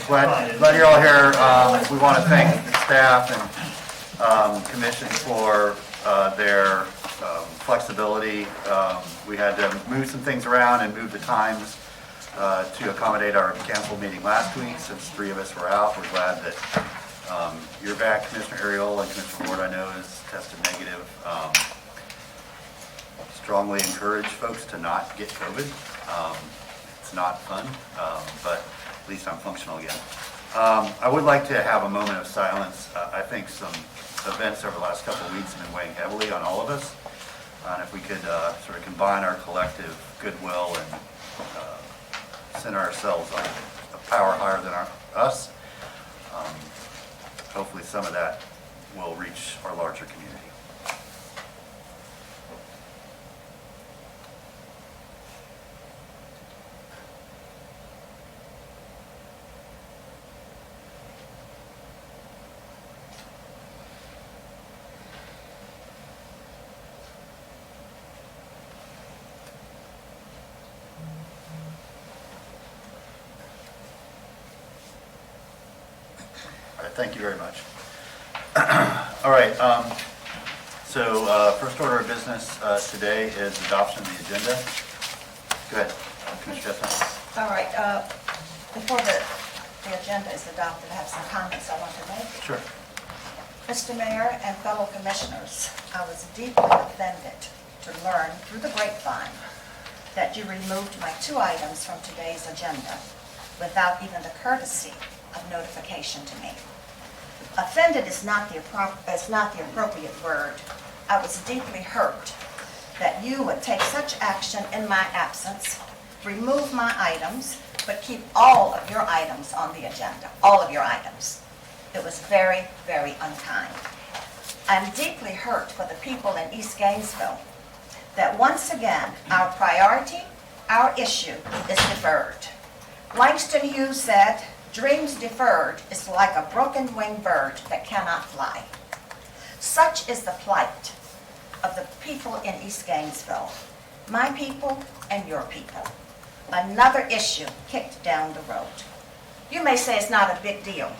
Glad you're all here. We want to thank staff and commission for their flexibility. We had to move some things around and move the times to accommodate our canceled meeting last week since 3 of us were out. We're glad that you're back. Commissioner Ariel and Commissioner Ward, I know, is tested negative. Strongly encourage folks to not get COVID. It's not fun, but at least I'm functional again. I would like to have a moment of silence. I think some events over the last couple of weeks have been weighing heavily on all of us. And if we could sort of combine our collective goodwill and center ourselves on a power higher than us, hopefully some of that will reach our larger community. Thank you very much. All right, so first order of business today is adoption of the agenda. Go ahead, Commissioner Chestnut. All right, before the agenda is adopted, I have some comments I want to make. Sure. Mr. Mayor and fellow commissioners, I was deeply offended to learn through the grapevine that you removed my 2 items from today's agenda without even the courtesy of notification to me. Offended is not the appropriate word. I was deeply hurt that you would take such action in my absence, remove my items, but keep all of your items on the agenda, all of your items. It was very, very unkind. I'm deeply hurt for the people in East Gainesville that once again our priority, our issue is deferred. Langston Hughes said, "Dreams deferred is like a broken-winged bird that cannot fly." Such is the plight of the people in East Gainesville, my people and your people. Another issue kicked down the road. You may say it's not a big deal,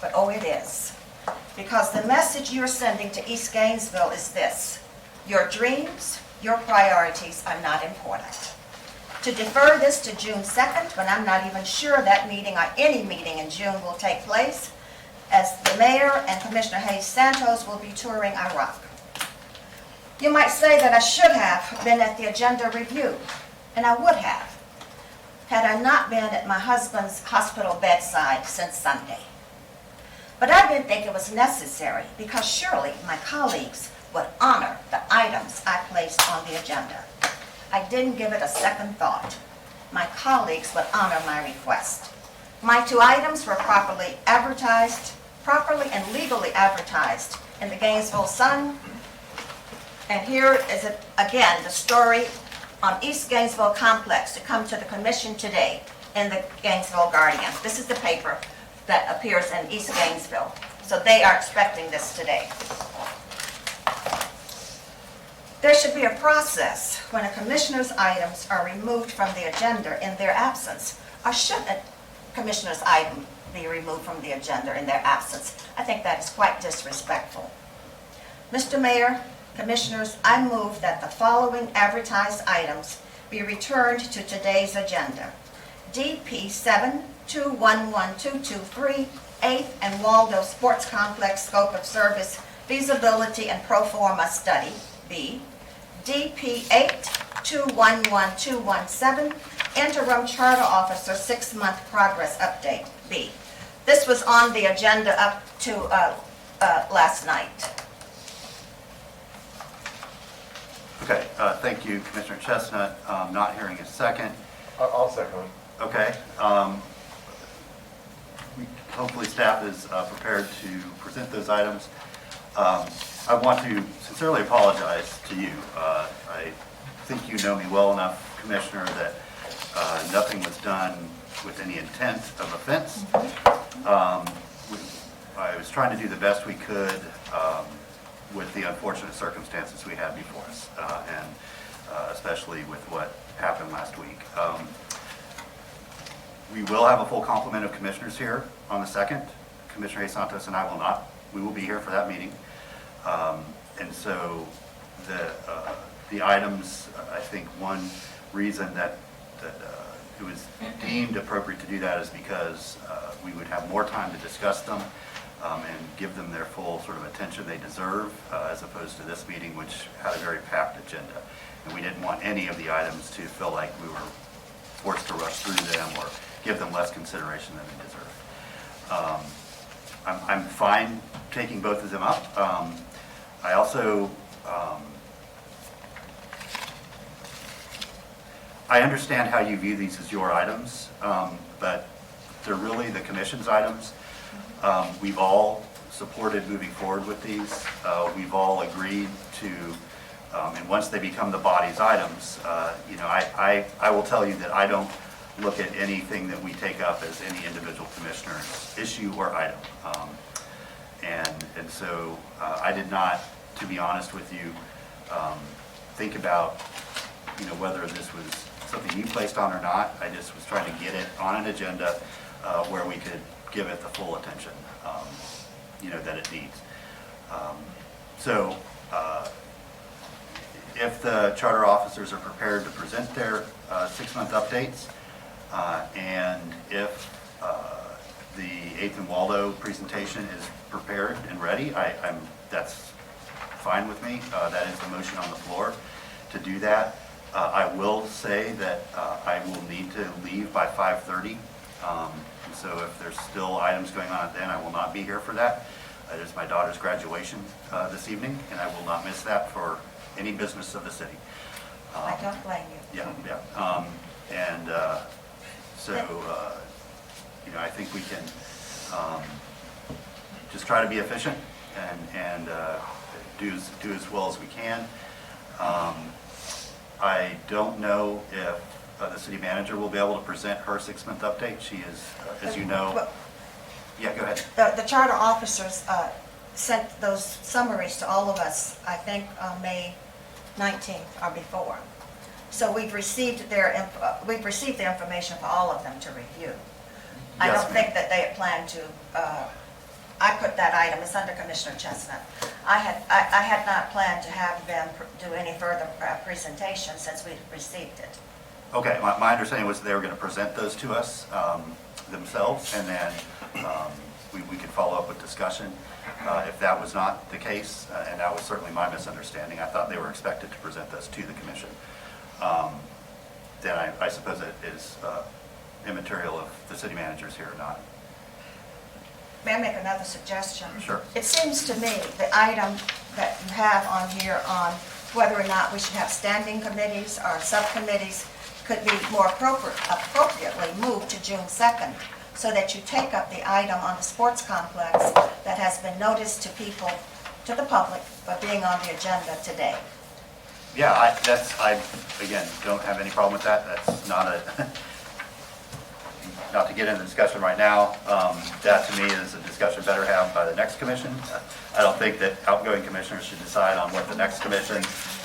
but oh, it is. Because the message you're sending to East Gainesville is this: your dreams, your priorities are not important. To defer this to June 2nd, when I'm not even sure that meeting or any meeting in June will take place, as the mayor and Commissioner Hayes Santos will be touring Iraq. You might say that I should have been at the agenda review, and I would have, had I not been at my husband's hospital bedside since Sunday. But I didn't think it was necessary because surely my colleagues would honor the items I placed on the agenda. I didn't give it a second thought. My colleagues would honor my request. My 2 items were properly and legally advertised in the Gainesville Sun. And here is it again, the story on East Gainesville Complex to come to the commission today in the Gainesville Guardian. This is the paper that appears in East Gainesville. So they are expecting this today. There should be a process when a commissioner's items are removed from the agenda in their absence. Or should a commissioner's item be removed from the agenda in their absence? I think that is quite disrespectful. Mr. Mayor, commissioners, I move that the following advertised items be returned to today's agenda. DP 7211223, 8th and Waldo Sports Complex Scope of Service Feasibility and Pro Forma Study, B. DP 8211217, Interim Charter Officer 6-month Progress Update, B. This was on the agenda up to last night. Okay, thank you, Commissioner Chestnut. Not hearing a second. I'll second. Okay. Hopefully staff is prepared to present those items. I want to sincerely apologize to you. I think you know me well enough, Commissioner, that nothing was done with any intent of offense. I was trying to do the best we could with the unfortunate circumstances we had before us, and especially with what happened last week. We will have a full complement of commissioners here on the 2nd. Commissioner A. Santos and I will not. We will be here for that meeting. And so the items, I think one reason that it was deemed appropriate to do that is because we would have more time to discuss them and give them their full sort of attention they deserve, as opposed to this meeting, which had a very packed agenda. And we didn't want any of the items to feel like we were forced to rush through them or give them less consideration than they deserve. I'm fine taking both of them up. I also, I understand how you view these as your items, but they're really the commission's items. We've all supported moving forward with these. We've all agreed to, and once they become the body's items, you know, I will tell you that I don't look at anything that we take up as any individual commissioner's issue or item. And so I did not, to be honest with you, think about, you know, whether this was something you placed on or not. I just was trying to get it on an agenda where we could give it the full attention, you know, that it needs. So if the charter officers are prepared to present their 6-month updates, and if the 8th and Waldo presentation is prepared and ready, that's fine with me. That is the motion on the floor to do that. I will say that I will need to leave by 5:30. So if there's still items going on then, I will not be here for that. It is my daughter's graduation this evening, and I will not miss that for any business of the city. I don't blame you. Yeah. So, you know, I think we can just try to be efficient and do as well as we can. I don't know if the city manager will be able to present her 6-month update. She is, as you know. Yeah, go ahead. The charter officers sent those summaries to all of us, I think, on May 19th or before. So we've received the information for all of them to review. I Yes, don't ma'am. think that they had planned to, I put that item, it's under Commissioner Chestnut. I had not planned to have them do any further presentation since we'd received it. Okay, my understanding was they were going to present those to us themselves, and then we could follow up with discussion. If that was not the case, and that was certainly my misunderstanding, I thought they were expected to present those to the commission. Then I suppose it is immaterial if the city manager is here or not. May I make another suggestion? Sure. It seems to me the item that you have on here on whether or not we should have standing committees or subcommittees could be more appropriately moved to June 2nd, so that you take up the item on the sports complex that has been noticed to people, to the public, for being on the agenda today. Yeah, I again, don't have any problem with that. That's not not to get into the discussion right now. That to me is a discussion better have by the next commission. I don't think that outgoing commissioners should decide on what the next commission,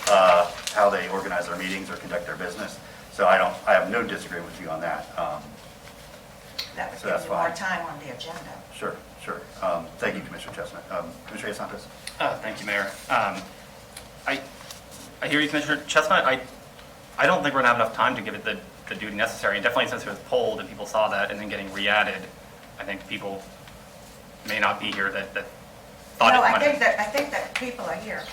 how they organize their meetings or conduct their business. So I have no disagreement with you on that. That would So give that's you more fine. time on the agenda. Sure. Thank you, Commissioner Chestnut. Commissioner A. Santos? Thank you, Mayor. I hear you, Commissioner Chestnut. I don't think we're going to have enough time to give it the duty necessary. And definitely since it was pulled and people saw that and then getting re-added, I think people may not be here that thought No, it I might think that people are here.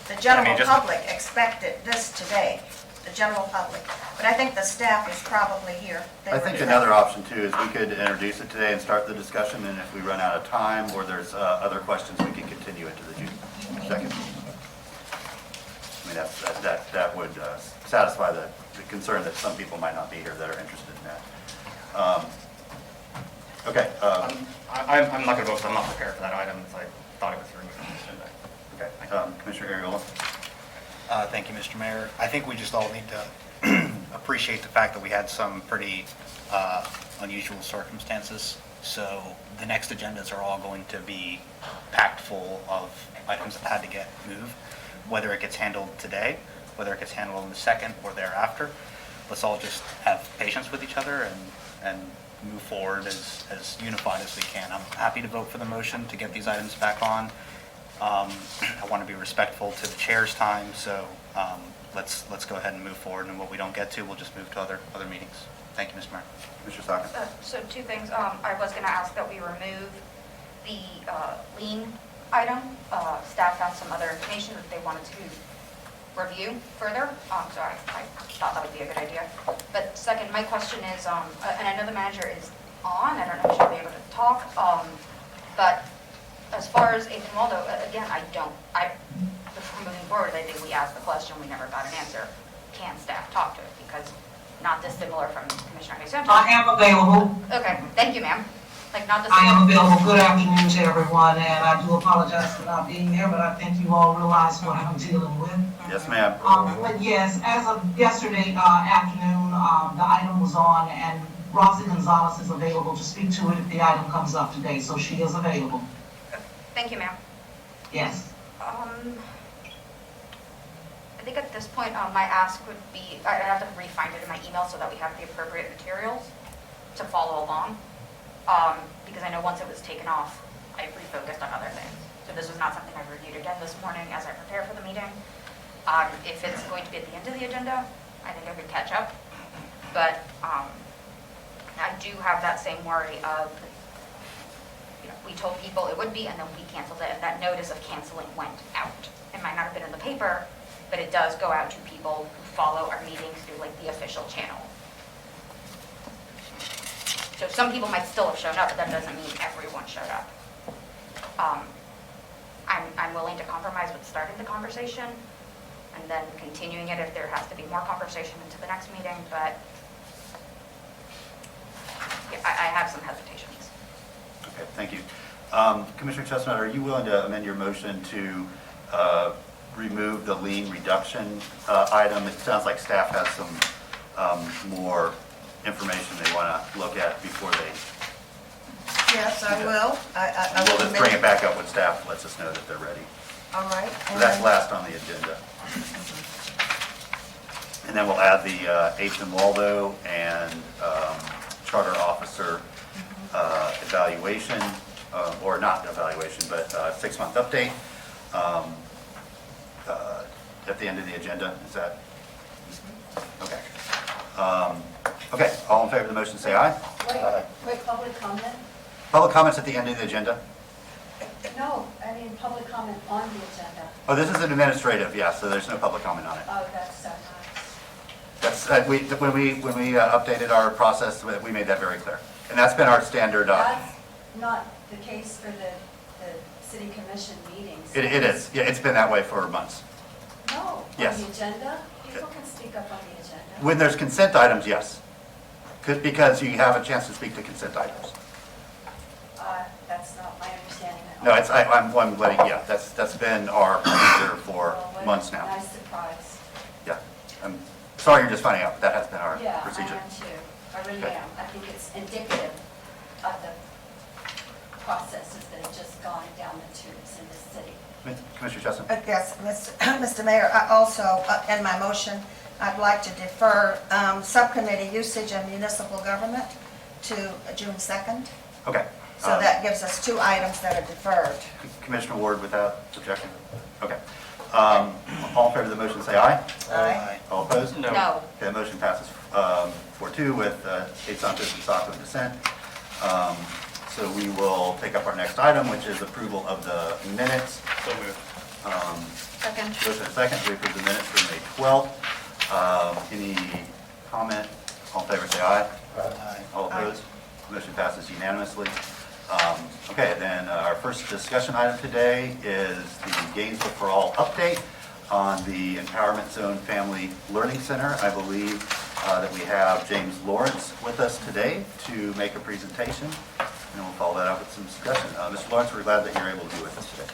The general just- public expected this today, the general public. But I think the staff is probably here. They I were think here. another option too is we could introduce it today and start the discussion, and if we run out of time or there's other questions, we can continue it to the June 2nd. I mean, that would satisfy the concern that some people might not be here that are interested in that. Okay. I'm not going to vote because I'm not prepared for that item, so I thought it was removed from the agenda. Okay. Commissioner Ariola? Thank you, Mr. Mayor. I think we just all need to appreciate the fact that we had some pretty unusual circumstances. So the next agendas are all going to be packed full of items that had to get moved, whether it gets handled today, whether it gets handled on the 2nd or thereafter. Let's all just have patience with each other and and move forward as unified as we can. I'm happy to vote for the motion to get these items back on. I want to be respectful to the chair's time, so let's go ahead and move forward, and what we don't get to, we'll just move to other meetings. Thank you, Mr. Mayor. Mr. Sokka? So two things. I was going to ask that we remove the lien item. Staff has some other information that they wanted to review further, so I thought that would be a good idea. But second, my question is, and I know the manager is on, I don't know if she'll be able to talk, but as far as a Comaldo, again, before moving forward, I think we asked the question, we never got an answer. Can staff talk to it? Because not dissimilar from Commissioner Santos. I am available. Okay, thank you, ma'am. Like not I am dissimilar. available. Good afternoon to everyone, and I do apologize for not being there, but I think you all realize what I'm dealing with. Yes, ma'am. But yes, as of yesterday afternoon, the item was on, and Roxy Gonzalez is available to speak to it if the item comes up today, so she is available. Thank you, ma'am. Yes. I think at this point, my ask would be, I'd have to re-find it in my email so that we have the appropriate materials to follow along. Because I know once it was taken off, I refocused on other things. So this was not something I reviewed again this morning as I prepare for the meeting. If it's going to be at the end of the agenda, I think I could catch up. But I do have that same worry of, we told people it would be, and then we canceled it, and that notice of canceling went out. It might not have been in the paper, but it does go out to people who follow our meetings through like the official channel. So some people might still have shown up, but that doesn't mean everyone showed up. I'm willing to compromise with starting the conversation and then continuing it if there has to be more conversation into the next meeting, but yeah, I have some hesitations. Okay, thank you. Commissioner Chestnut, are you willing to amend your motion to remove the lien reduction item? It sounds like staff has some more information they want to look at before they... Yes, I will. I We'll will just bring it amend- back up when staff lets us know that they're ready. All right. So that's last on the agenda. And then we'll add the H.M. Waldo and charter officer evaluation, or not evaluation, but 6-month update at the end of the agenda. Is that? Okay. Okay, all in favor of the motion, say aye. Wait, public comment? Public comments at the end of the agenda? No, I mean, public comment on the agenda. Oh, this is an administrative, yeah, so there's no public comment on it. Oh, that's so nice. That's, when we updated our process, we made that very clear. And that's been our standard. That's not the case for the city commission meetings. It is, yeah, it's been that way for months. No, Yes. on the agenda, people can speak up on the agenda. When there's consent items, yes. Because you have a chance to speak to consent items. That's not my understanding at all. No, it's, I'm letting, yeah, that's been our procedure for Well, what a months now. Nice surprise. Yeah, I'm sorry you're just finding out, but that has been our Yeah, procedure. I am too. I really Okay. am. I think it's indicative of the processes that have just gone down the tubes in this city. Commissioner Chestnut? Yes, Mr. Mayor, I also, in my motion, I'd like to defer subcommittee usage and municipal government to June 2nd. Okay. So that gives us 2 items that are deferred. Commissioner Ward without objection? Okay. All in favor of the motion, say aye. Aye. All opposed? No. No. Okay, the motion passes 4-2 with Kate Santos and Sacco dissent. So we will take up our next item, which is approval of the minutes. So moved. Second. Motion and second to approve the minutes for May 12th. Any comment? All in favor, say aye. Aye. All opposed? Motion passes unanimously. Okay, then our first discussion item today is the Gainesville for All update on the Empowerment Zone Family Learning Center. I believe that we have James Lawrence with us today to make a presentation, and we'll follow that up with some discussion. Mr. Lawrence, we're glad that you're able to be with us today.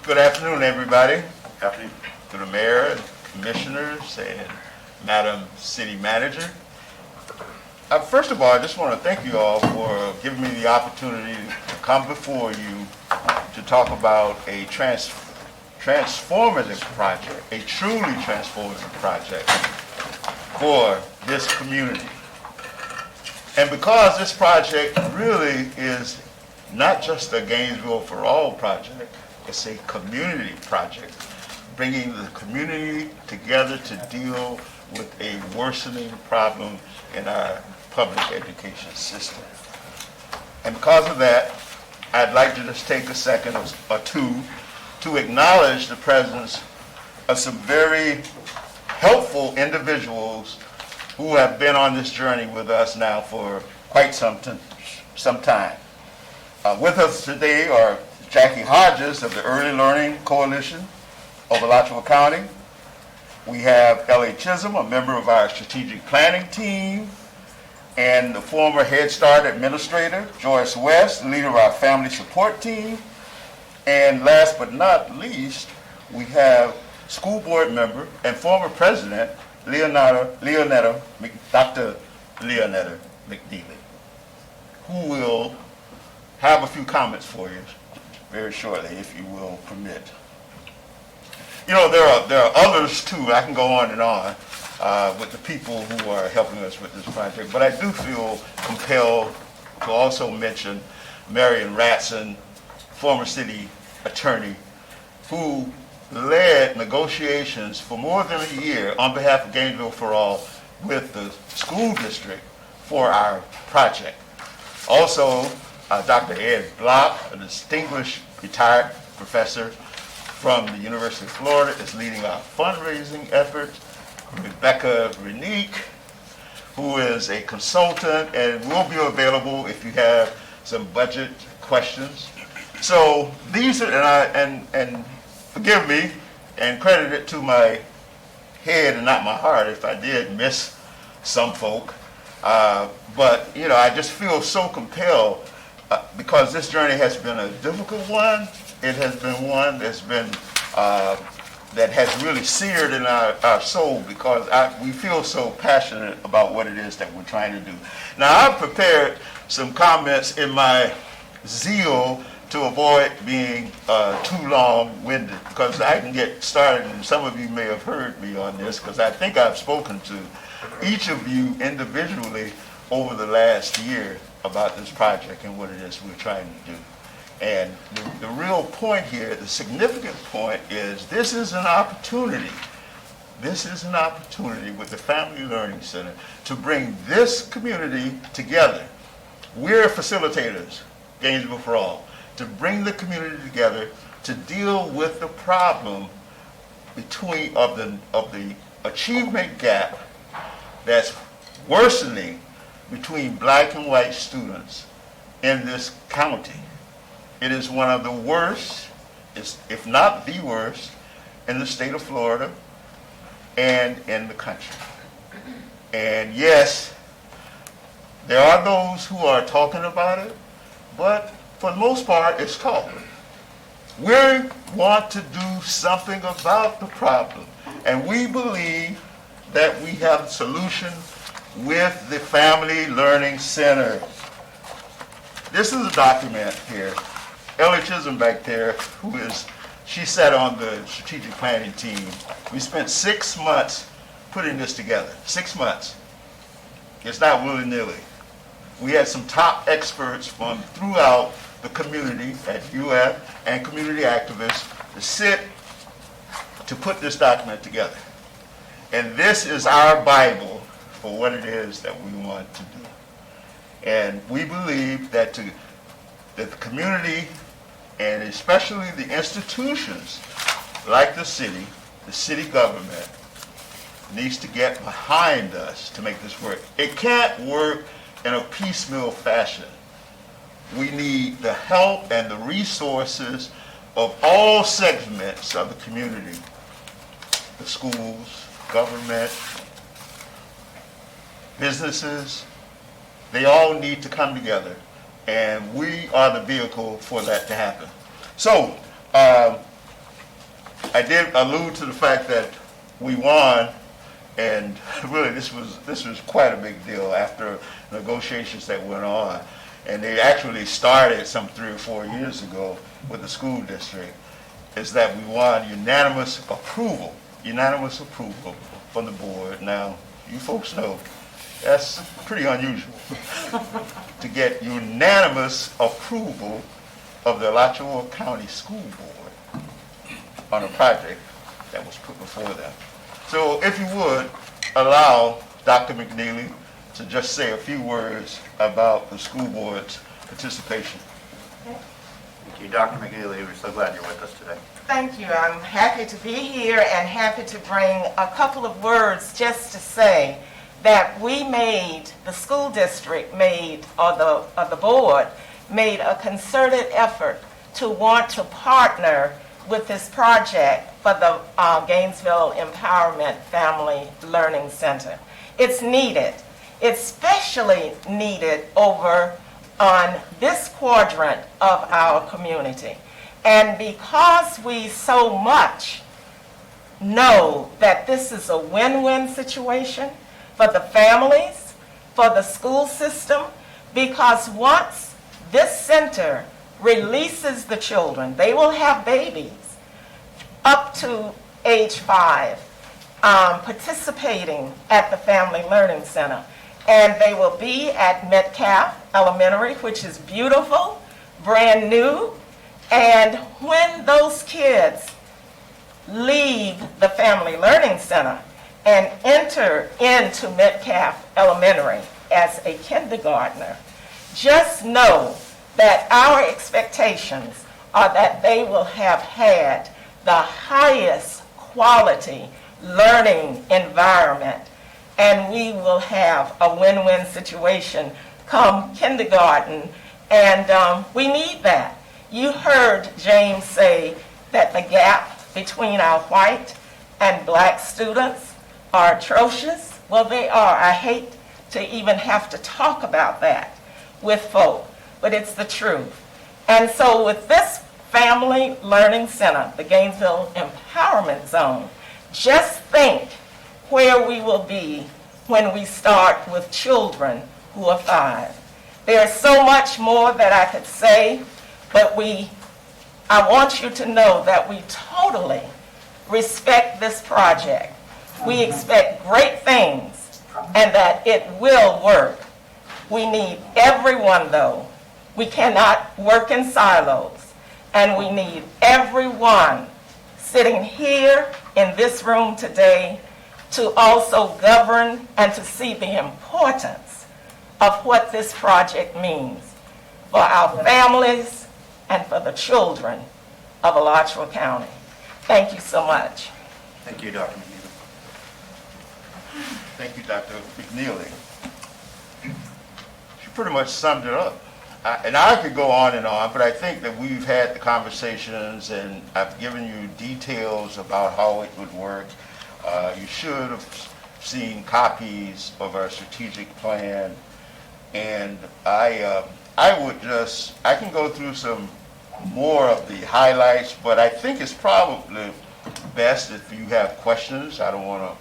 Good afternoon, everybody. Afternoon. To the mayor, and commissioners, and Madam City Manager. First of all, I just want to thank you all for giving me the opportunity to come before you to talk about a transformative project, a truly transformative project for this community. And because this project really is not just a Gainesville for All project, it's a community project, bringing the community together to deal with a worsening problem in our public education system. And because of that, I'd like to just take a second or two to acknowledge the presence of some very helpful individuals who have been on this journey with us now for quite some time. With us today are Jackie Hodges of the Early Learning Coalition of Alachua County. We have Ellie Chisholm, a member of our strategic planning team, and the former Head Start administrator, Joyce West, leader of our family support team. And last but not least, we have school board member and former president, Dr. Leonetta McNeely, who will have a few comments for you very shortly, if you will permit. You know, there are others too. I can go on and on with the people who are helping us with this project, but I do feel compelled to also mention Marion Ratson, former city attorney, who led negotiations for more than a year on behalf of Gainesville for All with the school district for our project. Also, Dr. Ed Block, a distinguished retired professor from the University of Florida, is leading our fundraising efforts. Rebecca Renique, who is a consultant and will be available if you have some budget questions. So these are, and forgive me, and credit it to my head and not my heart if I did miss some folk. But, you know, I just feel so compelled because this journey has been a difficult one. It has been one that's been, that has really seared in our soul because we feel so passionate about what it is that we're trying to do. Now, I've prepared some comments in my zeal to avoid being too long-winded, because I can get started, and some of you may have heard me on this, because I think I've spoken to each of you individually over the last year about this project and what it is we're trying to do. And the real point here, the significant point is this is an opportunity. This is an opportunity with the Family Learning Center to bring this community together. We're facilitators, Gainesville for All, to bring the community together to deal with the problem of the achievement gap that's worsening between black and white students in this county. It is one of the worst, if not the worst, in the state of Florida and in the country. And yes, there are those who are talking about it, but for the most part, it's talk. We want to do something about the problem, and we believe that we have a solution with the Family Learning Center. This is a document here. Ellie Chisholm back there, she sat on the strategic planning team. We spent 6 months putting this together, 6 months. It's not willy-nilly. We had some top experts from throughout the community at UF and community activists to sit to put this document together. And this is our Bible for what it is that we want to do. And we believe that the community, and especially the institutions like the city government, needs to get behind us to make this work. It can't work in a piecemeal fashion. We need the help and the resources of all segments of the community, the schools, government, businesses. They all need to come together, and we are the vehicle for that to happen. So, I did allude to the fact that we won, and really this was quite a big deal after negotiations that went on. And they actually started some 3 or 4 years ago with the school district, is that we won unanimous approval from the board. Now, you folks know, that's pretty unusual to get unanimous approval of the Alachua County School Board on a project that was put before them. So if you would, allow Dr. McNeely to just say a few words about the school board's participation. Thank you, Dr. McNeely. We're so glad you're with us today. Thank you. I'm happy to be here and happy to bring a couple of words just to say that the school district made, or the board made a concerted effort to want to partner with this project for the Gainesville Empowerment Family Learning Center. It's needed. It's especially needed over on this quadrant of our community. And because we so much know that this is a win-win situation for the families, for the school system, because once this center releases the children, they will have babies up to age 5 participating at the Family Learning Center. And they will be at Metcalf Elementary, which is beautiful, brand new. And when those kids leave the Family Learning Center and enter into Metcalf Elementary as a kindergartner, just know that our expectations are that they will have had the highest quality learning environment, and we will have a win-win situation come kindergarten, and we need that. You heard James say that the gap between our white and black students are atrocious. Well, they are. I hate to even have to talk about that with folk, but it's the truth. And so with this Family Learning Center, the Gainesville Empowerment Zone, just think where we will be when we start with children who are 5. There's so much more that I could say, but I want you to know that we totally respect this project. We expect great things and that it will work. We need everyone, though. We cannot work in silos, and we need everyone sitting here in this room today to also govern and to see the importance of what this project means for our families and for the children of Alachua County. Thank you so much. Thank you, Dr. McNeely. Thank you, Dr. McNeely. She pretty much summed it up. And I could go on, but I think that we've had the conversations and I've given you details about how it would work. You should have seen copies of our strategic plan. And I can go through some more of the highlights, but I think it's probably best if you have questions. I don't want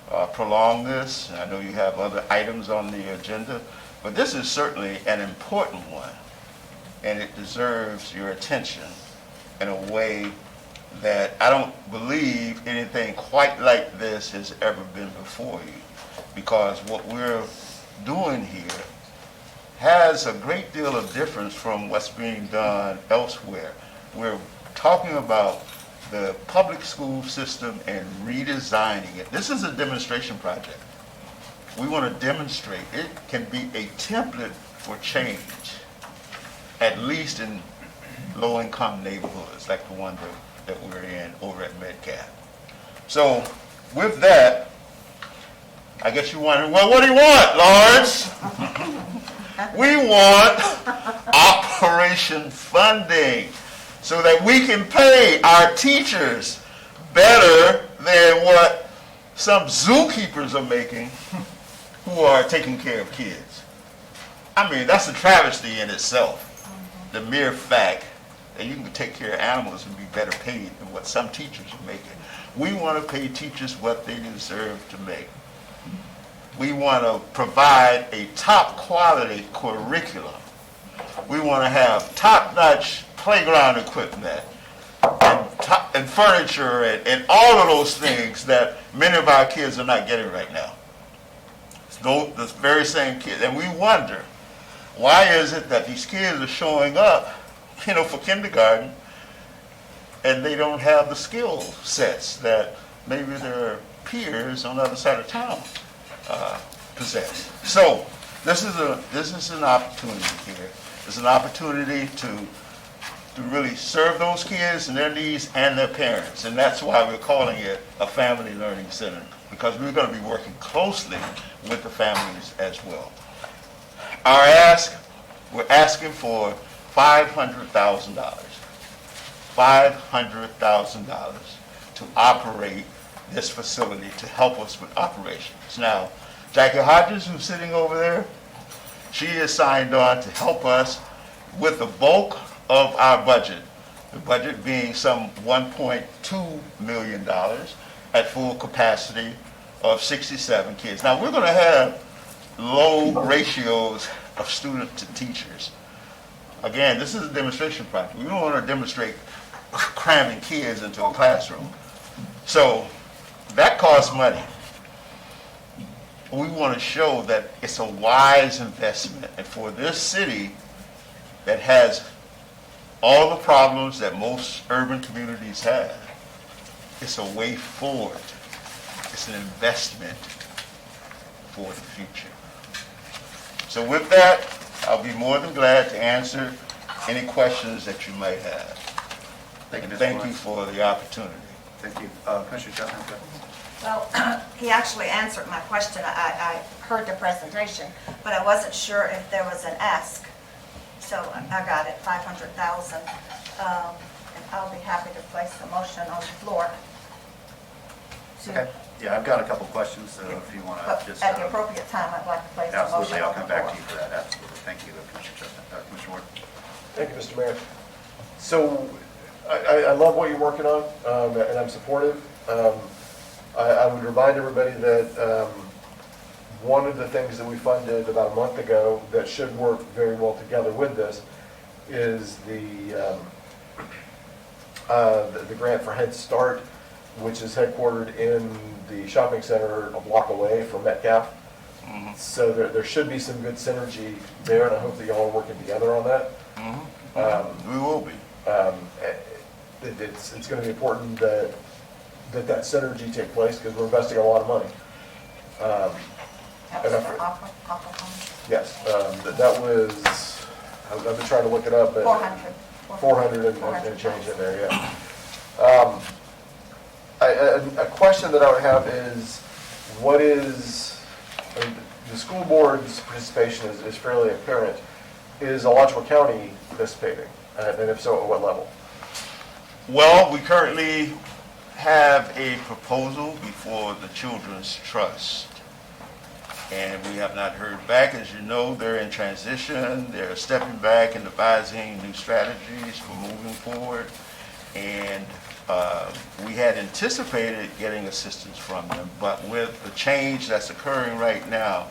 to prolong this. I know you have other items on the agenda, but this is certainly an important one, and it deserves your attention in a way that I don't believe anything quite like this has ever been before you, because what we're doing here has a great deal of difference from what's being done elsewhere. We're talking about the public school system and redesigning it. This is a demonstration project. We want to demonstrate it can be a template for change, at least in low-income neighborhoods like the one that we're in over at Metcalf. So with that, I guess you're wondering, well, what do you want, Lawrence? We want operation funding so that we can pay our teachers better than what some zookeepers are making who are taking care of kids. I mean, that's a travesty in itself. The mere fact that you can take care of animals and be better paid than what some teachers are making. We want to pay teachers what they deserve to make. We want to provide a top quality curriculum. We want to have top-notch playground equipment and furniture and all of those things that many of our kids are not getting right now. the very same kids. And we wonder, why is it that these kids are showing up, for kindergarten, and they don't have the skill sets that maybe their peers on the other side of town possess? So this is an opportunity here. It's an opportunity to really serve those kids and their needs and their parents. And that's why we're calling it a family learning center, because we're going to be working closely with the families as well. We're asking for $500,000. $500,000 to operate this facility, to help us with operations. Now, Jackie Hodges, who's sitting over there, she is signed on to help us with the bulk of our budget, the budget being some $1.2 million at full capacity of 67 kids. Now, we're going to have low ratios of student to teachers. Again, this is a demonstration project. We don't want to demonstrate cramming kids into a classroom. So that costs money. We want to show that it's a wise investment. And for this city that has all the problems that most urban communities have, it's a way forward. It's an investment for the future. So with that, I'll be more than glad to answer any questions that you might have. Thank you, Mr. Thank you Lawrence. for the opportunity. Thank you. Commissioner Chapman? go ahead. Well, he actually answered my question. I heard the presentation, but I wasn't sure if there was an ask. So I got it, 500,000. And I'll be happy to place the motion on the floor. Okay. Yeah, I've got a couple questions, so if you want to But just... at the appropriate time, I'd like to place the motion Absolutely, I'll on the come back floor. to you for that, absolutely. Thank you, Commissioner Chapman. Commissioner Ward? Thank you, Mr. Mayor. So I love what you're working on, and I'm supportive. I would remind everybody that one of the things that we funded about a month ago that should work very well together with this is the grant for Head Start, which is headquartered in the shopping center a block away from Metcalf. So there should be some good synergy there, and I hope that y'all are working together on that. We will be. It's going to be important that synergy take place because we're investing a lot of money. That was for aqua funds. Yes, that was, I've been trying to look it up, but 400. 400 and change in there, yeah. A question that I would have is, the school board's participation is fairly apparent. Is Alachua County participating? And if so, at what level? Well, we currently have a proposal before the Children's Trust, and we have not heard back. As you know, they're in transition. They're stepping back and devising new strategies for moving forward, and we had anticipated getting assistance from them, but with the change that's occurring right now,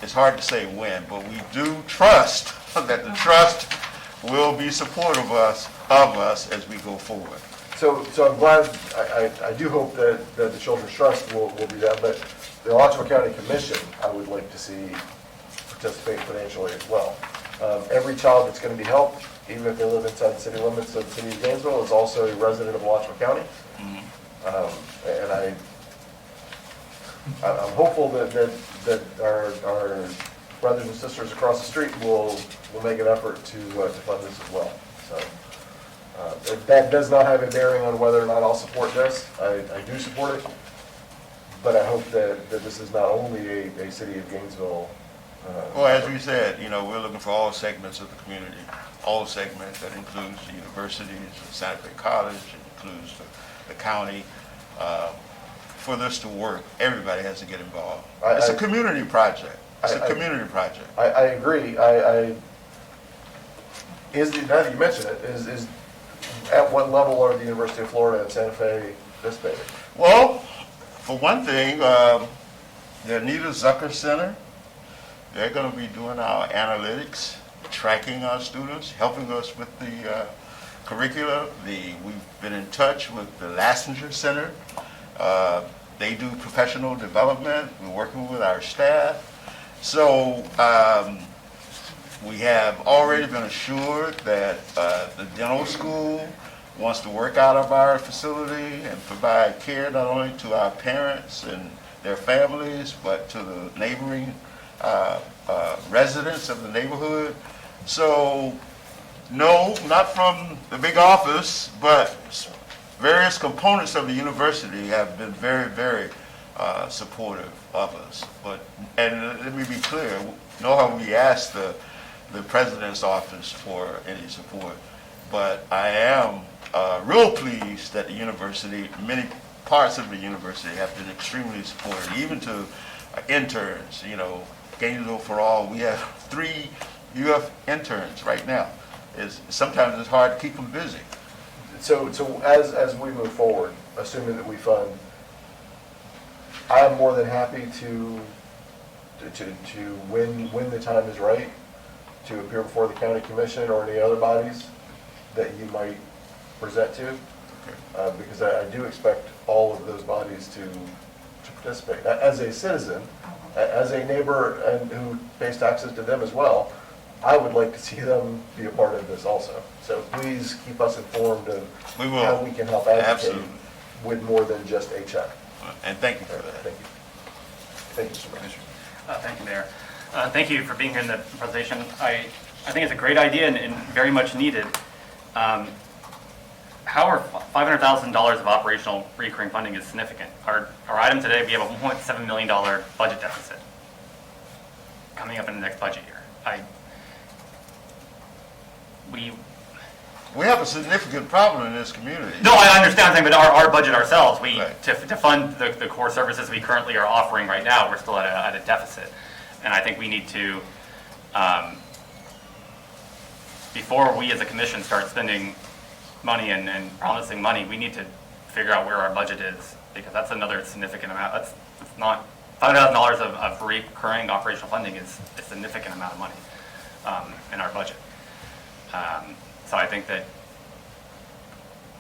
it's hard to say when, but we do trust that the trust will be supportive of us as we go forward. So I'm glad, I do hope that the Children's Trust will do that, but the Alachua County Commission, I would like to see participate financially as well. Every child that's going to be helped, even if they live inside the city limits of the city of Gainesville, is also a resident of Alachua County. And I'm hopeful that our brothers and sisters across the street will make an effort to fund this as well. So that does not have a bearing on whether or not I'll support this. I do support it, but I hope that this is not only a city of Gainesville. Well, as we said, we're looking for all segments of the community, all segments. That includes the universities, Santa Fe College, it includes the county. For this to work, everybody has to get involved. It's a community project. It's a community project. I agree. Now that you mention it, is at what level are the University of Florida and Santa Fe participating? Well, for one thing, the Anita Zucker Center, they're going to be doing our analytics, tracking our students, helping us with the curricula. We've been in touch with the Lassinger Center. They do professional development. We're working with our staff. So we have already been assured that the dental school wants to work out of our facility and provide care not only to our parents and their families, but to the neighboring residents of the neighborhood. So, no, not from the big office, but various components of the university have been very, very supportive of us. And let me be clear, nor have we asked the president's office for any support, but I am real pleased that the university, many parts of the university have been extremely supportive, even to interns, Gainesville for All. We have 3 UF interns right now. Sometimes it's hard to keep them busy. So as we move forward, assuming that we fund, I am more than happy to when the time is right, to appear before the county commission or any other bodies that you might present to, because I do expect all of those bodies to participate. As a citizen, as a neighbor and who pays taxes to them as well, I would like to see them be a part of this also. So please keep us informed of how we can help advocate Absolutely. with more than just a check. And thank you for that. Thank you. Thank you, Mr. Mayor. Thank you, Mayor. Thank you for being here in the presentation. I think it's a great idea and very much needed. How are $500,000 of operational recurring funding is significant? Our item today, we have a $1.7 million budget deficit coming up in the next budget year. We have a significant problem in this community. No, I understand, but our budget ourselves, Right. to fund the core services we currently are offering right now, we're still at a deficit. And I think we need to, before we as a commission start spending money and promising money, we need to figure out where our budget is, because that's another significant amount. It's not, $5,000 of recurring operational funding is a significant amount of money in our budget. So I think that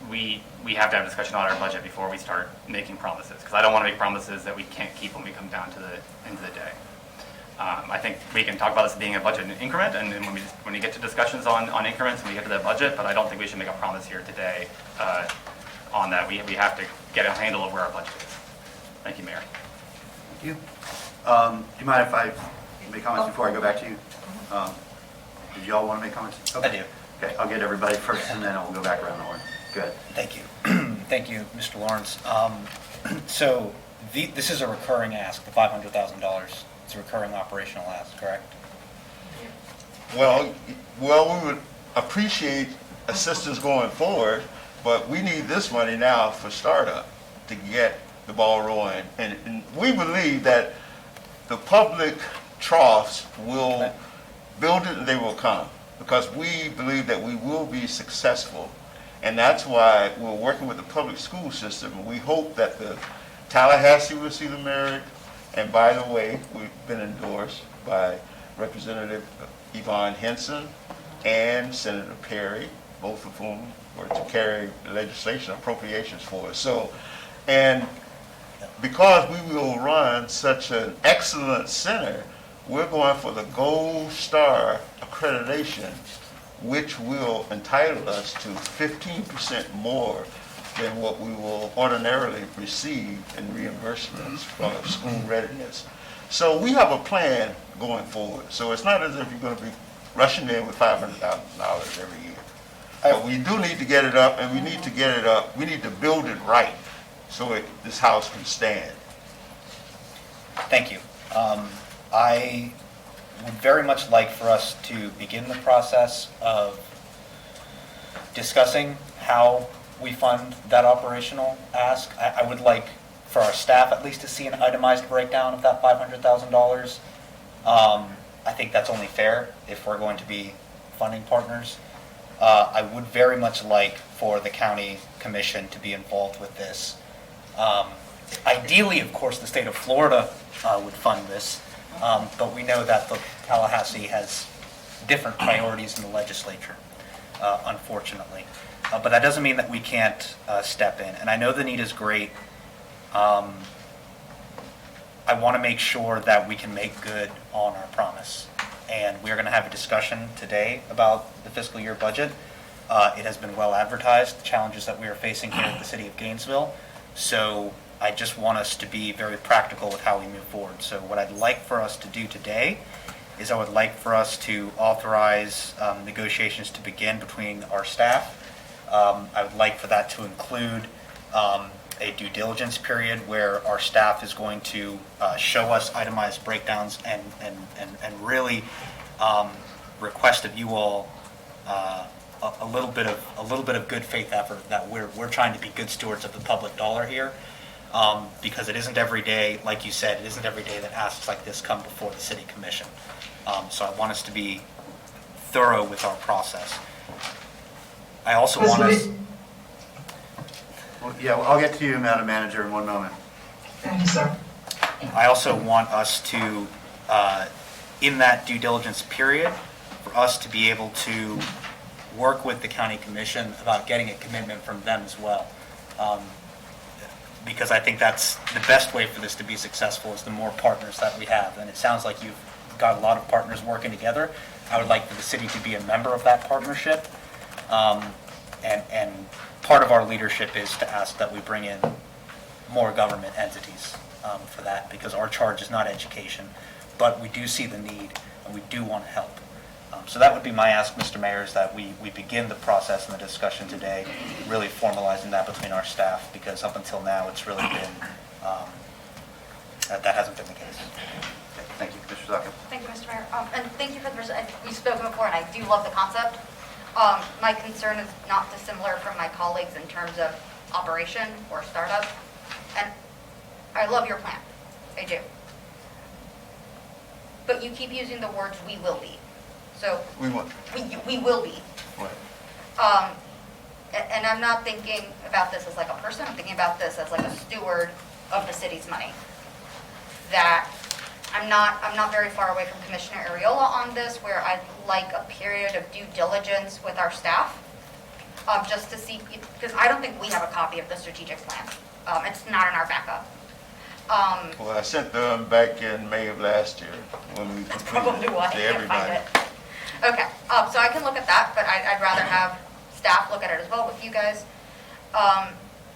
we have to have a discussion on our budget before we start making promises, because I don't want to make promises that we can't keep when we come down to the end of the day. I think we can talk about this being a budget increment, and then when we get to discussions on increments and we get to the budget, but I don't think we should make a promise here today on that. We have to get a handle of where our budget is. Thank you, Mayor. Thank you. Do you mind if I make comments before I go back to you? Did you all want to make comments? Okay. I do. Okay, I'll get everybody first, and then I'll go back around the horn. Good. Thank you. Thank you, Mr. Lawrence. So this is a recurring ask, the $500,000. It's a recurring operational ask, correct? Well, we would appreciate assistance going forward, but we need this money now for startup to get the ball rolling. And we believe that the public troughs will build it and they will come, because we believe that we will be successful. And that's why we're working with the public school system. We hope that the Tallahassee will see the merit. And by the way, we've been endorsed by Representative Yvonne Henson and Senator Perry, both of whom were to carry the legislation appropriations for us. So, and because we will run such an excellent center, we're going for the Gold Star accreditation, which will entitle us to 15% more than what we will ordinarily receive in reimbursements from school readiness. So we have a plan going forward. So it's not as if you're going to be rushing in with $500,000 every year. But we do need to get it up, and we need to get it up. We need to build it right so this house can stand. Thank you. I would very much like for us to begin the process of discussing how we fund that operational ask. I would like for our staff at least to see an itemized breakdown of that $500,000. I think that's only fair if we're going to be funding partners. I would very much like for the county commission to be involved with this. Ideally, of course, the state of Florida would fund this, but we know that the Tallahassee has different priorities in the legislature, unfortunately. But that doesn't mean that we can't step in. And I know the need is great. I want to make sure that we can make good on our promise. And we're going to have a discussion today about the fiscal year budget. It has been well advertised, the challenges that we are facing here at the city of Gainesville. So I just want us to be very practical with how we move forward. So what I'd like for us to do today is I would like for us to authorize negotiations to begin between our staff. I would like for that to include a due diligence period where our staff is going to show us itemized breakdowns and really request of you all a little bit of good faith effort that we're trying to be good stewards of the public dollar here. Because it isn't every day, like you said, it isn't every day that asks like this come before the city commission. So I want us to be thorough with our process. I also want us, Well, yeah, well, I'll get to you, Madam Manager, in one moment. Thank you, sir. I also want us to, in that due diligence period, for us to be able to work with the county commission about getting a commitment from them as well. Because I think that's the best way for this to be successful is the more partners that we have. And it sounds like you've got a lot of partners working together. I would like for the city to be a member of that partnership. And part of our leadership is to ask that we bring in more government entities for that, because our charge is not education, but we do see the need and we do want to help. So that would be my ask, Mr. Mayor, is that we begin the process and the discussion today, really formalizing that between our staff, because up until now, it's really been, that hasn't been the case. Okay, thank you, Commissioner Zucco. Thank you, Mr. Mayor. And thank you for the, we've spoken before, and I do love the concept. My concern is not dissimilar from my colleagues in terms of operation or startup. And I love your plan. I do. But you keep using the words "we will be." So We want, we will be. what? And I'm not thinking about this as like a person. I'm thinking about this as like a steward of the city's money. That I'm not very far away from Commissioner Ariola on this, where I'd like a period of due diligence with our staff, just to see, because I don't think we have a copy of the strategic plan. It's not in our backup. Well, I sent them back in May of last year when we That's completed probably why I to can't find everybody. it. Okay, so I can look at that, but I'd rather have staff look at it as well with you guys,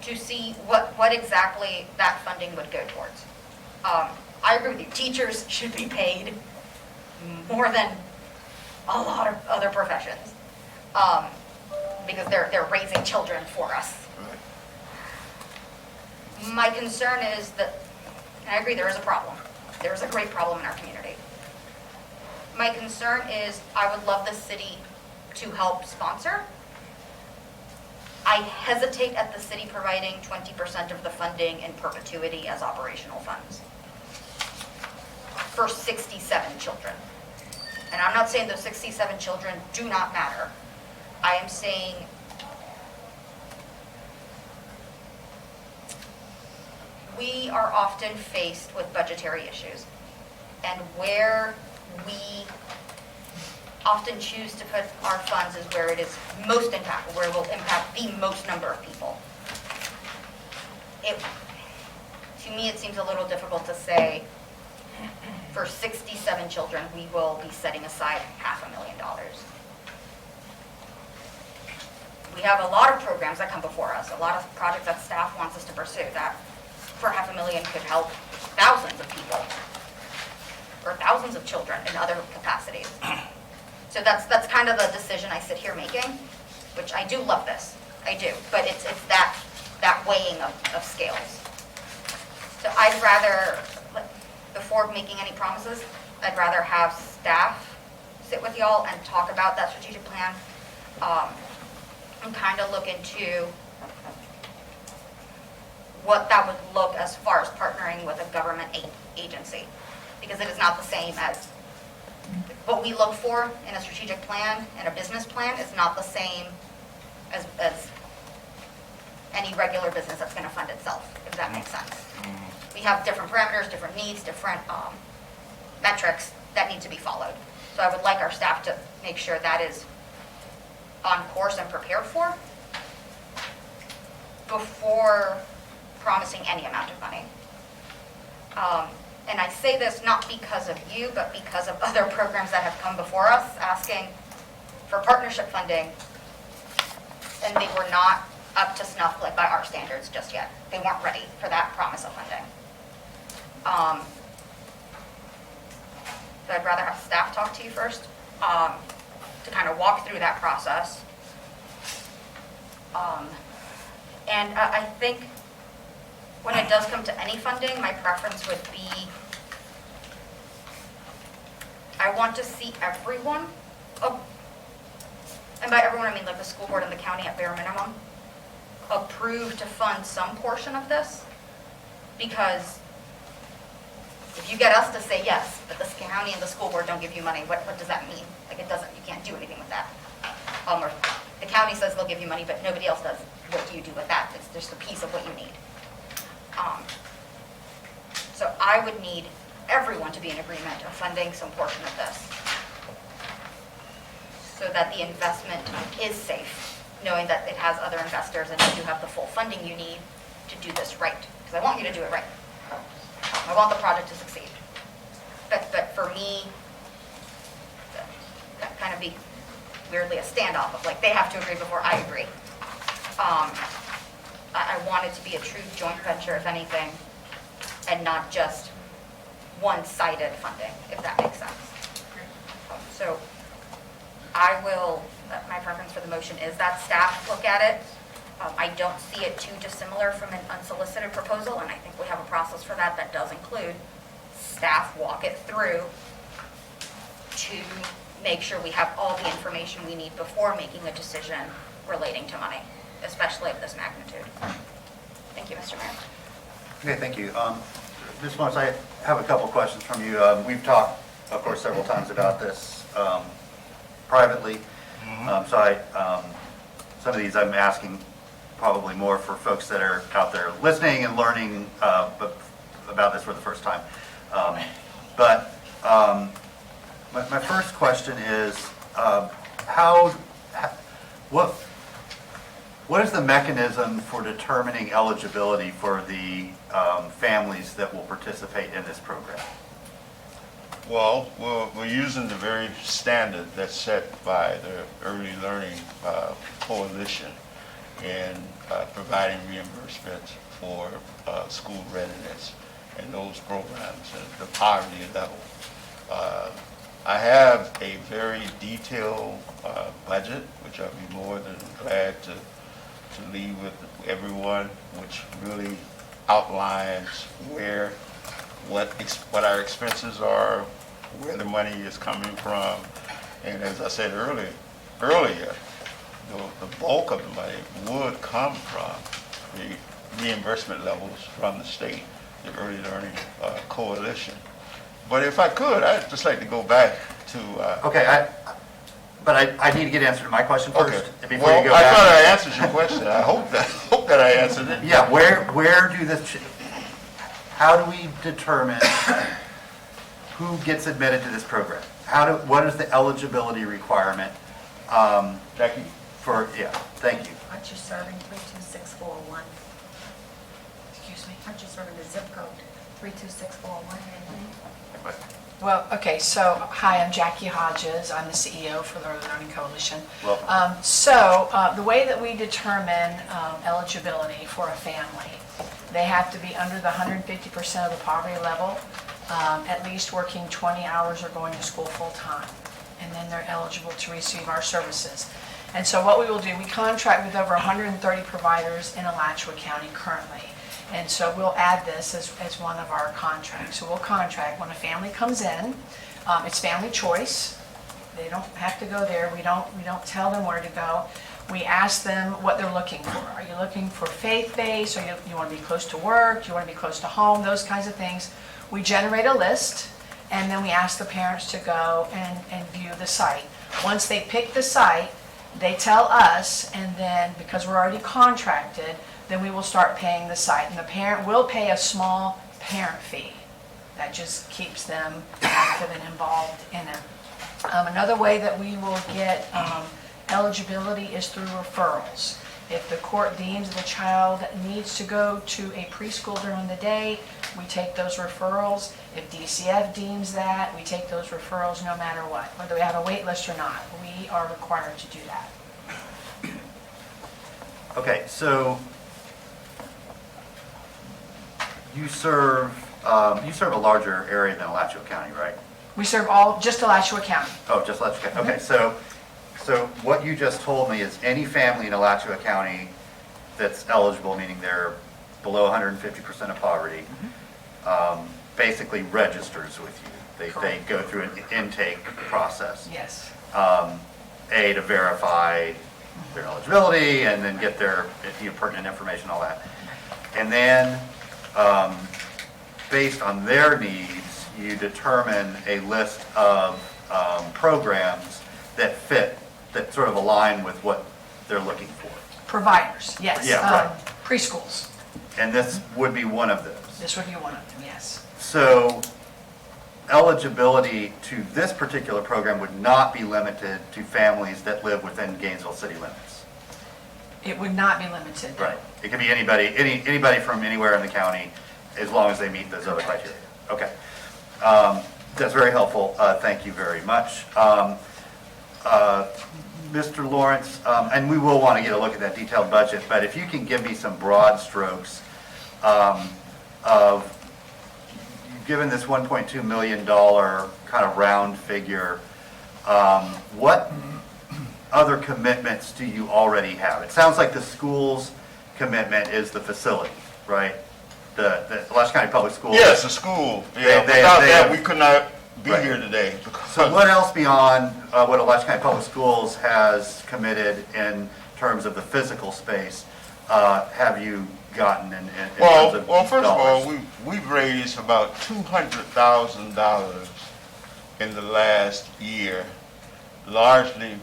to see what exactly that funding would go towards. I agree with you, teachers should be paid more than a lot of other professions, because they're raising children for us. Right. My concern is that, and I agree, there is a problem. There is a great problem in our community. My concern is I would love the city to help sponsor. I hesitate at the city providing 20% of the funding in perpetuity as operational funds for 67 children. And I'm not saying those 67 children do not matter. I am saying we are often faced with budgetary issues, and where we often choose to put our funds is where it is most impactful, where it will impact the most number of people. To me, it seems a little difficult to say for 67 children, we will be setting aside $500,000. We have a lot of programs that come before us, a lot of projects that staff wants us to pursue that for $500,000 could help thousands of people or thousands of children in other capacities. So that's kind of the decision I sit here making, which I do love this, I do, but it's that weighing of scales. So I'd rather, before making any promises, I'd rather have staff sit with y'all and talk about that strategic plan, and kind of look into what that would look as far as partnering with a government agency, because it is not the same as what we look for in a strategic plan and a business plan is not the same as any regular business that's going to fund itself, if that makes sense. We have different parameters, different needs, different metrics that need to be followed. So I would like our staff to make sure that is on course and prepared for before promising any amount of money. and I say this not because of you, but because of other programs that have come before us asking for partnership funding, and they were not up to snuff like by our standards just yet. They weren't ready for that promise of funding. So I'd rather have staff talk to you first, to kind of walk through that process. And I think when it does come to any funding, my preference would be, I want to see everyone, and by everyone I mean like the school board and the county at bare minimum, approve to fund some portion of this, because if you get us to say yes, but the county and the school board don't give you money, what does that mean? Like it doesn't, you can't do anything with that. Or the county says they'll give you money, but nobody else does. What do you do with that? It's just a piece of what you need. So I would need everyone to be in agreement of funding some portion of this, so that the investment is safe, knowing that it has other investors and you have the full funding you need to do this right. Because I want you to do it right. I want the project to succeed. But for me, that kind of be weirdly a standoff of like, they have to agree before I agree. I want it to be a true joint venture, if anything, and not just one-sided funding, if that makes sense. So I will, my preference for the motion is that staff look at it. I don't see it too dissimilar from an unsolicited proposal, and I think we have a process for that that does include staff walk it through to make sure we have all the information we need before making a decision relating to money, especially of this magnitude. Thank you, Mr. Mayor. Okay, thank you. Ms. Lawrence, I have a couple questions from you. We've talked, of course, several times about this privately. Some of these I'm asking probably more for folks that are out there listening and learning about this for the first time. My first question is, what is the mechanism for determining eligibility for the families that will participate in this program? Well, we're using the very standard that's set by the Early Learning Coalition in providing reimbursements for school readiness and those programs and the poverty level. I have a very detailed budget, which I'll be more than glad to leave with everyone, which really outlines what our expenses are, where the money is coming from, and as I said earlier, the bulk of the money would come from the reimbursement levels from the state, the Early Learning Coalition. But if I could, I'd just like to go back to... Okay, I need to get answer to my question first. Okay. Before you go I back. thought I answered your question. I hope that I answered it. Yeah, how do we determine who gets admitted to this program? What is the eligibility requirement? Jackie? Thank you. Aren't you serving 326401? Excuse me? Aren't you serving the zip code 32641? Well, okay, so, hi, I'm Jackie Hodges. I'm the CEO for the Early Learning Coalition. Welcome. The way that we determine eligibility for a family, they have to be under the 150% of the poverty level, at least working 20 hours or going to school full-time, and then they're eligible to receive our services. And so what we will do, we contract with over 130 providers in Alachua County currently. And so we'll add this as one of our contracts. So we'll contract when a family comes in. It's family choice. They don't have to go there. We don't tell them where to go. We ask them what they're looking for. Are you looking for faith-based? Or you want to be close to work? Do you want to be close to home? Those kinds of things. We generate a list, and then we ask the parents to go and view the site. Once they pick the site, they tell us, and then because we're already contracted, then we will start paying the site. And the parent will pay a small parent fee. That just keeps them active and involved in it. Another way that we will get eligibility is through referrals. If the court deems the child needs to go to a preschool during the day, we take those referrals. If DCF deems that, we take those referrals no matter what, whether we have a wait list or not. We are required to do that. Okay, so you serve a larger area than Alachua County, right? We serve just Alachua County. Oh, just Alachua County. Okay, so what you just told me is any family in Alachua County that's eligible, meaning they're below 150% of poverty, basically registers with you. They go through an intake process. Yes. To verify their eligibility and then get their pertinent information, all that. And then, based on their needs, you determine a list of programs that fit, that sort of align with what they're looking for. Providers, yes. Yeah, right. Preschools. And this would be one of those. This would be one of them, yes. So eligibility to this particular program would not be limited to families that live within Gainesville city limits. It would not be limited. Right. It could be anybody from anywhere in the county, as long as they meet those other criteria. Okay. That's very helpful. Thank you very much. Mr. Lawrence, and we will want to get a look at that detailed budget, but if you can give me some broad strokes of, given this $1.2 million kind of round figure, what other commitments do you already have? It sounds like the school's commitment is the facility, right? The Alachua County Public Schools. Yes, the school. Yeah, They without that, have- we could not be Right. here today. So what else beyond what Alachua County Public Schools has committed in terms of the physical space have you gotten in terms of Well, first of all, dollars? we've raised about $200,000 in the last year, largely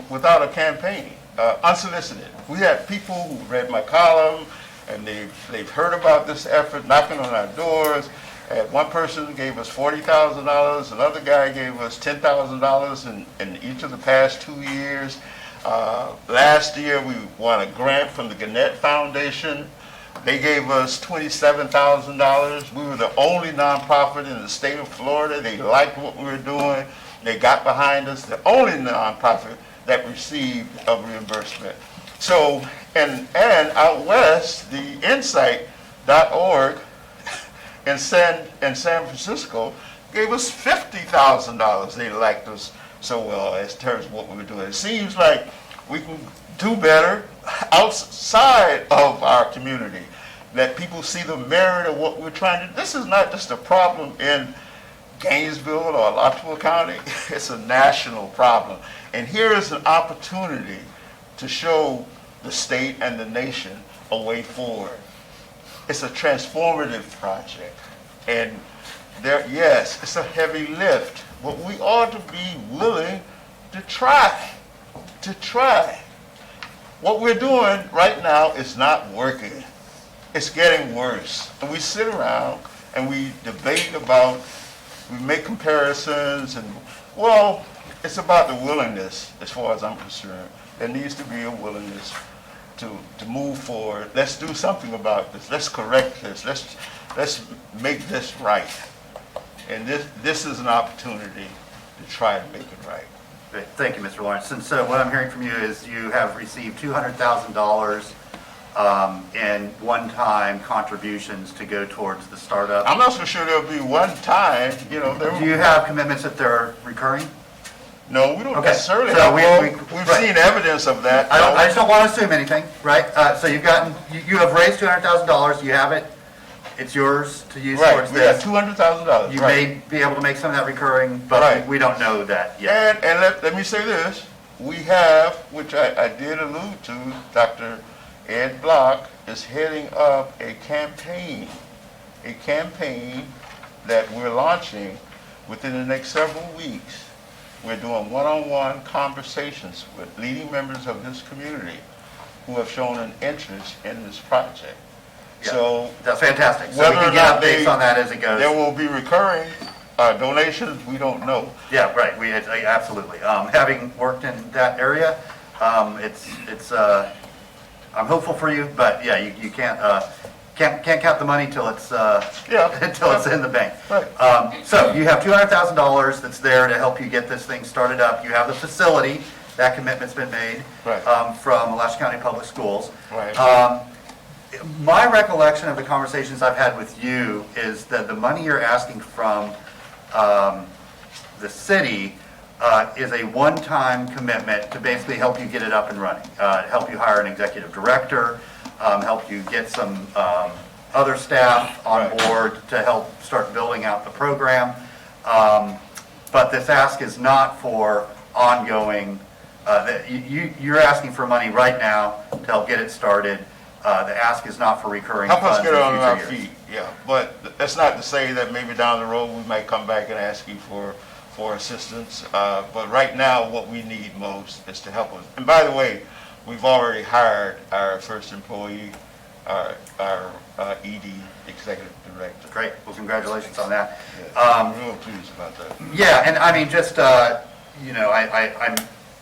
without a campaign, unsolicited. We had people who read my column, and they've heard about this effort, knocking on our doors. And one person gave us $40,000, another guy gave us $10,000 in each of the past 2 years. Last year, we won a grant from the Gannett Foundation. They gave us $27,000. We were the only nonprofit in the state of Florida. They liked what we were doing. They got behind us, the only nonprofit that received a reimbursement. So, and out west, the Insight.org in San Francisco gave us $50,000. They liked us so well as terms of what we were doing. It seems like we can do better outside of our community. Let people see the merit of what we're trying to do. This is not just a problem in Gainesville or Alachua County. It's a national problem. And here is an opportunity to show the state and the nation a way forward. It's a transformative project. And yes, it's a heavy lift, but we ought to be willing to try. What we're doing right now is not working. It's getting worse. And we sit around and we debate about, we make comparisons, and well, it's about the willingness as far as I'm concerned. There needs to be a willingness to move forward. Let's do something about this. Let's correct this. Let's make this right. And this is an opportunity to try to make it right. Great. Thank you, Mr. Lawrence. And so what I'm hearing from you is you have received $200,000 in one-time contributions to go towards the startup. I'm not so sure there'll be one time, Do you have commitments that they're recurring? No, we don't Okay. necessarily. So We've right. seen evidence of that. I just don't want to assume anything, right? So you have raised $200,000, you have it, it's yours to use Right, towards we have this. $200,000. You right. may be able to make some of that recurring, but Right. we don't know that yet. And let me say this, we have, which I did allude to, Dr. Ed Block is heading up a campaign that we're launching within the next several weeks. We're doing one-on-one conversations with leading members of this community who have shown an interest in this project. Yeah. So That's fantastic. So we whether can or get not updates on that as it goes. there will be recurring donations, we don't know. Yeah, right, absolutely. Having worked in that area, I'm hopeful for you, but yeah, you can't count the money till it's, until it's in the bank. Right. So you have $200,000 that's there to help you get this thing started up. You have the facility, that commitment's been made Right. from Alachua County Public Schools. Right. My recollection of the conversations I've had with you is that the money you're asking from the city is a one-time commitment to basically help you get it up and running, help you hire an executive director, help you get some other staff on Right. board to help start building out the program. But this ask is not for ongoing, you're asking for money right now to help get it started. The ask is not for recurring Help us funds get in on our future years. feet, yeah. But that's not to say that maybe down the road, we might come back and ask you for assistance. But right now, what we need most is to help us. And by the way, we've already hired our first employee, our ED, Executive Director. Great, well, congratulations on that. I'm real pleased about that. Yeah, and I mean, just, you know, I'm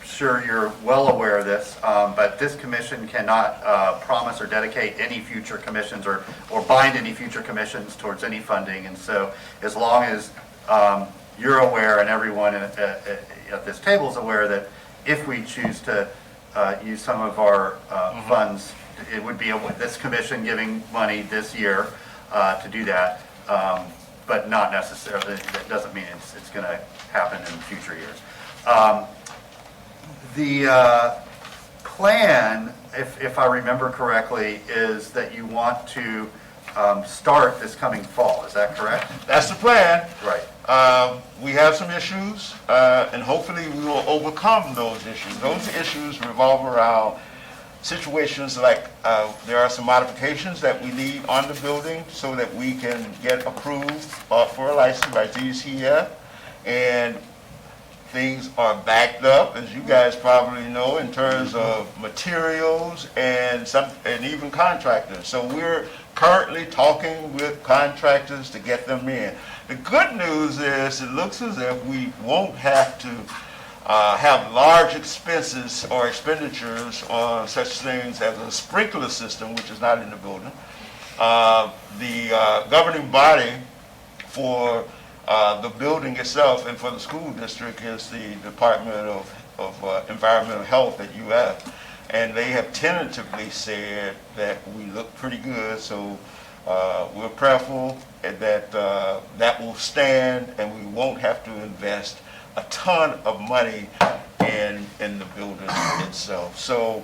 sure you're well aware of this, but this commission cannot promise or dedicate any future commissions or bind any future commissions towards any funding. And so as long as you're aware and everyone at this table is aware that if we choose to use some of our funds, it would be this commission giving money this year to do that, but not necessarily, that doesn't mean it's going to happen in future years. The plan, if I remember correctly, is that you want to start this coming fall. Is that correct? That's the plan. Right. We have some issues, and hopefully we will overcome those issues. Those issues revolve around situations like there are some modifications that we need on the building so that we can get approved for a license by DCF, and things are backed up, as you guys probably know, in terms of materials and even contractors. So we're currently talking with contractors to get them in. The good news is it looks as if we won't have to have large expenses or expenditures on such things as a sprinkler system, which is not in the building. The governing body for the building itself and for the school district is the Department of Environmental Health at UF. And they have tentatively said that we look pretty good, so we're prayerful that that will stand and we won't have to invest a ton of money in the building itself. So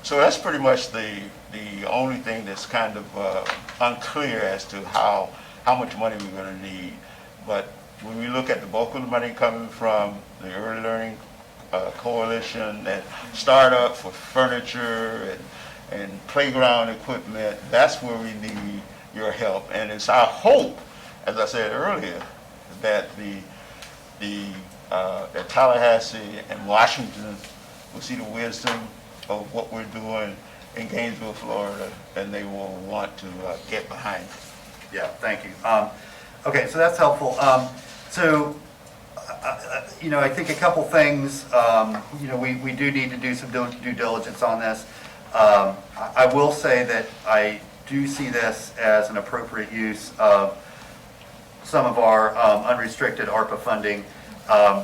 so that's pretty much the only thing that's kind of unclear as to how much money we're going to need. But when we look at the bulk of the money coming from the Early Learning Coalition and startup for furniture and playground equipment, that's where we need your help. And it's our hope, as I said earlier, that that Tallahassee and Washington will see the wisdom of what we're doing in Gainesville, Florida, and they will want to get behind it. Yeah, thank you. Okay, so that's helpful. You know, I think a couple things, you know, we do need to do some due diligence on this. I will say that I do see this as an appropriate use of some of our unrestricted ARPA funding.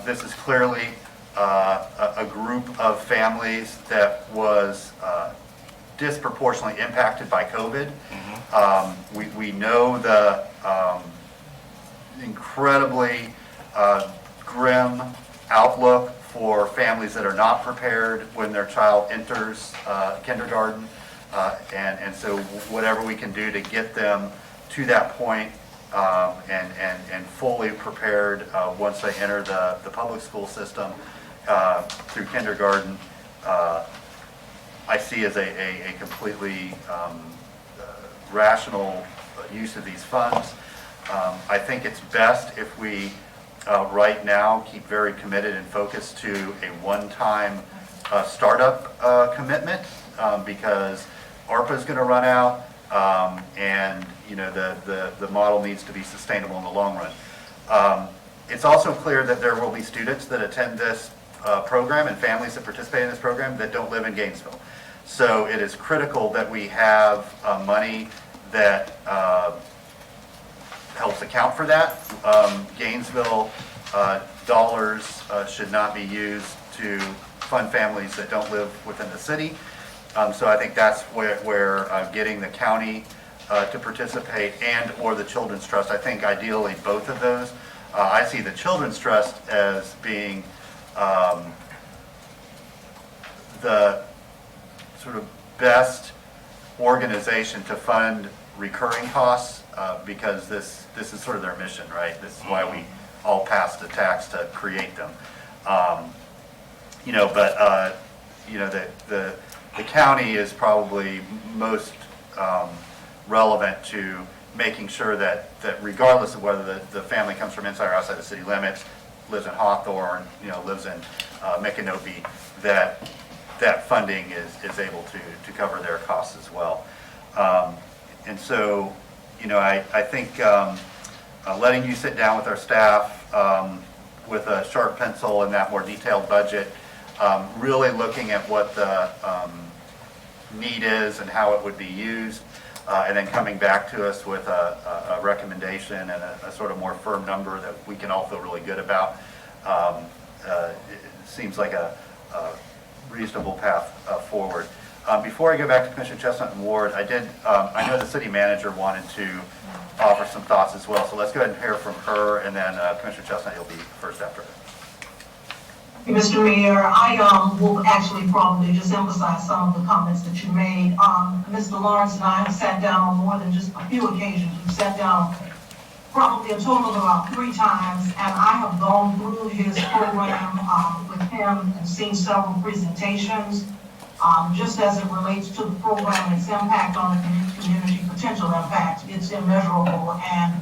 This is clearly a group of families that was disproportionately impacted by COVID. We know the incredibly grim outlook for families that are not prepared when their child enters kindergarten. And so whatever we can do to get them to that point and fully prepared once they enter the public school system through kindergarten, I see as a completely rational use of these funds. I think it's best if we right now keep very committed and focused to a one-time startup commitment because ARPA is going to run out and you know the model needs to be sustainable in the long run. It's also clear that there will be students that attend this program and families that participate in this program that don't live in Gainesville. So it is critical that we have money that helps account for that. Gainesville dollars should not be used to fund families that don't live within the city. So I think that's where getting the county to participate and/or the Children's Trust, I think ideally both of those. I see the Children's Trust as being the sort of best organization to fund recurring costs because this is sort of their mission, right? This is why we all passed the tax to create them. The county is probably most relevant to making sure that regardless of whether the family comes from inside or outside the city limits, lives in Hawthorne, lives in Micanopy, that funding is able to cover their costs as well. And so, I think letting you sit down with our staff with a sharp pencil and that more detailed budget, really looking at what the need is and how it would be used, and then coming back to us with a recommendation and a sort of more firm number that we can all feel really good about. It seems like a reasonable path forward. Before I go back to Commissioner Chestnut and Ward, I know the city manager wanted to offer some thoughts as well, so let's go ahead and hear from her, and then Commissioner Chestnut, you'll be first after her. Mr. Mayor, I will actually probably just emphasize some of the comments that you made. Mr. Lawrence and I have sat down on more than just a few occasions. We've sat down probably a total of about 3 times, and I have gone through his program with him and seen several presentations. Just as it relates to the program and its impact on the community, potential impact, it's immeasurable, and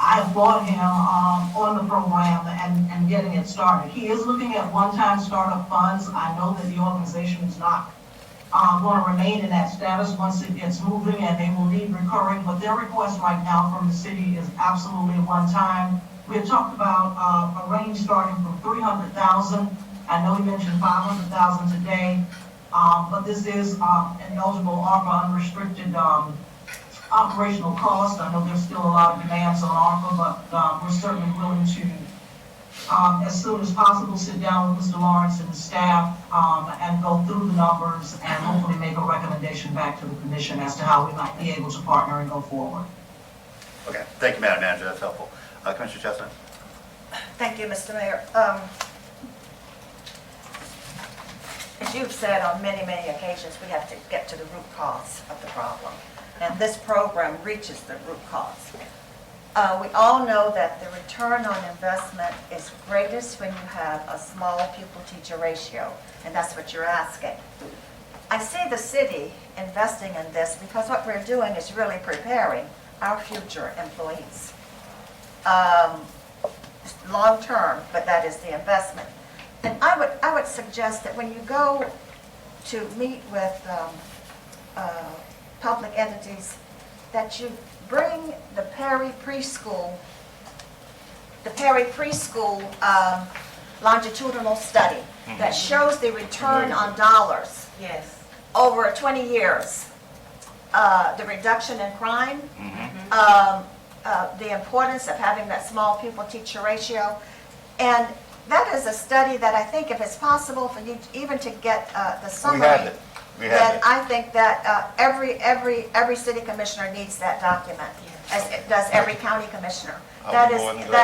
I applaud him on the program and getting it started. He is looking at one-time startup funds. I know that the organization is not going to remain in that status once it gets moving, and they will need recurring, but their request right now from the city is absolutely one-time. We had talked about a range starting from $300,000. I know he mentioned $500,000 today, but this is an eligible ARPA unrestricted operational cost. I know there's still a lot of demands on ARPA, but we're certainly willing to, as soon as possible, sit down with Mr. Lawrence and the staff and go through the numbers and hopefully make a recommendation back to the commission as to how we might be able to partner and go forward. Okay, thank you, Madam Manager, that's helpful. Commissioner Chestnut? Thank you, Mr. Mayor. As you've said on many, many occasions, we have to get to the root cause of the problem. And this program reaches the root cause. We all know that the return on investment is greatest when you have a small pupil-teacher ratio, and that's what you're asking. I see the city investing in this because what we're doing is really preparing our future employees. Long-term, but that is the investment. And I would suggest that when you go to meet with public entities, that you bring the Perry Preschool longitudinal study that shows the return on dollars. Yes. Over 20 years. The reduction in crime, the importance of having that small pupil-teacher ratio. And that is a study that I think if it's possible for you even to get the summary, then I think that every city commissioner needs that document, as it does every county commissioner. That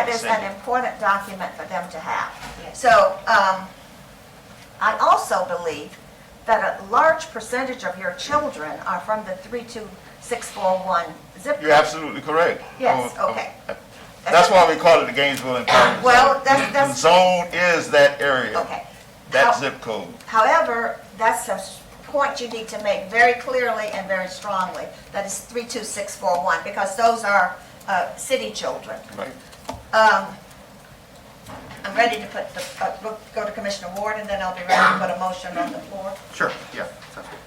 is an important document for them to have. Yes. So I also believe that a large percentage of your children are from the 32641 zip code. You're absolutely correct. Yes, okay. That's why we call it the Gainesville Empowerment Well, Zone. The zone is that area, Okay. that zip code. However, that's a point you need to make very clearly and very strongly, that is 32641, because those are city children. Right. I'm ready to put we'll go to Commissioner Ward, and then I'll be ready to put a motion on the floor. Sure, yeah, sounds good.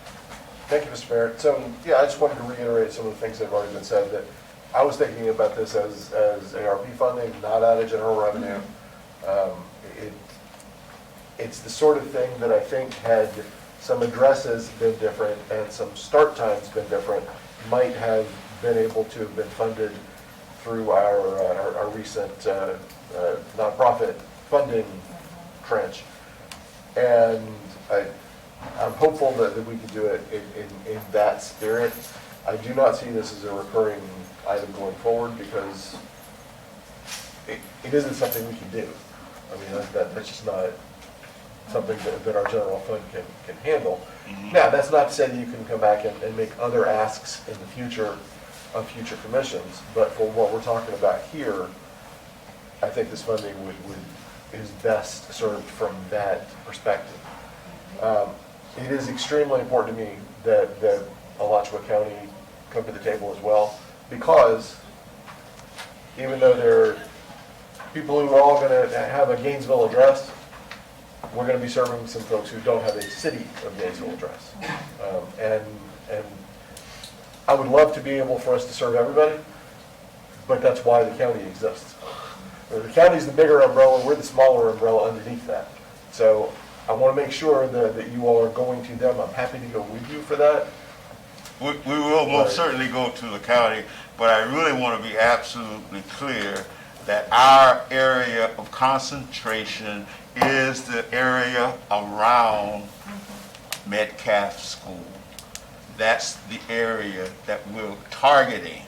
Thank you, Mr. Mayor. So, yeah, I just wanted to reiterate some of the things that have already been said, that I was thinking about this as ARP funding, not out of general revenue. it's the sort of thing that I think had some addresses been different and some start times been different, might have been able to have been funded through our recent nonprofit funding trench. And I'm hopeful that we can do it in that spirit. I do not see this as a recurring item going forward because it isn't something we can do. I mean, that's just not something that our general fund can handle. Now, that's not to say that you can come back and make other asks in the future of future commissions, but for what we're talking about here, I think this funding is best served from that perspective. It is extremely important to me that Alachua County come to the table as well, because even though they're people who are all going to have a Gainesville address, we're going to be serving some folks who don't have a city of Gainesville address. And I would love to be able for us to serve everybody, but that's why the county exists. The county's the bigger umbrella, we're the smaller umbrella underneath that. So I want to make sure that you all are going to them. I'm happy to go with you for that. We will most certainly go to the county, but I really want to be absolutely clear that our area of concentration is the area around Metcalf School. That's the area that we're targeting.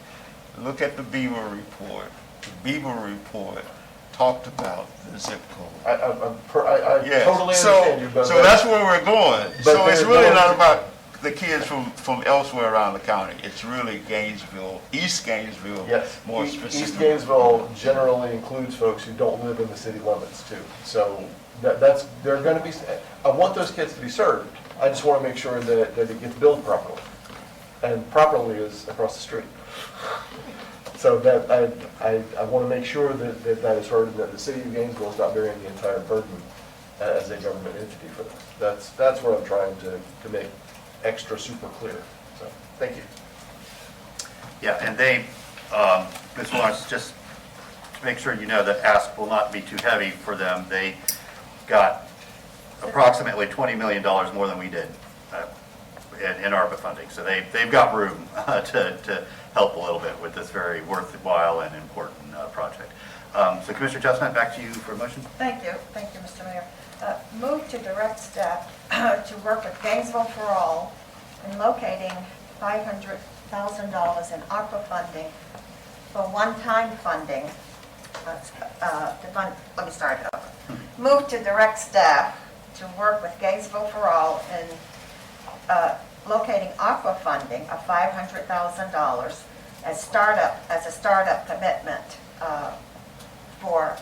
Look at the Beaver report. The Beaver report talked about the zip code. I Yes. totally So understand you, but that's where we're going. But So it's they're really going not to- about the kids from elsewhere around the county. It's really Gainesville, East Gainesville, yes, more East specifically. Gainesville generally includes folks who don't live in the city limits too. So they're going to be. I want those kids to be served. I just want to make sure that it gets billed properly, and properly is across the street. So that I want to make sure that is heard, and that the city of Gainesville is not bearing the entire burden as a government entity for this. That's what I'm trying to make extra super clear. So thank you. Yeah, and they, Ms. Lawrence, just to make sure you know that ask will not be too heavy for them. They got approximately $20 million more than we did in ARPA funding. So they've got room to help a little bit with this very worthwhile and important project. So Commissioner Chestnut, back to you for a motion. Thank you, Mr. Mayor. Move to direct staff to work with Gainesville for All in locating $500,000 in ARPA funding for one-time funding. Let me start it over. Move to direct staff to work with Gainesville for All in locating ARPA funding of $500,000 as a startup commitment for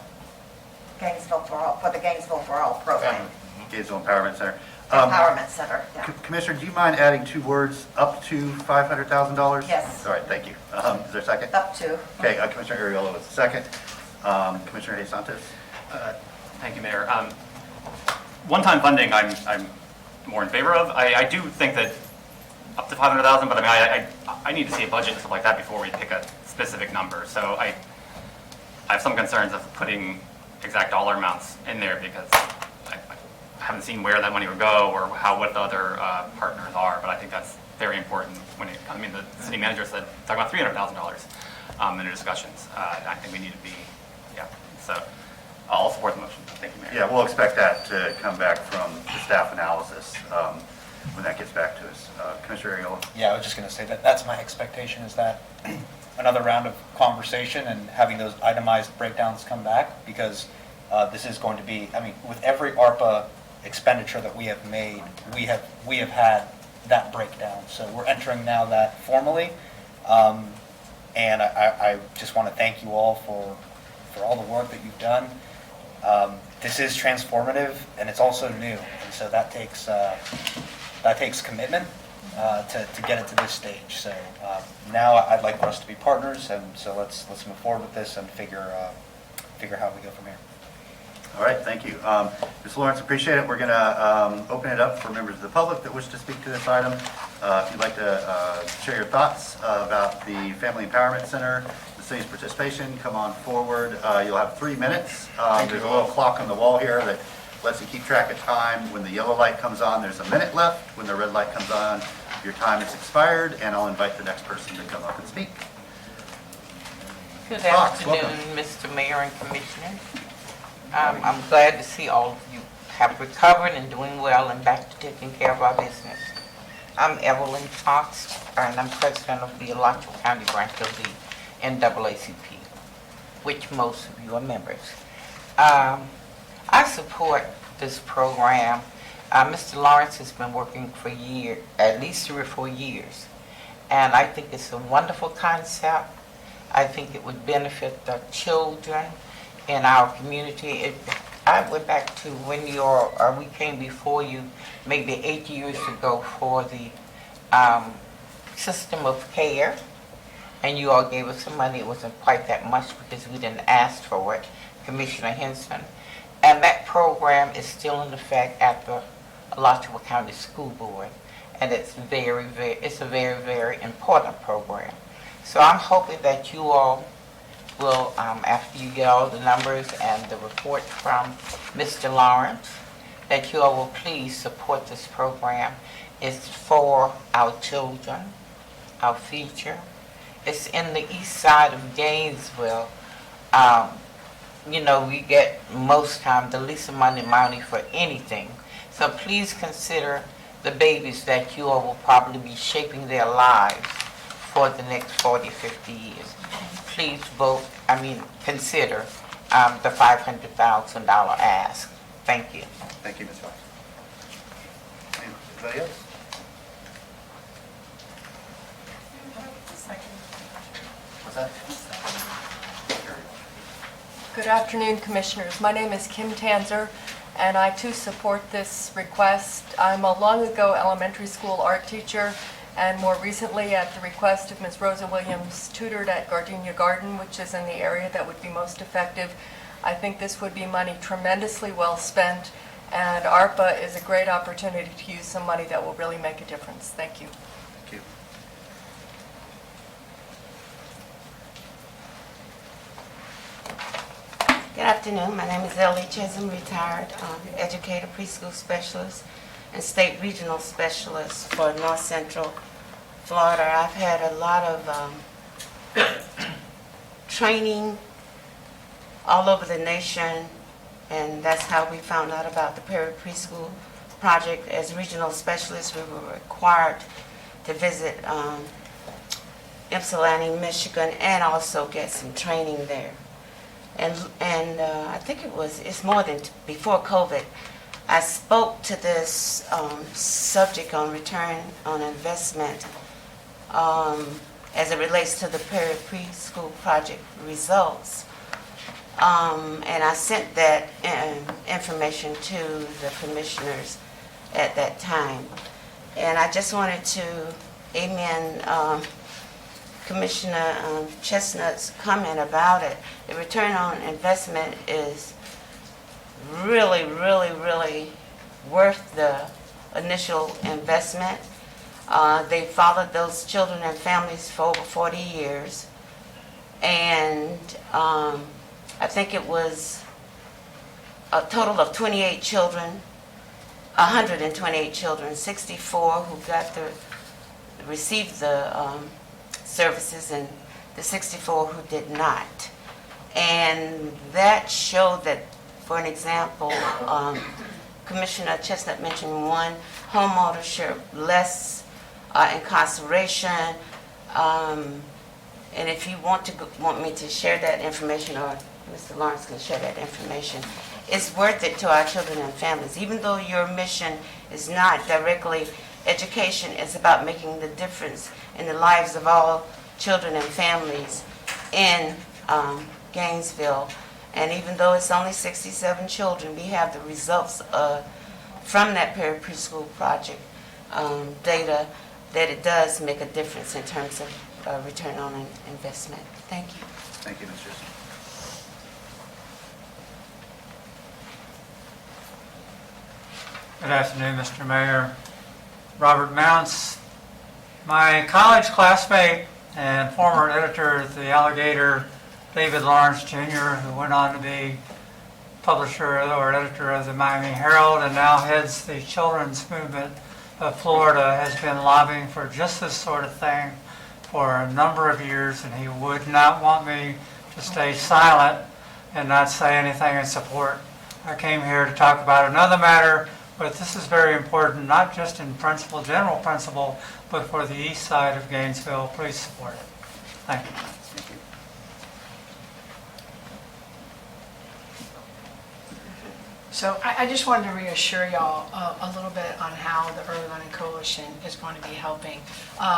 Gainesville for All, for the Gainesville for All program. Gainesville Empowerment Center. Empowerment Center, yeah. Commissioner, do you mind adding two words, up to $500,000? Yes. All right, thank you. Is there a second? Up to. Okay, Commissioner Ariola with a second. Commissioner Hayes Santos? Thank you, Mayor. One-time funding, I'm more in favor of. I do think that up to 500,000, but I mean, I need to see a budget and stuff like that before we pick a specific number. So I have some concerns of putting exact dollar amounts in there because I haven't seen where that money would go or what the other partners are. But I think that's very important when it. I mean, the city manager said talking about $300,000 in the discussions. I think we need to be, yeah. So I'll support the motion. Thank you, Mayor. Yeah, we'll expect that to come back from the staff analysis when that gets back to us. Commissioner Ariola? Yeah, I was just going to say that's my expectation, is that another round of conversation and having those itemized breakdowns come back, because this is going to be, I mean, with every ARPA expenditure that we have made, we have had that breakdown. So we're entering now that formally. And I just want to thank you all for all the work that you've done. This is transformative, and it's also new, and so that takes commitment to get it to this stage. So now I'd like for us to be partners, and so let's move forward with this and figure how we go from here. All right, thank you. Ms. Lawrence, appreciate it. We're going to open it up for members of the public that wish to speak to this item. If you'd like to share your thoughts about the Family Empowerment Center, the city's participation, come on forward. You'll have 3 minutes. There's a little clock on the wall here that lets you keep track of time. When the yellow light comes on, there's a minute left. When the red light comes on, your time is expired, and I'll invite the next person to come up and speak. Good Fox, afternoon, Mr. Mayor and Commissioners. I'm glad to see all of you have recovered and doing well and back to taking care of our business. I'm Evelyn Fox, and I'm president of the Alachua County branch of the NAACP, which most of you are members. I support this program. Mr. Lawrence has been working for years, at least 3 or 4 years, and I think it's a wonderful concept. I think it would benefit the children in our community. I went back to when we came before you, maybe 8 years ago, for the system of care, and you all gave us some money. It wasn't quite that much because we didn't ask for it, Commissioner Henson. And that program is still in effect at the Alachua County School Board, and it's a very, very important program. So I'm hoping that you all will, after you get all the numbers and the report from Mr. Lawrence, that you all will please support this program. It's for our children, our future. It's in the east side of Gainesville. You know, we get most time the least amount of money for anything. So please consider the babies that you all will probably be shaping their lives for the next 40, 50 years. Please consider the $500,000 ask. Thank you. Thank you, Ms. Fox. Anybody else? What's that? Good afternoon, Commissioners. My name is Kim Tanzer, and I too support this request. I'm a long ago elementary school art teacher, and more recently, at the request of Ms. Rosa Williams, tutored at Gardenia Garden, which is in the area that would be most effective. I think this would be money tremendously well spent, and ARPA is a great opportunity to use some money that will really make a difference. Thank you. Thank you. Good afternoon. My name is Ellie Chisholm, retired educator, preschool specialist, and state regional specialist for North Central Florida. I've had a lot of training all over the nation, and that's how we found out about the Perry Preschool Project. As regional specialists, we were required to visit Ypsilanti, Michigan, and also get some training there. And I think it's more than before COVID, I spoke to this subject on return on investment as it relates to the Perry Preschool Project results. And I sent that information to the commissioners at that time. And I just wanted to amen Commissioner Chestnut's comment about it. The return on investment is really, really, really worth the initial investment. They followed those children and families for over 40 years. And I think it was a total of 28 children, 128 children, 64 who received the services, and the 64 who did not. And that showed that, for an example, Commissioner Chestnut mentioned one, home ownership, less incarceration, and if you want me to share that information, or Mr. Lawrence can share that information, it's worth it to our children and families. Even though your mission is not directly education, it's about making the difference in the lives of all children and families in Gainesville. And even though it's only 67 children, we have the results from that Perry Preschool Project data that it does make a difference in terms of return on investment. Thank you. Thank you, Ms. Chisholm. Good afternoon, Mr. Mayor. Robert Mounts, my college classmate and former editor at the Alligator, David Lawrence Jr., who went on to be publisher or editor of the Miami Herald and now heads the children's movement of Florida, has been lobbying for just this sort of thing for a number of years, and he would not want me to stay silent and not say anything in support. I came here to talk about another matter, but this is very important, not just in principle, general principle, but for the east side of Gainesville. Please support it. Thank you. So I just wanted to reassure y'all a little bit on how the Early Learning Coalition is going to be helping.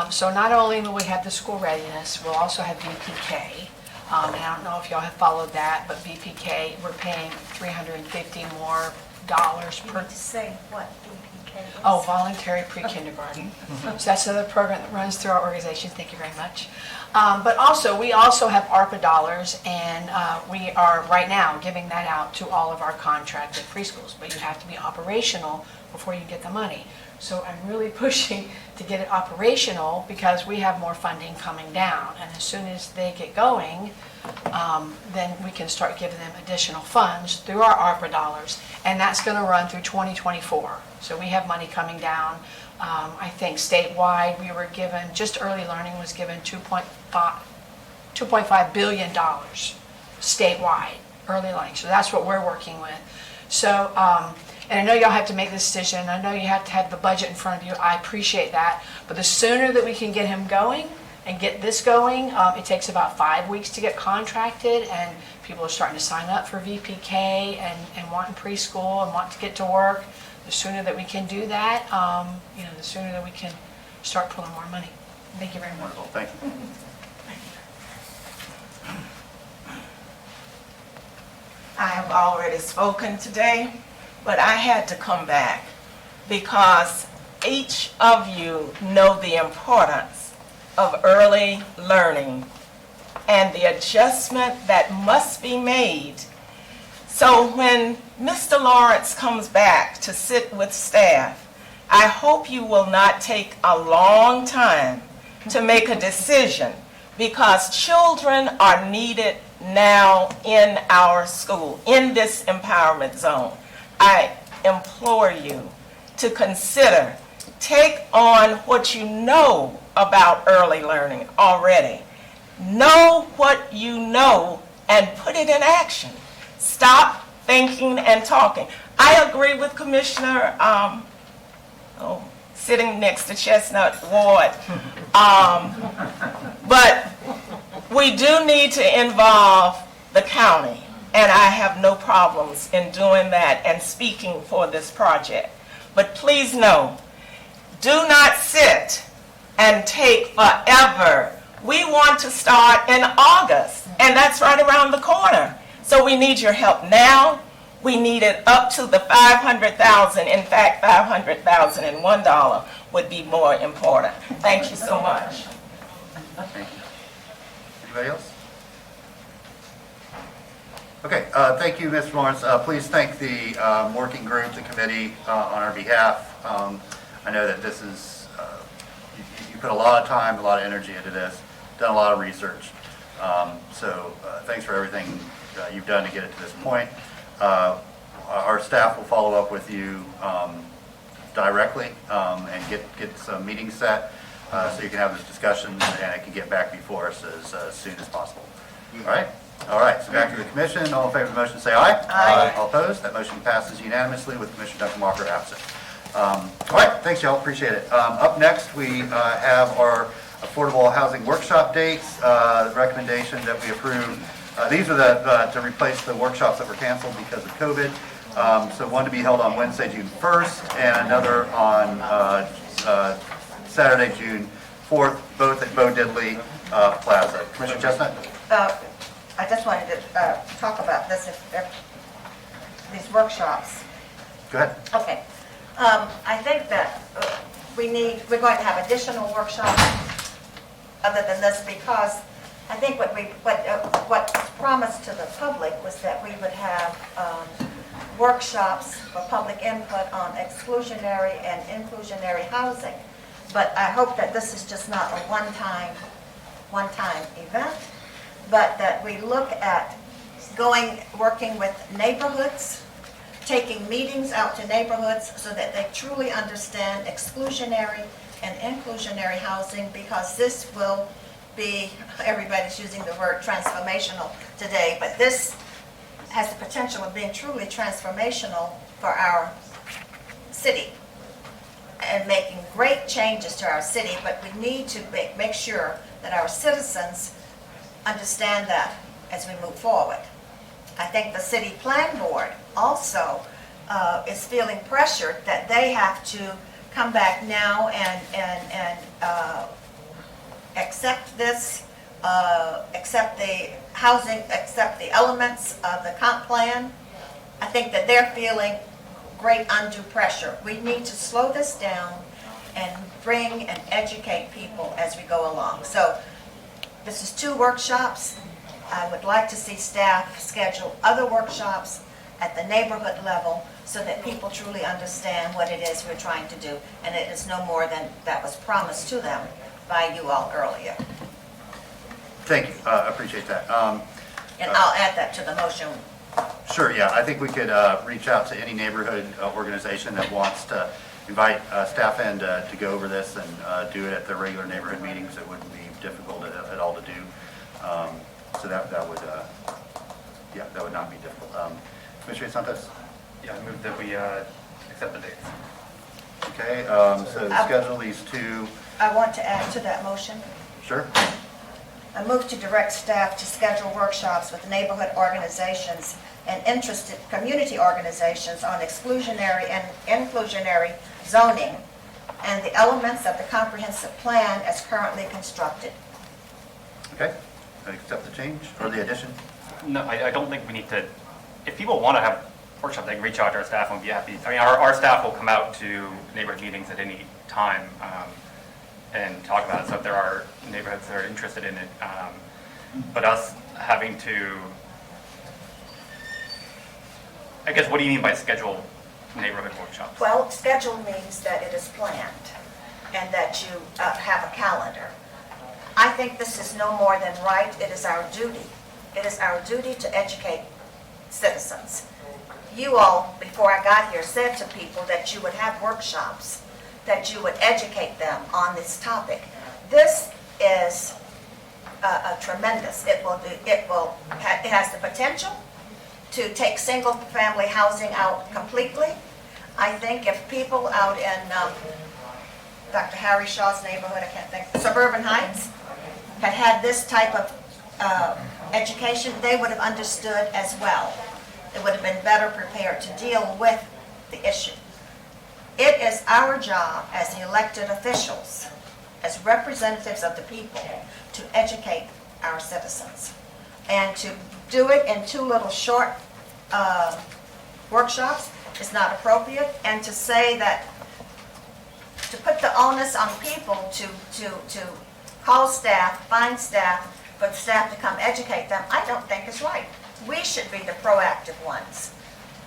So not only will we have the school readiness, we'll also have VPK. And I don't know if y'all have followed that, but VPK, we're paying $350 more per. To say what VPK is? Oh, voluntary pre-kindergarten. So that's another program that runs through our organization. Thank you very much. But also, we also have ARPA dollars, and we are right now giving that out to all of our contracted preschools. But you have to be operational before you get the money. So I'm really pushing to get it operational because we have more funding coming down. And as soon as they get going, then we can start giving them additional funds through our ARPA dollars. And that's going to run through 2024. So we have money coming down. I think statewide we were given, just early learning was given $2.5 billion statewide, early learning. So that's what we're working with. So, and I know y'all have to make this decision. I know you have to have the budget in front of you. I appreciate that. But the sooner that we can get him going and get this going, it takes about 5 weeks to get contracted, and people are starting to sign up for VPK and wanting preschool and want to get to work. The sooner that we can do that, the sooner that we can start pulling more money. Thank you very much. Wonderful, thank you. I have already spoken today, but I had to come back because each of you know the importance of early learning and the adjustment that must be made. So when Mr. Lawrence comes back to sit with staff, I hope you will not take a long time to make a decision, because children are needed now in our school, in this empowerment zone. I implore you to consider, take on what you know about early learning already. Know what you know and put it in action. Stop thinking and talking. I agree with Commissioner, sitting next to Chestnut Ward. But we do need to involve the county, and I have no problems in doing that and speaking for this project. But please know, do not sit and take forever. We want to start in August, and that's right around the corner. So we need your help now. We need it up to the $500,000. In fact, $500,001 would be more important. Thank you so much. Thank you. Anybody else? Okay, thank you, Ms. Lawrence. Please thank the working group, the committee, on our behalf. I know that this is, you put a lot of time, a lot of energy into this, done a lot of research. So thanks for everything you've done to get it to this point. Our staff will follow up with you directly and get some meetings set so you can have those discussions and it can get back before us as soon as possible. All right, so back to the commission. All in favor of the motion say aye. Aye. All opposed? That motion passes unanimously with Commissioner Duncan Walker absent. All right, thanks y'all, appreciate it. Up next, we have our affordable housing workshop dates, the recommendation that we approve. These are to replace the workshops that were canceled because of COVID. So one to be held on Wednesday, June 1st, and another on Saturday, June 4th, both at Bo Diddley Plaza. Commissioner Chestnut? I just wanted to talk about this, these workshops. Go ahead. Okay. I think that we're going to have additional workshops other than this, because I think what was promised to the public was that we would have workshops for public input on exclusionary and inclusionary housing. But I hope that this is just not a one-time event, but that we look at working with neighborhoods, taking meetings out to neighborhoods so that they truly understand exclusionary and inclusionary housing, because this will be, everybody's using the word transformational today, but this has the potential of being truly transformational for our city and making great changes to our city, but we need to make sure that our citizens understand that as we move forward. I think the city plan board also is feeling pressured that they have to come back now and accept this, accept the housing, accept the elements of the comp plan. I think that they're feeling great undue pressure. We need to slow this down and bring and educate people as we go along. So this is 2 workshops. I would like to see staff schedule other workshops at the neighborhood level so that people truly understand what it is we're trying to do. And it is no more than that was promised to them by you all earlier. Thank you, I appreciate that. And I'll add that to the motion. Sure, yeah, I think we could reach out to any neighborhood organization that wants to invite staff in to go over this and do it at their regular neighborhood meetings. It wouldn't be difficult at all to do. So that would, yeah, that would not be difficult. Commissioner Santos? Yeah, I move that we accept the dates. Okay, so schedule these 2, I want to add to that motion. sure? I move to direct staff to schedule workshops with neighborhood organizations and interested community organizations on exclusionary and inclusionary zoning and the elements of the comprehensive plan as currently constructed. Okay, accept the change or the addition? No, I don't think we need to, if people want to have workshops, they can reach out to our staff and we'll be happy. I mean, our staff will come out to neighborhood meetings at any time and talk about it. So if there are neighborhoods that are interested in it, but us having to, I guess, what do you mean by schedule neighborhood workshops? Well, schedule means that it is planned and that you have a calendar. I think this is no more than right. It is our duty. It is our duty to educate citizens. You all, before I got here, said to people that you would have workshops, that you would educate them on this topic. This is a tremendous. It has the potential to take single-family housing out completely. I think if people out in Dr. Harry Shaw's neighborhood, I can't think, Suburban Heights, had this type of education, they would have understood as well. They would have been better prepared to deal with the issue. It is our job as elected officials, as representatives of the people, to educate our citizens. And to do it in 2 little short workshops is not appropriate. And to say that, to put the onus on people to call staff, find staff, but staff to come educate them, I don't think is right. We should be the proactive ones.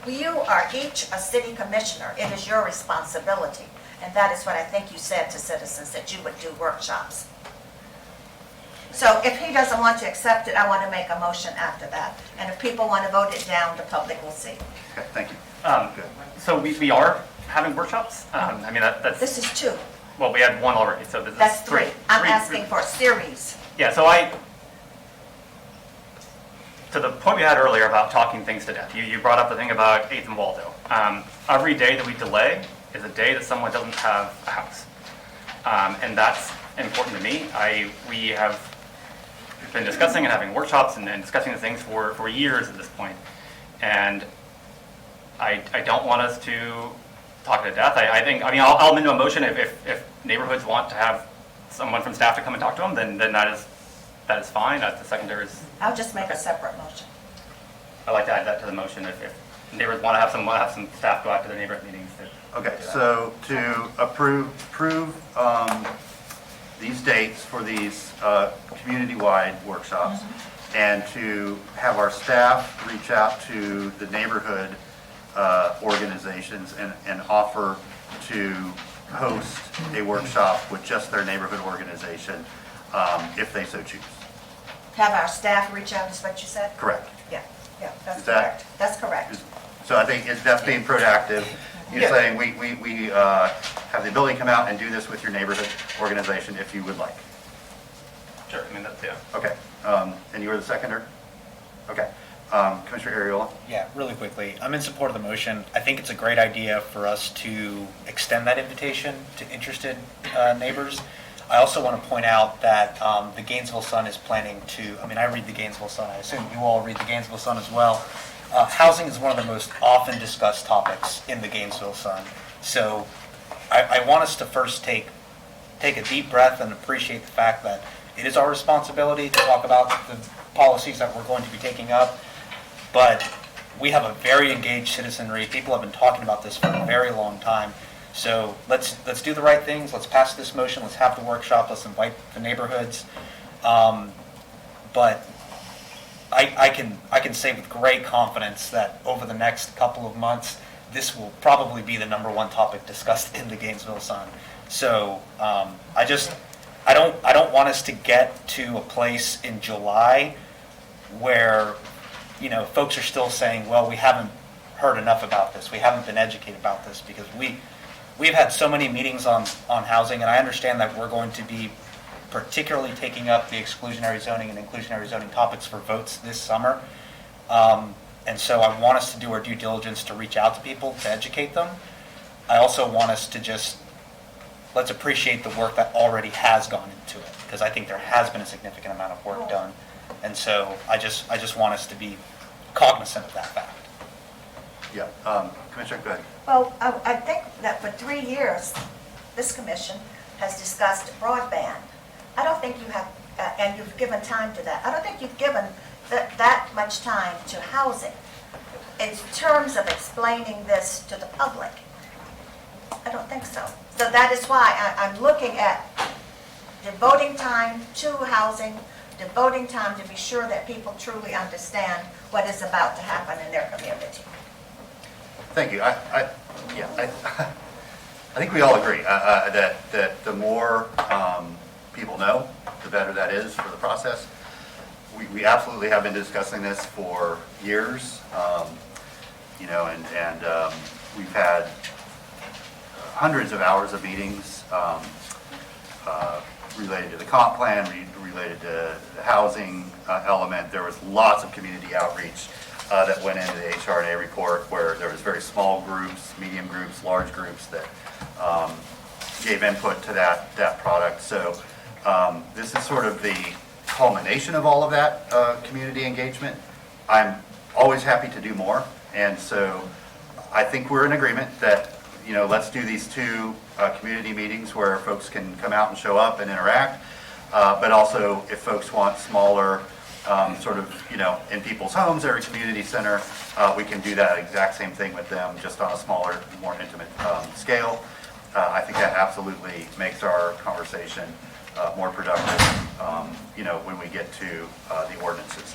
You are each a city commissioner. It is your responsibility. And that is what I think you said to citizens, that you would do workshops. So if he doesn't want to accept it, I want to make a motion after that. And if people want to vote it down, the public will see. Okay, thank you. Good. So we are having workshops. I mean, that's, This is 2. well, we had 1 already, so this is That's 3. I'm Three. asking for a series. Yeah, so to the point we had earlier about talking things to death, you brought up the thing about 8th and Waldo. Every day that we delay is a day that someone doesn't have a house. And that's important to me. We have been discussing and having workshops and discussing the things for years at this point. And I don't want us to talk to death. I mean, I'll amend a motion if neighborhoods want to have someone from staff to come and talk to them, then that is fine. That's the secondary is. I'll just make a separate motion. I'd like to add that to the motion if neighbors want to have some staff go out to their neighborhood meetings. Okay, so to approve these dates for these community-wide workshops, and to have our staff reach out to the neighborhood organizations and offer to host a workshop with just their neighborhood organization, if they so choose. Have our staff reach out, is what you said? Correct. Yeah. Yeah, that's Is that- correct. That's correct. So I think that's being proactive. You're Yeah. saying we have the ability to come out and do this with your neighborhood organization if you would like. Sure, I mean, that's, yeah. Okay, and you were the seconder? Okay. Commissioner Ariola? Yeah, really quickly, I'm in support of the motion. I think it's a great idea for us to extend that invitation to interested neighbors. I also want to point out that the Gainesville Sun is planning to, I mean, I read the Gainesville Sun, I assume you all read the Gainesville Sun as well. Housing is one of the most often discussed topics in the Gainesville Sun. So I want us to first take a deep breath and appreciate the fact that it is our responsibility to talk about the policies that we're going to be taking up. But we have a very engaged citizenry. People have been talking about this for a very long time. So let's do the right things. Let's pass this motion. Let's have the workshop. Let's invite the neighborhoods. But I can say with great confidence that over the next couple of months, this will probably be the #1 topic discussed in the Gainesville Sun. So I don't want us to get to a place in July where folks are still saying, well, we haven't heard enough about this. We haven't been educated about this, because we've had so many meetings on housing, and I understand that we're going to be particularly taking up the exclusionary zoning and inclusionary zoning topics for votes this summer. And so I want us to do our due diligence to reach out to people, to educate them. I also want us to let's appreciate the work that already has gone into it, because I think there has been a significant amount of work done. And so I just want us to be cognizant of that fact. Yeah. Commissioner, go ahead. Well, I think that for 3 years, this commission has discussed broadband. I don't think you have, and you've given time to that. I don't think you've given that much time to housing in terms of explaining this to the public. I don't think so. So that is why I'm looking at devoting time to housing, devoting time to be sure that people truly understand what is about to happen in their community. Thank you. I think we all agree that the more people know, the better that is for the process. We absolutely have been discussing this for years, and we've had hundreds of hours of meetings related to the comp plan, related to the housing element. There was lots of community outreach that went into the HRA report, where there was very small groups, medium groups, large groups that gave input to that product. So this is sort of the culmination of all of that community engagement. I'm always happy to do more, and so I think we're in agreement that let's do these 2 community meetings where folks can come out and show up and interact. But also, if folks want smaller, sort of, in people's homes or a community center, we can do that exact same thing with them, just on a smaller, more intimate scale. I think that absolutely makes our conversation more productive, when we get to the ordinances.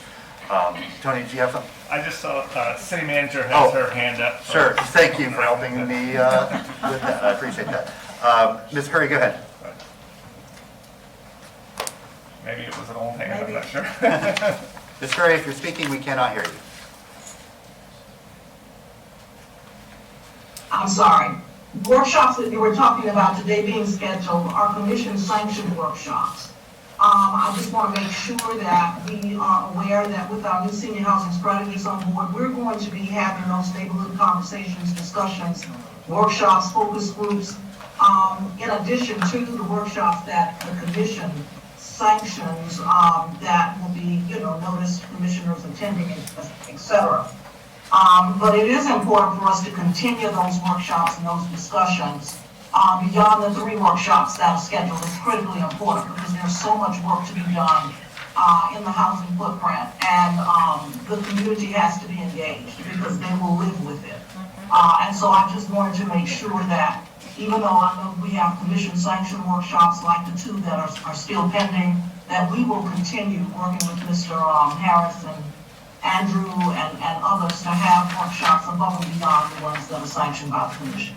Tony, did you have something? I just saw city manager has her hand up. Sure. Thank you for helping me with that. I appreciate that. Ms. Curry, go ahead. Maybe it was an old hand, I'm not sure. Ms. Curry, if you're speaking, we cannot hear you. I'm sorry. Workshops that you were talking about today being scheduled are commission-sanctioned workshops. I just want to make sure that we are aware that with our new senior housing strategies on board, we're going to be having those neighborhood conversations, discussions, workshops, focus groups, in addition to the workshops that the commission sanctions, that will be, notice commissioners attending, et cetera. But it is important for us to continue those workshops and those discussions beyond the 3 workshops that are scheduled. It's critically important because there's so much work to be done in the housing footprint, and the community has to be engaged because they will live with it. And so I just wanted to make sure that even though I know we have commission-sanctioned workshops like the 2 that are still pending, that we will continue working with Mr. Harris and Andrew and others to have workshops above and beyond the ones that are sanctioned by the commission.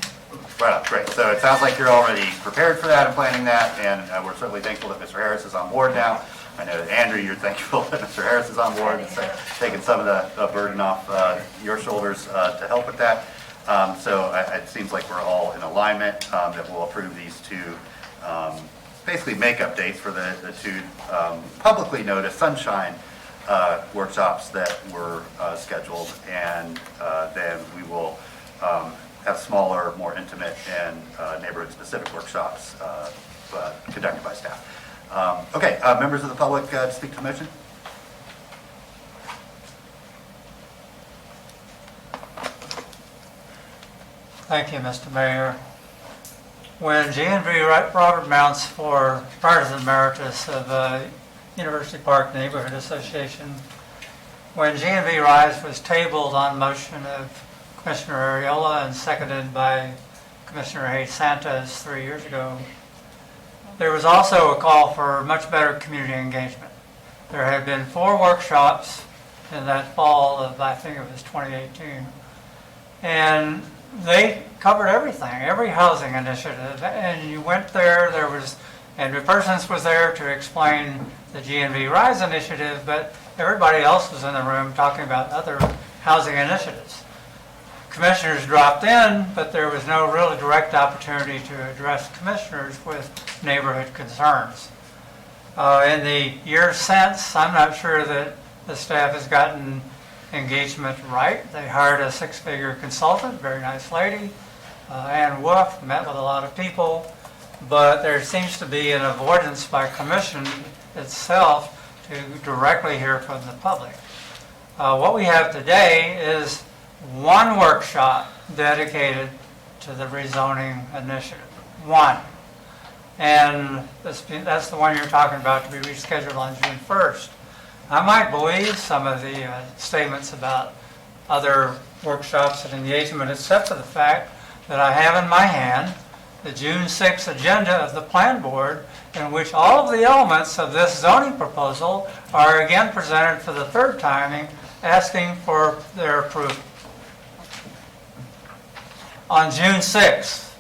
Right, great. So it sounds like you're already prepared for that and planning that, and we're certainly thankful that Mr. Harris is on board now. I know, Andrew, you're thankful that Mr. Harris is on board and taking some of the burden off your shoulders to help with that. So it seems like we're all in alignment that we'll approve these two basically makeup dates for the two publicly noticed sunshine workshops that were scheduled, and then we will have smaller, more intimate, and neighborhood-specific workshops conducted by staff. Okay, members of the public to speak to the motion? Thank you, Mr. Mayor. When GNV Robert Mounts for Partisan Emeritus of University Park Neighborhood Association, when GNV Rise was tabled on motion of Commissioner Ariola and seconded by Commissioner Hayes Santos 3 years ago, there was also a call for much better community engagement. There had been 4 workshops in that fall of, I think it was 2018, and they covered everything, every housing initiative. And you went there, Andrew Persons was there to explain the GNV Rise initiative, but everybody else was in the room talking about other housing initiatives. Commissioners dropped in, but there was no really direct opportunity to address commissioners with neighborhood concerns. In the years since, I'm not sure that the staff has gotten engagement right. They hired a 6-figure consultant, very nice lady, Ann Wolf, met with a lot of people, but there seems to be an avoidance by commission itself to directly hear from the public. What we have today is 1 workshop dedicated to the rezoning initiative. 1. And that's the one you're talking about to be rescheduled on June 1st. I might believe some of the statements about other workshops and engagement, except for the fact that I have in my hand the June 6th agenda of the Plan Board, in which all of the elements of this zoning proposal are again presented for the 3rd time, asking for their approval. On June 6th.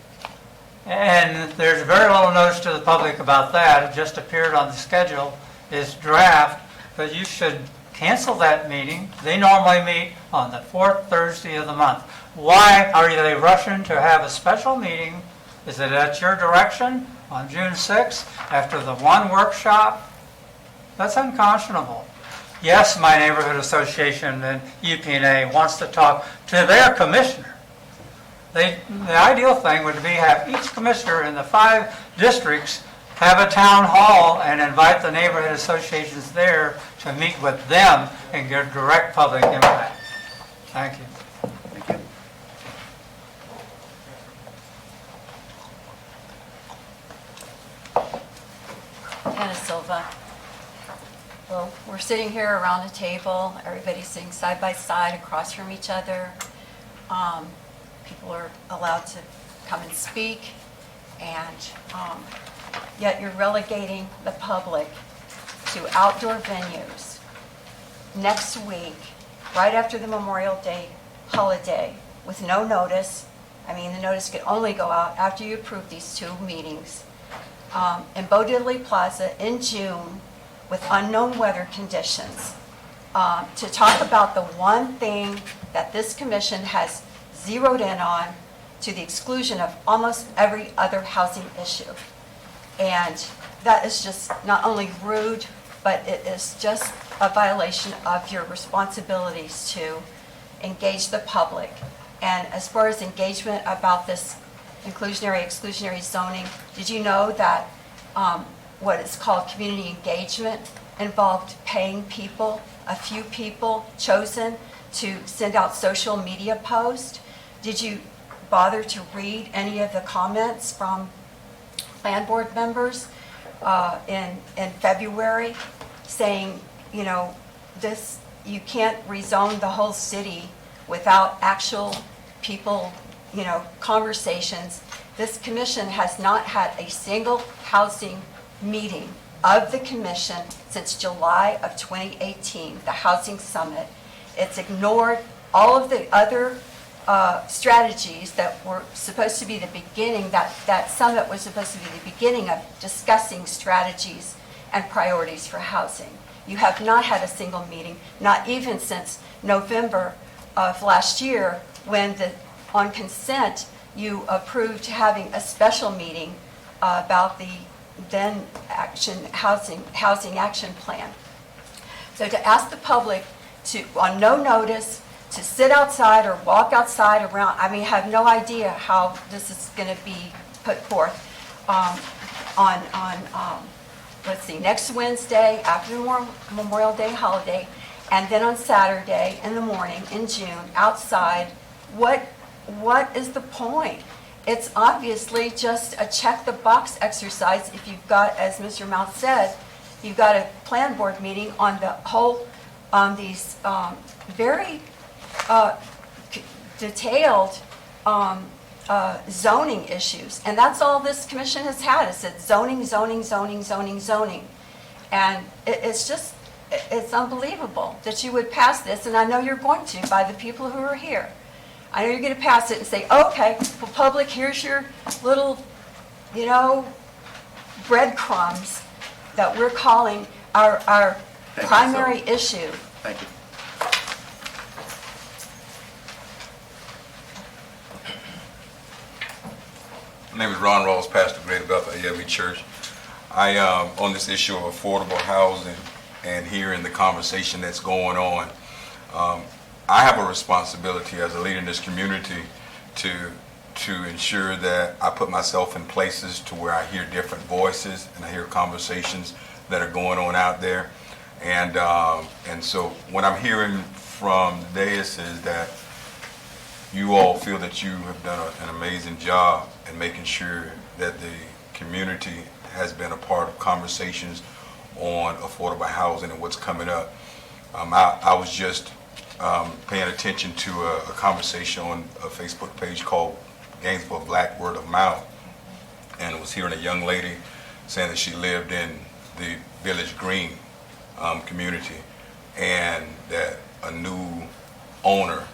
And there's very little notice to the public about that. It just appeared on the schedule. It's draft, but you should cancel that meeting. They normally meet on the 4th Thursday of the month. Why are they rushing to have a special meeting? Is it at your direction on June 6th after the 1 workshop? That's unconscionable. Yes, my neighborhood association and UPNA wants to talk to their commissioner. The ideal thing would be have each commissioner in the 5 districts have a town hall and invite the neighborhood associations there to meet with them and get direct public impact. Thank you. Thank you. Anna Silva. Well, we're sitting here around a table, everybody's sitting side by side across from each other. People are allowed to come and speak, and yet you're relegating the public to outdoor venues next week, right after the Memorial Day holiday, with no notice. I mean, the notice could only go out after you approve these 2 meetings. In Bo Diddley Plaza in June with unknown weather conditions, to talk about the one thing that this commission has zeroed in on to the exclusion of almost every other housing issue. And that is just not only rude, but it is just a violation of your responsibilities to engage the public. And as far as engagement about this inclusionary, exclusionary zoning, did you know that what is called community engagement involved paying people, a few people chosen, to send out social media posts? Did you bother to read any of the comments from Plan Board members in February saying, you know, this, you can't rezone the whole city without actual people, you know, conversations? This commission has not had a single housing meeting of the commission since July of 2018, the Housing Summit. It's ignored all of the other strategies that were supposed to be the beginning, that summit was supposed to be the beginning of discussing strategies and priorities for housing. You have not had a single meeting, not even since November of last year, when on consent, you approved having a special meeting about the then housing action plan. So to ask the public to, on no notice, to sit outside or walk outside around, I mean, have no idea how this is going to be put forth let's see, next Wednesday after the Memorial Day holiday, and then on Saturday in the morning in June outside. What is the point? It's obviously just a check the box exercise. If you've got, as Mr. Mouth said, you've got a plan board meeting on the whole, on these very detailed zoning issues. And that's all this commission has had. It's said zoning, zoning, zoning, zoning, zoning. And it's just, it's unbelievable that you would pass this, and I know you're going to by the people who are here. I know you're going to pass it and say, okay, well, public, here's your little, breadcrumbs that we're calling our Thank you, primary Sylvia. issue. Thank you. My name is Ron Rawls, pastor of Greater Bethel AME Church. I, on this issue of affordable housing and hearing the conversation that's going on, I have a responsibility as a leader in this community to ensure that I put myself in places to where I hear different voices and I hear conversations that are going on out there. And so what I'm hearing from the dais is that you all feel that you have done an amazing job in making sure that the community has been a part of conversations on affordable housing and what's coming up. I was just paying attention to a conversation on a Facebook page called Gainesville Black Word of Mouth, and was hearing a young lady saying that she lived in the Village Green community, and that a new owner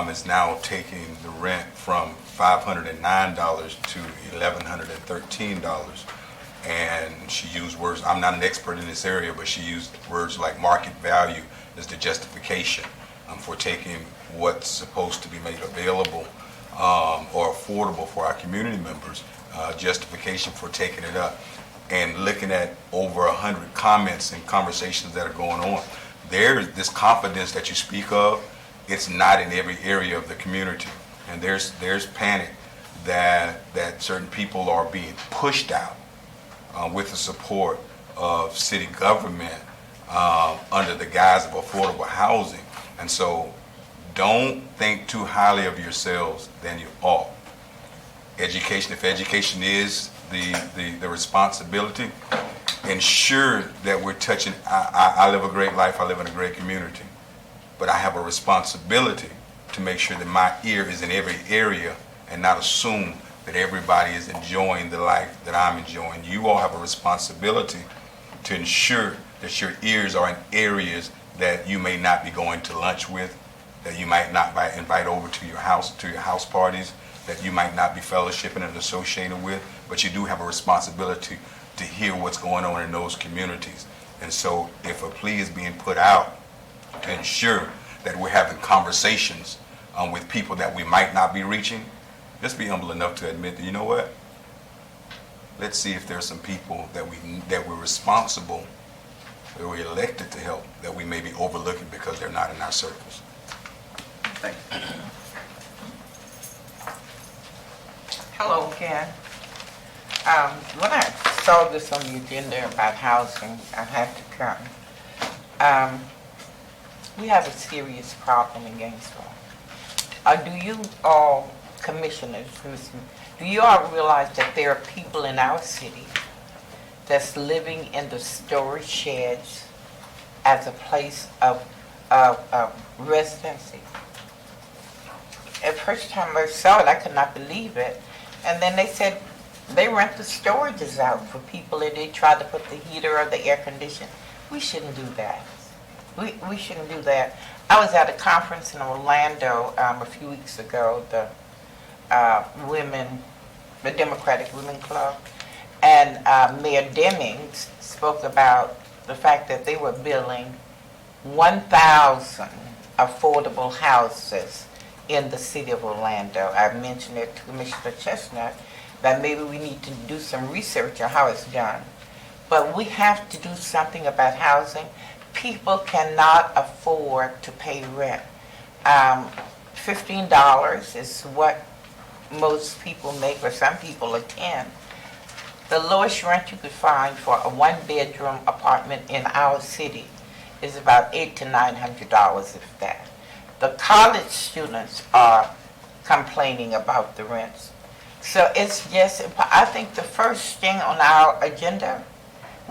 is now taking the rent from $509 to $1,113. And she used words, I'm not an expert in this area, but she used words like market value as the justification for taking what's supposed to be made available or affordable for our community members, justification for taking it up. And looking at over 100 comments and conversations that are going on, there's this confidence that you speak of. It's not in every area of the community, and there's panic that certain people are being pushed out with the support of city government under the guise of affordable housing. And so don't think too highly of yourselves than you ought. Education, if education is the responsibility, ensure that we're touching. I live a great life, I live in a great community, but I have a responsibility to make sure that my ear is in every area and not assume that everybody is enjoying the life that I'm enjoying. You all have a responsibility to ensure that your ears are in areas that you may not be going to lunch with, that you might not invite over to your house parties, that you might not be fellowshipping and associating with, but you do have a responsibility to hear what's going on in those communities. And so if a plea is being put out to ensure that we're having conversations with people that we might not be reaching, let's be humble enough to admit that, you know what? Let's see if there's some people that we're responsible, that we're elected to help, that we may be overlooking because they're not in our circles. Thank you. Hello again. When I saw this on the agenda about housing, I had to come. We have a serious problem in Gainesville. Do you all, commissioners, do you all realize that there are people in our city that's living in the storage sheds as a place of residency? At first time I saw it, I could not believe it. And then they said they rent the storages out for people and they try to put the heater or the air conditioner. We shouldn't do that. We shouldn't do that. I was at a conference in Orlando a few weeks ago, the Democratic Women Club, And Mayor Demings spoke about the fact that they were building 1,000 affordable houses in the city of Orlando. I mentioned it to Commissioner Chestnut that maybe we need to do some research on how it's done. But we have to do something about housing. People cannot afford to pay rent. $15 is what most people make, or some people attend. The lowest rent you could find for a one-bedroom apartment in our city is about $800 to $900, if that. The college students are complaining about the rents. So it's just, I think the first thing on our agenda,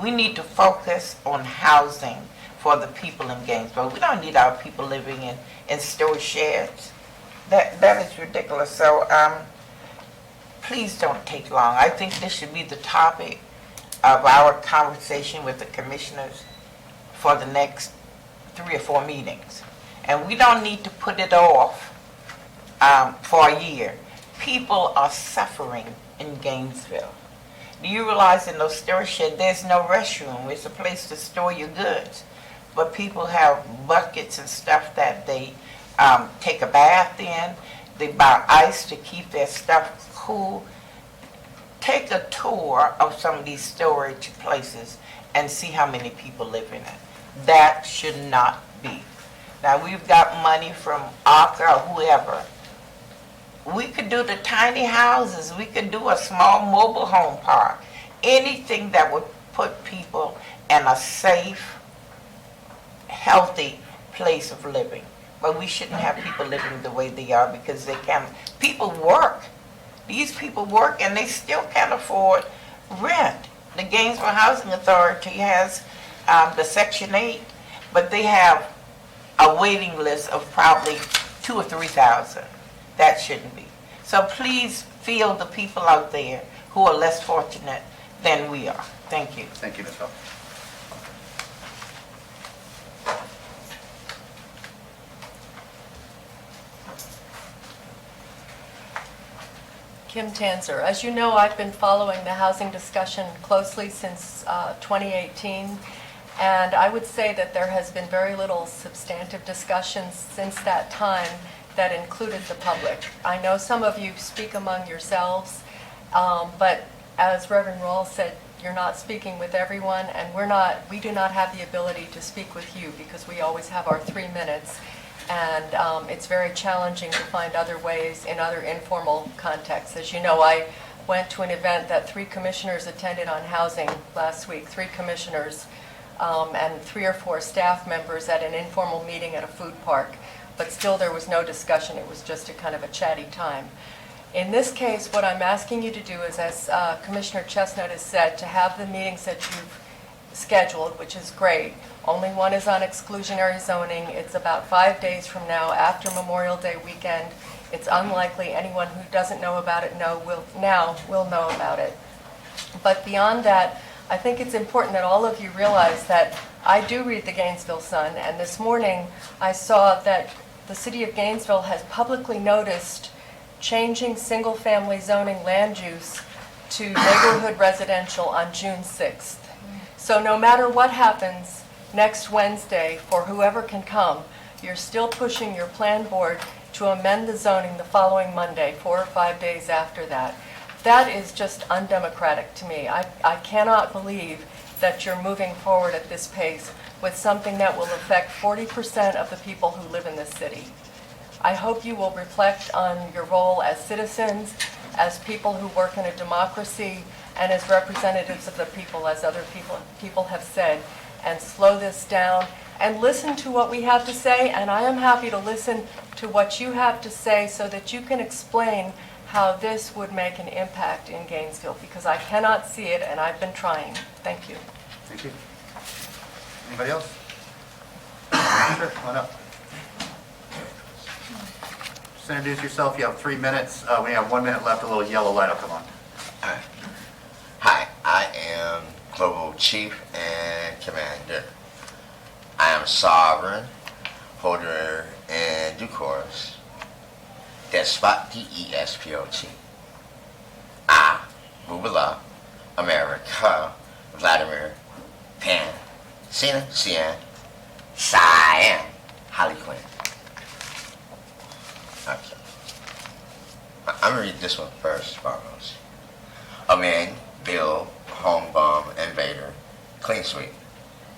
we need to focus on housing for the people in Gainesville. We don't need our people living in storage sheds. That is ridiculous. So please don't take long. I think this should be the topic of our conversation with the commissioners for the next 3 or 4 meetings. And we don't need to put it off for a year. People are suffering in Gainesville. Do you realize in those storage sheds, there's no restroom. It's a place to store your goods. But people have buckets and stuff that they take a bath in. They buy ice to keep their stuff cool. Take a tour of some of these storage places and see how many people live in it. That should not be. Now, we've got money from ARCA or whoever. We could do the tiny houses. We could do a small mobile home park. Anything that would put people in a safe, healthy place of living. But we shouldn't have people living the way they are because they can't. People work. These people work and they still can't afford rent. The Gainesville Housing Authority has the Section 8, but they have a waiting list of probably 2,000 or 3,000. That shouldn't be. So please feel the people out there who are less fortunate than we are. Thank you. Thank you, Ms. Bell. Kim Tanzer. As you know, I've been following the housing discussion closely since 2018, and I would say that there has been very little substantive discussions since that time that included the public. I know some of you speak among yourselves, but as Reverend Rawls said, you're not speaking with everyone, and we do not have the ability to speak with you because we always have our 3 minutes. And it's very challenging to find other ways in other informal contexts. As you know, I went to an event that 3 commissioners attended on housing last week, 3 commissioners and 3 or 4 staff members at an informal meeting at a food park. But still there was no discussion. It was just a kind of a chatty time. In this case, what I'm asking you to do is, as Commissioner Chestnut has said, to have the meetings that you've scheduled, which is great. Only one is on exclusionary zoning. It's about 5 days from now, after Memorial Day weekend. It's unlikely anyone who doesn't know about it will know about it. But beyond that, I think it's important that all of you realize that I do read the Gainesville Sun, and this morning I saw that the city of Gainesville has publicly noticed changing single-family zoning land use to neighborhood residential on June 6th. So no matter what happens next Wednesday, for whoever can come, you're still pushing your plan board to amend the zoning the following Monday, 4 or 5 days after that. That is just undemocratic to me. I cannot believe that you're moving forward at this pace with something that will affect 40% of the people who live in this city. I hope you will reflect on your role as citizens, as people who work in a democracy, and as representatives of the people, as other people have said, and slow this down and listen to what we have to say. And I am happy to listen to what you have to say so that you can explain how this would make an impact in Gainesville, because I cannot see it and I've been trying. Thank you. Thank you. Anybody else? Sure, come on up. Just introduce yourself. You have 3 minutes. We have 1 minute left. A little yellow light will come on. Hi, I am Global Chief and Commander. I am sovereign, holder, and due course, Despot, DESPOT. I, Bubala, America, Vladimir, Pan, Cena, Cian, Cyan, Holly Quinn. Okay. I'm gonna read this one first, foremost. A man, Bill, home bomb invader, clean sweep.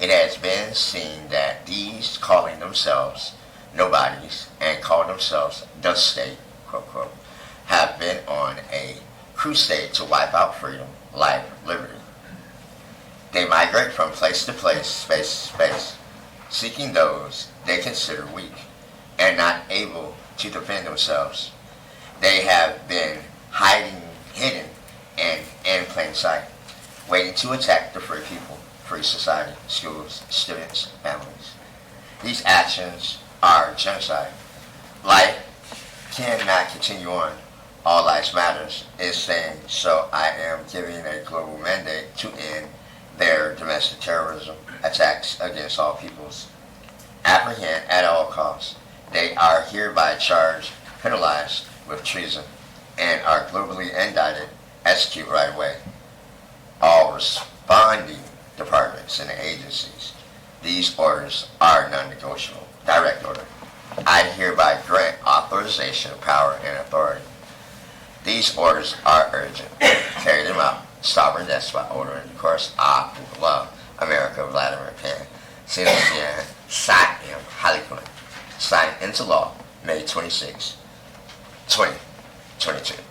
It has been seen that these calling themselves nobodies and call themselves the state, quote, quote, have been on a crusade to wipe out freedom, life, liberty. They migrate from place to place, space to space, seeking those they consider weak and not able to defend themselves. They have been hidden in plain sight, waiting to attack the free people, free society, schools, students, families. These actions are genocide. Life cannot continue on. All lives matters is saying, so I am giving a global mandate to end their domestic terrorism attacks against all peoples. Apprehend at all costs. They are hereby charged, penalized with treason, and are globally indicted, execute right away. All responding departments and agencies. These orders are non-negotiable. Direct order. I hereby grant authorization, power, and authority. These orders are urgent. Carry them out. Sovereign despot order and of course, people love America, Vladimir Pan, Cian, Cyan, Harlequin. Signed into law May 26, 2022.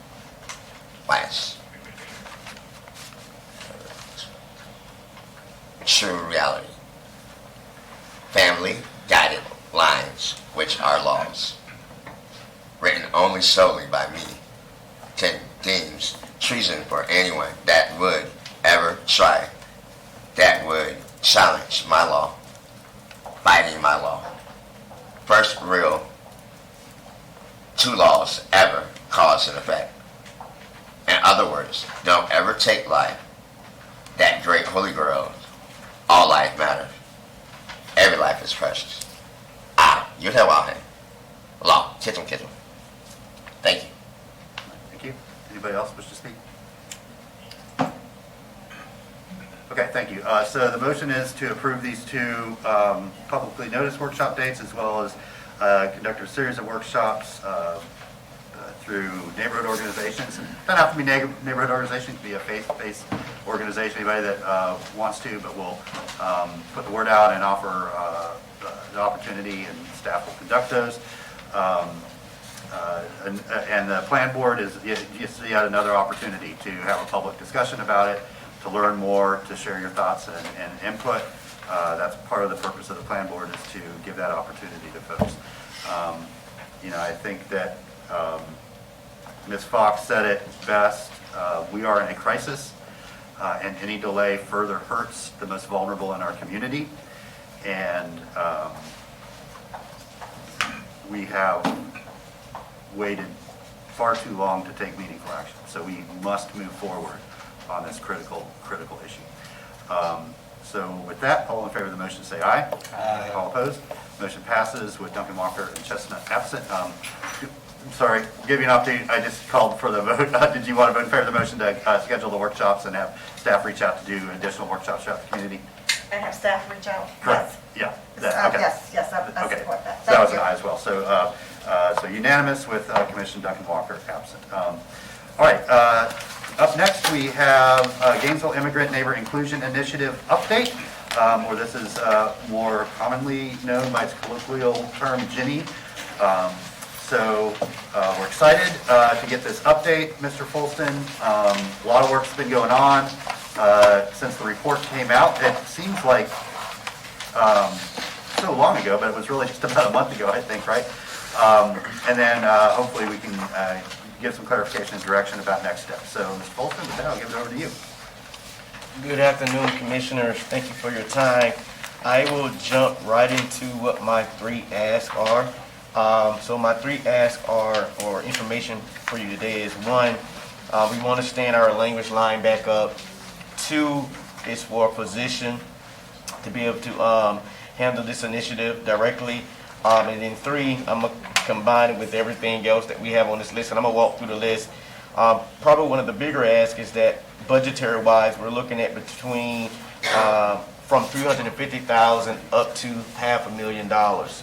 Last. True reality. Family guided lines, which are laws, written only solely by me, deems treason for anyone that would ever try, that would challenge my law, fighting my law. First real 2 laws ever cause and effect. In other words, don't ever take life, that great holy grail. All life matters. Every life is precious. You tell why. Law. Kitchen. Thank you. Thank you. Anybody else wish to speak? Okay, thank you. So the motion is to approve these 2 publicly noticed workshop dates as well as conduct a series of workshops through neighborhood organizations. It doesn't have to be neighborhood organization, it can be a faith-based organization, anybody that wants to, but we'll put the word out and offer the opportunity, and staff will conduct those. And the plan board is yet another opportunity to have a public discussion about it, to learn more, to share your thoughts and input. That's part of the purpose of the plan board, is to give that opportunity to folks. I think that Ms. Fox said it best. We are in a crisis, and any delay further hurts the most vulnerable in our community. And we have waited far too long to take meaningful action. So we must move forward on this critical issue. So with that, all in favor of the motion say aye. Aye. All opposed? Motion passes with Duncan Walker and Chestnut absent. I'm sorry, give you an update. I just called for the vote. Did you want to vote in favor of the motion to schedule the workshops and have staff reach out to do additional workshops throughout the community? And have staff reach out? Correct. Yes. Yeah. Okay. Yes, I Okay. support that. So that was Thank an you. aye as well. So unanimous with Commissioner Duncan Walker absent. All right. Up next, we have Gainesville Immigrant Neighbor Inclusion Initiative update, or this is more commonly known by its colloquial term, Ginny. So we're excited to get this update, Mr. Folston. A lot of work's been going on since the report came out. It seems like so long ago, but it was really just about a month ago, I think, right? And then hopefully we can give some clarification and direction about next steps. So, Mr. Folston, with that, I'll give it over to you. Good afternoon, Commissioners. Thank you for your time. I will jump right into what my 3 asks are. So my 3 asks are, or information for you today is 1, we want to stand our language line back up. 2 is for a physician to be able to handle this initiative directly. And then 3, I'm going to combine it with everything else that we have on this list. And I'm going to walk through the list Probably one of the bigger asks is that budgetary-wise, we're looking at between from $350,000 up to $500,000.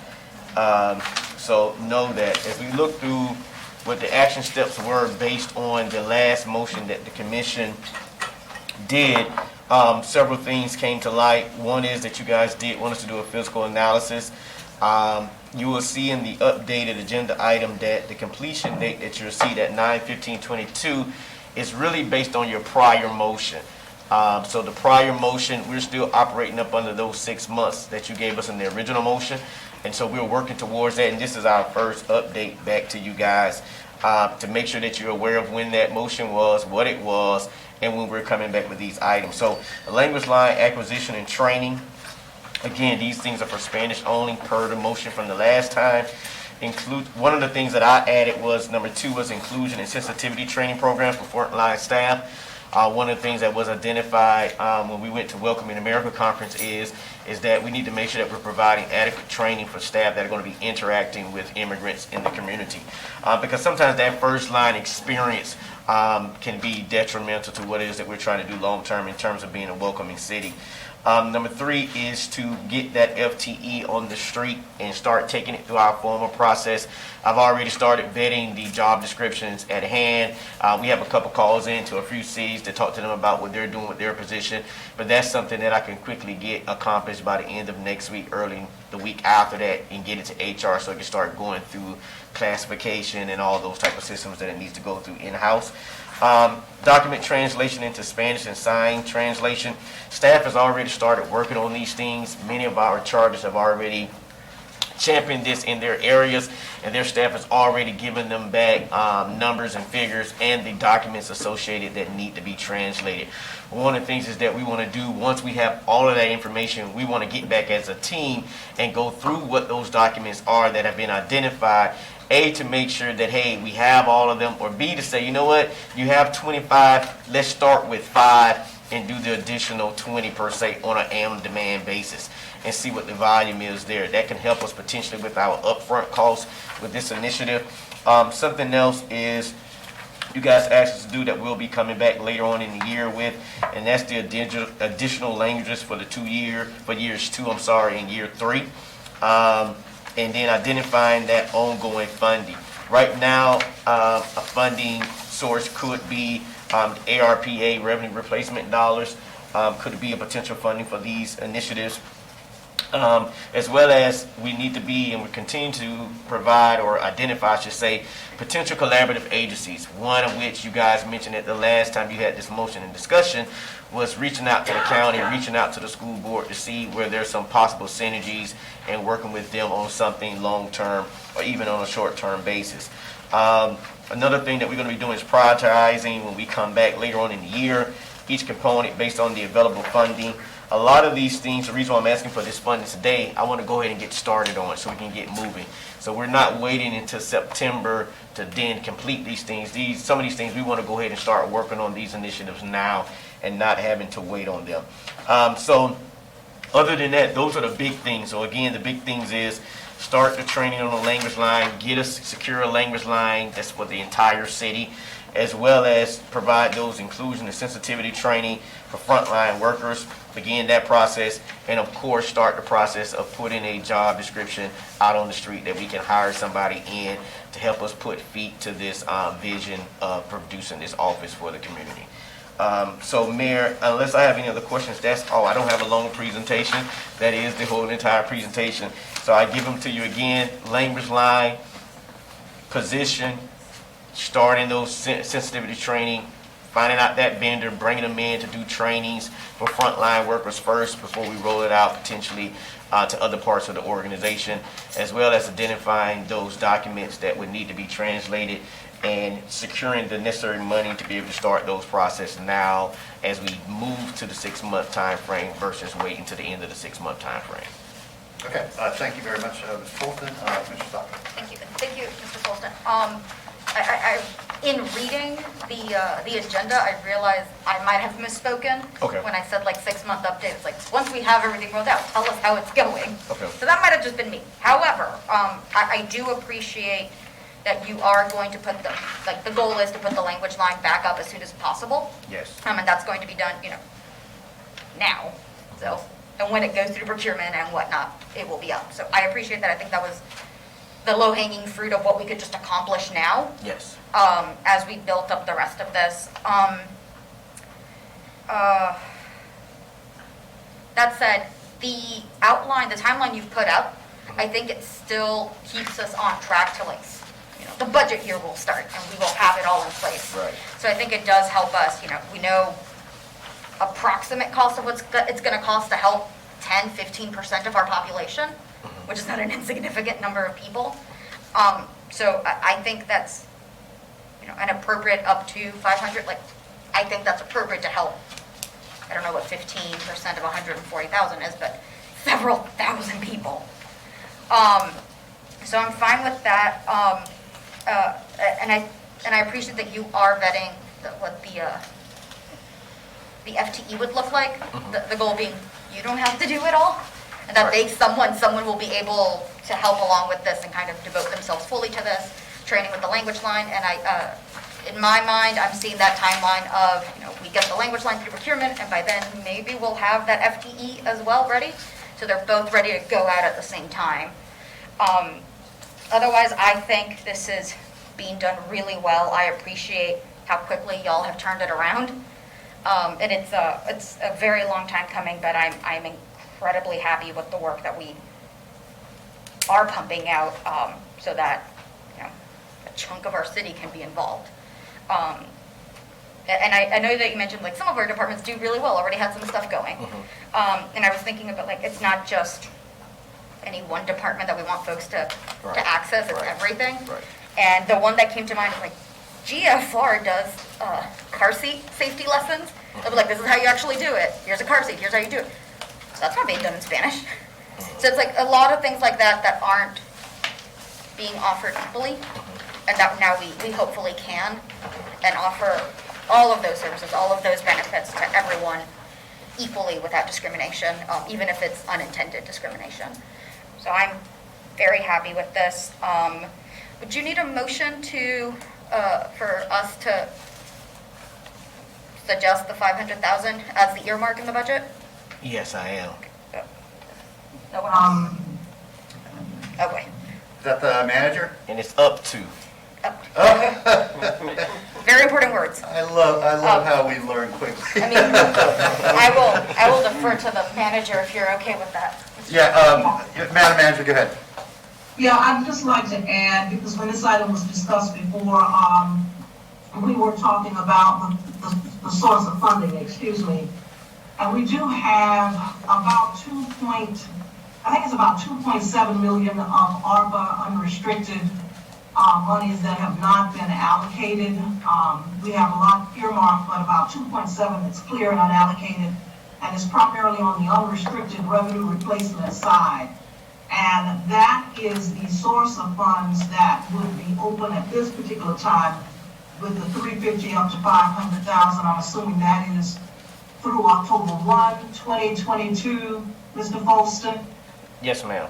So know that as we look through what the action steps were based on the last motion that the commission did, several things came to light. One is that you guys did want us to do a physical analysis. You will see in the updated agenda item that the completion date that you'll see, that 9/15/22, is really based on your prior motion. So the prior motion, we're still operating up under those 6 months that you gave us in the original motion. And so we're working towards that, and this is our first update back to you guys to make sure that you're aware of when that motion was, what it was, and when we're coming back with these items. So the language line acquisition and training, again, these things are for Spanish only per the motion from the last time. One of the things that I added was number 2 was inclusion and sensitivity training programs for frontline staff. One of the things that was identified when we went to Welcoming America Conference is that we need to make sure that we're providing adequate training for staff that are going to be interacting with immigrants in the community. Because sometimes that first line experience can be detrimental to what it is that we're trying to do long term in terms of being a welcoming city. Number 3 is to get that FTE on the street and start taking it through our formal process. I've already started vetting the job descriptions at hand. We have a couple calls in to a few cities to talk to them about what they're doing with their position, but that's something that I can quickly get accomplished by the end of next week, early the week after that, and get it to HR so it can start going through classification and all those type of systems that it needs to go through in-house. Document translation into Spanish and sign translation. Staff has already started working on these things. Many of our charters have already championed this in their areas, and their staff has already given them back numbers and figures and the documents associated that need to be translated. One of the things is that we want to do, once we have all of that information, we want to get back as a team and go through what those documents are that have been identified. A, to make sure that, hey, we have all of them, or B, to say, you know what, you have 25, let's start with 5 and do the additional 20 per se on an on-demand basis and see what the volume is there. That can help us potentially with our upfront costs with this initiative. Something else is you guys asked us to do that we'll be coming back later on in the year with, and that's the additional languages for years 2 and year 3. And then identifying that ongoing funding. Right now, a funding source could be ARPA, revenue replacement dollars, could be a potential funding for these initiatives. As well as we need to be, and we continue to provide or identify, I should say, potential collaborative agencies. One of which you guys mentioned at the last time you had this motion and discussion was reaching out to the county, reaching out to the school board to see where there's some possible synergies and working with them on something long-term or even on a short-term basis. Another thing that we're going to be doing is prioritizing when we come back later on in the year, each component based on the available funding. A lot of these things, the reason why I'm asking for this funding today, I want to go ahead and get started on it so we can get moving. So we're not waiting until September to then complete these things. Some of these things we want to go ahead and start working on these initiatives now and not having to wait on them. So other than that, those are the big things. So again, the big things is start the training on the language line, get us secure a language line that's for the entire city, as well as provide those inclusion and sensitivity training for frontline workers, begin that process, and of course start the process of putting a job description out on the street that we can hire somebody in to help us put feet to this vision of producing this office for the community. So Mayor, unless I have any other questions, that's all. I don't have a long presentation. That is the whole entire presentation. So I give them to you again: language line, position, starting those sensitivity training, finding out that vendor, bringing them in to do trainings for frontline workers first before we roll it out potentially to other parts of the organization, as well as identifying those documents that would need to be translated and securing the necessary money to be able to start those processes now as we move to the 6-month time frame versus waiting to the end of the 6-month time frame. Okay, thank you very much, Ms. Fulton. Mr. Stockton. Thank you, Mr. Colston. In reading the agenda, I realized I might have misspoken. Okay. When I said like 6-month update. It's like, once we have everything rolled out, tell us how it's going. Okay. So that might have just been me. However, I do appreciate that you are going to put the goal is to put the language line back up as soon as possible. Yes. And that's going to be done, now. So, and when it goes through procurement and whatnot, it will be up. So I appreciate that. I think that was the low-hanging fruit of what we could just accomplish now. Yes. As we built up the rest of this. That said, the outline, the timeline you've put up, I think it still keeps us on track to the budget year will start and we will have it all in place. Right. So I think it does help us, we know approximate cost of what it's going to cost to help 10, 15% of our population, which is not an insignificant number of people. So I think that's, an appropriate up to 500, I think that's appropriate to help. I don't know what 15% of 140,000 is, but several thousand people. So I'm fine with that. And I appreciate that you are vetting what the FTE would look like. The goal being you don't have to do it all, and that someone will be able to help along with this and kind of devote themselves fully to this training with the language line. And in my mind, I'm seeing that timeline of we get the language line through procurement, and by then maybe we'll have that FTE as well ready, so they're both ready to go out at the same time. Otherwise, I think this is being done really well. I appreciate how quickly y'all have turned it around. And it's a very long time coming, but I'm incredibly happy with the work that we are pumping out, so that a chunk of our city can be involved. And I know that you mentioned some of our departments do really well, already had some stuff going. And I was thinking about it's not just any one department that we want folks to access, it's everything. Right. And the one that came to mind was GFR does car seat safety lessons. They'll be this is how you actually do it. Here's a car seat, here's how you do it. So that's not being done in Spanish. So it's a lot of things like that aren't being offered equally, and that now we hopefully can, and offer all of those services, all of those benefits to everyone equally without discrimination, even if it's unintended discrimination. So I'm very happy with this. Would you need a motion for us to suggest the 500,000 as the earmark in the budget? Yes, I am. No one else? Okay. Is that the manager? And it's up to. Very important words. I love how we learn quickly. I mean, I will defer to the manager if you're okay with that. Yeah, Madam Manager, go ahead. Yeah, I'd just like to add, because when this item was discussed before, we were talking about the source of funding, and we do have about 2.7 million of ARPA unrestricted monies that have not been allocated. We have a lot earmarked, but about 2.7 that's clear and unallocated, and it's primarily on the unrestricted revenue replacement side. And that is the source of funds that would be open at this particular time with the 350 up to 500,000. I'm assuming that is through October 1, 2022, Mr. Folston. Yes, ma'am.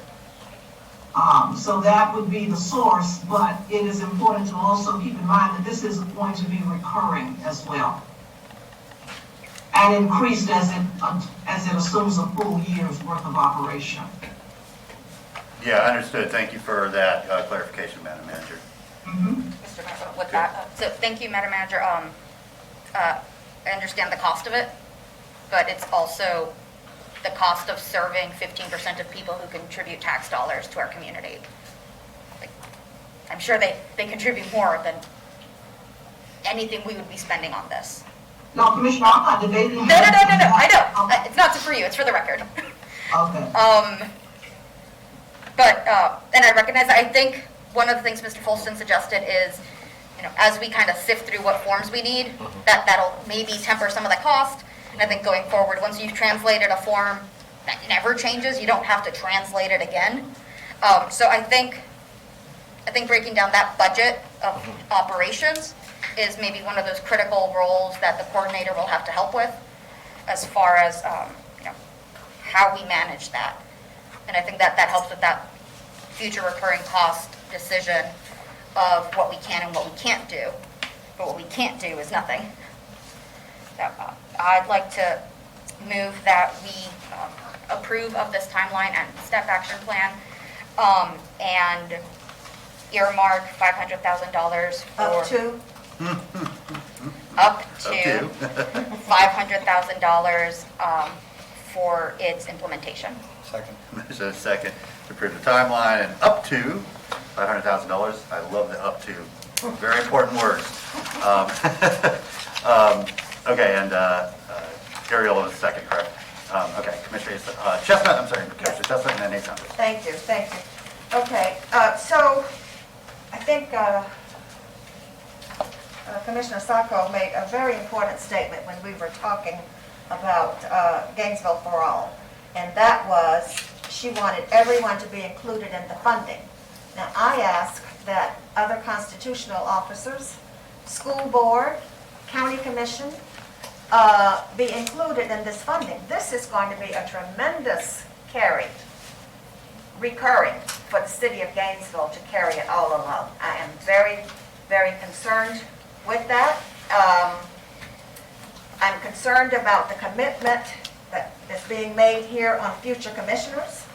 So that would be the source, but it is important to also keep in mind that this is going to be recurring as well, and increased as it assumes a full year's worth of operation. Yeah, understood. Thank you for that clarification, Madam Manager. Mr. Mayor, with that, so thank you, Madam Manager. I understand the cost of it, but it's also the cost of serving 15% of people who contribute tax dollars to our community. I'm sure they contribute more than anything we would be spending on this. No, Commissioner, I'm not debating. No, I know. It's not for you, it's for the record. Okay. But, and I recognize, I think one of the things Mr. Folston suggested is, as we kind of sift through what forms we need, that'll maybe temper some of the cost. And I think going forward, once you've translated a form that never changes, you don't have to translate it again. So I think breaking down that budget of operations is maybe one of those critical roles that the coordinator will have to help with, as far as how we manage that. And I think that helps with that future recurring cost decision of what we can and what we can't do. But what we can't do is nothing. So I'd like to move that we approve of this timeline and step action plan, and earmark $500,000 for. Up to $500,000 for its implementation. Second. There's a second to approve the timeline and up to $500,000. I love the up to. Very important words. Okay, and Ariel was second, correct? Okay, Commissioner Chestnut, I'm sorry, Commissioner Chestnut and then Nate Saunders. Thank you. Okay, so I think Commissioner Sacco made a very important statement when we were talking about Gainesville for All, and that was she wanted everyone to be included in the funding. Now, I ask that other constitutional officers, school board, county commission, be included in this funding. This is going to be a tremendous carry, recurring, for the city of Gainesville to carry it all along. I am very, very concerned with that. I'm concerned about the commitment that is being made here on future commissions,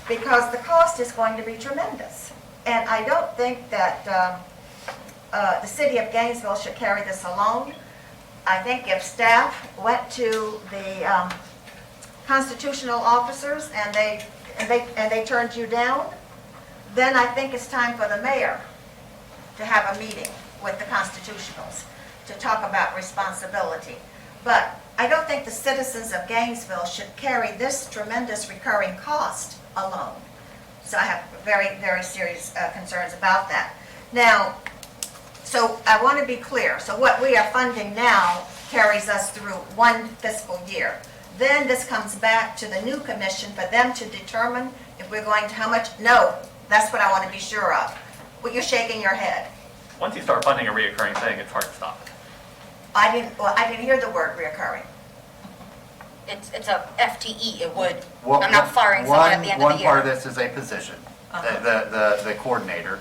because the cost is going to be tremendous. And I don't think that the city of Gainesville should carry this alone. I think if staff went to the constitutional officers and they turned you down, then I think it's time for the mayor to have a meeting with the constitutionals to talk about responsibility. But I don't think the citizens of Gainesville should carry this tremendous recurring cost alone. So I have very, very serious concerns about that. Now, so I want to be clear. So what we are funding now carries us through one fiscal year. Then this comes back to the new commission for them to determine if we're going to how much. No, that's what I want to be sure of. Well, you're shaking your head. Once you start funding a reoccurring thing, it's hard to stop. I didn't hear the word reoccurring. It's a FTE. It would. I'm not firing someone at the end of the year. One part of this is a position, the coordinator,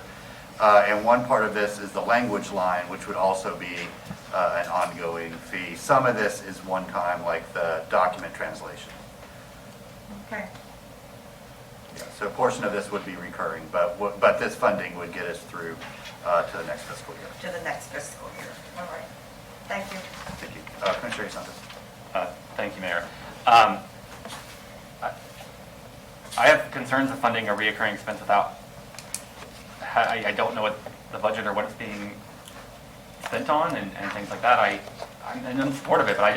and one part of this is the language line, which would also be an ongoing fee. Some of this is one time, like the document translation. Okay. Yeah, so a portion of this would be recurring, but this funding would get us through to the next fiscal year. To the next fiscal year. All right. Thank you. Thank you. Commissioner Santos. Thank you, Mayor. I have concerns of funding a reoccurring expense without, I don't know what the budget or what it's being spent on and things like that. I'm in support of it, but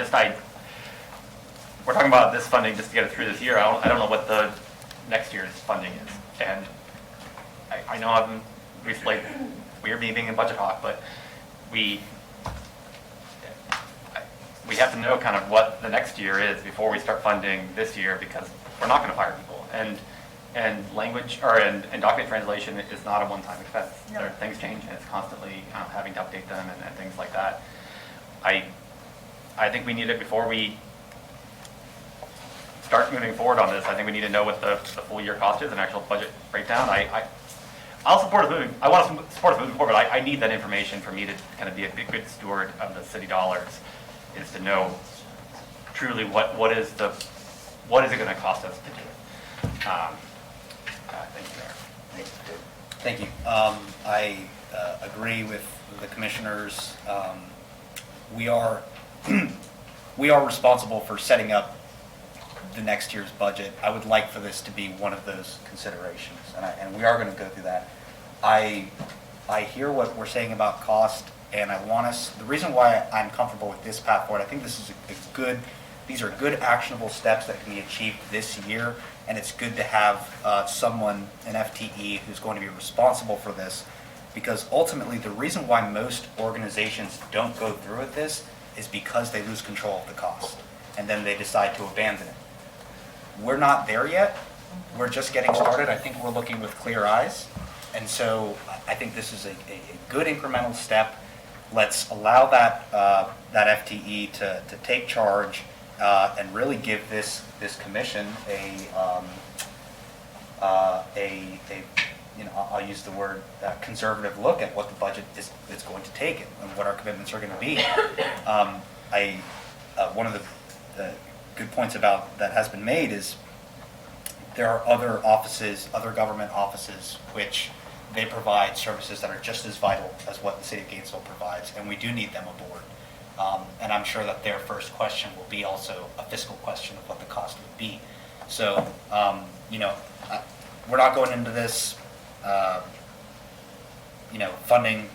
we're talking about this funding just to get it through this year. I don't know what the next year's funding is. And I know I'm recently, we're being in budget hawk, but we have to know kind of what the next year is before we start funding this year, because we're not going to fire people. And language and document translation is not a one-time expense. No. Things change, and it's constantly having to update them and things like that. I think we need it before we start moving forward on this. I think we need to know what the full year cost is, an actual budget breakdown. I'll support us moving. I want to support us moving forward, but I need that information for me to kind of be a good steward of the city dollars. Is to know truly what is it going to cost us to do it. Thank you, Mayor. Thank you. I agree with the commissioners. We are responsible for setting up the next year's budget. I would like for this to be one of those considerations, and we are going to go through that. I hear what we're saying about cost, and I want us. The reason why I'm comfortable with this path forward, I think this is these are good actionable steps that can be achieved this year, and it's good to have someone, an FTE, who's going to be responsible for this, because ultimately the reason why most organizations don't go through with this is because they lose control of the cost, and then they decide to abandon it. We're not there yet. We're just getting started. I think we're looking with clear eyes, and so I think this is a good incremental step. Let's allow that FTE to take charge and really give this commission a I'll use the word conservative look at what the budget is going to take and what our commitments are going to be. One of the good points about that has been made is there are other offices, other government offices, which they provide services that are just as vital as what the city of Gainesville provides, and we do need them aboard. And I'm sure that their first question will be also a fiscal question of what the cost would be. So, we're not going into this, funding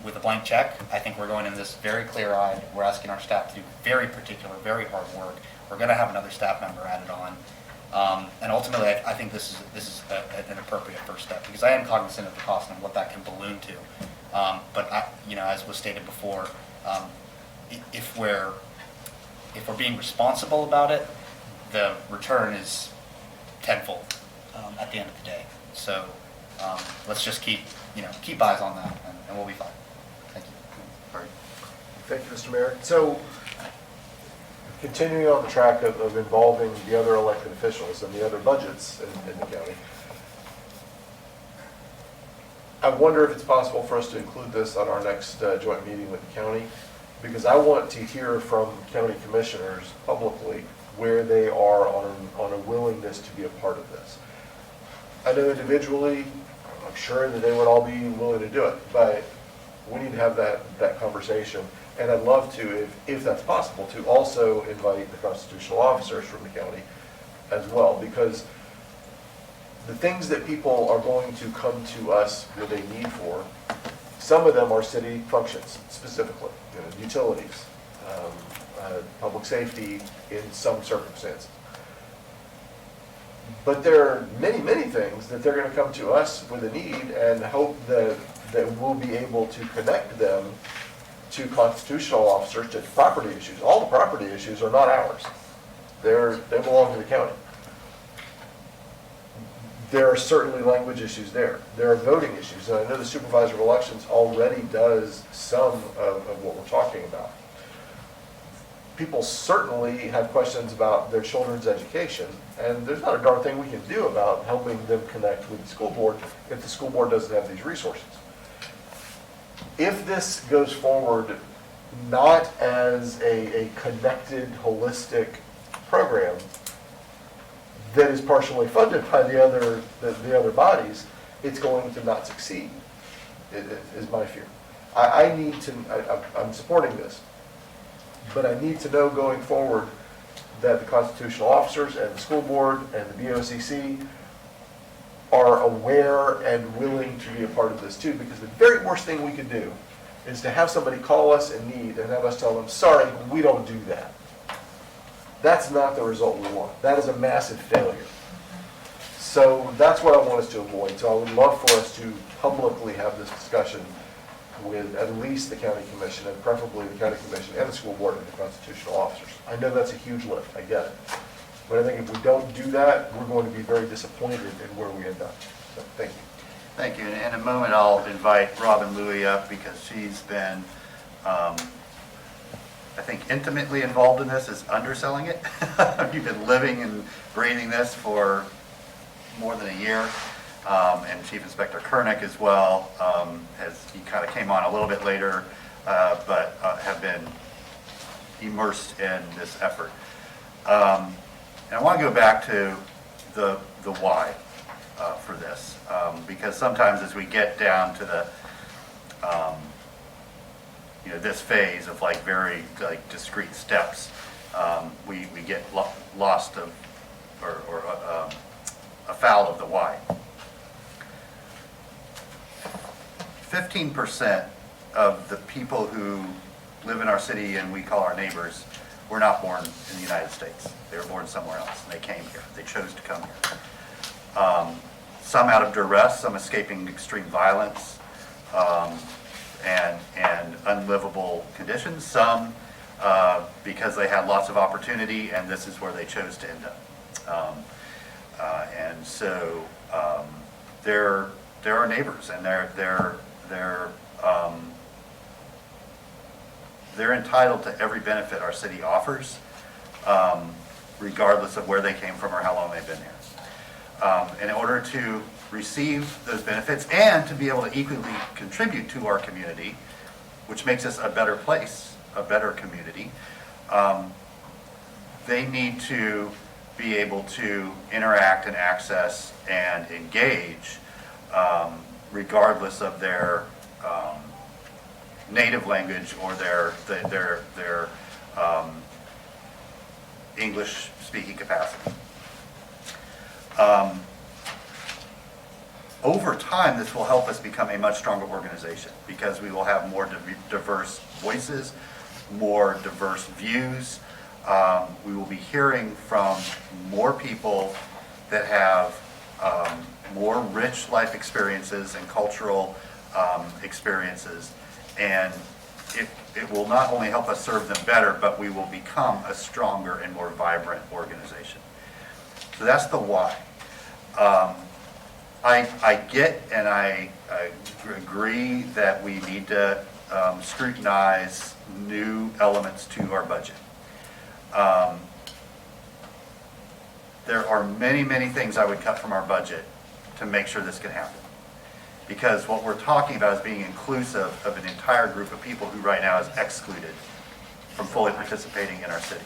with a blank check. I think we're going into this very clear-eyed. We're asking our staff to do very particular, very hard work. We're going to have another staff member added on. And ultimately, I think this is an appropriate first step, because I am cognizant of the cost and what that can balloon to. But as was stated before, if we're being responsible about it, the return is tenfold at the end of the day. So let's just keep eyes on that, and we'll be fine. Thank you. Thank you, Mr. Mayor. So, continuing on the track of involving the other elected officials and the other budgets in the county, I wonder if it's possible for us to include this on our next joint meeting with the county, because I want to hear from county commissioners publicly where they are on a willingness to be a part of this. I know individually, I'm sure that they would all be willing to do it, but we need to have that conversation. And I'd love to, if that's possible, to also invite the constitutional officers from the county as well, because the things that people are going to come to us with a need for, some of them are city functions specifically, utilities, public safety in some circumstances. But there are many, many things that they're going to come to us with a need and hope that we'll be able to connect them to constitutional officers, to property issues. All the property issues are not ours. They belong to the county. There are certainly language issues there. There are voting issues. And I know the supervisor of elections already does some of what we're talking about. People certainly have questions about their children's education, and there's not a darn thing we can do about helping them connect with the school board if the school board doesn't have these resources. If this goes forward not as a connected, holistic program that is partially funded by the other bodies, it's going to not succeed, is my fear. I'm supporting this, but I need to know going forward that the constitutional officers and the school board and the BOCC are aware and willing to be a part of this too, because the very worst thing we could do is to have somebody call us in need and have us tell them, sorry, we don't do that. That's not the result we want. That is a massive failure. So that's what I want us to avoid. So I would love for us to publicly have this discussion with at least the county commission, and preferably the county commission and the school board and the constitutional officers. I know that's a huge lift, I get it. But I think if we don't do that, we're going to be very disappointed in where we end up. So, thank you. Thank you. And in a moment, I'll invite Robin Louie up, because she's been, I think, intimately involved in this, is underselling it. You've been living and breathing this for more than a year. And Chief Inspector Kernick as well, he kind of came on a little bit later, but have been immersed in this effort. And I want to go back to the why for this, because sometimes as we get down to the this phase of very discrete steps, we get lost of or afoul of the why. 15% of the people who live in our city and we call our neighbors were not born in the United States. They were born somewhere else, and they came here. They chose to come here. Some out of duress, some escaping extreme violence and unlivable conditions, some because they had lots of opportunity and this is where they chose to end up. And so they're our neighbors, and they're entitled to every benefit our city offers, regardless of where they came from or how long they've been here. And in order to receive those benefits and to be able to equally contribute to our community, which makes us a better place, a better community, they need to be able to interact and access and engage regardless of their native language or their English speaking capacity. Over time, this will help us become a much stronger organization because we will have more diverse voices, more diverse views. We will be hearing from more people that have more rich life experiences and cultural experiences. And it will not only help us serve them better, but we will become a stronger and more vibrant organization. So that's the why. I get and I agree that we need to scrutinize new elements to our budget. There are many, many things I would cut from our budget to make sure this can happen. Because what we're talking about is being inclusive of an entire group of people who right now is excluded from fully participating in our city.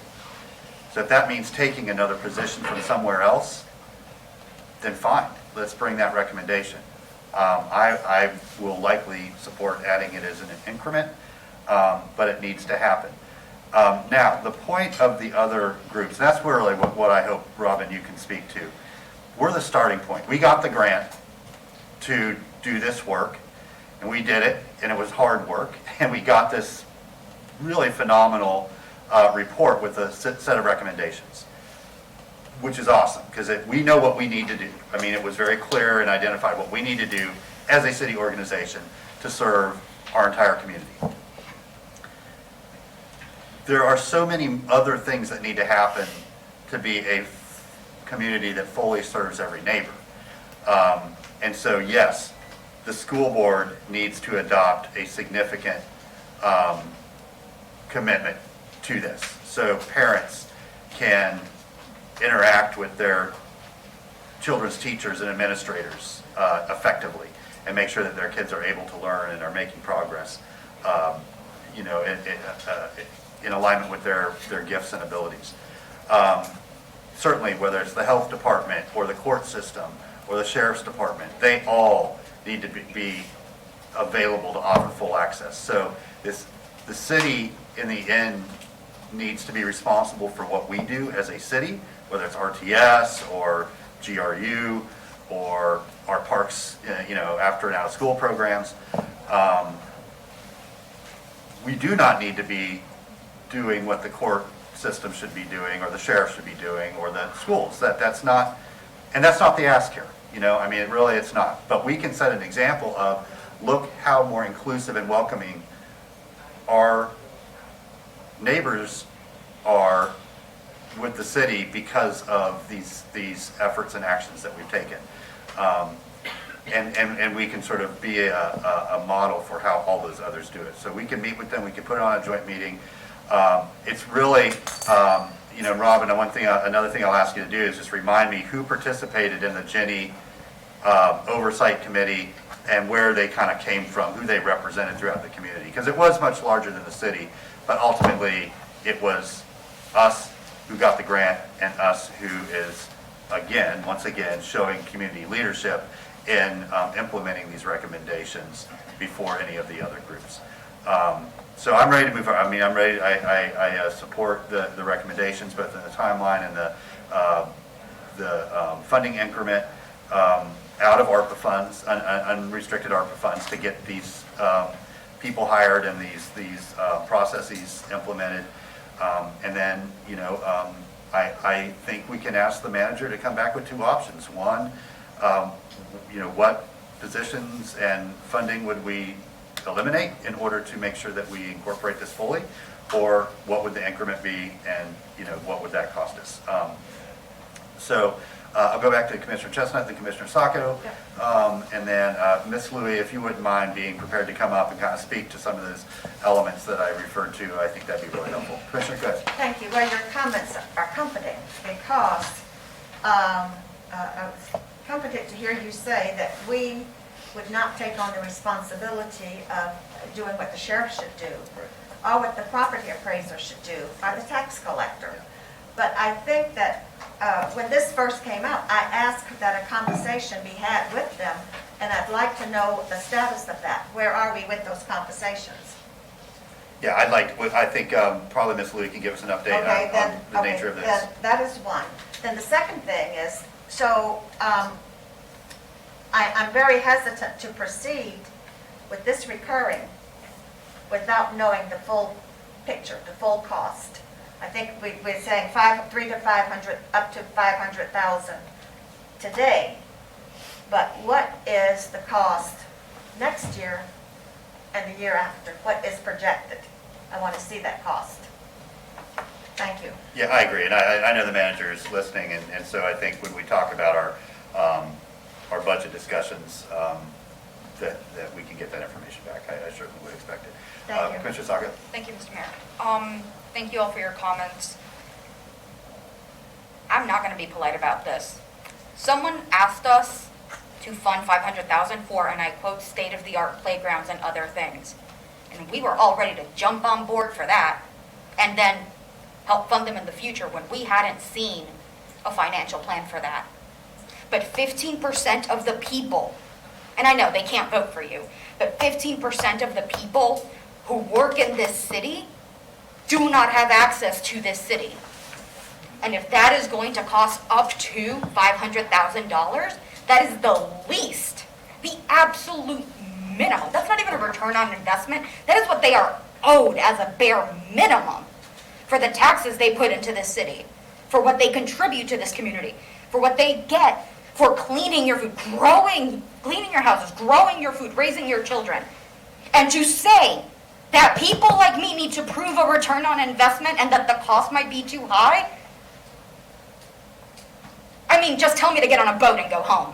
So if that means taking another position from somewhere else, then fine, let's bring that recommendation. I will likely support adding it as an increment, but it needs to happen. Now, the point of the other groups, that's really what I hope, Robin, you can speak to. We're the starting point. We got the grant to do this work, and we did it, and it was hard work, and we got this really phenomenal report with a set of recommendations, which is awesome, because we know what we need to do. I mean, it was very clear and identified what we need to do as a city organization to serve our entire community. There are so many other things that need to happen to be a community that fully serves every neighbor. And so, yes, the school board needs to adopt a significant commitment to this. So parents can interact with their children's teachers and administrators effectively and make sure that their kids are able to learn and are making progress, in alignment with their gifts and abilities. Certainly, whether it's the health department or the court system or the sheriff's department, they all need to be available to offer full access. So the city, in the end, needs to be responsible for what we do as a city, whether it's RTS or GRU or our parks, after and out of school programs. We do not need to be doing what the court system should be doing, or the sheriff should be doing, or the schools. That's not the ask here. It's not. But we can set an example of, look how more inclusive and welcoming our neighbors are with the city because of these efforts and actions that we've taken. And we can sort of be a model for how all those others do it. So we can meet with them, we can put it on a joint meeting. It's really, Robin, another thing I'll ask you to do is just remind me who participated in the Jenny Oversight Committee and where they kind of came from, who they represented throughout the community. Because it was much larger than the city, but ultimately it was us who got the grant and us who is, once again, showing community leadership in implementing these recommendations before any of the other groups. So I'm ready to move on. I'm ready. I support the recommendations, both in the timeline and the funding increment out of ARPA funds, unrestricted ARPA funds, to get these people hired and these processes implemented. And then, I think we can ask the manager to come back with two options. One, what positions and funding would we eliminate in order to make sure that we incorporate this fully, or what would the increment be, and what would that cost us? So I'll go back to Commissioner Chestnut, then Commissioner Sacco, and then Ms. Louie, if you wouldn't mind being prepared to come up and kind of speak to some of those elements that I referred to. I think that'd be really helpful. Commissioner, go ahead. Thank you. Well, your comments are comforting because comforted to hear you say that we would not take on the responsibility of doing what the sheriff should do, or what the property appraiser should do, or the tax collector. But I think that when this first came out, I asked that a conversation be had with them, and I'd like to know the status of that. Where are we with those conversations? Yeah, I think probably Ms. Louie can give us an update on the nature of this. Then that is one. Then the second thing is, so I'm very hesitant to proceed with this recurring without knowing the full picture, the full cost. I think we're saying 300 to 500, up to 500,000 today. But what is the cost next year and the year after? What is projected? I want to see that cost. Thank you. Yeah, I agree, and I know the manager is listening, and so I think when we talk about our budget discussions, that we can get that information back. I certainly would expect it. Thank you. Commissioner Saga? Thank you, Mr. Mayor. Thank you all for your comments. I'm not going to be polite about this. Someone asked us to fund $500,000 for, and I quote, state-of-the-art playgrounds and other things. And we were all ready to jump on board for that and then help fund them in the future when we hadn't seen a financial plan for that. But 15% of the people, and I know they can't vote for you, but 15% of the people who work in this city do not have access to this city. And if that is going to cost up to $500,000, that is the least, the absolute minimum. That's not even a return on investment. That is what they are owed as a bare minimum for the taxes they put into this city, for what they contribute to this community, for what they get for cleaning your food, cleaning your houses, growing your food, raising your children. And to say that people like me need to prove a return on investment and that the cost might be too high, I mean, just tell me to get on a boat and go home.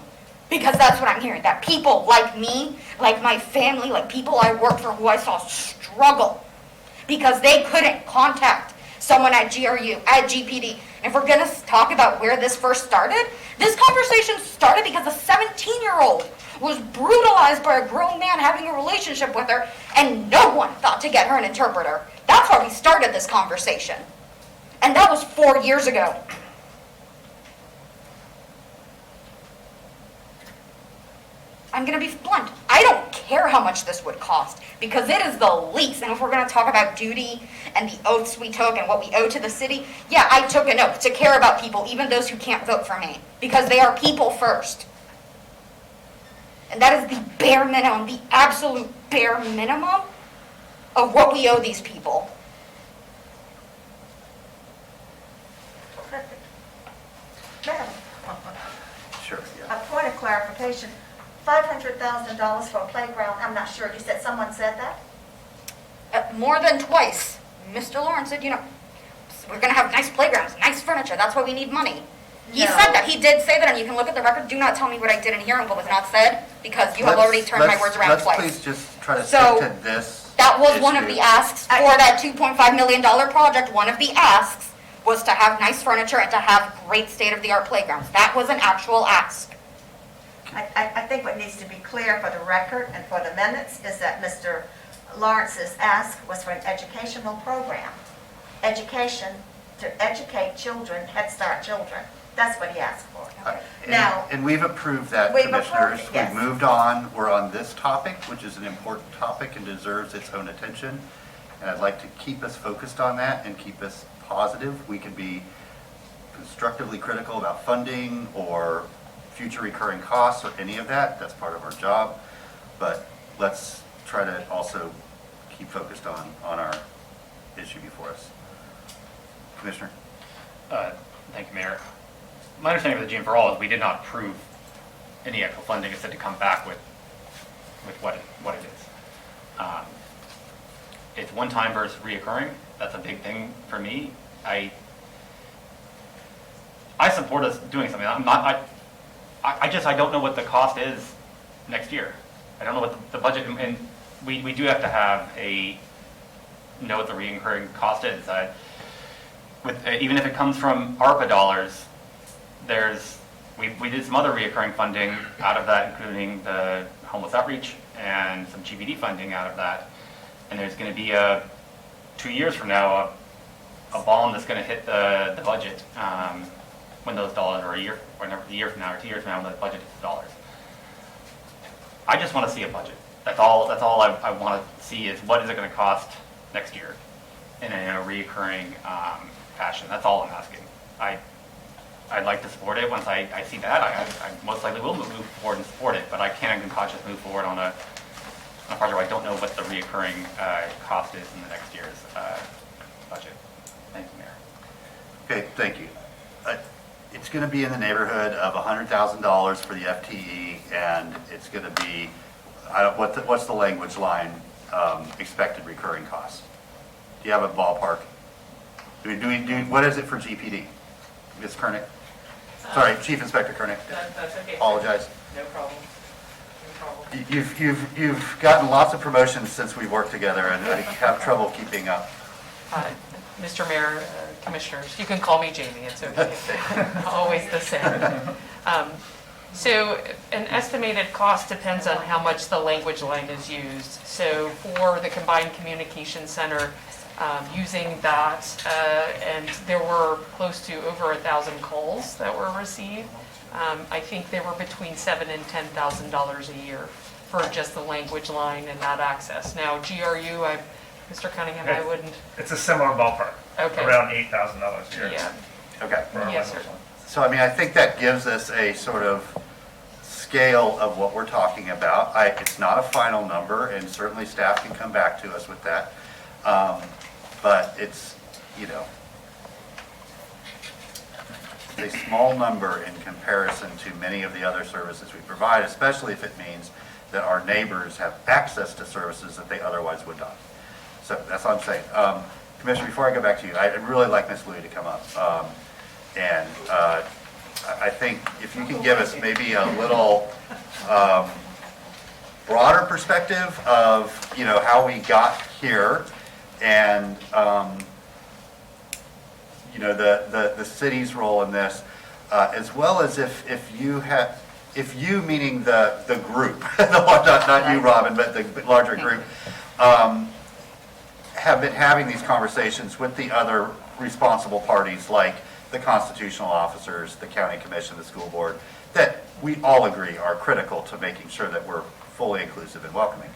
Because that's what I'm hearing, that people like me, like my family, like people I worked for who I saw struggle because they couldn't contact someone at GRU, at GPD. And if we're going to talk about where this first started, this conversation started because a 17-year-old was brutalized by a grown man having a relationship with her, and no one thought to get her an interpreter. That's why we started this conversation. And that was 4 years ago. I'm going to be blunt. I don't care how much this would cost because it is the least. And if we're going to talk about duty and the oaths we took and what we owe to the city, yeah, I took an oath to care about people, even those who can't vote for me, because they are people first. And that is the bare minimum, the absolute bare minimum of what we owe these people. Madam, Sure, yeah. a point of clarification. $500,000 for a playground, I'm not sure. You said someone said that? More than twice. Mr. Lawrence said, we're going to have nice playgrounds, nice furniture. That's why we need money. He No. said that. He did say that, and you can look at the record. Do not tell me what I didn't hear and what was not said, because you have already turned my words around twice. Let's please just try to So, stick to this. That was one of issue. the asks for that $2.5 million project. One of the asks was to have nice furniture and to have great state-of-the-art playgrounds. That was an actual ask. I think what needs to be clear for the record and for the minutes is that Mr. Lawrence's ask was for an educational program. Education, to educate children, Head Start children. That's what he asked for. Now, And we've approved that, We've Commissioners. approved it, yes. We've moved on. We're on this topic, which is an important topic and deserves its own attention. And I'd like to keep us focused on that and keep us positive. We can be constructively critical about funding or future recurring costs or any of that. That's part of our job. But let's try to also keep focused on our issue before us. Commissioner? Thank you, Mayor. My understanding of the GM for All is we did not approve any actual funding. It said to come back with what it is. It's one time versus reoccurring. That's a big thing for me. I support us doing something. I don't know what the cost is next year. I don't know what the budget, and we do have to have know what the reoccurring cost is. Even if it comes from ARPA dollars, we did some other reoccurring funding out of that, including the homeless outreach and some GBD funding out of that. And there's going to be 2 years from now, a bomb that's going to hit the budget when those dollars, or a year from now, or 2 years from now, when the budget hits the dollars. I just want to see a budget. That's all I want to see is what is it going to cost next year in a reoccurring fashion. That's all I'm asking. I'd like to support it. Once I see that, I most likely will move forward and support it, but I can't in conscience move forward on a project where I don't know what the reoccurring cost is in the next year's budget. Thank you, Mayor. Okay, thank you. It's going to be in the neighborhood of $100,000 for the FTE, and it's going to be, what's the language line, expected recurring costs? Do you have a ballpark? What is it for GPD? Ms. Kernick? Sorry, Chief Inspector Kernick. That's okay. Apologize. No problem. You've gotten lots of promotions since we worked together, and I have trouble keeping up. Mr. Mayor, Commissioners, you can call me Jamie, it's okay. Always the same. So an estimated cost depends on how much the language line is used. So for the Combined Communication Center, using that, and there were close to over 1,000 calls that were received. I think they were between $7,000 and $10,000 a year for just the language line and that access. Now, GRU, Mr. Cunningham, I wouldn't. It's a similar ballpark. Okay. Around $8,000 a year. Yeah. Okay. Yes, sir. So, I mean, I think that gives us a sort of scale of what we're talking about. It's not a final number, and certainly staff can come back to us with that. But it's, a small number in comparison to many of the other services we provide, especially if it means that our neighbors have access to services that they otherwise would not. So that's all I'm saying. Commissioner, before I go back to you, I'd really like Ms. Louie to come up. I think if you can give us maybe a little broader perspective of, how we got here, and the city's role in this, as well as if you meaning the group, not you, Robin, but the larger group, have been having these conversations with the other responsible parties, like the constitutional officers, the county commission, the school board, that we all agree are critical to making sure that we're fully inclusive and welcoming.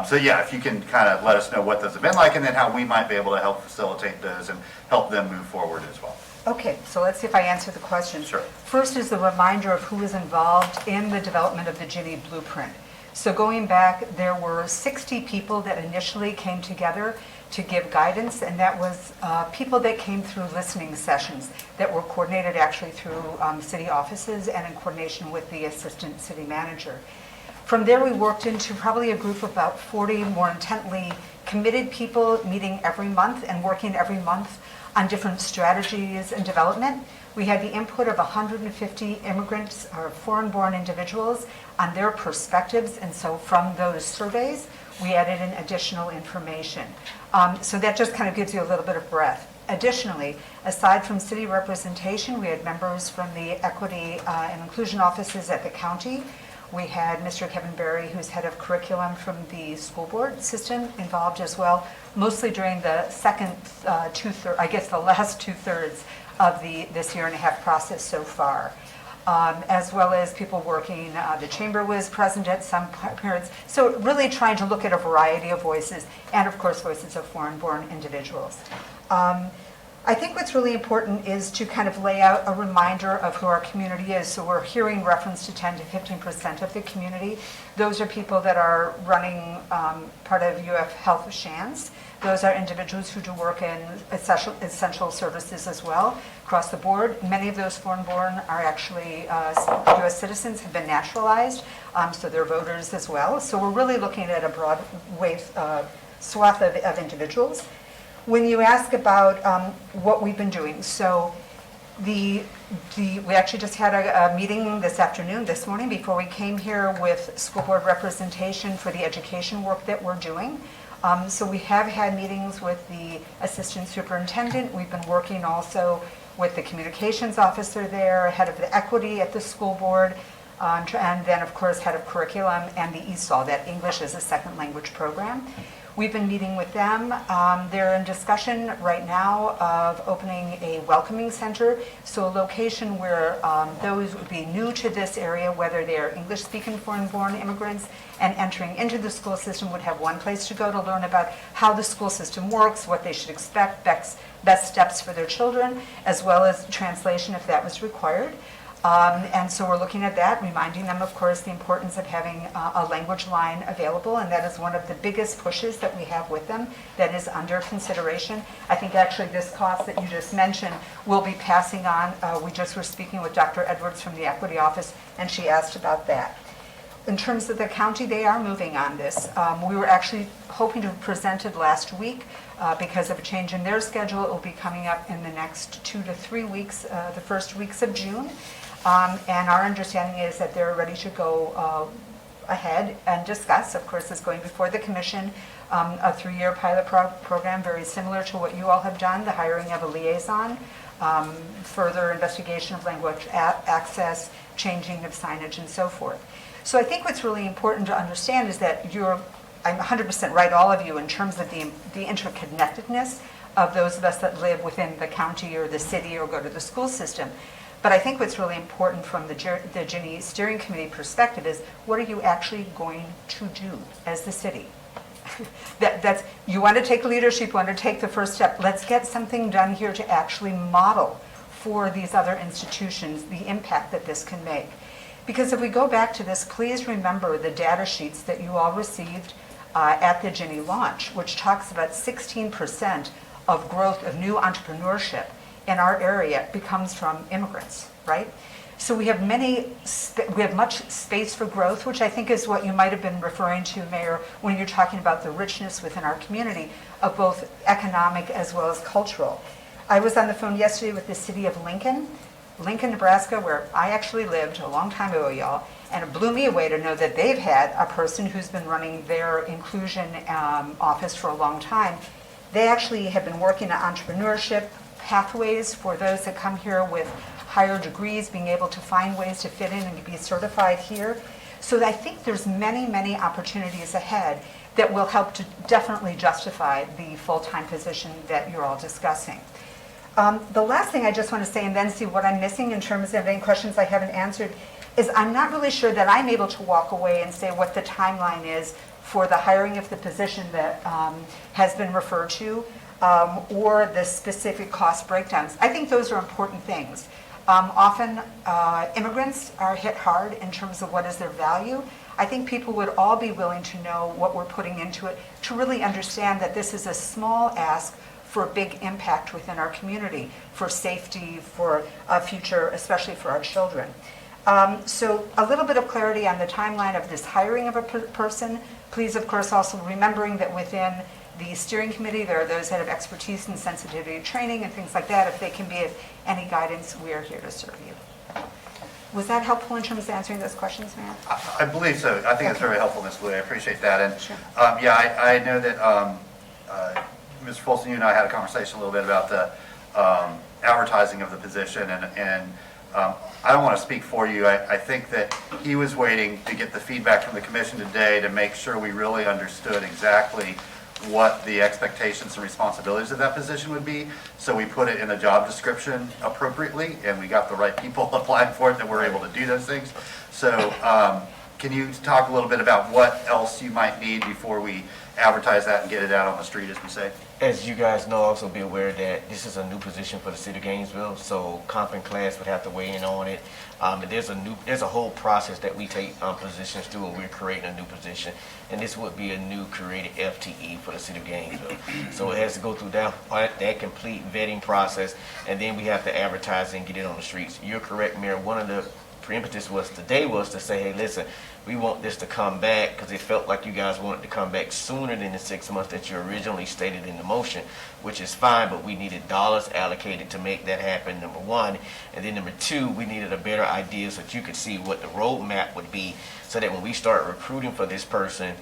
So yeah, if you can kind of let us know what those have been like, and then how we might be able to help facilitate those and help them move forward as well. Okay, so let's see if I answer the question. Sure. First is the reminder of who is involved in the development of the Ginny Blueprint. So going back, there were 60 people that initially came together to give guidance, and that was people that came through listening sessions that were coordinated actually through city offices and in coordination with the assistant city manager. From there, we worked into probably a group of about 40 more intently committed people meeting every month and working every month on different strategies and development. We had the input of 150 immigrants or foreign-born individuals on their perspectives, and so from those surveys, we added in additional information. So that just kind of gives you a little bit of breadth. Additionally, aside from city representation, we had members from the equity and inclusion offices at the county. We had Mr. Kevin Berry, who's head of curriculum from the school board system, involved as well, mostly during the second the last two-thirds of this year-and-a-half process so far. As well as people working, the chamber was present at some periods. So really trying to look at a variety of voices, and of course voices of foreign-born individuals. I think what's really important is to kind of lay out a reminder of who our community is. So we're hearing reference to 10 to 15% of the community. Those are people that are running part of UF Health Shands. Those are individuals who do work in essential services as well, across the board. Many of those foreign-born are actually U.S. citizens, have been naturalized, so they're voters as well. So we're really looking at a broad swath of individuals. When you ask about what we've been doing, so we actually just had a meeting this morning before we came here with school board representation for the education work that we're doing. So we have had meetings with the assistant superintendent. We've been working also with the communications officer there, head of the equity at the school board, and then, of course, head of curriculum and the ESOL, that English as a Second Language program. We've been meeting with them. They're in discussion right now of opening a welcoming center, so a location where those would be new to this area, whether they are English-speaking foreign-born immigrants and entering into the school system, would have one place to go to learn about how the school system works, what they should expect, best steps for their children, as well as translation if that was required. And so we're looking at that, reminding them, of course, the importance of having a language line available, and that is one of the biggest pushes that we have with them that is under consideration. I think actually this cost that you just mentioned will be passing on. We just were speaking with Dr. Edwards from the Equity Office, and she asked about that. In terms of the county, they are moving on this. We were actually hoping to have presented last week. Because of a change in their schedule, it will be coming up in the next 2 to 3 weeks, the first weeks of June. And our understanding is that they're ready to go ahead and discuss. Of course, it's going before the commission, a 3-year pilot program, very similar to what you all have done, the hiring of a liaison, further investigation of language access, changing of signage, and so forth. So I think what's really important to understand is that I'm 100% right, all of you, in terms of the interconnectedness of those of us that live within the county or the city or go to the school system. But I think what's really important from the Ginny Steering Committee perspective is, what are you actually going to do as the city? You want to take leadership, you want to take the first step. Let's get something done here to actually model for these other institutions the impact that this can make. Because if we go back to this, please remember the data sheets that you all received at the Ginny launch, which talks about 16% of growth of new entrepreneurship in our area becomes from immigrants, right? So we have much space for growth, which I think is what you might have been referring to, Mayor, when you're talking about the richness within our community of both economic as well as cultural. I was on the phone yesterday with the city of Lincoln, Nebraska, where I actually lived a long time ago, y'all, and it blew me away to know that they've had a person who's been running their inclusion office for a long time. They actually have been working on entrepreneurship pathways for those that come here with higher degrees, being able to find ways to fit in and be certified here. So I think there's many, many opportunities ahead that will help to definitely justify the full-time position that you're all discussing. The last thing I just want to say, and then see what I'm missing in terms of any questions I haven't answered, is I'm not really sure that I'm able to walk away and say what the timeline is for the hiring of the position that has been referred to, or the specific cost breakdowns. I think those are important things. Often immigrants are hit hard in terms of what is their value. I think people would all be willing to know what we're putting into it to really understand that this is a small ask for a big impact within our community, for safety, for a future, especially for our children. So a little bit of clarity on the timeline of this hiring of a person. Please, of course, also remembering that within the steering committee, there are those that have expertise in sensitivity training and things like that. If they can be of any guidance, we are here to serve you. Was that helpful in terms of answering those questions, Mayor? I believe so. I think it's very helpful, Ms. Louie. I appreciate that. And Sure. I know that Mr. Folsom, you and I had a conversation a little bit about the advertising of the position, and I don't want to speak for you. I think that he was waiting to get the feedback from the commission today to make sure we really understood exactly what the expectations and responsibilities of that position would be. So we put it in the job description appropriately, and we got the right people applying for it that were able to do those things. So can you talk a little bit about what else you might need before we advertise that and get it out on the street, as we say? As you guys know, also be aware that this is a new position for the city of Gainesville, so comp and class would have to weigh in on it. And there's a whole process that we take positions through when we're creating a new position, and this would be a new created FTE for the city of Gainesville. So it has to go through that complete vetting process, and then we have to advertise and get it on the streets. You're correct, Mayor. One of the impetus was today was to say, hey, listen, We want this to come back because it felt like you guys wanted to come back sooner than the 6 months that you originally stated in the motion, which is fine, but we needed dollars allocated to make that happen, number one. And then number two, we needed a better idea so that you could see what the roadmap would be, so that when we start recruiting for this person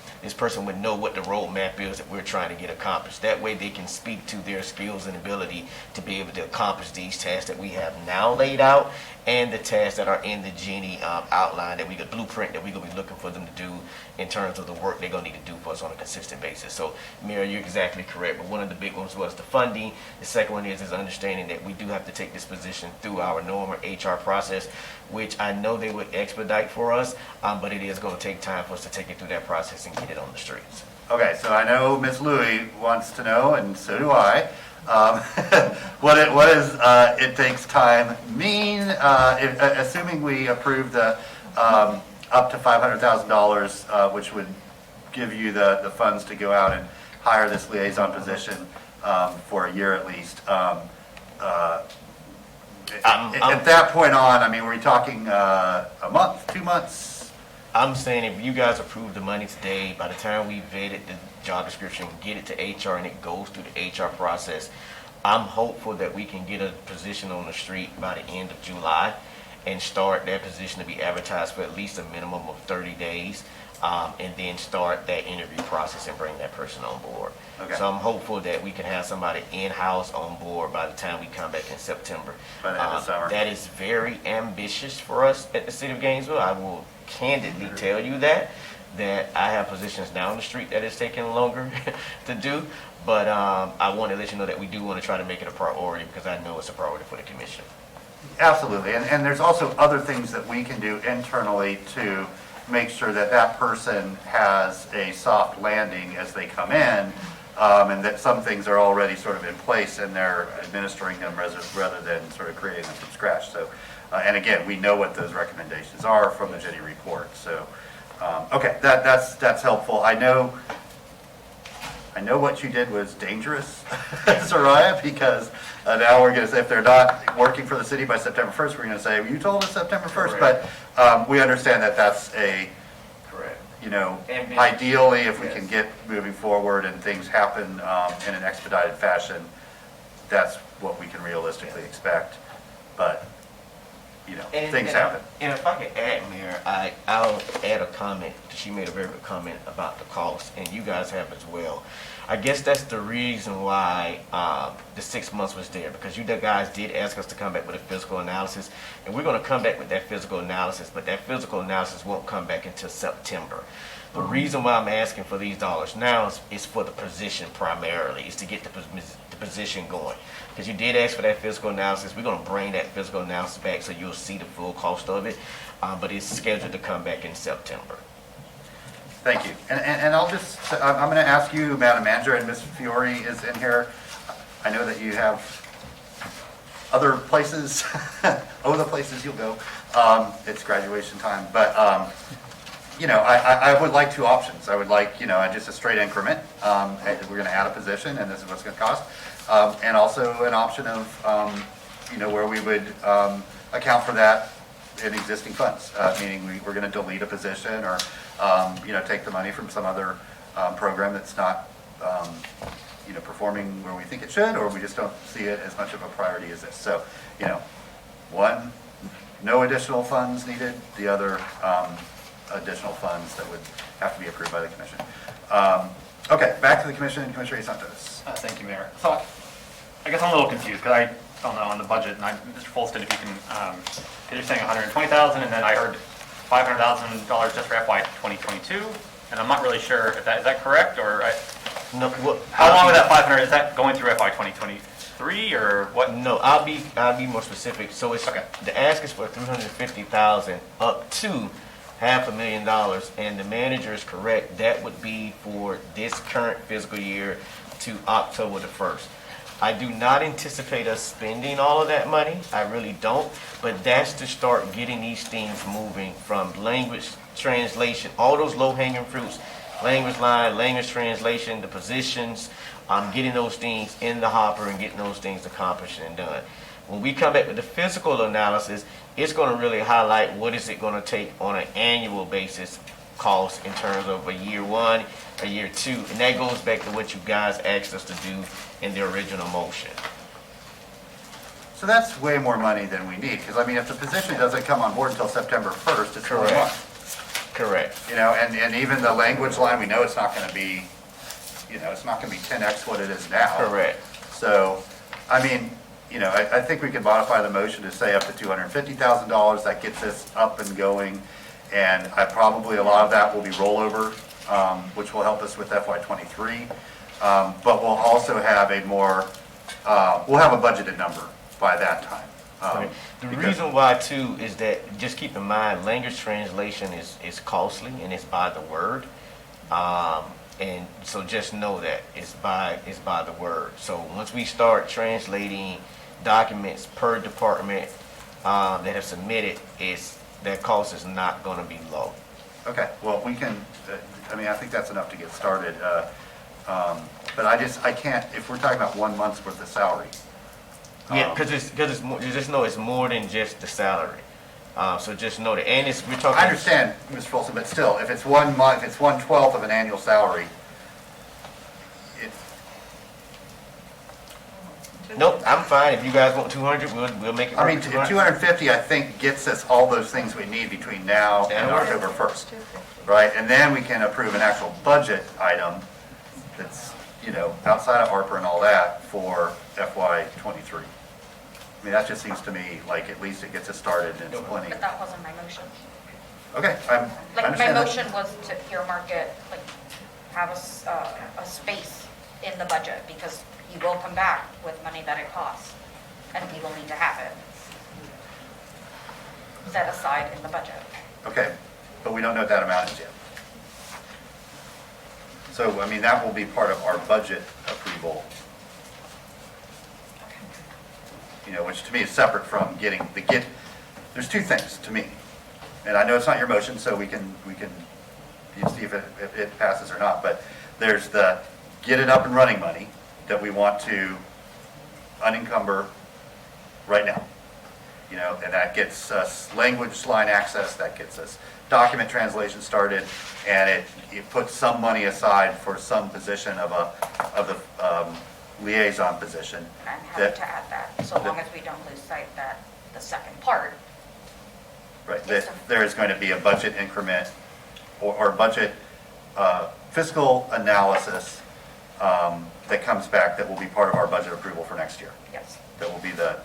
would know what the roadmap is that we're trying to get accomplished. That way they can speak to their skills and ability to be able to accomplish these tasks that we have now laid out and the tasks that are in the Genie outline, that we got blueprint that we're going to be looking for them to do in terms of the work they're going to need to do for us on a consistent basis. So, Mayor, you're exactly correct, but one of the big ones was the funding. The second one is understanding that we do have to take this position through our normal HR process, which I know they would expedite for us, but it is going to take time for us to take it through that process and get it on the streets. Okay, so I know Ms. Louie wants to know, and so do I, what does it takes time mean? Assuming we approve the up to $500,000, which would give you the funds to go out and hire this liaison position for a year at least. At that point on, I mean, were we talking a month, 2 months? I'm saying if you guys approve the money today, by the time we vetted the job description, get it to HR, and it goes through the HR process, I'm hopeful that we can get a position on the street by the end of July and start that position to be advertised for at least a minimum of 30 days, and then start that interview process and bring that person on board. Okay. So I'm hopeful that we can have somebody in-house on board by the time we come back in September. By the end of summer. That is very ambitious for us at the City of Gainesville. I will candidly tell you that I have positions now on the street that is taking longer to do, but I want to let you know that we do want to try to make it a priority because I know it's a priority for the commission. Absolutely, and there's also other things that we can do internally to make sure that that person has a soft landing as they come in, and that some things are already sort of in place and they're administering them rather than sort of creating them from scratch. So, and again, we know what those recommendations are from the Jenny report. So, okay, that's helpful. I know what you did was dangerous, Soraya, because now we're going to say if they're not working for the city by September 1st, we're going to say, well, you told us September 1st, Correct. but we understand that that's a, Correct. you know, Ambitious. ideally, if we Yes. can get moving forward and things happen in an expedited fashion, that's what we can realistically expect. But, you know, things happen. And if I could add, Mayor, I'll add a comment. She made a very good comment about the cost, and you guys have as well. I guess that's the reason why the 6 months was there, because you guys did ask us to come back with a physical analysis, and we're going to come back with that physical analysis, but that physical analysis won't come back until September. The reason why I'm asking for these dollars now is for the position primarily, is to get the position going. Because you did ask for that physical analysis. We're going to bring that physical analysis back so you'll see the full cost of it, but it's scheduled to come back in September. Thank you. And I'm going to ask you, Madam Manager, and Ms. Fiore is in here. I know that you have other places, the places you'll go. It's graduation time. But, you know, I would like two options. I would like, you know, just a straight increment. We're going to add a position, and this is what's going to cost. And also an option of, you know, where we would account for that in existing funds, meaning we're going to delete a position or, you know, take the money from some other program that's not, you know, performing where we think it should, or we just don't see it as much of a priority as this. So, you know, one, no additional funds needed. The other, additional funds that would have to be approved by the commission. Okay, back to the commission. Commissioner Santos. Thank you, Mayor. So I guess I'm a little confused because I don't know on the budget, and Mr. Folston, if you can, because you're saying 120,000, and then I heard $500,000 just for FY 2022, and I'm not really sure if is that correct, or No, how long was that 500? Is that going through FY 2023 or what? No, I'll be more specific. So it's Okay. The ask is for $350,000 up to $500,000, and the manager is correct. That would be for this current fiscal year to October the 1st. I do not anticipate us spending all of that money. I really don't. But that's to start getting these things moving from language translation, all those low-hanging fruits, language line, language translation, the positions, getting those things in the hopper and getting those things accomplished and done. When we come back with the physical analysis, it's going to really highlight what is it going to take on an annual basis cost in terms of a year one, a year two, and that goes back to what you guys asked us to do in the original motion. So that's way more money than we need, because I mean, if the position doesn't come on board until September 1st, it's 4 Correct. months. Correct. You know, and even the language line, we know it's not gonna be, you know, it's not gonna be 10x what it is now. Correct. So, I mean, you know, I think we could modify the motion to say up to $250,000, that gets us up and going. And probably a lot of that will be rollover, which will help us with FY '23. But we'll also have a more, we'll have a budgeted number by that time. Right. The because- reason why too is that, just keep in mind, language translation is costly and it's by the word. And so just know that it's by the word. So once we start translating documents per department that have submitted, that cost is not going to be low. Okay, well, we can, I mean, I think that's enough to get started. But I can't, if we're talking about 1 month's worth of salary. Yeah, because it's more, you just know it's more than just the salary. So just know that, and we're talking. I understand, Mr. Folsom, but still, if it's 1 month, if it's 1/12 of an annual salary, Nope, I'm fine. If you guys want 200, we'll make it work. I mean, 250, I think, gets us all those things we need between now and October 1st, right? And then we can approve an actual budget item that's, you know, outside of ARPA and all that for FY '23. I mean, that just seems to me like at least it gets us started and it's plenty. But that wasn't my motion. Okay, I Like, my understand that. motion was to earmark it, like, have a space in the budget, because you will come back with money that it costs, and we will need to have it set aside in the budget. Okay, but we don't know what that amount is yet. So, I mean, that will be part of our budget approval. You know, which to me is separate from there's two things to me. And I know it's not your motion, so we can see if it passes or not, but there's the get it up and running money that we want to unencumber right now. You know, and that gets us language line access, that gets us document translation started, and it puts some money aside for some position of the liaison position. And I'm happy to add that, so long as we don't lose sight that the second part. Right, that there is going to be a budget increment or budget fiscal analysis that comes back that will be part of our budget approval for next year. Yes. That will be the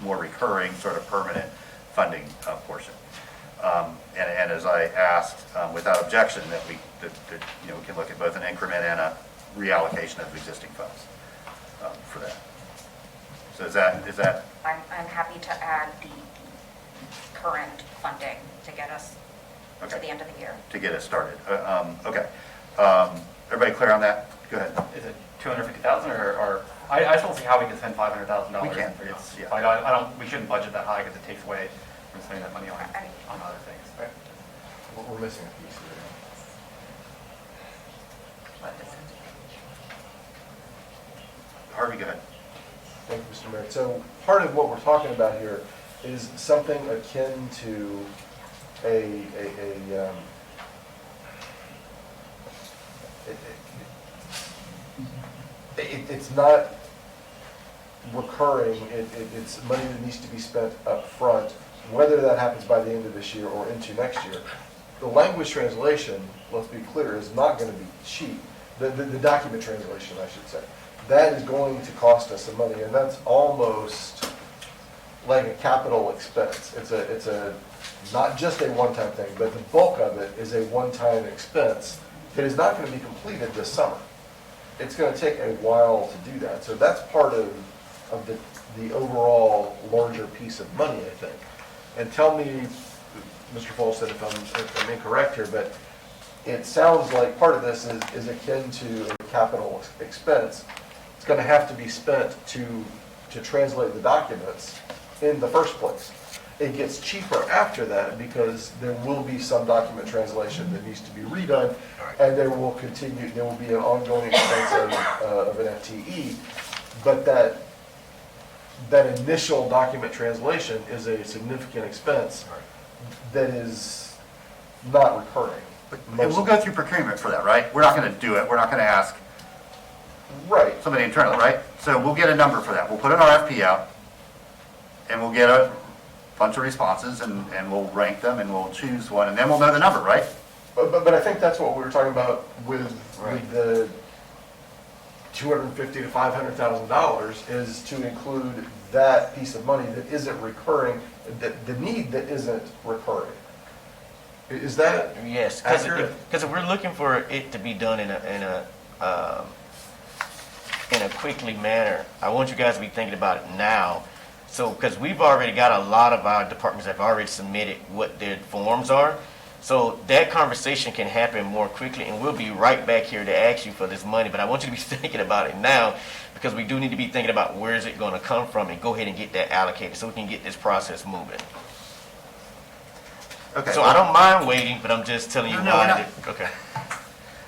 more recurring, sort of permanent funding portion. And as I asked, without objection, that we can look at both an increment and a reallocation of existing funds for that. So is that? I'm happy to add the current funding to get us to the end of the year. To get us started. Okay. Everybody clear on that? Go ahead. Is it 250,000 or, I just don't see how we can spend $500,000. We can't. We shouldn't budget that high because it takes away from spending that money on other things. Right? We're missing a piece here. Harvey, go ahead. Thank you, Mr. Mayor. So part of what we're talking about here is something akin to it's not recurring, it's money that needs to be spent up front, whether that happens by the end of this year or into next year. The language translation, let's be clear, is not going to be cheap. The document translation, I should say. That is going to cost us some money, and that's almost like a capital expense. It's not just a one-time thing, but the bulk of it is a one-time expense that is not going to be completed this summer. It's going to take a while to do that. So that's part of the overall larger piece of money, I think. And tell me, Mr. Folsom, if I'm incorrect here, but it sounds like part of this is akin to a capital expense. It's going to have to be spent to translate the documents in the first place. It gets cheaper after that because there will be some document translation that needs to be redone, and there will be an ongoing expense of an FTE, but that that initial document translation is a significant expense that is not recurring. And we'll go through procurement for that, right? We're not going to do it. We're not going to ask somebody internally, right? So we'll get a number for that. We'll put an RFP out, and we'll get a bunch of responses, and we'll rank them, and we'll choose one, and then we'll know the number, right? But I think that's what we were talking about with the $250,000 to $500,000 is to include that piece of money that isn't recurring, the need that isn't recurring. Is that Yes, accurate? because if we're looking for it to be done in a quickly manner, I want you guys to be thinking about it now. So, because we've already got a lot of our departments have already submitted what their forms are. So that conversation can happen more quickly, and we'll be right back here to ask you for this money. But I want you to be thinking about it now, because we do need to be thinking about where is it going to come from, and go ahead and get that allocated so we can get this process moving. Okay. So I don't mind waiting, but I'm just telling you No, we're why. not. Okay.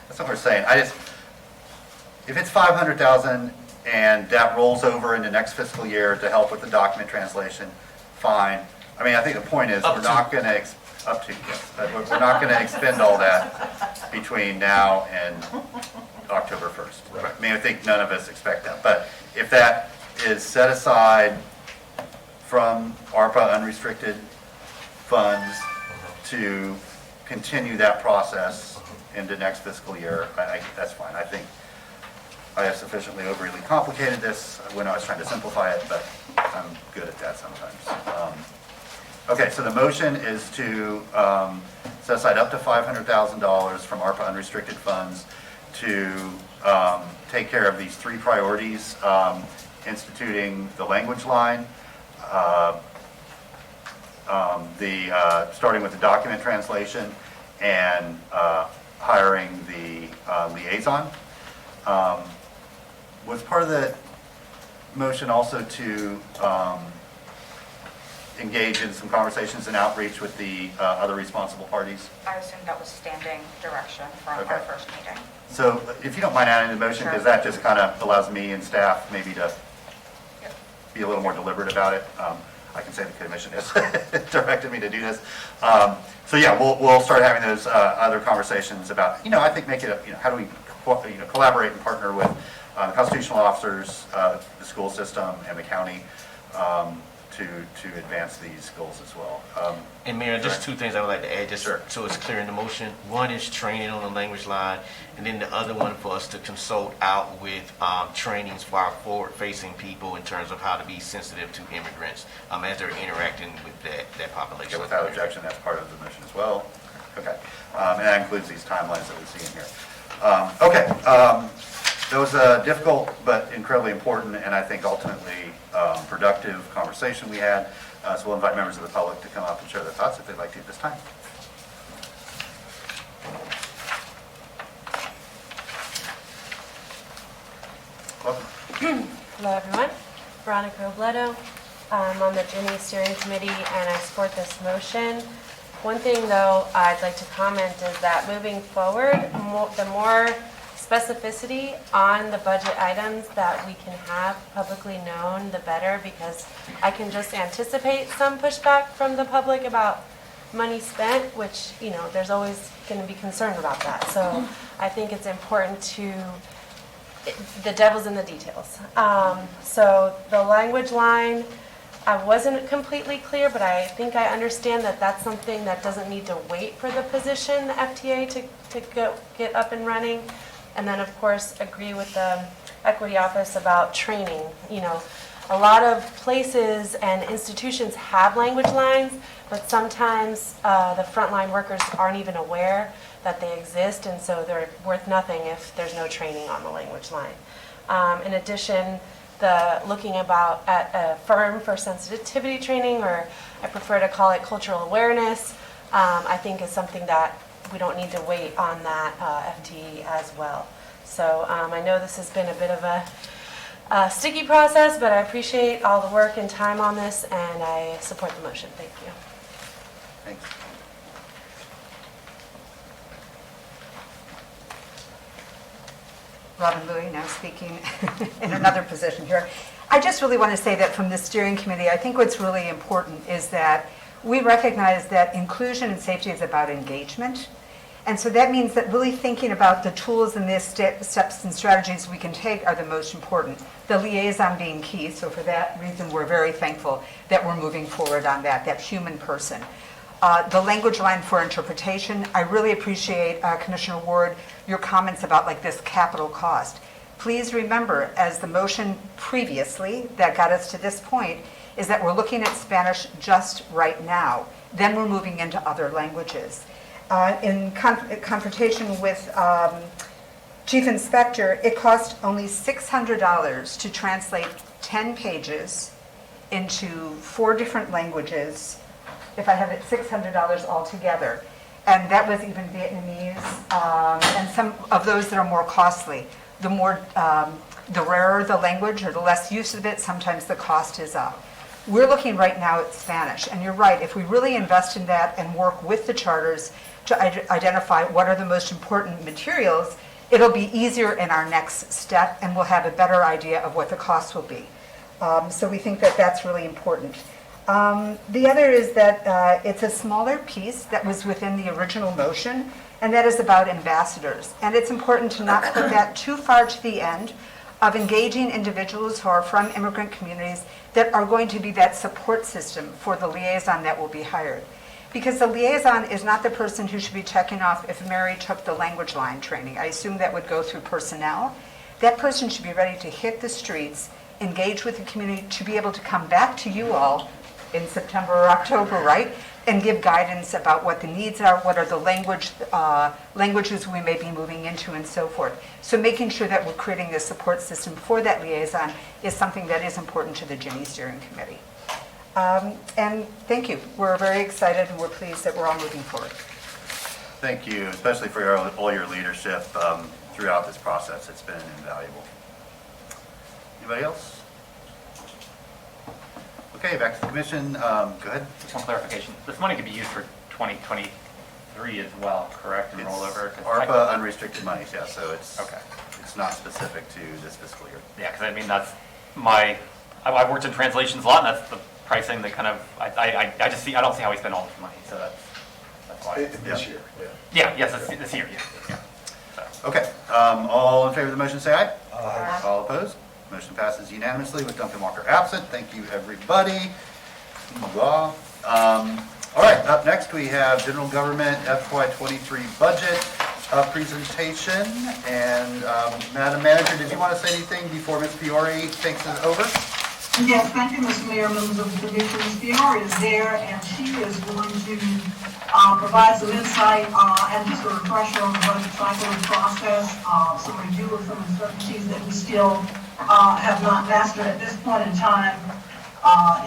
That's what we're saying. If it's 500,000 and that rolls over into next fiscal year to help with the document translation, fine. I mean, I think the point is we're not going to, up to, yes, but we're not going to expend all that between now and October 1st. Right. I mean, I think none of us expect that. But if that is set aside from ARPA unrestricted funds to continue that process into next fiscal year, that's fine. I think I have sufficiently overly complicated this when I was trying to simplify it, but I'm good at that sometimes. Okay, so the motion is to set aside up to $500,000 from ARPA unrestricted funds to take care of these three priorities, instituting the language line, starting with the document translation, and hiring the liaison. Was part of the motion also to engage in some conversations and outreach with the other responsible parties? I assume that was standing direction from our Okay. first meeting. So if you don't mind adding the motion, because that just kind of allows me and staff maybe to be a little more deliberate about it. I can say the commission has directed me to do this. So yeah, we'll start having those other conversations about, I think make it, how do we collaborate and partner with the constitutional officers, the school system, and the county to advance these goals as well. And Mayor, just two things I would like to add, just so it's clear in the motion. One is training on the language line, and then the other one for us to consult out with trainings for our forward-facing people in terms of how to be sensitive to immigrants as they're interacting with that population. Okay, without objection, that's part of the mission as well. Okay, and that includes these timelines that we see in here. That was a difficult but incredibly important and I think ultimately productive conversation we had. So we'll invite members of the public to come up and share their thoughts if they'd like to at this time. Welcome. Hello, everyone. Veronica Robledo. I'm on the Ginny Steering Committee, and I support this motion. One thing, though, I'd like to comment is that moving forward, the more specificity on the budget items that we can have publicly known, the better, because I can just anticipate some pushback from the public about money spent, which, there's always going to be concern about that. So I think it's important the devil's in the details. So the language line, I wasn't completely clear, but I think I understand that that's something that doesn't need to wait for the position, the FTA, to get up and running. And then, of course, agree with the Equity Office about training. A lot of places and institutions have language lines, but sometimes the frontline workers aren't even aware that they exist, and so they're worth nothing if there's no training on the language line. In addition, looking at a firm for sensitivity training, or I prefer to call it cultural awareness, I think is something that we don't need to wait on that FTE as well. So I know this has been a bit of a sticky process, but I appreciate all the work and time on this, and I support the motion. Thank you. Thanks. Robin Louie, now speaking in another position here. I just really want to say that from the steering committee, I think what's really important is that we recognize that inclusion and safety is about engagement. And so that means that really thinking about the tools and the steps and strategies we can take are the most important. The liaison being key, so for that reason, we're very thankful that we're moving forward on that human person. The language line for interpretation, I really appreciate, Commissioner Ward, your comments about like this capital cost. Please remember, as the motion previously that got us to this point, is that we're looking at Spanish just right now. Then we're moving into other languages. In confrontation with Chief Inspector, it cost only $600 to translate 10 pages into 4 different languages. If I have it, $600 altogether. And that was even Vietnamese, and some of those that are more costly. The rarer the language or the less use of it, sometimes the cost is up. We're looking right now at Spanish, and you're right, if we really invest in that and work with the charters to identify what are the most important materials, it'll be easier in our next step, and we'll have a better idea of what the cost will be. So we think that that's really important. The other is that it's a smaller piece that was within the original motion, and that is about ambassadors. And it's important to not put that too far to the end of engaging individuals who are from immigrant communities that are going to be that support system for the liaison that will be hired. Because the liaison is not the person who should be checking off if Mary took the language line training. I assume that would go through personnel. That person should be ready to hit the streets, engage with the community, to be able to come back to you all in September or October, right? And give guidance about what the needs are, what are the languages we may be moving into, and so forth. So making sure that we're creating a support system for that liaison is something that is important to the Ginny Steering Committee. And thank you. We're very excited and we're pleased that we're all moving forward. Thank you, especially for all your leadership throughout this process. It's been invaluable. Anybody else? Okay, back to the commission. Go ahead. Just one clarification. This money could be used for 2023 as well, correct? And roll over? ARPA unrestricted money, yeah, so it's not specific to this fiscal year. Yeah, because I mean, that's I've worked in translations a lot, and that's the pricing that kind of, I don't see how we spend all this money, so that's why. This year, yeah. Yes, this year, yeah. So. Okay, all in favor of the motion, say aye. Aye. All opposed? Motion passes unanimously with Duncan Walker absent. Thank you, everybody. All right, up next we have General Government FY23 budget presentation. And Madam Manager, did you want to say anything before Ms. Fiore takes it over? Yes, thank you, Mr. Mayor, members of the commission. Ms. Fiore is there, and she is going to provide some insight and just a refresher on the budget cycle process, some review of some uncertainties that we still have not mastered at this point in time.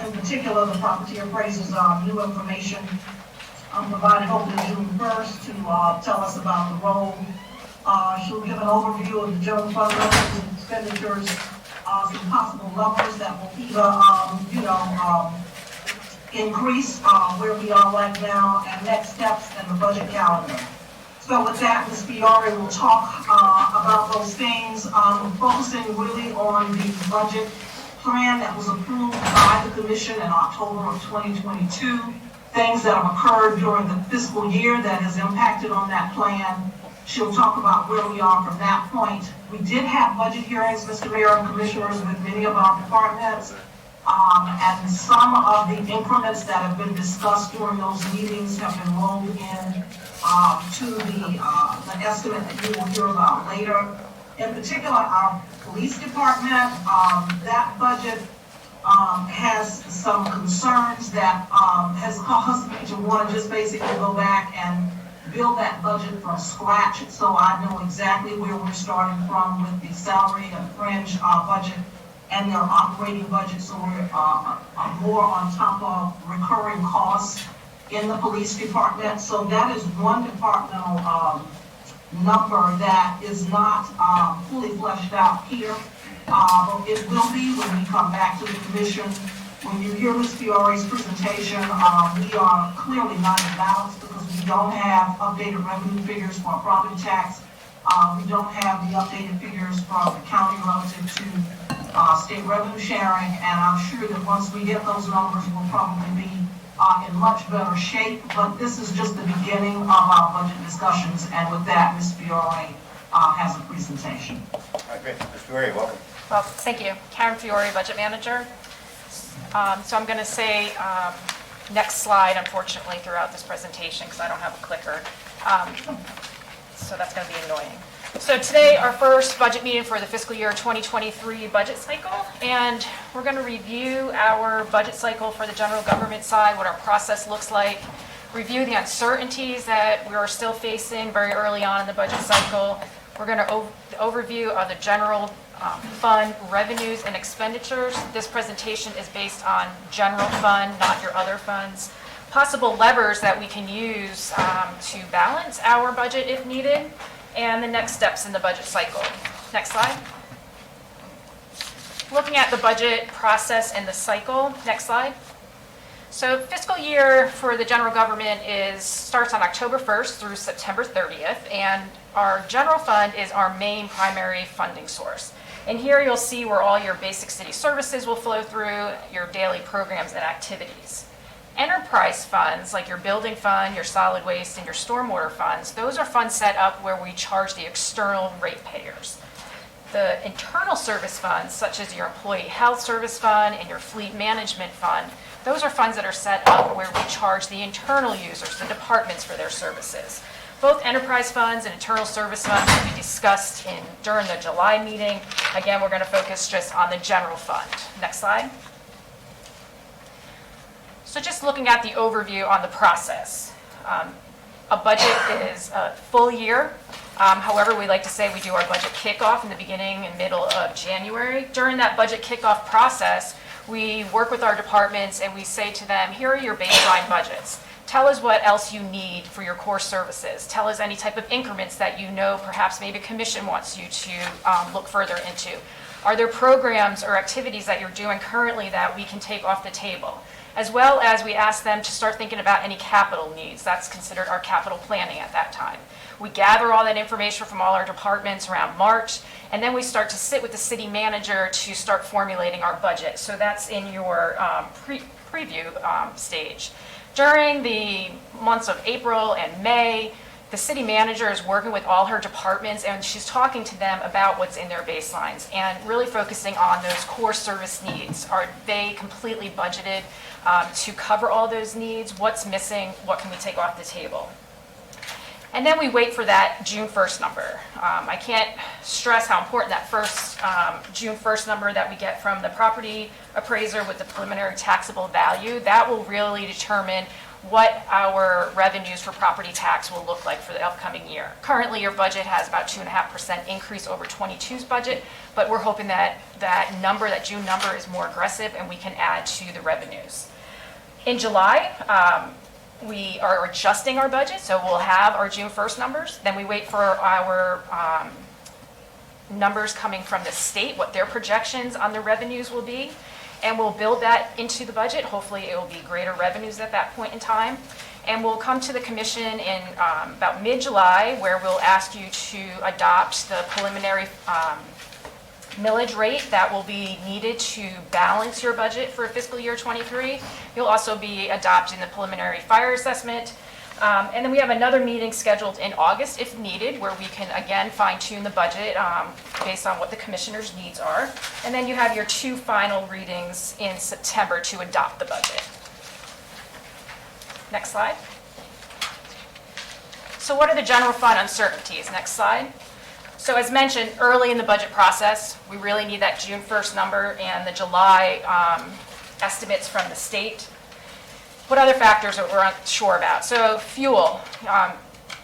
In particular, the property appraisals new information provided hopefully June 1st to tell us about the role. She'll give an overview of the general fund revenues and expenditures, some possible numbers that will either, increase where we are right now, and next steps in the budget calendar. So with that, Ms. Fiore will talk about those things, focusing really on the budget plan that was approved by the commission in October of 2022, things that have occurred during the fiscal year that has impacted on that plan. She'll talk about where we are from that point. We did have budget hearings, Mr. Mayor and Commissioners, with many of our departments, and some of the increments that have been discussed during those meetings have been rolled in to the estimate that you will hear about later. In particular, our police department, that budget has some concerns that has caused me to want to just basically go back and build that budget from scratch, so I know exactly where we're starting from with the salary and fringe budget and their operating budget, so we're more on top of recurring costs in the police department. So that is one departmental number that is not fully fleshed out here, but it will be when we come back to the commission. When you hear Ms. Fiore's presentation, we are clearly not in balance because we don't have updated revenue figures for property tax We don't have the updated figures from the county relative to state revenue sharing, and I'm sure that once we get those numbers, we'll probably be in much better shape. But this is just the beginning of our budget discussions, and with that, Ms. Fiore has a presentation. All right, great. Ms. Fiore, welcome. Well, thank you. Karen Fiore, Budget Manager. So I'm going to say next slide, unfortunately, throughout this presentation because I don't have a clicker. So that's going to be annoying. So today, our first budget meeting for the fiscal year 2023 budget cycle, and we're going to review our budget cycle for the general government side, what our process looks like, review the uncertainties that we are still facing very early on in the budget cycle. We're going to the overview of the general fund revenues and expenditures. This presentation is based on general fund, not your other funds. Possible levers that we can use to balance our budget if needed, and the next steps in the budget cycle. Next slide. Looking at the budget process and the cycle. Next slide. So fiscal year for the general government starts on October 1st through September 30th, and our general fund is our main primary funding source. And here you'll see where all your basic city services will flow through, your daily programs and activities. Enterprise funds, like your building fund, your solid waste, and your stormwater funds, those are funds set up where we charge the external ratepayers. The internal service funds, such as your employee health service fund and your fleet management fund, those are funds that are set up where we charge the internal users, the departments, for their services. Both enterprise funds and internal service funds will be discussed during the July meeting. Again, we're going to focus just on the general fund. Next slide. So just looking at the overview on the process. A budget is a full year. However, we like to say we do our budget kickoff in the beginning and middle of January. During that budget kickoff process, we work with our departments and we say to them, here are your baseline budgets. Tell us what else you need for your core services. Tell us any type of increments that you know perhaps maybe a commission wants you to look further into. Are there programs or activities that you're doing currently that we can take off the table? As well as we ask them to start thinking about any capital needs. That's considered our capital planning at that time. We gather all that information from all our departments around March, and then we start to sit with the city manager to start formulating our budget. So that's in your preview stage. During the months of April and May, the city manager is working with all her departments and she's talking to them about what's in their baselines and really focusing on those core service needs. Are they completely budgeted to cover all those needs? What's missing? What can we take off the table? And then we wait for that June 1st number. I can't stress how important that first June 1st number that we get from the property appraiser with the preliminary taxable value. That will really determine what our revenues for property tax will look like for the upcoming year. Currently, your budget has about 2.5% increase over 22's budget, but we're hoping that that number, that June number, is more aggressive and we can add to the revenues. In July, we are adjusting our budget, so we'll have our June 1st numbers. Then we wait for our numbers coming from the state, what their projections on the revenues will be. And we'll build that into the budget. Hopefully it will be greater revenues at that point in time. And we'll come to the commission in about mid-July, where we'll ask you to adopt the preliminary millage rate that will be needed to balance your budget for fiscal year 23. You'll also be adopting the preliminary fire assessment. And then we have another meeting scheduled in August if needed, where we can again fine-tune the budget based on what the commissioner's needs are. And then you have your two final readings in September to adopt the budget. Next slide. So what are the general fund uncertainties? Next slide. So as mentioned, early in the budget process, we really need that June 1st number and the July estimates from the state. What other factors that we're unsure about? So fuel,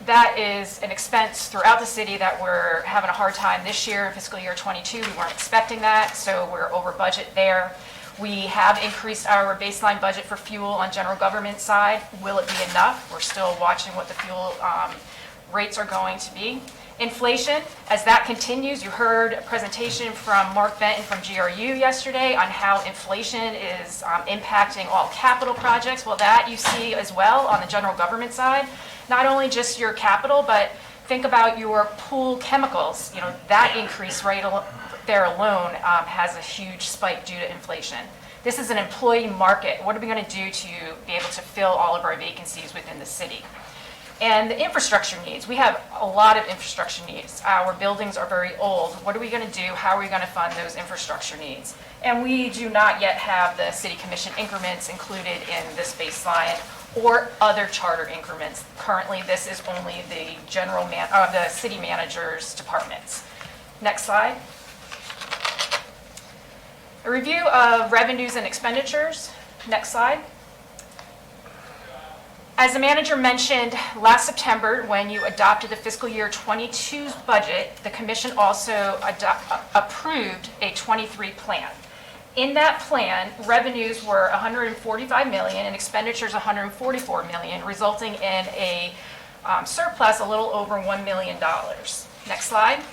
that is an expense throughout the city that we're having a hard time this year in fiscal year 22. We weren't expecting that, so we're over budget there. We have increased our baseline budget for fuel on general government side. Will it be enough? We're still watching what the fuel rates are going to be. Inflation, as that continues, you heard a presentation from Mark Benton from GRU yesterday on how inflation is impacting all capital projects. Well, that you see as well on the general government side. Not only just your capital, but Think about your pool chemicals, that increase there alone has a huge spike due to inflation. This is an employee market. What are we going to do to be able to fill all of our vacancies within the city? And the infrastructure needs. We have a lot of infrastructure needs. Our buildings are very old. What are we going to do? How are we going to fund those infrastructure needs? And we do not yet have the city commission increments included in this baseline or other charter increments. Currently, this is only the the city manager's departments. Next slide. A review of revenues and expenditures. Next slide. As the manager mentioned last September, when you adopted the fiscal year 22's budget, the commission also approved a 23 plan. In that plan, revenues were $145 million and expenditures $144 million, resulting in a surplus a little over $1 million. Next slide.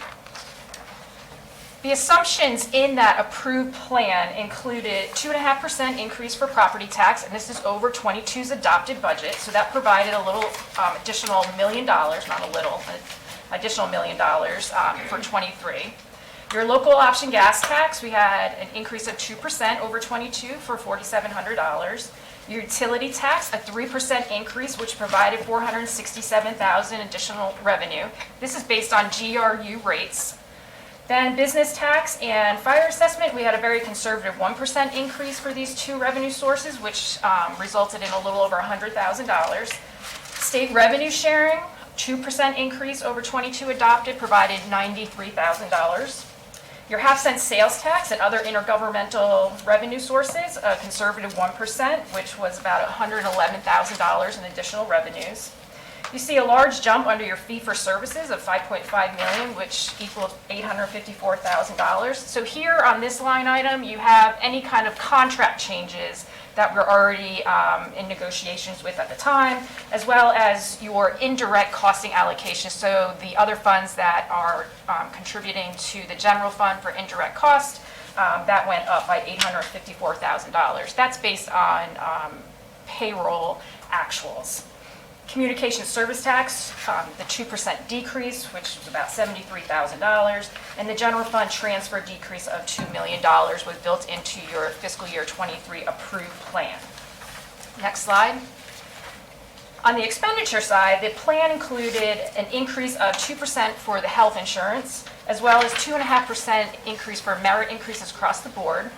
The assumptions in that approved plan included 2.5% increase for property tax, and this is over 22's adopted budget, so that provided a little additional $1 million, not a little, additional $1 million for 23. Your local option gas tax, we had an increase of 2% over 22 for $4,700. Your utility tax, a 3% increase, which provided $467,000 additional revenue. This is based on GRU rates. Then business tax and fire assessment, we had a very conservative 1% increase for these two revenue sources, which resulted in a little over $100,000. State revenue sharing, 2% increase over 22 adopted, provided $93,000. Your half-cent sales tax and other intergovernmental revenue sources, a conservative 1%, which was about $111,000 in additional revenues. You see a large jump under your fee for services of $5.5 million, which equals $854,000. So here on this line item, you have any kind of contract changes that we're already in negotiations with at the time, as well as your indirect costing allocation. So the other funds that are contributing to the general fund for indirect cost, that went up by $854,000. That's based on payroll actuals. Communication service tax, the 2% decrease, which was about $73,000, and the general fund transfer decrease of $2 million was built into your fiscal year 23 approved plan. Next slide. On the expenditure side, the plan included an increase of 2% for the health insurance, as well as 2.5% increase for merit increases across the board.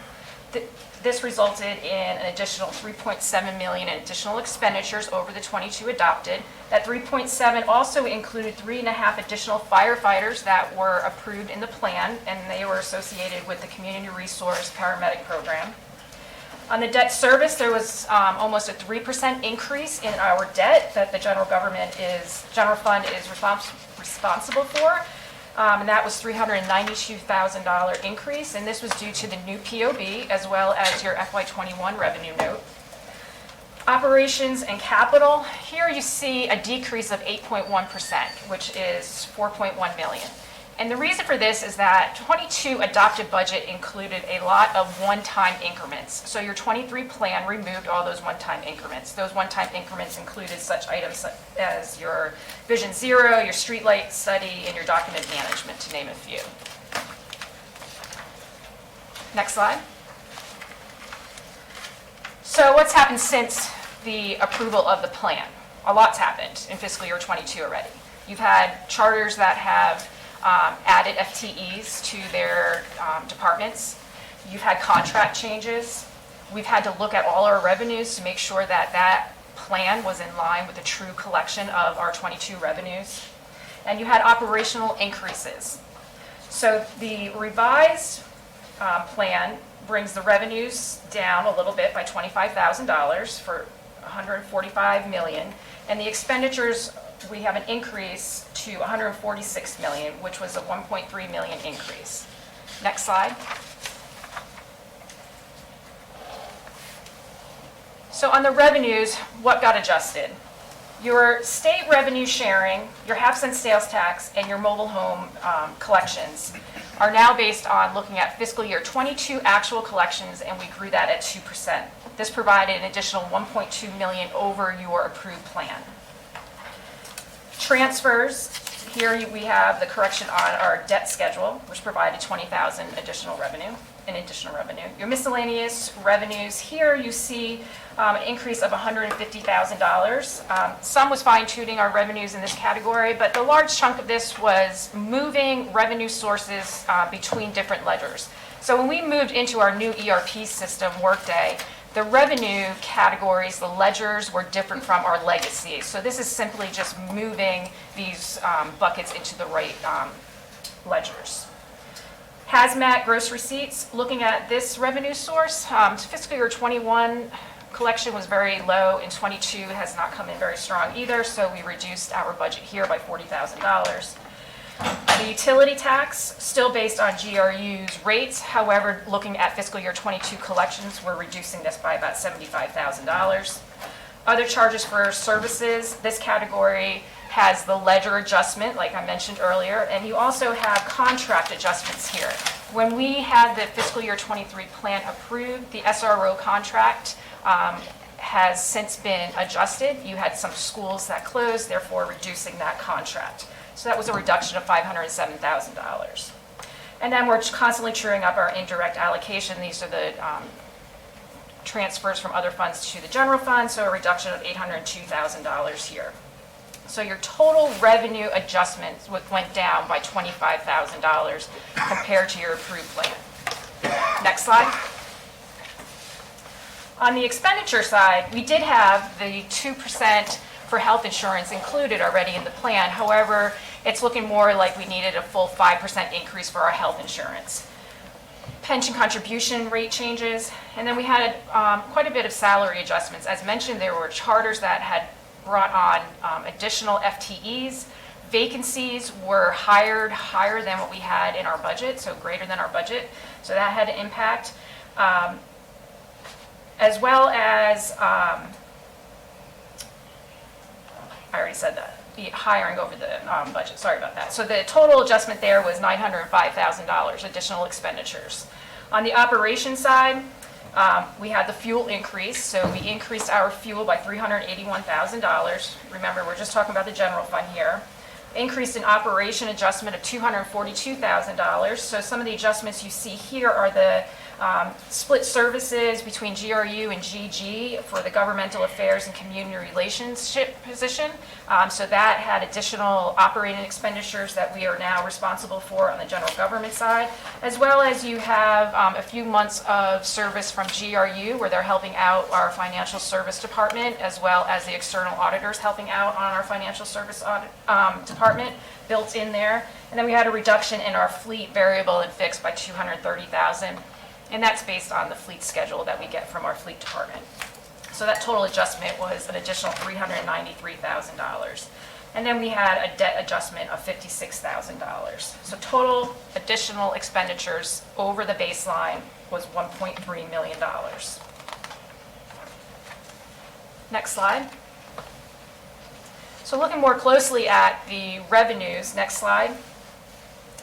This resulted in an additional $3.7 million in additional expenditures over the 22 adopted. That 3.7 also included 3.5 additional firefighters that were approved in the plan, and they were associated with the Community Resource Paramedic Program. On the debt service, there was almost a 3% increase in our debt that the general fund is responsible for. And that was $392,000 increase, and this was due to the new POB as well as your FY21 revenue note. Operations and capital, here you see a decrease of 8.1%, which is $4.1 million. And the reason for this is that 22 adopted budget included a lot of one-time increments. So your 23 plan removed all those one-time increments. Those one-time increments included such items as your Vision Zero, your streetlight study, and your document management, to name a few. Next slide. So what's happened since the approval of the plan? A lot's happened in fiscal year 22 already. You've had charters that have added FTEs to their departments. You've had contract changes. We've had to look at all our revenues to make sure that that plan was in line with the true collection of our 22 revenues. And you had operational increases. So the revised plan brings the revenues down a little bit by $25,000 for $145 million, and the expenditures, we have an increase to $146 million, which was a $1.3 million increase. Next slide. So on the revenues, what got adjusted? Your state revenue sharing, your half-cent sales tax, and your mobile home collections are now based on looking at fiscal year 22 actual collections, and we grew that at 2%. This provided an additional $1.2 million over your approved plan. Transfers, we have the correction on our debt schedule, which provided 20,000 additional revenue. Your miscellaneous revenues, here you see an increase of $150,000. Some was fine tuning our revenues in this category, but the large chunk of this was moving revenue sources between different ledgers. So when we moved into our new ERP system, Workday, the revenue categories, the ledgers were different from our legacy. So this is simply just moving these buckets into the right ledgers. Hazmat gross receipts, looking at this revenue source, fiscal year 21 collection was very low, and 22 has not come in very strong either, so we reduced our budget here by $40,000. The utility tax, still based on GRU's rates, however, looking at fiscal year 22 collections, we're reducing this by about $75,000. Other charges for services, this category has the ledger adjustment, like I mentioned earlier, and you also have contract adjustments here. When we had the fiscal year 23 plan approved, the SRO contract has since been adjusted. You had some schools that closed, therefore reducing that contract. So that was a reduction of $507,000. And then we're constantly truing up our indirect allocation. These are the transfers from other funds to the general fund, so a reduction of $802,000 here. So your total revenue adjustments went down by $25,000 compared to your approved plan. Next slide. On the expenditure side, we did have the 2% for health insurance included already in the plan. However, it's looking more like we needed a full 5% increase for our health insurance. Pension contribution rate changes, and then we had quite a bit of salary adjustments. As mentioned, there were charters that had brought on additional FTEs. Vacancies were higher than what we had in our budget, so greater than our budget. So that had an impact. As well as, I already said that, hiring over the budget, sorry about that. So the total adjustment there was $905,000 additional expenditures. On the operations side, we had the fuel increase, so we increased our fuel by $381,000. Remember, we're just talking about the general fund here. Increased in operation adjustment of $242,000. So some of the adjustments you see here are the split services between GRU and GG for the governmental affairs and community relationship position. So that had additional operating expenditures that we are now responsible for on the general government side, as well as you have a few months of service from GRU where they're helping out our financial service department, as well as the external auditors helping out on our financial service audit, department built in there. And then we had a reduction in our fleet variable and fixed by $230,000. And that's based on the fleet schedule that we get from our fleet department. So that total adjustment was an additional $393,000. And then we had a debt adjustment of $56,000. So total additional expenditures over the baseline was $1.3 million. Next slide. So looking more closely at the revenues, next slide.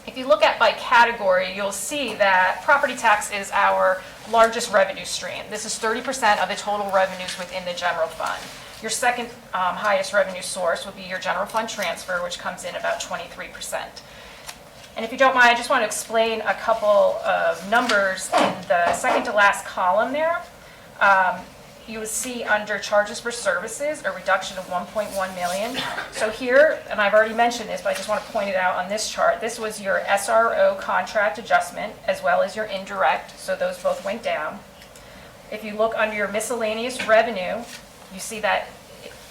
If you look at by category, you'll see that property tax is our largest revenue stream. This is 30% of the total revenues within the general fund. Your second highest revenue source would be your general fund transfer, which comes in about 23%. And if you don't mind, I just want to explain a couple of numbers in the second to last column there. You will see under charges for services, a reduction of $1.1 million. So here, and I've already mentioned this, but I just want to point it out on this chart, this was your SRO contract adjustment as well as your indirect, so those both went down. If you look under your miscellaneous revenue, you see that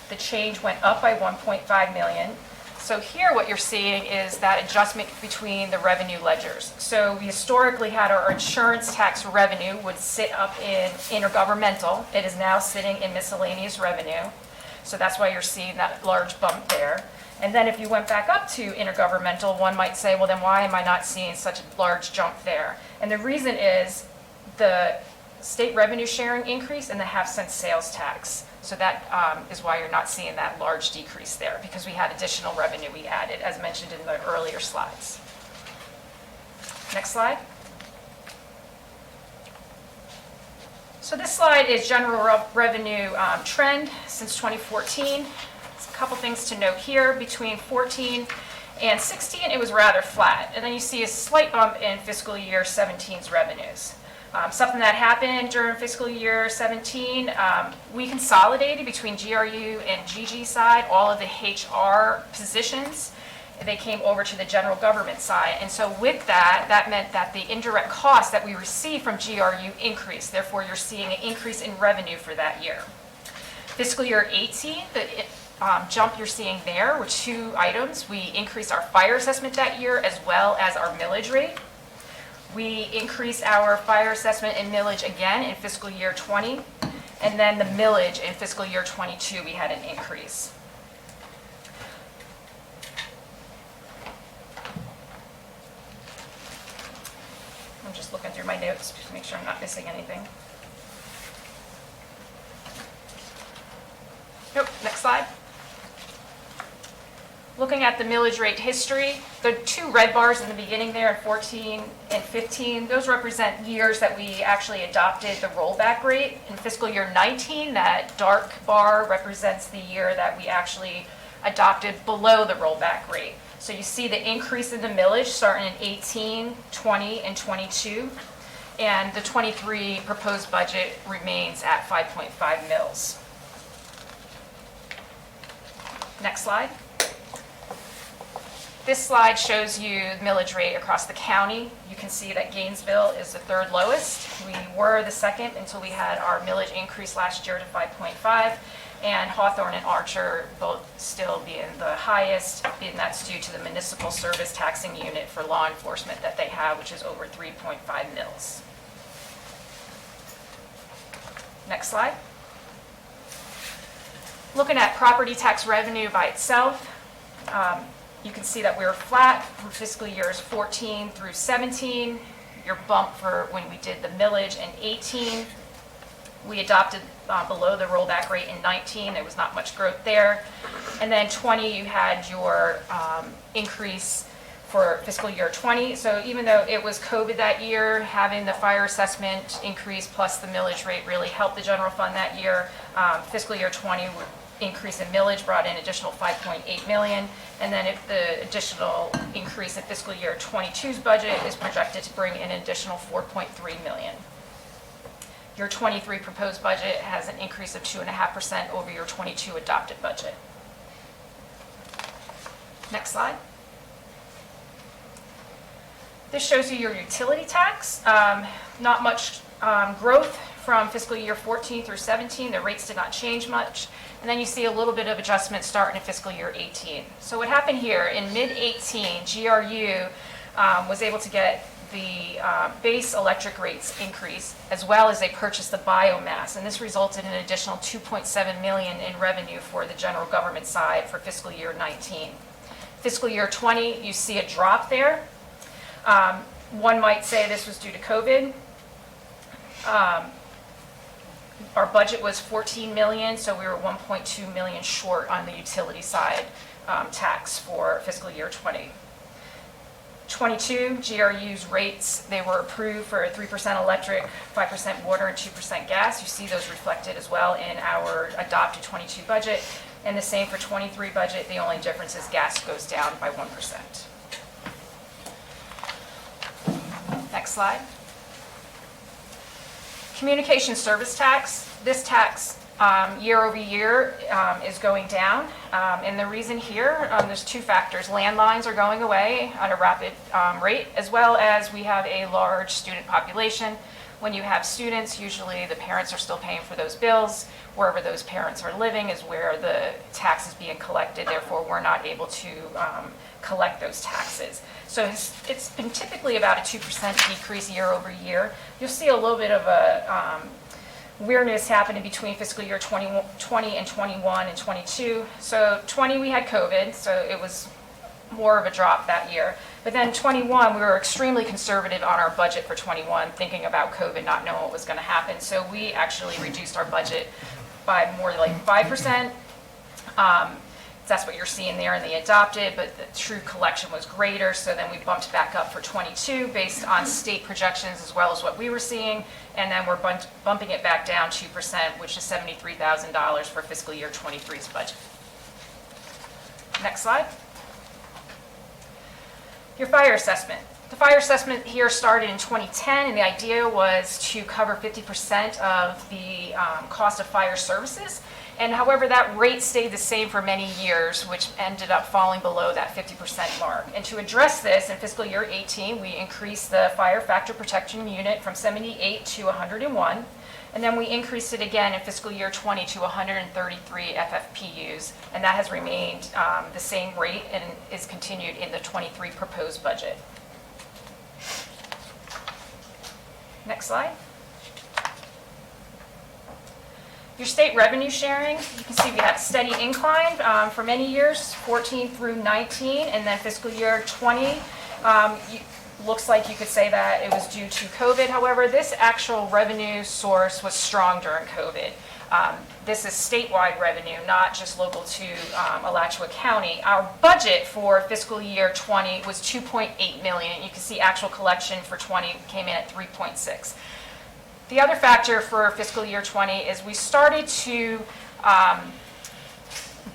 the change went up by $1.5 million. So here what you're seeing is that adjustment between the revenue ledgers. So we historically had our insurance tax revenue would sit up in intergovernmental. It is now sitting in miscellaneous revenue. So that's why you're seeing that large bump there. And then if you went back up to intergovernmental, one might say, well, then why am I not seeing such a large jump there? And the reason is the state revenue sharing increase and the half-cent sales tax. So that is why you're not seeing that large decrease there, because we had additional revenue we added, as mentioned in the earlier slides. Next slide. So this slide is general revenue trend since 2014. There's a couple things to note here. Between 14 And 16, it was rather flat. And then you see a slight bump in fiscal year 17's revenues. Something that happened during fiscal year 17, we consolidated between GRU and GG side all of the HR positions. They came over to the general government side. And so with that, that meant that the indirect costs that we received from GRU increased. Therefore, you're seeing an increase in revenue for that year. Fiscal year 18, the jump you're seeing there were two items. We increased our fire assessment that year as well as our millage rate. We increased our fire assessment and millage again in fiscal year 20, and then the millage in fiscal year 22, we had an increase. I'm just looking through my notes to make sure I'm not missing anything. Nope, next slide. Looking at the millage rate history, the two red bars in the beginning there in 14 and 15, those represent years that we actually adopted the rollback rate. In fiscal year 19, that dark bar represents the year that we actually adopted below the rollback rate. So you see the increase in the millage starting in 18, 20, and 22, and the 23 proposed budget remains at 5.5 mils. Next slide. This slide shows you millage rate across the county. You can see that Gainesville is the third lowest. We were the second until we had our millage increase last year to 5.5, and Hawthorne and Archer both still being the highest, and that's due to the municipal service taxing unit for law enforcement that they have, which is over 3.5 mils. Next slide. Looking at property tax revenue by itself, you can see that we were flat for fiscal years 14 through 17. Your bump for when we did the millage in 18. We adopted below the rollback rate in 19. There was not much growth there. And then 20, you had your increase for fiscal year 20. So even though it was COVID that year, having the fire assessment increase plus the millage rate really helped the general fund that year. Fiscal year 20 increase in millage brought in additional 5.8 million. And then if the additional increase in fiscal year 22's budget is projected to bring in an additional 4.3 million. Your 23 proposed budget has an increase of 2.5% over your 22 adopted budget. Next slide. This shows you your utility tax. Not much growth from fiscal year 14 through 17. The rates did not change much. And then you see a little bit of adjustment starting in fiscal year 18. So what happened here, in mid-18, GRU was able to get the base electric rates increase, as well as they purchased the biomass. And this resulted in an additional 2.7 million in revenue for the general government side for fiscal year 19. Fiscal year 20, you see a drop there. One might say this was due to COVID. Our budget was 14 million, so we were 1.2 million short on the utility side tax for fiscal year 20. 22, GRU's rates, they were approved for 3% electric, 5% water, and 2% gas. You see those reflected as well in our adopted 22 budget. And the same for 23 budget. The only difference is gas goes down by 1%. Next slide. Communication service tax. This tax year over year is going down. And the reason here, there's two factors. Landlines are going away at a rapid rate, as well as we have a large student population. When you have students, usually the parents are still paying for those bills. Wherever those parents are living is where the tax is being collected. Therefore, we're not able to collect those taxes. So it's been typically about a 2% decrease year over year. You'll see a little bit of a weirdness happening between fiscal year 2020 and 21 and 22. So 20 we had COVID, so it was more of a drop that year. But then 21, we were extremely conservative on our budget for 21, thinking about COVID, not knowing what was going to happen. So we actually reduced our budget by more like 5%. That's what you're seeing there in the adopted, but the true collection was greater. So then we bumped back up for 22 based on state projections as well as what we were seeing. And then we're bumping it back down 2%, which is $73,000 for fiscal year 23's budget. Next slide. Your fire assessment. The fire assessment here started in 2010, and the idea was to cover 50% of the cost of fire services. And however, that rate stayed the same for many years, which ended up falling below that 50% mark. And to address this, in fiscal year 18, we increased the fire factor protection unit from 78 to 101. And then we increased it again in fiscal year 20 to 133 FFPUs. And that has remained the same rate and is continued in the 23 proposed budget. Next slide. Your state revenue sharing, you can see we had a steady incline for many years, 14 through 19, and then fiscal year 20, looks like you could say that it was due to COVID. However, this actual revenue source was strong during COVID. This is statewide revenue, not just local to Alachua County. Our budget for fiscal year 20 was $2.8 million. You can see actual collection for 20 came in at 3.6. The other factor for fiscal year 20 is we started to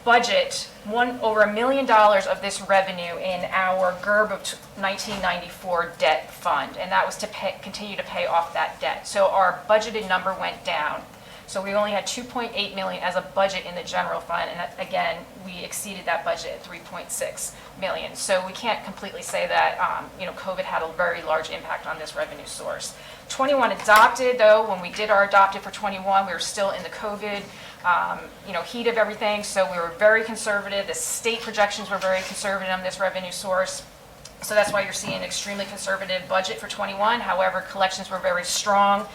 budget over $1 million of this revenue in our GERB of 1994 debt fund, and that was to continue to pay off that debt. So our budgeted number went down. So we only had $2.8 million as a budget in the general fund, and again, we exceeded that budget at $3.6 million. So we can't completely say that COVID had a very large impact on this revenue source. 21 adopted, though, when we did our adopted for 21, we were still in the COVID heat of everything, so we were very conservative. The state projections were very conservative on this revenue source. So that's why you're seeing an extremely conservative budget for 21. However, collections were very strong.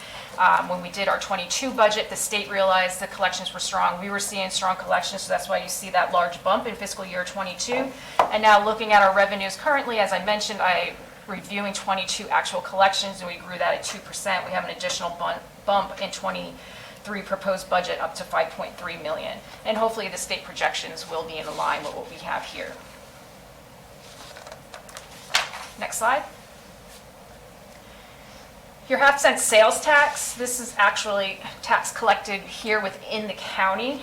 When we did our 22 budget, the state realized the collections were strong. We were seeing strong collections, so that's why you see that large bump in fiscal year 22. And now looking at our revenues currently, as I mentioned, reviewing 22 actual collections, and we grew that at 2%. We have an additional bump in 23 proposed budget up to $5.3 million. And hopefully the state projections will be in line with what we have here. Next slide. Your half-cent sales tax, this is actually tax collected here within the county.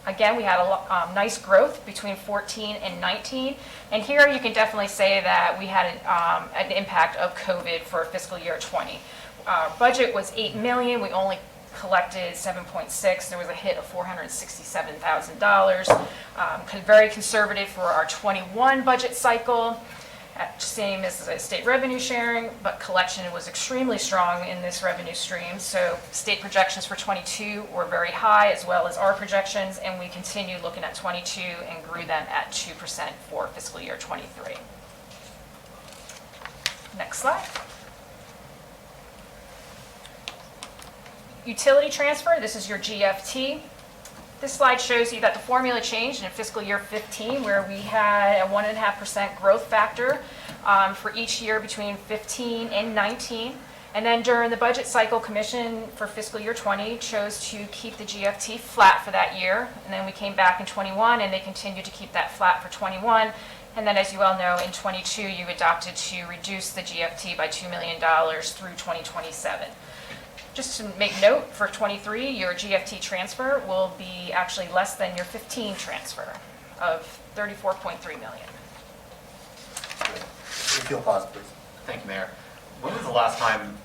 Again, we had a nice growth between 14 and 19. And here you can definitely say that we had an impact of COVID for fiscal year 20. Our budget was $8 million. We only collected 7.6. There was a hit of $467,000. Very conservative for our 21 budget cycle. Same as the state revenue sharing, but collection was extremely strong in this revenue stream. So state projections for 22 were very high, as well as our projections, and we continued looking at 22 and grew them at 2% for fiscal year 23. Next slide. Utility transfer, this is your GFT. This slide shows you that the formula changed in fiscal year 15, where we had a 1.5% growth factor for each year between 15 and 19. And then during the budget cycle, Commission for fiscal year 20 chose to keep the GFT flat for that year. And then we came back in 21, and they continued to keep that flat for 21. And then, as you all know, in 22, you adopted to reduce the GFT by $2 million through 2027. Just to make note, for 23, your GFT transfer will be actually less than your 15 transfer of $34.3 million. If you'll pause, please. Thank you, Mayor. When was the last time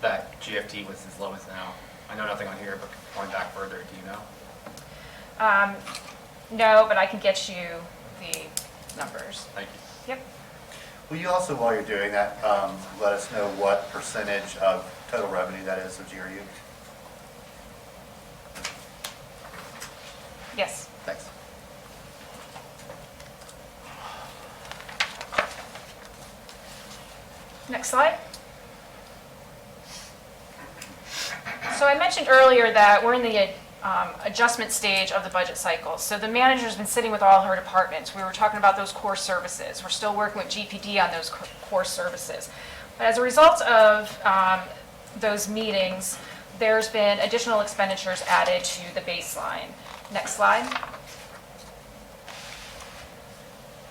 that GFT was as low as now? I know nothing on here, but going back further, do you know? No, but I can get you the numbers. Thank you. Yep. Will you also, while you're doing that, let us know what percentage of total revenue that is of GRU? Yes. Thanks. Next slide. So I mentioned earlier that we're in the adjustment stage of the budget cycle. So the manager's been sitting with all her departments. We were talking about those core services. We're still working with GPD on those core services. But as a result of those meetings, there's been additional expenditures added to the baseline. Next slide.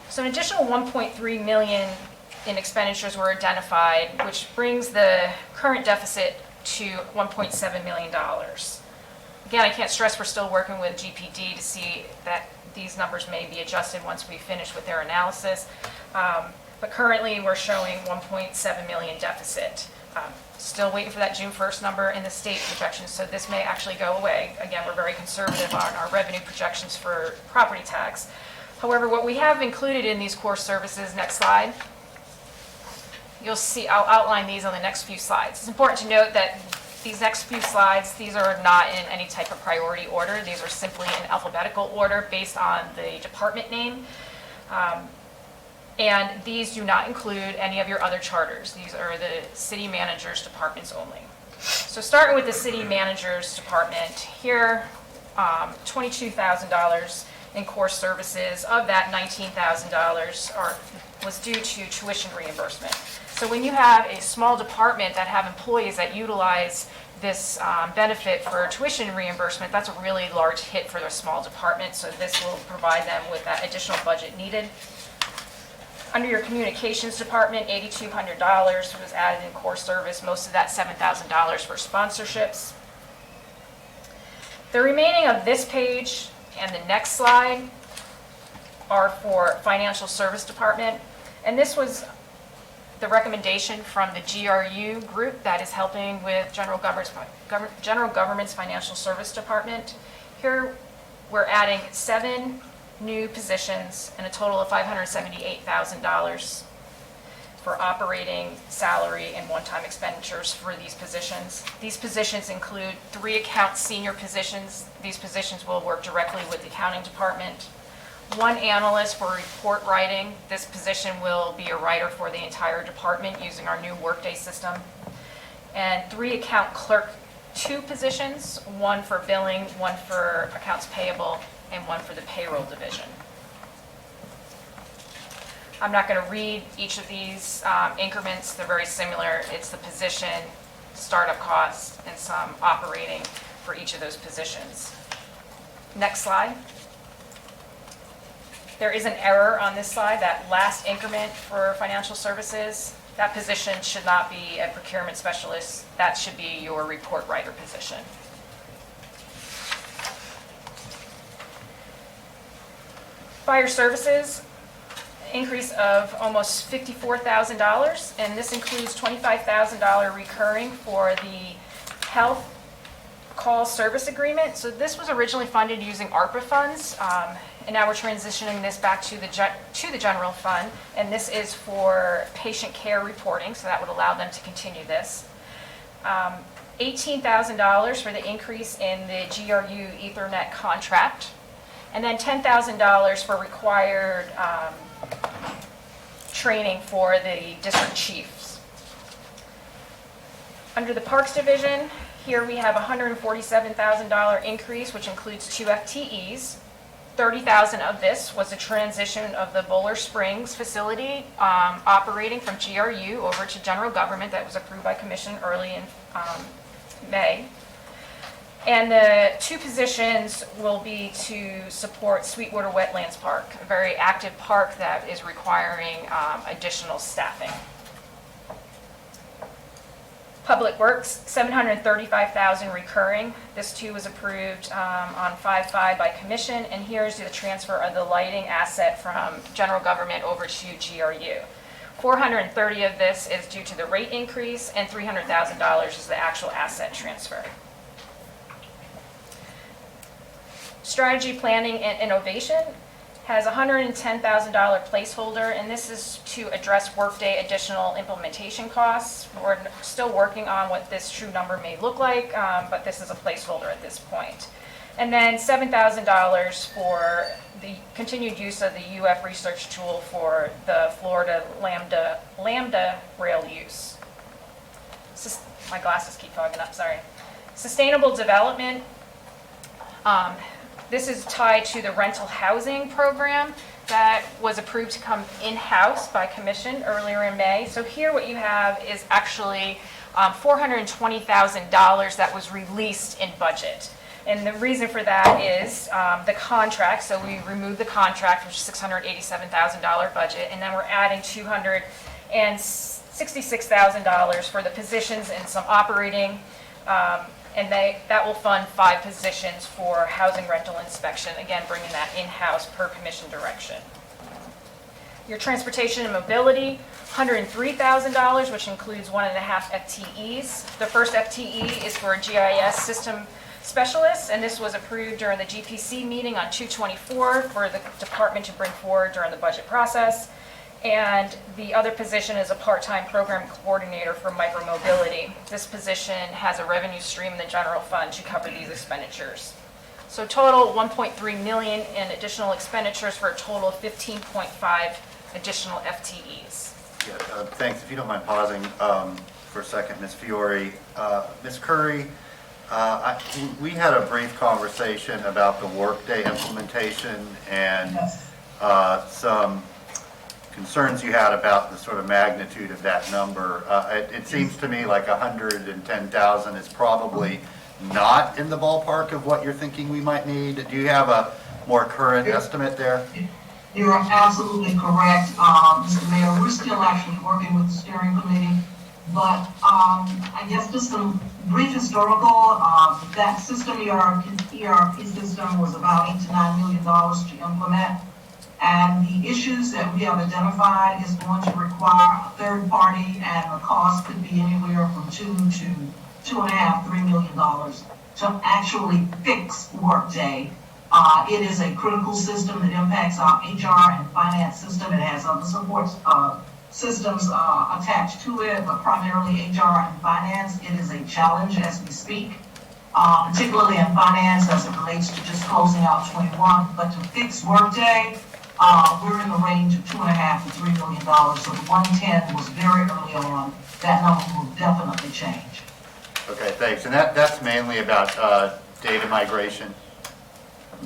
So an additional $1.3 million in expenditures were identified, which brings the current deficit to $1.7 million. Again, I can't stress we're still working with GPD to see that these numbers may be adjusted once we finish with their analysis. but currently we're showing 1.7 million deficit. Still waiting for that June 1st number in the state projections, so this may actually go away. Again, we're very conservative on our revenue projections for property tax. However, what we have included in these core services, next slide, you'll see, I'll outline these on the next few slides. It's important to note that these next few slides, these are not in any type of priority order. These are simply in alphabetical order based on the department name. And these do not include any of your other charters. These are the city manager's departments only. So starting with the city manager's department, here, $22,000 in core services. Of that, $19,000 was due to tuition reimbursement. So when you have a small department that have employees that utilize this benefit for tuition reimbursement, that's a really large hit for the small department, so this will provide them with that additional budget needed. Under your communications department, $8,200 was added in core service, most of that $7,000 for sponsorships. The remaining of this page and the next slide are for financial service department, and this was the recommendation from the GRU group that is helping with general government's financial service department. Here we're adding 7 new positions and a total of $578,000 for operating salary and one-time expenditures for these positions. These positions include 3 account senior positions. These positions will work directly with the accounting department. 1 analyst for report writing. This position will be a writer for the entire department using our new Workday system. And 3 account clerk 2 positions, 1 for billing, 1 for accounts payable, and 1 for the payroll division. I'm not going to read each of these increments. They're very similar. It's the position, startup costs, and some operating for each of those positions. Next slide. There is an error on this slide. That last increment for financial services, that position should not be a procurement specialist. That should be your report writer position. Fire services, increase of almost $54,000, and this includes $25,000 recurring for the health call service agreement. So this was originally funded using ARPA funds, and now we're transitioning this back to the general fund, and this is for patient care reporting, so that would allow them to continue this. $18,000 for the increase in the GRU Ethernet contract, and then $10,000 for required training for the district chiefs. Under the Parks Division, here we have a $147,000 increase, which includes 2 FTEs. $30,000 of this was a transition of the Boulder Springs facility operating from GRU over to general government that was approved by commission early in May. And the 2 positions will be to support Sweetwater Wetlands Park, a very active park that is requiring additional staffing. Public Works, $735,000 recurring. This too was approved on 5/5 by commission, and here's the transfer of the lighting asset from general government over to GRU. $430,000 of this is due to the rate increase, and $300,000 is the actual asset transfer. Strategy Planning and Innovation has a $110,000 placeholder, and this is to address Workday additional implementation costs. We're still working on what this true number may look like, but this is a placeholder at this point. And then $7,000 for the continued use of the UF research tool for the Florida Lambda rail use. My glasses keep fogging up, sorry. Sustainable development. This is tied to the rental housing program that was approved to come in-house by commission earlier in May. So here what you have is actually $420,000 that was released in budget. And the reason for that is the contract. So we removed the contract, which is $687,000 budget, and then we're adding $266,000 for the positions and some operating. And that will fund 5 positions for housing rental inspection, again, bringing that in-house per commission direction. Your transportation and mobility, $103,000, which includes 1.5 FTEs. The first FTE is for a GIS system specialist, and this was approved during the GPC meeting on 2/24 for the department to bring forward during the budget process. And the other position is a part-time program coordinator for micromobility. This position has a revenue stream in the general fund to cover these expenditures. So total 1.3 million in additional expenditures for a total of 15.5 additional FTEs. Yeah, thanks. If you don't mind pausing for a second, Ms. Fiore. Ms. Curry, we had a brief conversation about the Workday implementation and some concerns you had about the sort of magnitude of that number. It seems to me like 110,000 is probably not in the ballpark of what you're thinking we might need. Do you have a more current estimate there? You're absolutely correct, Mr. Mayor. We're still actually working with the steering committee, but I guess just some brief historical, that system, ERP system, was about $8 to $9 million to implement. And the issues that we have identified is going to require a third party, and the cost could be anywhere from $2 to $2.5, $3 million to actually fix Workday. It is a critical system that impacts our HR and finance system. It has other support systems attached to it, but primarily HR and finance. It is a challenge as we speak, particularly in finance as it relates to just closing out 21. But to fix Workday, we're in the range of $2.5 to $3 million. So the 110 was very early on. That number will definitely change. Okay, thanks. And that's mainly about data migration?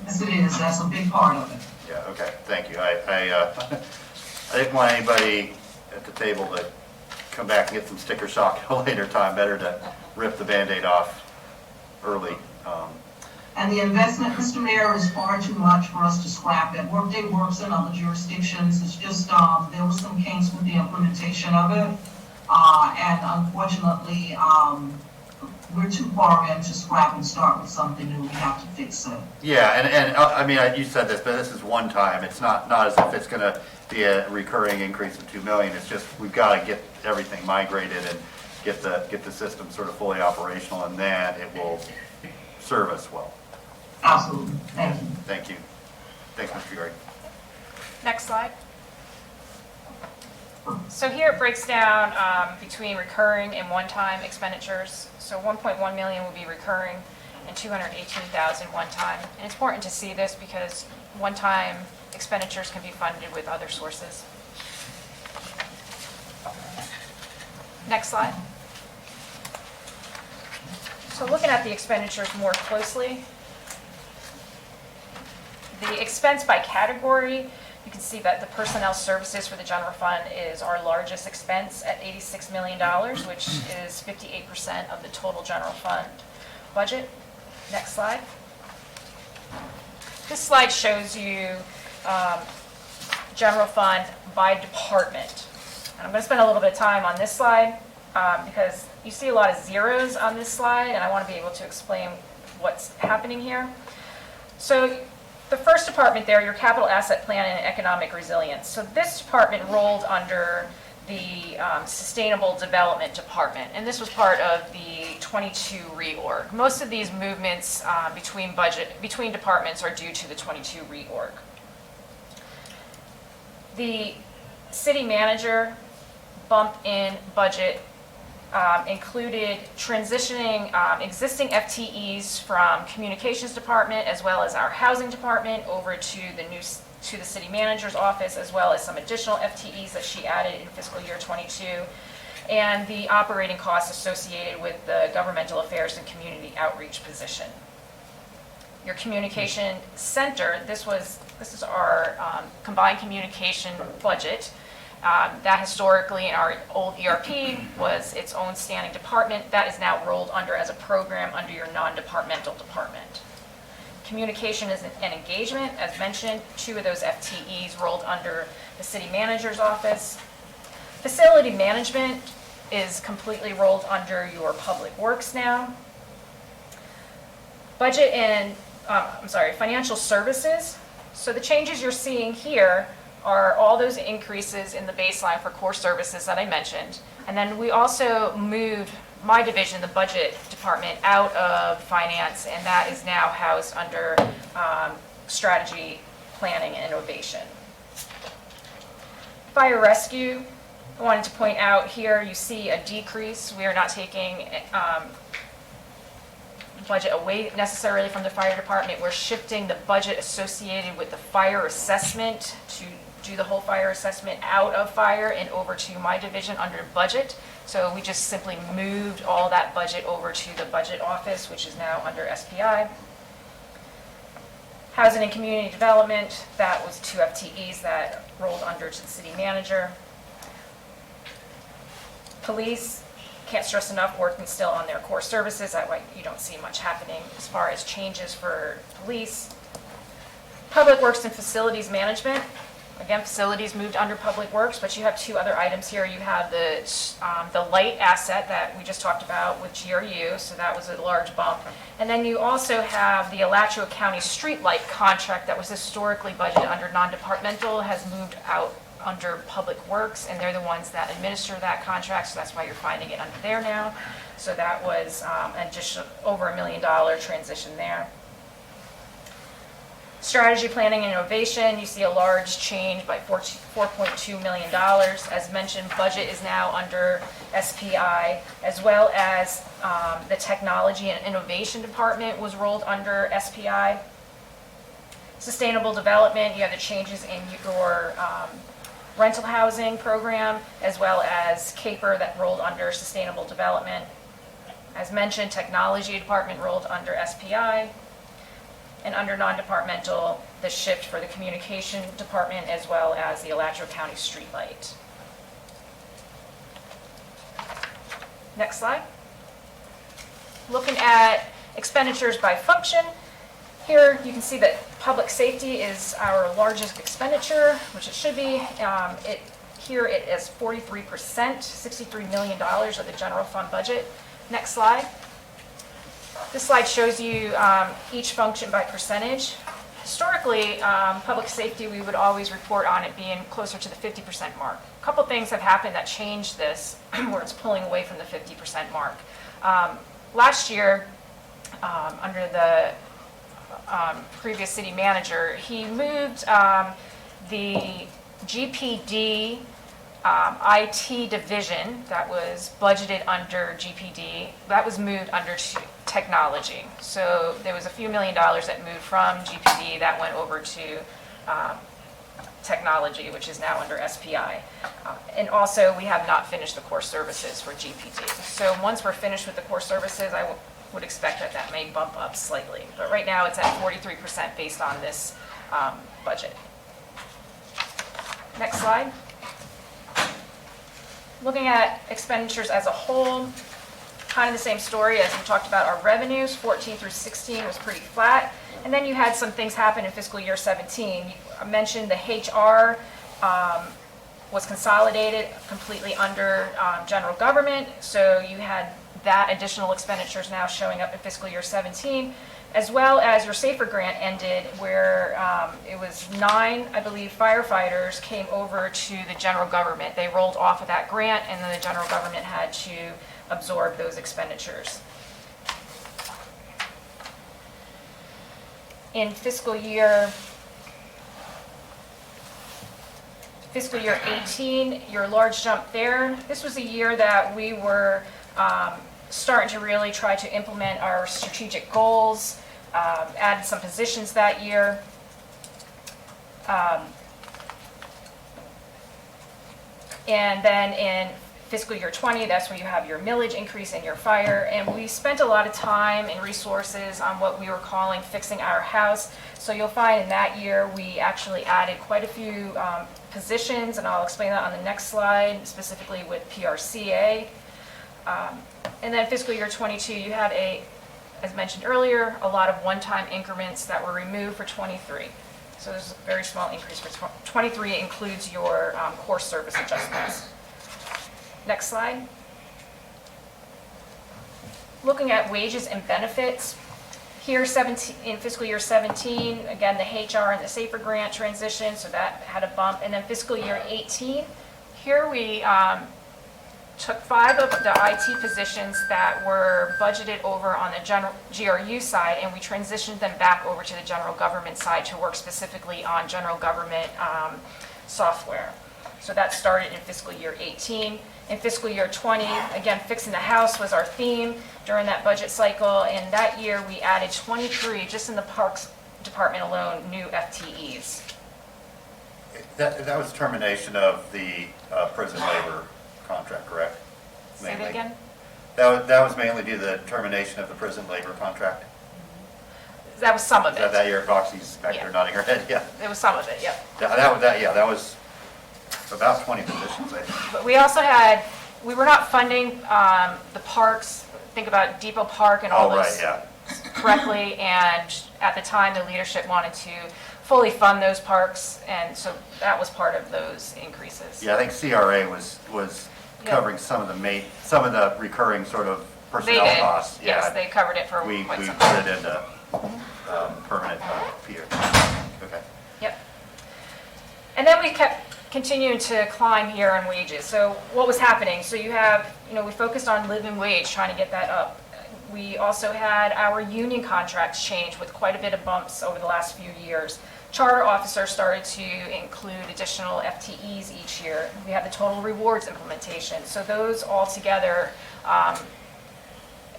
Yes, it is. That's a big part of it. Yeah, okay, thank you. I didn't want anybody at the table to come back and get some sticker shock at a later time. Better to rip the Band-Aid off early. And the investment, Mr. Mayor, is far too much for us to scrap it. Workday works in other jurisdictions. It's just there was some kinks with the implementation of it. And unfortunately, we're too far in to scrap and start with something new. We have to fix it. Yeah, and I mean, you said this, but this is one time. It's not as if it's going to be a recurring increase of $2 million. It's just we've got to get everything migrated and get the system sort of fully operational, and then it will serve us well. Absolutely. Thank you. Thank you. Thanks, Mr. Fiore. Next slide. So here it breaks down between recurring and one-time expenditures. So 1.1 million will be recurring and 218,000 one-time. And it's important to see this because one-time expenditures can be funded with other sources. Next slide. So looking at the expenditures more closely, the expense by category, you can see that the personnel services for the general fund is our largest expense at $86 million, which is 58% of the total general fund budget. Next slide. This slide shows you general fund by department. And I'm going to spend a little bit of time on this slide because you see a lot of zeros on this slide, and I want to be able to explain what's happening here. So the first department there, your capital asset plan and economic resilience. So this department rolled under the sustainable development department, and this was part of the 22 reorg. Most of these movements between departments are due to the 22 reorg. The city manager bump in budget included transitioning existing FTEs from communications department as well as our housing department over to the city manager's office, as well as some additional FTEs that she added in fiscal year 22, and the operating costs associated with the governmental affairs and community outreach position. Your communication center, this is our combined communication budget. That historically in our old ERP was its own standing department. That is now rolled under as a program under your non-departmental department. Communication and engagement, as mentioned, 2 of those FTEs rolled under the city manager's office. Facility management is completely rolled under your public works now. Budget and, financial services. So the changes you're seeing here are all those increases in the baseline for core services that I mentioned. And then we also moved my division, the budget department, out of finance, and that is now housed under strategy, planning, and innovation. Fire rescue, I wanted to point out here, you see a decrease. We are not taking budget away necessarily from the fire department. We're shifting the budget associated with the fire assessment to do the whole fire assessment out of fire and over to my division under budget. So we just simply moved all that budget over to the budget office, which is now under SPI. Housing and community development, that was 2 FTEs that rolled under to the city manager. Police, can't stress enough, working still on their core services. That way you don't see much happening as far as changes for police. Public works and facilities management. Again, facilities moved under public works, but you have 2 other items here. You have the light asset that we just talked about with GRU, so that was a large bump. And then you also have the Alachua County streetlight contract that was historically budgeted under non-departmental, has moved out under Public Works, and they're the ones that administer that contract, so that's why you're finding it under there now. So that was just over $1 million transition there. Strategy, planning, and innovation, you see a large change by $4.2 million. As mentioned, budget is now under SPI, as well as the technology and innovation department was rolled under SPI. Sustainable development, you have the changes in your rental housing program, as well as CAPER that rolled under sustainable development. As mentioned, technology department rolled under SPI, and under non-departmental, the shift for the communication department, as well as the Alachua County streetlight. Next slide. Looking at expenditures by function, here you can see that public safety is our largest expenditure, which it should be. Here it is 43%, $63 million of the general fund budget. Next slide. This slide shows you each function by percentage. Historically, public safety, we would always report on it being closer to the 50% mark. A couple things have happened that changed this, where it's pulling away from the 50% mark. Last year, under the previous city manager, he moved the GPD IT division that was budgeted under GPD, that was moved under technology. So there was a few $1 million that moved from GPD that went over to technology, which is now under SPI. And also, we have not finished the core services for GPD. So once we're finished with the core services, I would expect that that may bump up slightly. But right now, it's at 43% based on this budget. Next slide. Looking at expenditures as a whole, kind of the same story as we talked about our revenues. 14 through 16 was pretty flat. And then you had some things happen in fiscal year 17. I mentioned the HR was consolidated completely under general government. So you had that additional expenditures now showing up in fiscal year 17, as well as your SAFER grant ended, where it was 9, I believe, firefighters came over to the general government. They rolled off of that grant, and then the general government had to absorb those expenditures. In fiscal year 18, your large jump there, this was a year that we were starting to really try to implement our strategic goals, added some positions that year. And then in fiscal year 20, that's where you have your millage increase in your fire. And we spent a lot of time and resources on what we were calling fixing our house. So you'll find in that year, we actually added quite a few positions, and I'll explain that on the next slide, specifically with PRCA. And then fiscal year 22, you had as mentioned earlier, a lot of one-time increments that were removed for 23. So there's a very small increase for 23 includes your core service adjustments. Next slide. Looking at wages and benefits, Here, in fiscal year 17, again, the HR and the SAFER grant transition, so that had a bump. And then fiscal year 18, here we took 5 of the IT positions that were budgeted over on the general GRU side, and we transitioned them back over to the general government side to work specifically on general government software. So that started in fiscal year 18. In fiscal year 20, again, fixing the house was our theme during that budget cycle, and that year we added 23, just in the Parks Department alone, new FTEs. That was termination of the prison labor contract, correct? Say that Mainly. again? That was mainly due to the termination of the prison labor contract? That was some of Is that it. your Roxy's back there Yeah. nodding her head? Yeah. It was some of it, yep. That was about 20 positions, I think. But we also had, we were not funding the parks, think about Depot Park and all Oh, right, those yeah. correctly, and at the time, the leadership wanted to fully fund those parks, and so that was part of those increases. Yeah, I think CRA was Yeah. covering some of the recurring sort of personnel They did, costs. yes, Yeah. they covered it for We quite some put time. it into permanent Peter. Okay. Yep. And then we kept continuing to climb here on wages. So what was happening? So you have, we focused on living wage, trying to get that up. We also had our union contracts change with quite a bit of bumps over the last few years. Charter officers started to include additional FTEs each year. We had the total rewards implementation. So those all together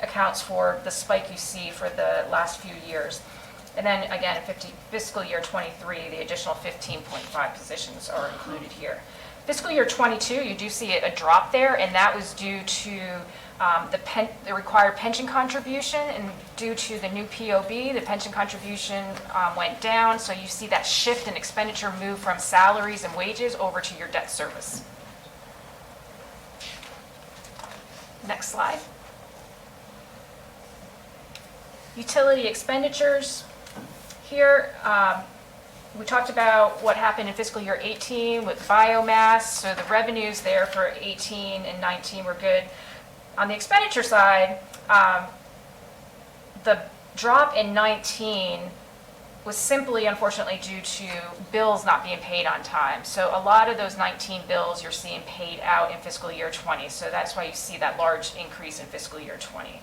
accounts for the spike you see for the last few years. And then again, in fiscal year 23, the additional 15.5 positions are included here. Fiscal year 22, you do see a drop there, and that was due to the required pension contribution, and due to the new POB, the pension contribution went down, so you see that shift in expenditure move from salaries and wages over to your debt service. Next slide. Utility expenditures. Here, we talked about what happened in fiscal year 18 with biomass, so the revenues there for 18 and 19 were good. On the expenditure side, the drop in 19 was simply, unfortunately, due to bills not being paid on time. So a lot of those 19 bills you're seeing paid out in fiscal year 20, so that's why you see that large increase in fiscal year 20.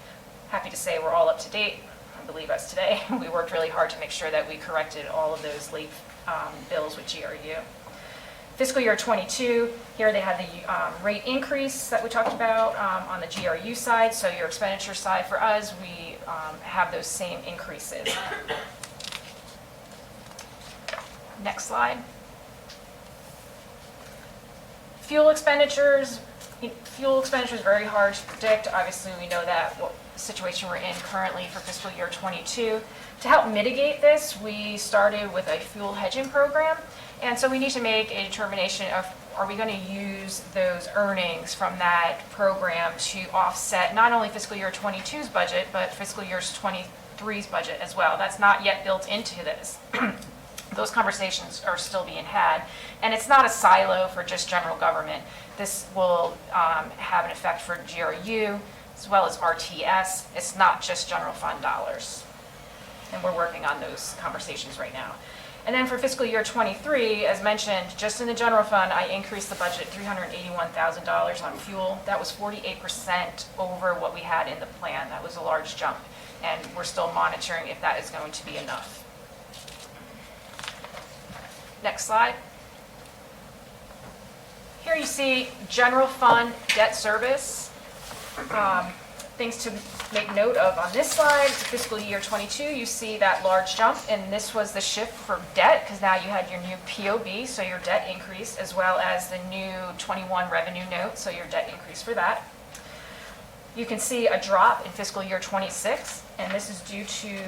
Happy to say we're all up to date. Believe us today. We worked really hard to make sure that we corrected all of those late bills with GRU. Fiscal year 22, here they had the rate increase that we talked about on the GRU side. So your expenditure side for us, we have those same increases. Next slide. Fuel expenditures. Fuel expenditures are very hard to predict. Obviously, we know that what situation we're in currently for fiscal year 22. To help mitigate this, we started with a fuel hedging program. And so we need to make a determination of, are we going to use those earnings from that program to offset not only fiscal year 22's budget, but fiscal year 23's budget as well. That's not yet built into this. Those conversations are still being had. And it's not a silo for just general government. This will have an effect for GRU, as well as RTS. It's not just general fund dollars. And we're working on those conversations right now. And then for fiscal year 23, as mentioned, just in the general fund, I increased the budget $381,000 on fuel. That was 48% over what we had in the plan. That was a large jump. And we're still monitoring if that is going to be enough. Next slide. Here you see general fund debt service. Things to make note of on this slide, fiscal year 22, you see that large jump, and this was the shift for debt, because now you had your new POB, so your debt increased, as well as the new 21 revenue note, so your debt increased for that. You can see a drop in fiscal year 26, and this is due to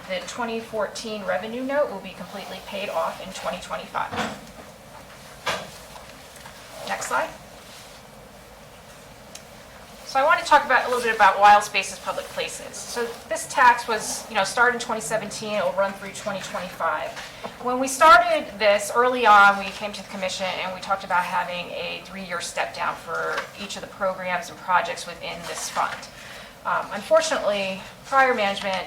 the 2014 revenue note will be completely paid off in 2025. Next slide. So I want to talk about a little bit about wild spaces, public places. So this tax was, started in 2017. It will run through 2025. When we started this early on, we came to the commission and we talked about having a 3-year step down for each of the programs and projects within this fund. Unfortunately, prior management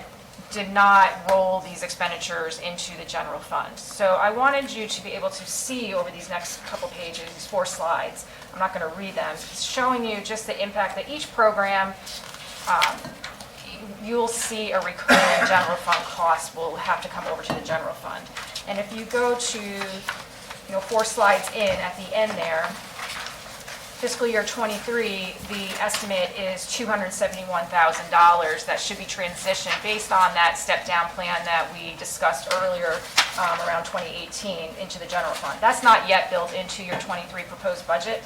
did not roll these expenditures into the general fund. So I wanted you to be able to see over these next couple pages, these 4 slides, I'm not going to read them, it's showing you just the impact that each program, you'll see a recurring general fund cost will have to come over to the general fund. And if you go to, 4 slides in at the end there, fiscal year '23, the estimate is $271,000 that should be transitioned based on that step-down plan that we discussed earlier around 2018 into the general fund. That's not yet built into your '23 proposed budget.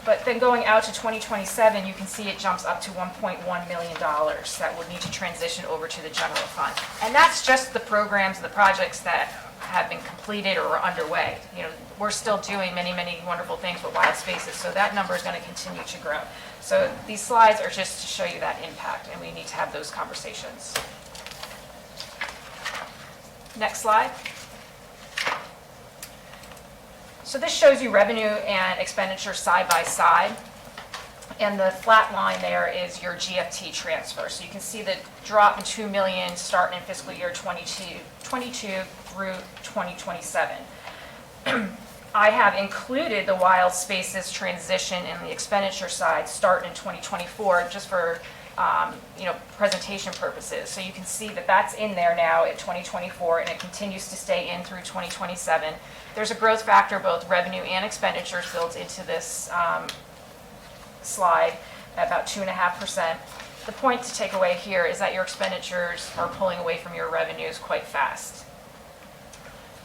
But then going out to 2027, you can see it jumps up to $1.1 million that would need to transition over to the general fund. And that's just the programs, the projects that have been completed or are underway. We're still doing many, many wonderful things with Wild Spaces, so that number is going to continue to grow. So these slides are just to show you that impact, and we need to have those conversations. Next slide. So this shows you revenue and expenditure side by side. And the flat line there is your GFT transfer. So you can see the drop in $2 million starting in fiscal year 22 through 2027. I have included the Wild Spaces transition in the expenditure side starting in 2024 just for presentation purposes. So you can see that that's in there now at 2024 and it continues to stay in through 2027. There's a growth factor, both revenue and expenditures built into this slide at about 2.5%. The point to take away here is that your expenditures are pulling away from your revenues quite fast.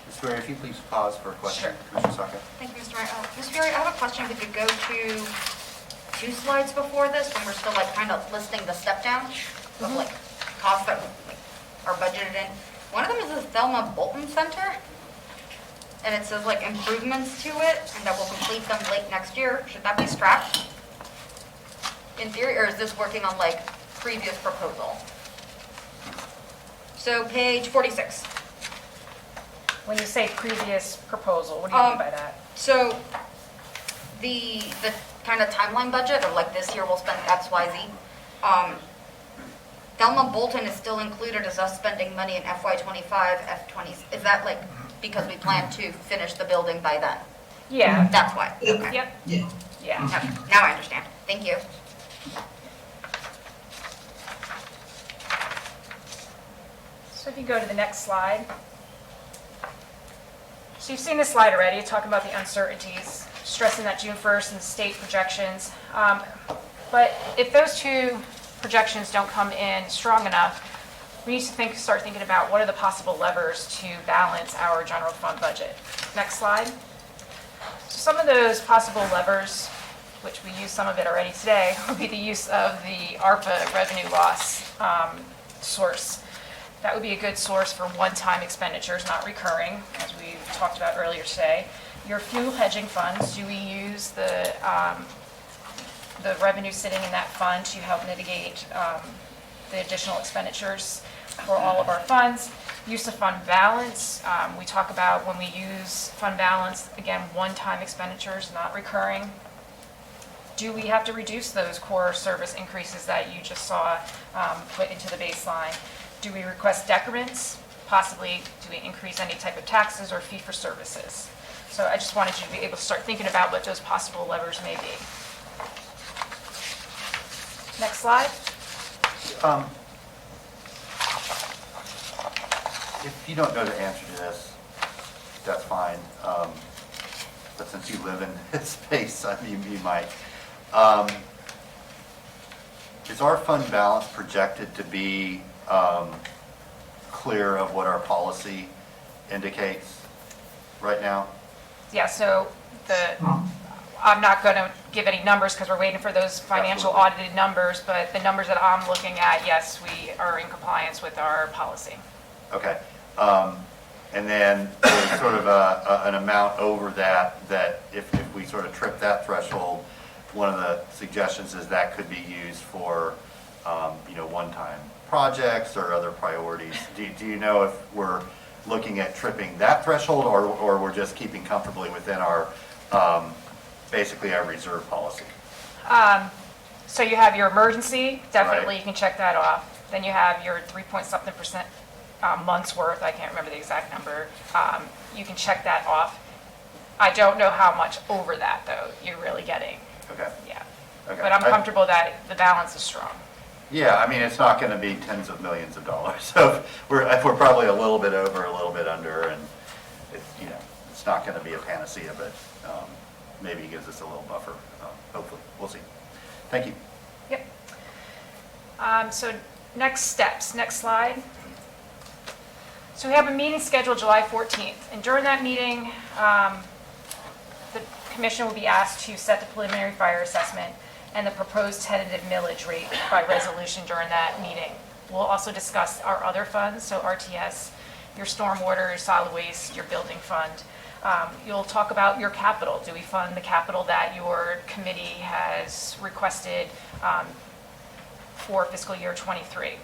Ms. Ferry, if you please pause for a question. Sure. Commissioner Saka. Thank you, Mr. Mayor. Ms. Fury, I have a question. If you could go to 2 slides before this, when we're still kind of listing the step down of costs that are budgeted in. One of them is the Thelma Bolton Center, and it says improvements to it, and that we'll complete them late next year. Should that be scrapped in theory, or is this working on previous proposal? So page 46. When you say previous proposal, what do you mean by that? So the kind of timeline budget of this year we'll spend X, Y, Z. Thelma Bolton is still included as us spending money in FY25, F20. Is that because we plan to finish the building by then? Yeah. That's why. Okay. Yep. Yeah. Yeah. Okay. Now I understand. Thank you. So if you go to the next slide. So you've seen this slide already, talking about the uncertainties, stressing that June 1st and the state projections. But if those 2 projections don't come in strong enough, we need to start thinking about what are the possible levers to balance our general fund budget. Next slide. So some of those possible levers, which we used some of it already today, would be the use of the ARPA revenue loss source. That would be a good source for one-time expenditures, not recurring, as we talked about earlier today. Your fuel hedging funds, do we use the revenue sitting in that fund to help mitigate the additional expenditures for all of our funds? Use of fund balance, we talk about when we use fund balance, again, one-time expenditures, not recurring. Do we have to reduce those core service increases that you just saw put into the baseline? Do we request decrements? Possibly, do we increase any type of taxes or fee for services? So I just wanted you to be able to start thinking about what those possible levers may be. Next slide. If you don't know the answer to this, that's fine. But since you live in this space, you might. Is our fund balance projected to be clear of what our policy indicates right now? Yeah, so I'm not going to give any numbers because we're waiting for those financial audited numbers, but the numbers that I'm looking at, yes, we are in compliance with our policy. Okay. And then there's sort of an amount over that if we sort of trip that threshold, one of the suggestions is that could be used for, one-time projects or other priorities. Do you know if we're looking at tripping that threshold or we're just keeping comfortably within our, basically our reserve policy? So you have your emergency, definitely Right. you can check that off. Then you have your 3-point-something% months worth, I can't remember the exact number. You can check that off. I don't know how much over that, though, you're really getting. Okay. Yeah. Okay. But I'm comfortable that the balance is strong. Yeah, I mean, it's not going to be tens of millions of dollars. So if we're probably a little bit over, a little bit under, and it's not going to be a panacea, but maybe it gives us a little buffer. Hopefully, we'll see. Thank you. Yep. So next steps, next slide. So we have a meeting scheduled July 14th, and during that meeting, the commission will be asked to set the preliminary fire assessment and the proposed tentative millage rate by resolution during that meeting. We'll also discuss our other funds, so RTS, your stormwater, solid waste, your building fund. You'll talk about your capital. Do we fund the capital that your committee has requested for fiscal year '23?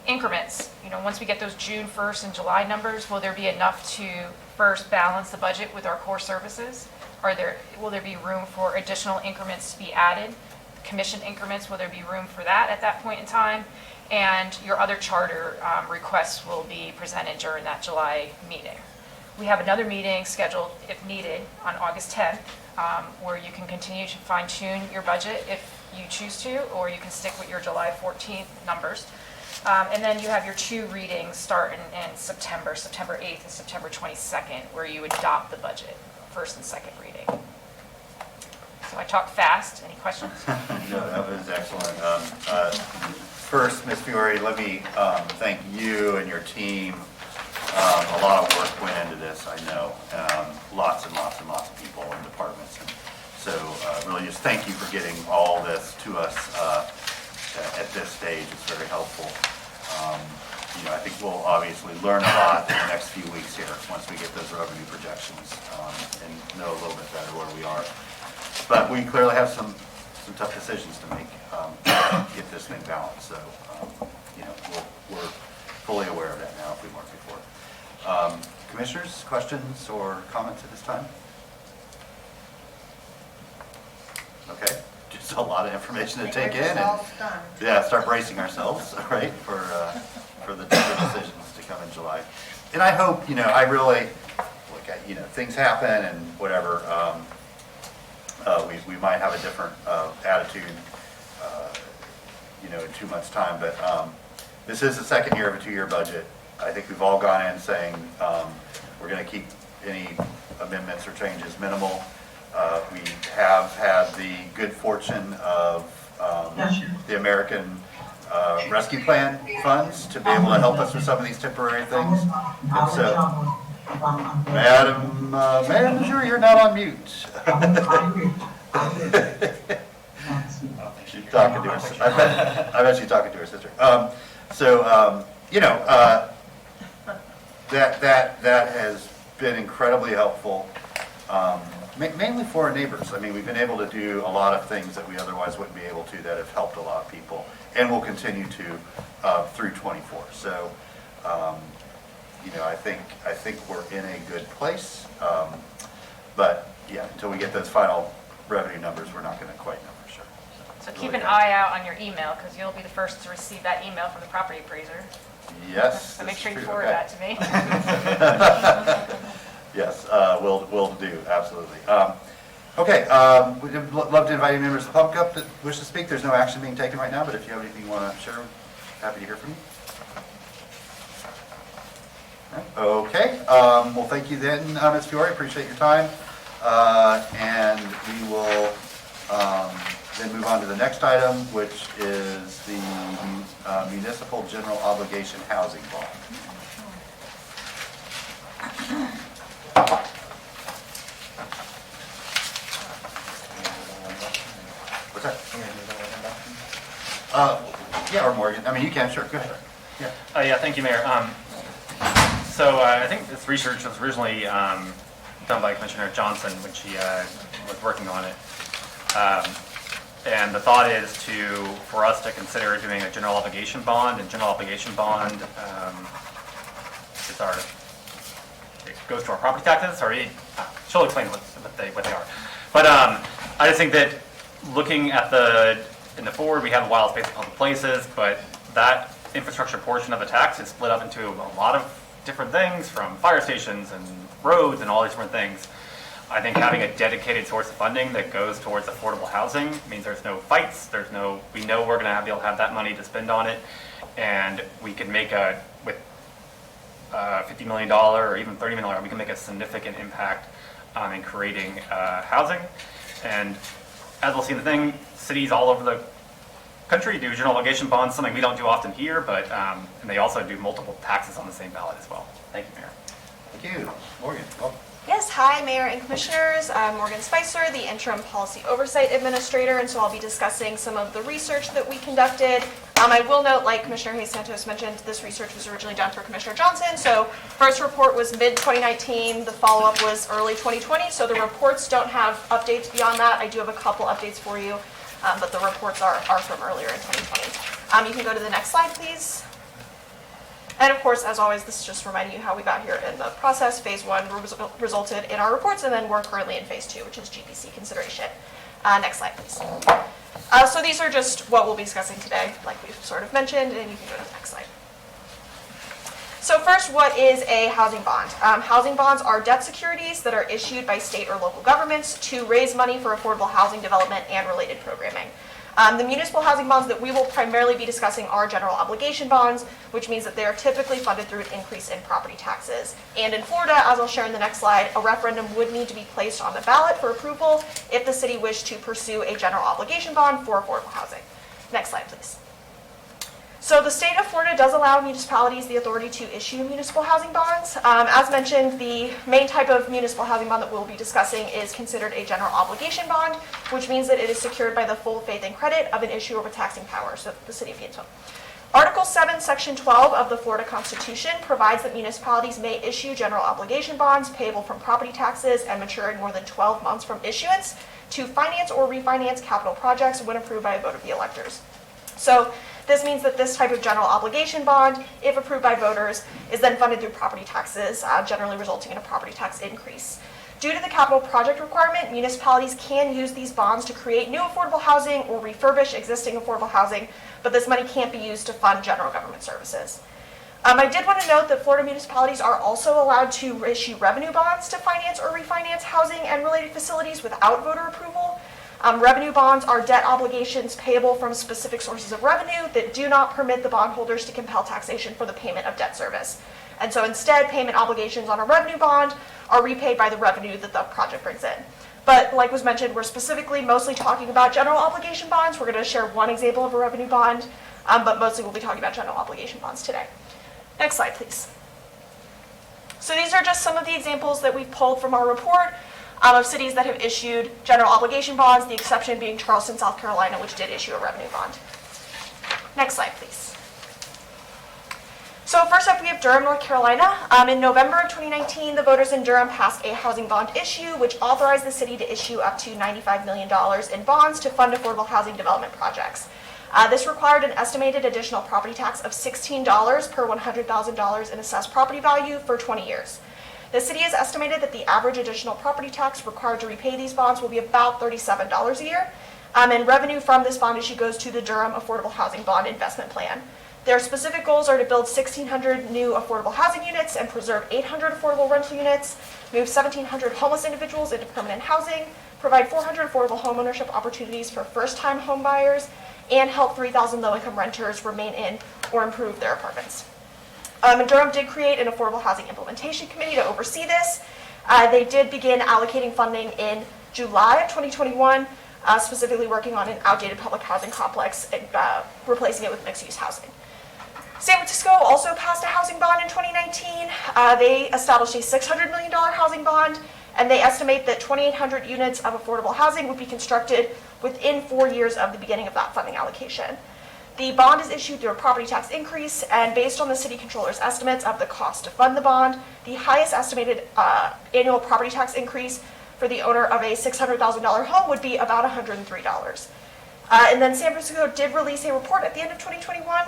Increments, once we get those June 1st and July numbers, will there be enough to first balance the budget with our core services? Will there be room for additional increments to be added? Commission increments, will there be room for that at that point in time? And your other charter requests will be presented during that July meeting. We have another meeting scheduled, if needed, on August 10th, where you can continue to fine-tune your budget if you choose to, or you can stick with your July 14th numbers. And then you have your 2 readings starting in September 8th and September 22nd, where you adopt the budget, first and second reading. So I talked fast. Any questions? No, that was excellent. First, Ms. Fiore, let me thank you and your team. A lot of work went into this, I know. Lots and lots and lots of people and departments. And so really just thank you for getting all this to us at this stage. It's very helpful. I think we'll obviously learn a lot in the next few weeks here once we get those revenue projections and know a little bit better where we are. But we clearly have some tough decisions to make to get this thing balanced. So, we're fully aware of that now if we weren't before. Commissioners, questions or comments at this time? Okay, just a lot of information to take in. And, yeah, start bracing ourselves, right, for the decisions to come in July. And I hope, I really, look at, things happen and whatever. We might have a different attitude, in 2 months' time. But this is the second year of a 2-year budget. I think we've all gone in saying we're going to keep any amendments or changes minimal. We have had the good fortune of the American Rescue Plan funds to be able to help us with some of these temporary things. And so, Madam Jury, you're not on mute. She's talking to her sister. I bet she's talking to her sister. That has been incredibly helpful, mainly for our neighbors. I mean, we've been able to do a lot of things that we otherwise wouldn't be able to that have helped a lot of people, and will continue to through '24. So, I think we're in a good place. But yeah, until we get those final revenue numbers, we're not going to quite know for sure. So keep an eye out on your email, because you'll be the first to receive that email from the property appraiser. Yes. So make sure you forward that to me. Yes, we'll do, absolutely. Okay, we'd love to invite any members of the public up that wish to speak. There's no action being taken right now, but if you have anything you want to share, happy to hear from you. Okay, well, thank you then, Ms. Fiore, appreciate your time. And we will then move on to the next item, which is the municipal general obligation housing bond. What's that? Yeah, or Morgan. I mean, you can, sure, go ahead. Yeah. Yeah, thank you, Mayor. So I think this research was originally done by Commissioner Johnson when she was working on it. And the thought is for us to consider doing a general obligation bond, and general obligation bond it goes to our property taxes, or she'll explain what they are. But I just think that looking at in the forward, we have a wild space of public places, but that infrastructure portion of the tax is split up into a lot of different things, from fire stations and roads and all these different things. I think having a dedicated source of funding that goes towards affordable housing means there's no fights, we know we're gonna be able to have that money to spend on it, and we can make with $50 million or even $30 million, we can make a significant impact in creating housing. And as we'll see in the thing, cities all over the country do general obligation bonds, something we don't do often here, but and they also do multiple taxes on the same ballot as well. Thank you, Mayor. Thank you. Morgan, welcome. Yes, hi, Mayor and Commissioners. I'm Morgan Spicer, the Interim Policy Oversight Administrator, and so I'll be discussing some of the research that we conducted. I will note, like Commissioner Hayes Santos mentioned, this research was originally done for Commissioner Johnson, so first report was mid-2019, the follow-up was early 2020, so the reports don't have updates beyond that. I do have a couple updates for you, but the reports are from earlier in 2020. You can go to the next slide, please. And of course, as always, this is just reminding you how we got here in the process. Phase 1 resulted in our reports, and then we're currently in Phase 2, which is GPC consideration. Next slide, please. So these are just what we'll be discussing today, like we've sort of mentioned, and you can go to the next slide. So first, what is a housing bond? Housing bonds are debt securities that are issued by state or local governments to raise money for affordable housing development and related programming. The municipal housing bonds that we will primarily be discussing are general obligation bonds, which means that they are typically funded through an increase in property taxes. And in Florida, as I'll share in the next slide, a referendum would need to be placed on the ballot for approval if the city wished to pursue a general obligation bond for affordable housing. Next slide, please. So the state of Florida does allow municipalities the authority to issue municipal housing bonds. As mentioned, the main type of municipal housing bond that we'll be discussing is considered a general obligation bond, which means that it is secured by the full faith and credit of an issuer with taxing power, so the city of Gainesville. Article 7, Section 12 of the Florida Constitution provides that municipalities may issue general obligation bonds payable from property taxes and maturing more than 12 months from issuance to finance or refinance capital projects when approved by a vote of the electors. So this means that this type of general obligation bond, if approved by voters, is then funded through property taxes, generally resulting in a property tax increase. Due to the capital project requirement, municipalities can use these bonds to create new affordable housing or refurbish existing affordable housing, but this money can't be used to fund general government services. I did want to note that Florida municipalities are also allowed to issue revenue bonds to finance or refinance housing and related facilities without voter approval. Revenue bonds are debt obligations payable from specific sources of revenue that do not permit the bondholders to compel taxation for the payment of debt service. And so instead, payment obligations on a revenue bond are repaid by the revenue that the project brings in. But like was mentioned, we're specifically mostly talking about general obligation bonds. We're going to share one example of a revenue bond, but mostly we'll be talking about general obligation bonds today. Next slide, please. So these are just some of the examples that we've pulled from our report of cities that have issued general obligation bonds, the exception being Charleston, South Carolina, which did issue a revenue bond. Next slide, please. So first up, we have Durham, North Carolina. In November of 2019, the voters in Durham passed a housing bond issue, which authorized the city to issue up to $95 million in bonds to fund affordable housing development projects. This required an estimated additional property tax of $16 per $100,000 in assessed property value for 20 years. The city has estimated that the average additional property tax required to repay these bonds will be about $37 a year, and revenue from this bond issue goes to the Durham Affordable Housing Bond Investment Plan. Their specific goals are to build 1,600 new affordable housing units and preserve 800 affordable rental units, move 1,700 homeless individuals into permanent housing, provide 400 affordable homeownership opportunities for first-time home buyers, and help 3,000 low-income renters remain in or improve their apartments. And Durham did create an Affordable Housing Implementation Committee to oversee this. They did begin allocating funding in July of 2021, specifically working on an outdated public housing complex, replacing it with mixed-use housing. San Francisco also passed a housing bond in 2019. They established a $600 million housing bond, and they estimate that 2,800 units of affordable housing would be constructed within 4 years of the beginning of that funding allocation. The bond is issued through a property tax increase, and based on the city controller's estimates of the cost to fund the bond, the highest estimated annual property tax increase for the owner of a $600,000 home would be about $103. And then San Francisco did release a report at the end of 2021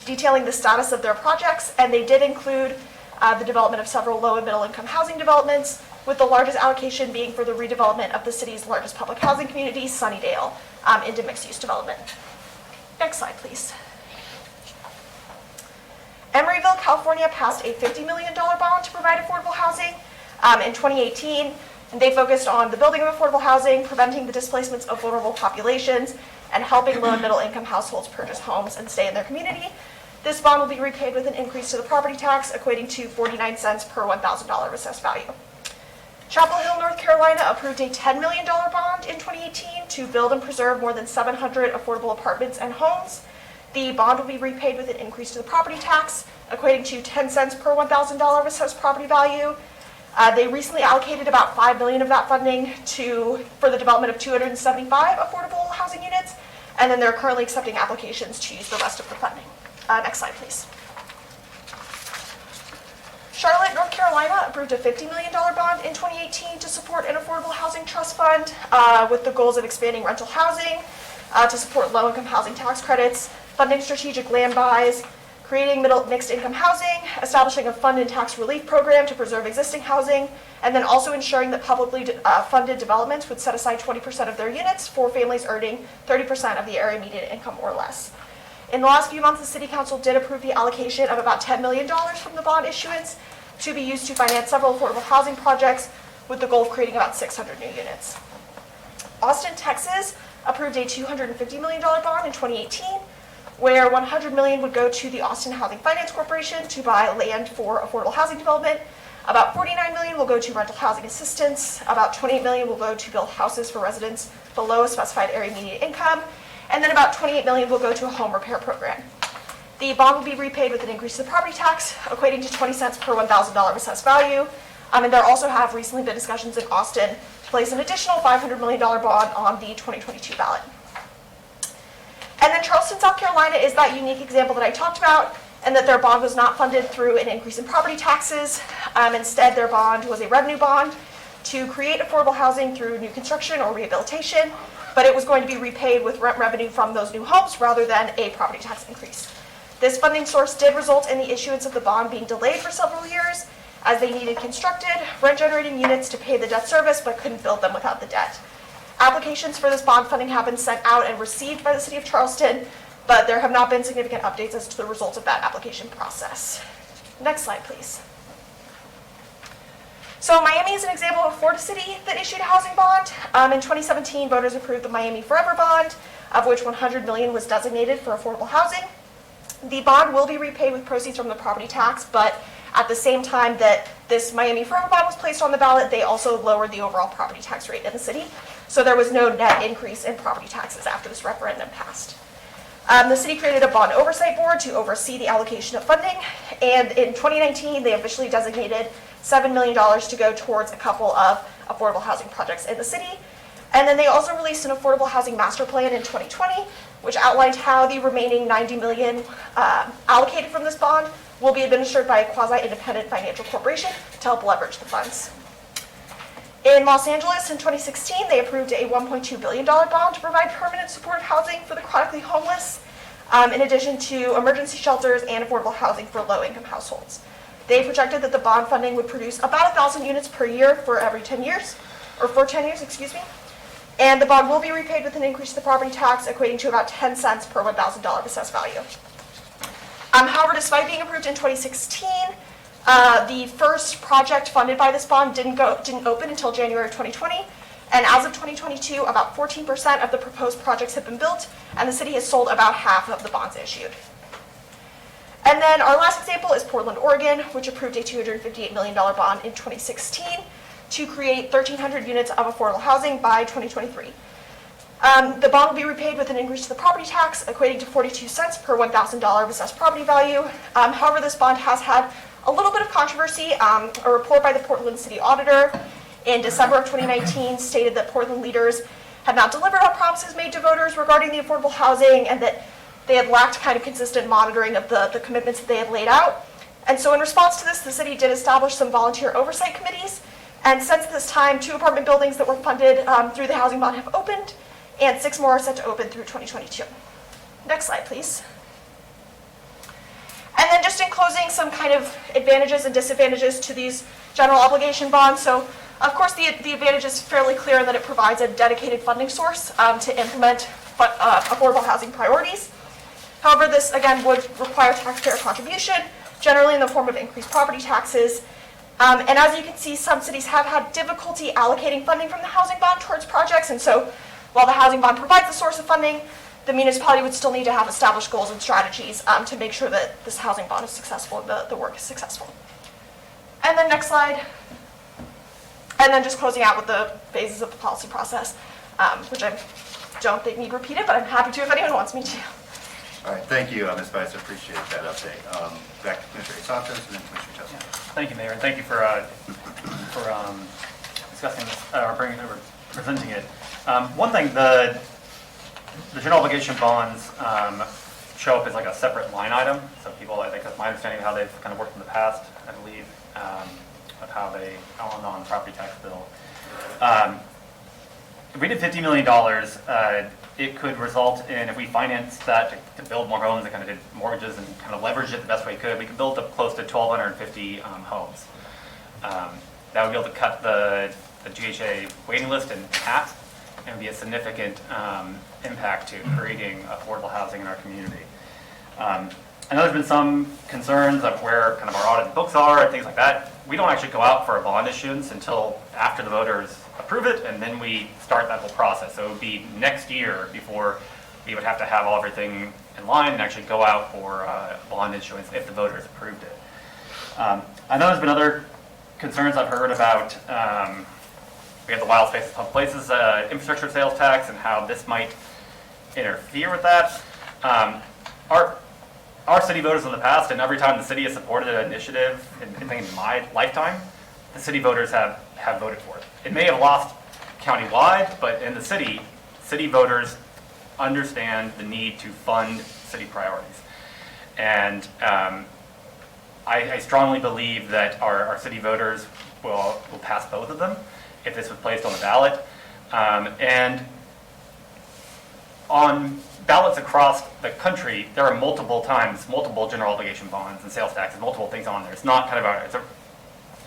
detailing the status of their projects, and they did include the development of several low and middle income housing developments, with the largest allocation being for the redevelopment of the city's largest public housing community, Sunnydale, into mixed-use development. Next slide, please. Emeryville, California passed a $50 million bond to provide affordable housing in 2018, and they focused on the building of affordable housing, preventing the displacements of vulnerable populations, and helping low and middle income households purchase homes and stay in their community. This bond will be repaid with an increase to the property tax equating to 49 cents per $1,000 assessed value. Chapel Hill, North Carolina approved a $10 million bond in 2018 to build and preserve more than 700 affordable apartments and homes. The bond will be repaid with an increase to the property tax equating to 10 cents per $1,000 assessed property value. They recently allocated about $5 million of that funding for the development of 275 affordable housing units, and then they're currently accepting applications to use the rest of the funding. Next slide, please. Charlotte, North Carolina approved a $50 million bond in 2018 to support an affordable housing trust fund with the goals of expanding rental housing, to support low-income housing tax credits, funding strategic land buys, creating mixed income housing, establishing a fund and tax relief program to preserve existing housing, and then also ensuring that publicly funded developments would set aside 20% of their units for families earning 30% of the area median income or less. In the last few months, the City Council did approve the allocation of about $10 million from the bond issuance to be used to finance several affordable housing projects with the goal of creating about 600 new units. Austin, Texas approved a $250 million bond in 2018, where $100 million would go to the Austin Housing Finance Corporation to buy land for affordable housing development. About $49 million will go to rental housing assistance. About $28 million will go to build houses for residents below a specified area median income. And then about $28 million will go to a home repair program. The bond will be repaid with an increase to the property tax, equating to 20 cents per $1,000 assessed value. And there also have recently been discussions in Austin to place an additional $500 million bond on the 2022 ballot. And then Charleston, South Carolina is that unique example that I talked about, and that their bond was not funded through an increase in property taxes. Instead, their bond was a revenue bond to create affordable housing through new construction or rehabilitation, but it was going to be repaid with rent revenue from those new homes rather than a property tax increase. This funding source did result in the issuance of the bond being delayed for several years, as they needed constructed, rent-generating units to pay the debt service, but couldn't build them without the debt. Applications for this bond funding have been sent out and received by the City of Charleston, but there have not been significant updates as to the results of that application process. Next slide, please. So Miami is an example of a Florida city that issued a housing bond. In 2017, voters approved the Miami Forever Bond, of which $100 million was designated for affordable housing. The bond will be repaid with proceeds from the property tax, but at the same time that this Miami Forever Bond was placed on the ballot, they also lowered the overall property tax rate in the city. So there was no net increase in property taxes after this referendum passed. The city created a bond oversight board to oversee the allocation of funding, and in 2019, they officially designated $7 million to go towards a couple of affordable housing projects in the city. And then they also released an affordable housing master plan in 2020, which outlined how the remaining $90 million allocated from this bond will be administered by a quasi-independent financial corporation to help leverage the funds. In Los Angeles in 2016, they approved a $1.2 billion bond to provide permanent supportive housing for the chronically homeless, in addition to emergency shelters and affordable housing for low-income households. They projected that the bond funding would produce about 1,000 units per year for 10 years, excuse me. And the bond will be repaid with an increase to the property tax, equating to about 10 cents per $1,000 assessed value. However, despite being approved in 2016, the first project funded by this bond didn't open until January of 2020, and as of 2022, about 14% of the proposed projects have been built, and the city has sold about half of the bonds issued. And then our last example is Portland, Oregon, which approved a $258 million bond in 2016 to create 1,300 units of affordable housing by 2023. The bond will be repaid with an increase to the property tax, equating to 42 cents per $1,000 assessed property value. However, this bond has had a little bit of controversy. A report by the Portland City Auditor in December of 2019 stated that Portland leaders had not delivered on promises made to voters regarding the affordable housing, and that they had lacked kind of consistent monitoring of the commitments that they had laid out. And so in response to this, the city did establish some volunteer oversight committees. And since this time, 2 apartment buildings that were funded through the housing bond have opened, and 6 more are set to open through 2022. Next slide, please. And then just in closing, some kind of advantages and disadvantages to these general obligation bonds. So, of course, the advantage is fairly clear in that it provides a dedicated funding source to implement affordable housing priorities. However, this, again, would require taxpayer contribution, generally in the form of increased property taxes. And as you can see, some cities have had difficulty allocating funding from the housing bond towards projects. And so while the housing bond provides the source of funding, the municipality would still need to have established goals and strategies to make sure that this housing bond is successful, the work is successful. And then next slide. And then just closing out with the phases of the policy process, which I don't think need repeated, but I'm happy to if anyone wants me to. All right, thank you, Ms. Vice, I appreciate that update. Back to Commissioner Santos and then Commissioner Chestnut. Thank you, Mayor, and thank you for discussing this, or presenting it. One thing, the general obligation bonds show up as like a separate line item. So people, I think that's my understanding of how they've kind of worked in the past, I believe, of how they on the property tax bill. If we did $50 million, it could result in, if we financed that to build more homes and kind of did mortgages and kind of leveraged it the best way we could, we could build up close to 1,250 homes. That would be able to cut the GHA waiting list in half and be a significant impact to creating affordable housing in our community. I know there's been some concerns of where kind of our audited books are and things like that. We don't actually go out for a bond issuance until after the voters approve it, and then we start that whole process. So it would be next year before we would have to have everything in line and actually go out for bond issuance if the voters approved it. I know there's been other concerns I've heard about. We have the wild spaces, public places, infrastructure sales tax, and how this might interfere with that. Our city voters in the past, and every time the city has supported an initiative in my lifetime, the city voters have voted for it. It may have lost countywide, but in the city voters understand the need to fund city priorities. And I strongly believe that our city voters will pass both of them if this was placed on the ballot. And on ballots across the country, there are multiple general obligation bonds and sales taxes, multiple things on there. It's not kind of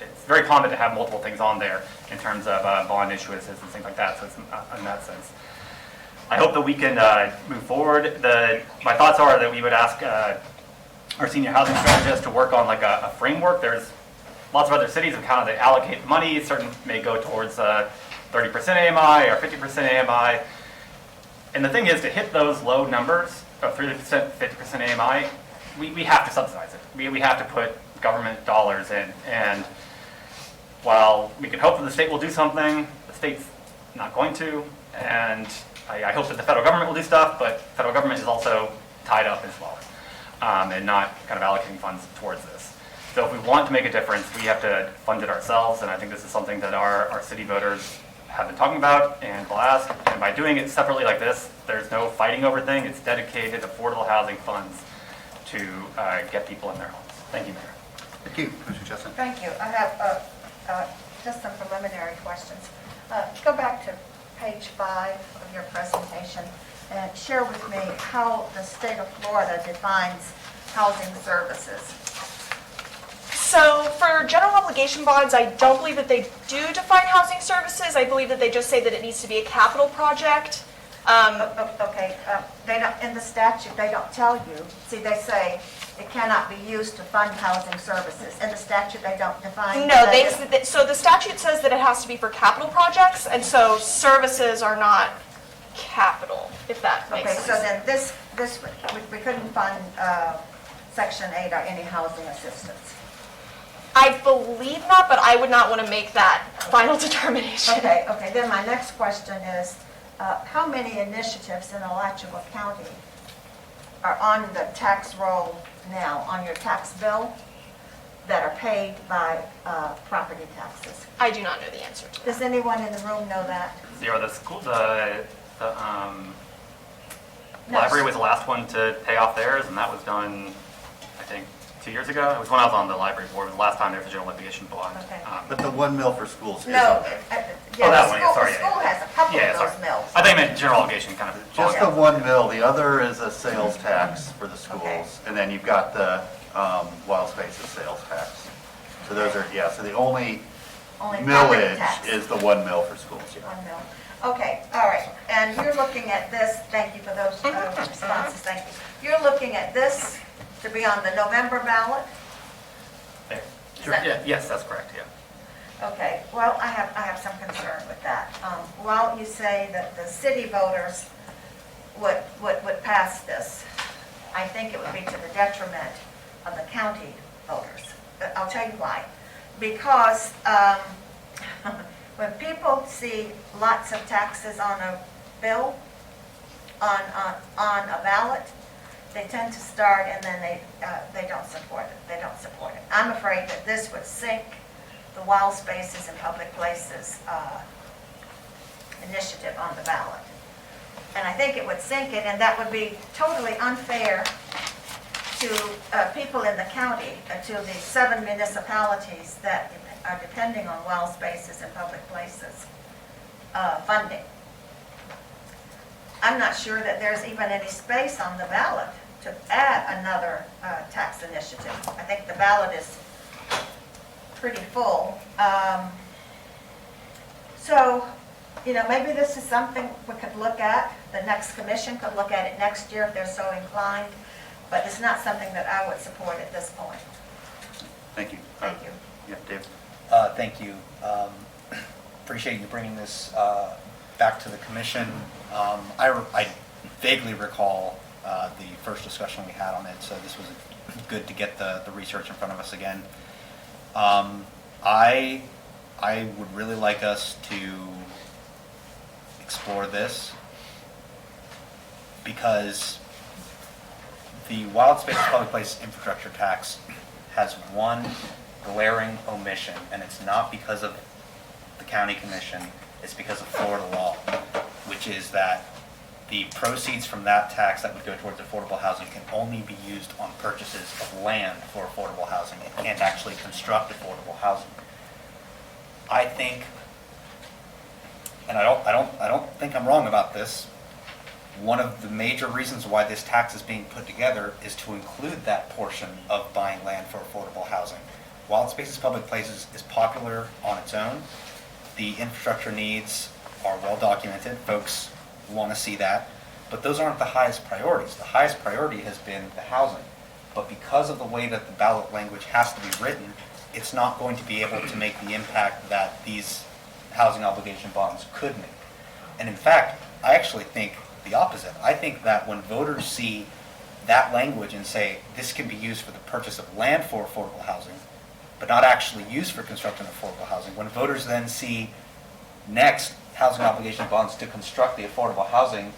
it's very common to have multiple things on there in terms of bond issuances and things like that, so it's in that sense. I hope that we can move forward. My thoughts are that we would ask our senior housing strategists to work on like a framework. There's lots of other cities and kind of they allocate money. Certain may go towards 30% AMI or 50% AMI. And the thing is, to hit those low numbers of 30%, 50% AMI, we have to subsidize it. We have to put government dollars in. And while we can hope that the state will do something, the state's not going to. And I hope that the federal government will do stuff, but the federal government is also tied up as well and not kind of allocating funds towards this. So if we want to make a difference, we have to fund it ourselves. And I think this is something that our city voters have been talking about and will ask. And by doing it separately like this, there's no fighting over thing. It's dedicated affordable housing funds to get people in their homes. Thank you, Mayor. Thank you, Commissioner Chestnut. Thank you. I have just some preliminary questions. Go back to page 5 of your presentation and share with me how the state of Florida defines housing services. So for general obligation bonds, I don't believe that they do define housing services. I believe that they just say that it needs to be a capital project. Okay, they don't, in the statute, they don't tell you. See, they say it cannot be used to fund housing services. In the statute, they don't define. No, so the statute says that it has to be for capital projects, and so services are not capital, if that makes sense. Okay, so then we couldn't fund Section 8 or any housing assistance. I believe not, but I would not want to make that final determination. Okay, then my next question is, how many initiatives in Alachua County are on the tax roll now, on your tax bill, that are paid by property taxes? I do not know the answer to that. Does anyone in the room know that? Zero. The library was the last one to pay off theirs, and that was done, I think, 2 years ago. It was when I was on the library board. It was the last time there was a general obligation bond. Okay. But the 1 mil for schools is No, on there. that one, yeah, sorry, the school has a couple of those mills. I think I meant general obligation kind of. Just the 1 mil, the other is a sales tax for the schools, and then you've got the wild spaces sales tax. So those are, so the only property millage tax. is the 1 mil for schools. 1 mil. Okay, all right. And you're looking at this, thank you for those responses, thank you. You're looking at this to be on the November ballot? Is that- Yeah, yes, that's correct, yeah. Okay, well, I have some concern with that. While you say that the city voters would pass this, I think it would be to the detriment of the county voters. I'll tell you why. Because when people see lots of taxes on a bill, on a ballot, they tend to start and then they don't support it. They don't support it. I'm afraid that this would sink the wild spaces and public places initiative on the ballot. And I think it would sink it, and that would be totally unfair to people in the county, to the 7 municipalities that are depending on wild spaces and public places funding. I'm not sure that there's even any space on the ballot to add another tax initiative. I think the ballot is pretty full. So, you know, maybe this is something we could look at. The next commission could look at it next year if they're so inclined, but it's not something that I would support at this point. Thank you. Thank you. Yeah, Dave? Thank you. Appreciate you bringing this back to the commission. I vaguely recall the first discussion we had on it, so this was good to get the research in front of us again. I would really like us to explore this because the Wild Spaces Public Place Infrastructure Tax has one glaring omission, and it's not because of the county commission, it's because of Florida law, which is that the proceeds from that tax that would go towards affordable housing can only be used on purchases of land for affordable housing. It can't actually construct affordable housing. I think, and I don't think I'm wrong about this, one of the major reasons why this tax is being put together is to include that portion of buying land for affordable housing. Wild Spaces Public Places is popular on its own. The infrastructure needs are well documented. Folks want to see that. But those aren't the highest priorities. The highest priority has been the housing. But because of the way that the ballot language has to be written, it's not going to be able to make the impact that these housing obligation bonds could make. And in fact, I actually think the opposite. I think that when voters see that language and say this can be used for the purchase of land for affordable housing, but not actually used for construction of affordable housing, when voters then see next housing obligation bonds to construct the affordable housing,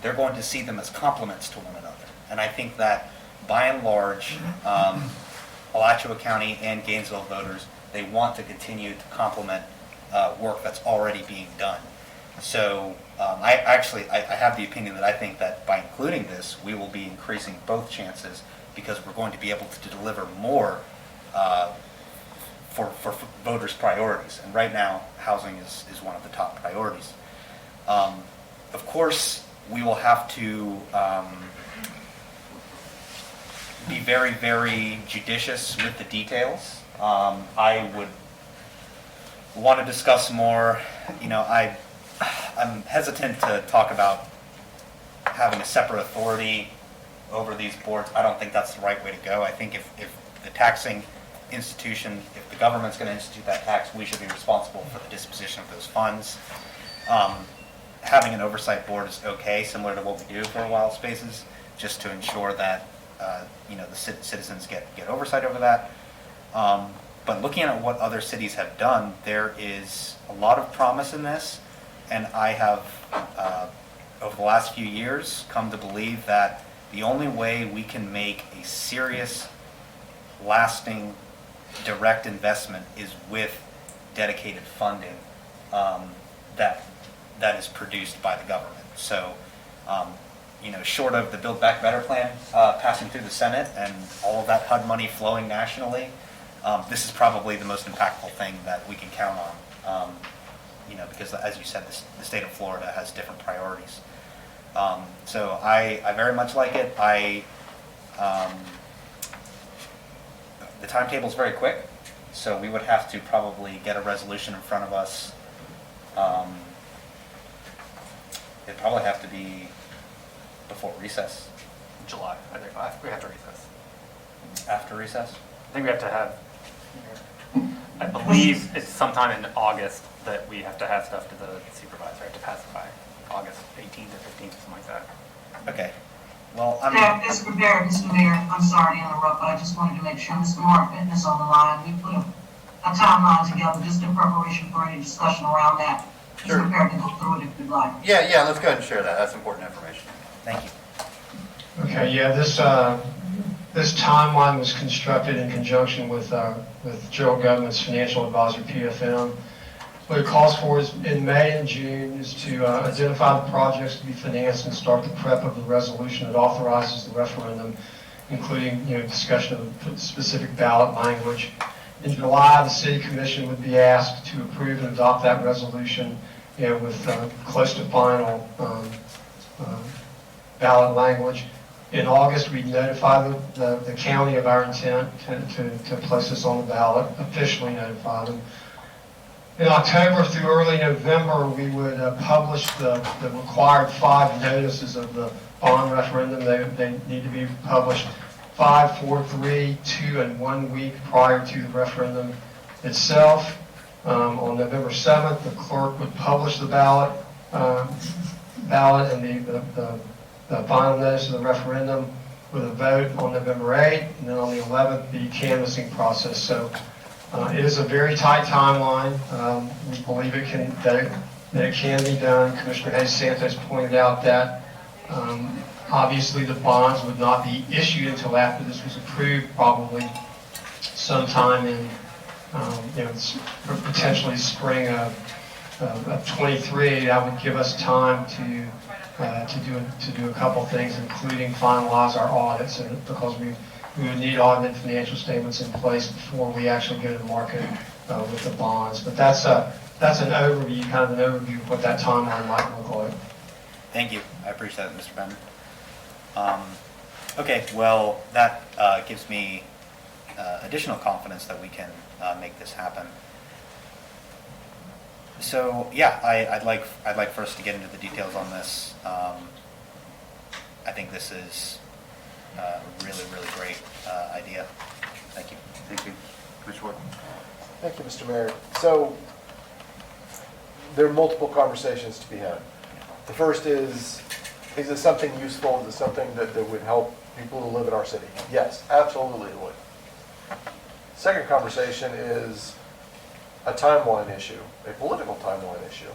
they're going to see them as complements to one another. And I think that by and large, Alachua County and Gainesville voters, they want to continue to complement work that's already being done. So I have the opinion that I think that by including this, we will be increasing both chances because we're going to be able to deliver more for voters' priorities. And right now, housing is one of the top priorities. Of course, we will have to be very, very judicious with the details. I would want to discuss more, I'm hesitant to talk about having a separate authority over these boards. I don't think that's the right way to go. I think if the taxing institution, if the government's going to institute that tax, we should be responsible for the disposition of those funds. Having an oversight board is okay, similar to what we do for wild spaces, just to ensure that the citizens get oversight over that. But looking at what other cities have done, there is a lot of promise in this, and I have, over the last few years, come to believe that the only way we can make a serious, lasting, direct investment is with dedicated funding that is produced by the government. So, short of the Build Back Better plan passing through the Senate and all of that HUD money flowing nationally, this is probably the most impactful thing that we can count on. Because as you said, the state of Florida has different priorities. So I very much like it. The timetable is very quick, so we would have to probably get a resolution in front of us. It'd probably have to be before recess. July, I think we have to recess. After recess? I think we have to have I believe it's sometime in August that we have to have stuff to the supervisor, I have to pass it by August 18th or 15th, something like that. Okay. Well, Mr. Mayor, I'm sorry to interrupt, but I just wanted to make sure Mr. Mark Fitness on the line. We put a timeline together just in preparation for any discussion around that. He's Sure. prepared to go through it if you'd like. Yeah, let's go ahead and share that. That's important information. Thank you. Okay, yeah, this timeline was constructed in conjunction with General Government's financial advisor, PFM. What it calls for is in May and June is to identify the projects to be financed and start the prep of the resolution that authorizes the referendum, including, discussion of specific ballot language. In July, the City Commission would be asked to approve and adopt that resolution, with close to final ballot language. In August, we notify the county of our intent to place this on the ballot, officially notify them. In October through early November, we would publish the required 5 notices of the bond referendum. They need to be published 5, 4, 3, 2, and 1 week prior to the referendum itself. On November 7th, the clerk would publish the ballot and the final notice of the referendum with a vote on November 8th, and then on the 11th, the canvassing process. So it is a very tight timeline. We believe that it can be done. Commissioner Hayes Santos pointed out that obviously the bonds would not be issued until after this was approved, probably sometime in potentially spring of 23. That would give us time to do a couple things, including finalize our audits, because we would need audited financial statements in place before we actually go to market with the bonds. But that's an overview, kind of an overview of what that timeline might look like. Thank you. I appreciate it, Mr. Bender. Okay, well, that gives me additional confidence that we can make this happen. So, yeah, I'd like for us to get into the details on this. I think this is a really, really great idea. Thank you. Thank you. Commissioner Ward. Thank you, Mr. Mayor. So there are multiple conversations to be had. The first is it something useful? Is it something that would help people who live in our city? Yes, absolutely it would. Second conversation is a timeline issue, a political timeline issue.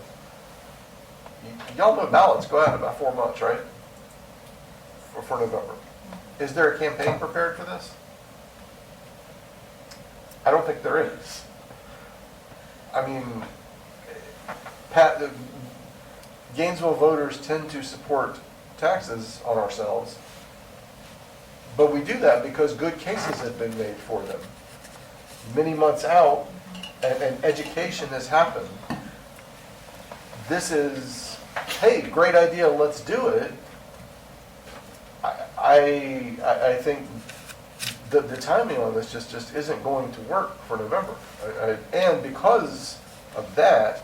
Y'all know ballots go out in about 4 months, right? For November. Is there a campaign prepared for this? I don't think there is. I mean, Gainesville voters tend to support taxes on ourselves, but we do that because good cases have been made for them. Many months out, and education has happened. This is, hey, great idea, let's do it. I think the timing on this just isn't going to work for November. And because of that,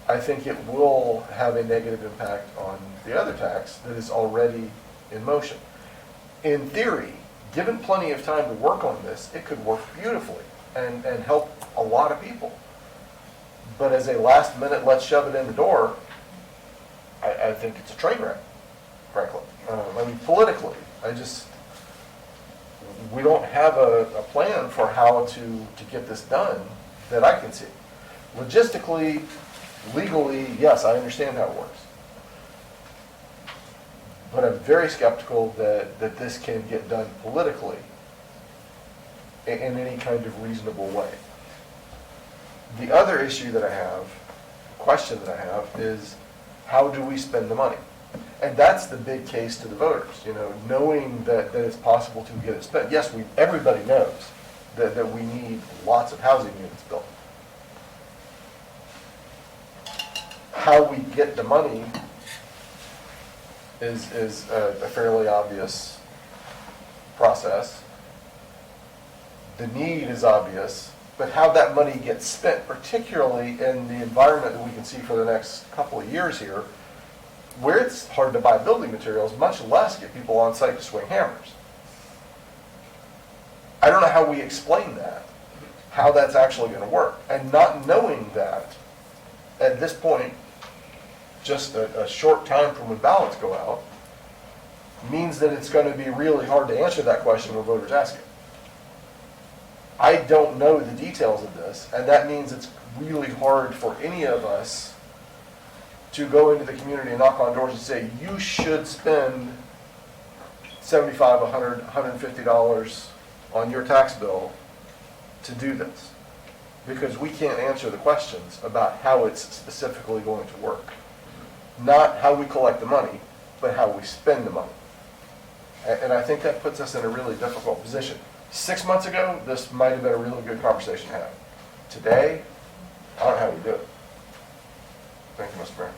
I think it will have a negative impact on the other tax that is already in motion. In theory, given plenty of time to work on this, it could work beautifully and help a lot of people. But as a last minute, let's shove it in the door, I think it's a train wreck, frankly. I mean, politically, we don't have a plan for how to get this done that I can see. Logistically, legally, yes, I understand how it works. But I'm very skeptical that this can get done politically in any kind of reasonable way. The other issue that I have, question that I have, is how do we spend the money? And that's the big case to the voters, knowing that it's possible to get it spent. Yes, everybody knows that we need lots of housing units built. How we get the money is a fairly obvious process. The need is obvious, but how that money gets spent, particularly in the environment that we can see for the next couple of years here, where it's hard to buy building materials, much less get people on site to swing hammers. I don't know how we explain that how that's actually going to work. And not knowing that, at this point, just a short time from when ballots go out, means that it's going to be really hard to answer that question when voters ask it. I don't know the details of this, and that means it's really hard for any of us to go into the community and knock on doors and say, you should spend $75, $100, $150 on your tax bill to do this. Because we can't answer the questions about how it's specifically going to work. Not how we collect the money, but how we spend the money. And I think that puts us in a really difficult position. 6 months ago, this might have been a really good conversation to have. Today, I don't know how we do it. Thank you, Mr. Mayor.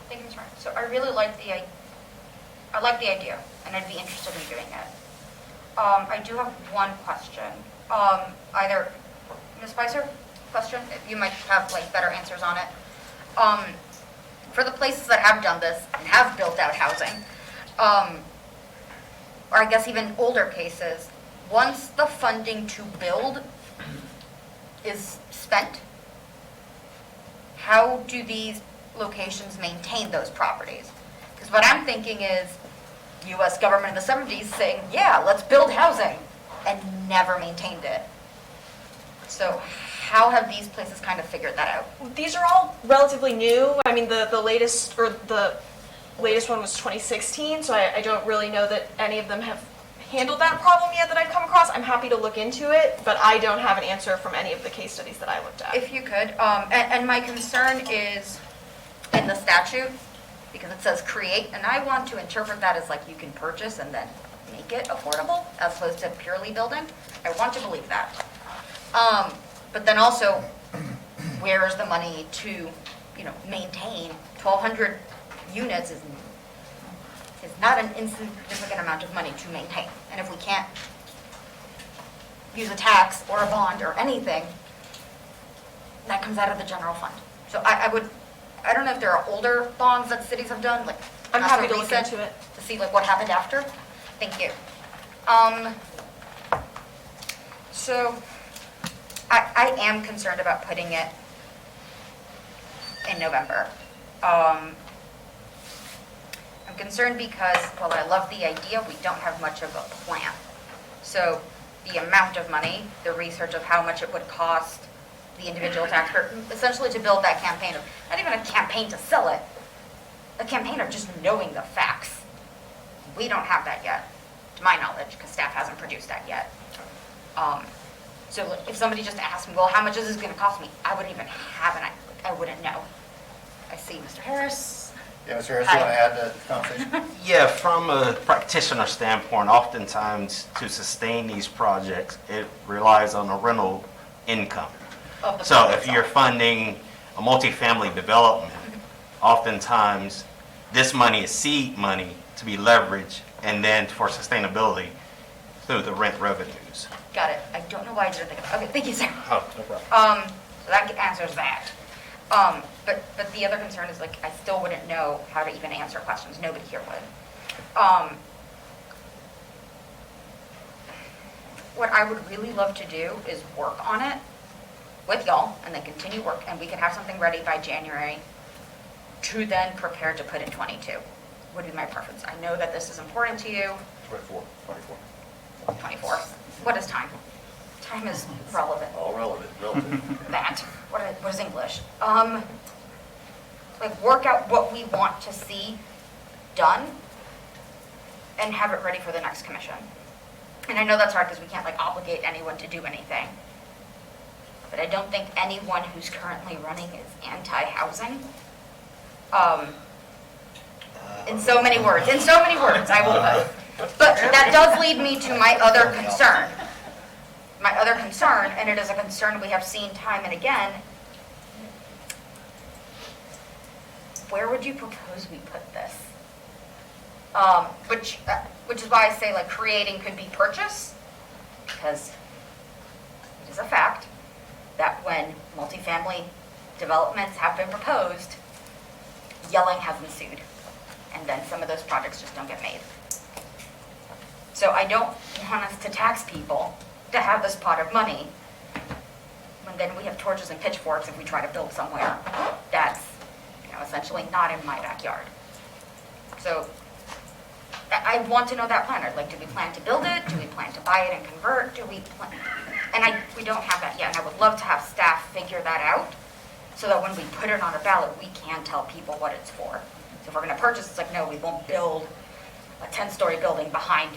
Thank you, Mr. Mayor. So I really like the idea, and I'd be interested in doing it. I do have one question. Either Ms. Spicer, question, you might have like better answers on it. For the places that have done this and have built out housing, or I guess even older cases, once the funding to build is spent, how do these locations maintain those properties? Because what I'm thinking is U.S. government in the 70s saying, yeah, let's build housing, and never maintained it. So how have these places kind of figured that out? These are all relatively new. I mean, the latest one was 2016, so I don't really know that any of them have handled that problem yet that I've come across. I'm happy to look into it, but I don't have an answer from any of the case studies that I looked at. If you could, and my concern is in the statute, because it says create, and I want to interpret that as like you can purchase and then make it affordable, as opposed to purely building. I want to believe that. But then also, where is the money to, maintain 1,200 units is not an insignificant amount of money to maintain. And if we can't use a tax or a bond or anything, that comes out of the general fund. So I don't know if there are older bonds that cities have done, like I'm not happy so to look recent, into it. to see like what happened after. Thank you. So I am concerned about putting it in November. I'm concerned because, while I love the idea, we don't have much of a plan. So the amount of money, the research of how much it would cost the individual taxpayer, essentially to build that campaign of, not even a campaign to sell it, a campaign of just knowing the facts. We don't have that yet, to my knowledge, because staff hasn't produced that yet. So if somebody just asked me, well, how much is this going to cost me? I wouldn't even have an idea. I wouldn't know. I see Mr. Harris. Yeah, Mr. Harris, you want to add to the conversation? Yeah, from a practitioner standpoint, oftentimes to sustain these projects, it relies on the rental income. So if you're funding a multifamily development, oftentimes this money is seed money to be leveraged and then for sustainability through the rent revenues. Got it. I don't know why I didn't think of it. Okay, thank you, sir. Oh, no problem. So that answers that. But the other concern is, like, I still wouldn't know how to even answer questions. Nobody here would. What I would really love to do is work on it with y'all and then continue work, and we could have something ready by January to then prepare to put in 22 would be my preference. I know that this is important to you. 24. 24. What is time? Time is relevant. All relevant, relative. That. What is English? Like work out what we want to see done and have it ready for the next commission. And I know that's hard because we can't like obligate anyone to do anything. But I don't think anyone who's currently running is anti-housing. In so many words, I will. But that does lead me to my other concern. My other concern, and it is a concern we have seen time and again, where would you propose we put this? Which is why I say like creating could be purchase, because it is a fact that when multifamily developments have been proposed, yelling has ensued, and then some of those projects just don't get made. So I don't want us to tax people to have this pot of money And then we have torches and pitchforks if we try to build somewhere that's, essentially not in my backyard. So I want to know that plan. Like, do we plan to build it? Do we plan to buy it and convert? Do we plan? And we don't have that yet. And I would love to have staff figure that out so that when we put it on a ballot, we can tell people what it's for. So if we're going to purchase, it's like, no, we won't build a 10-story building behind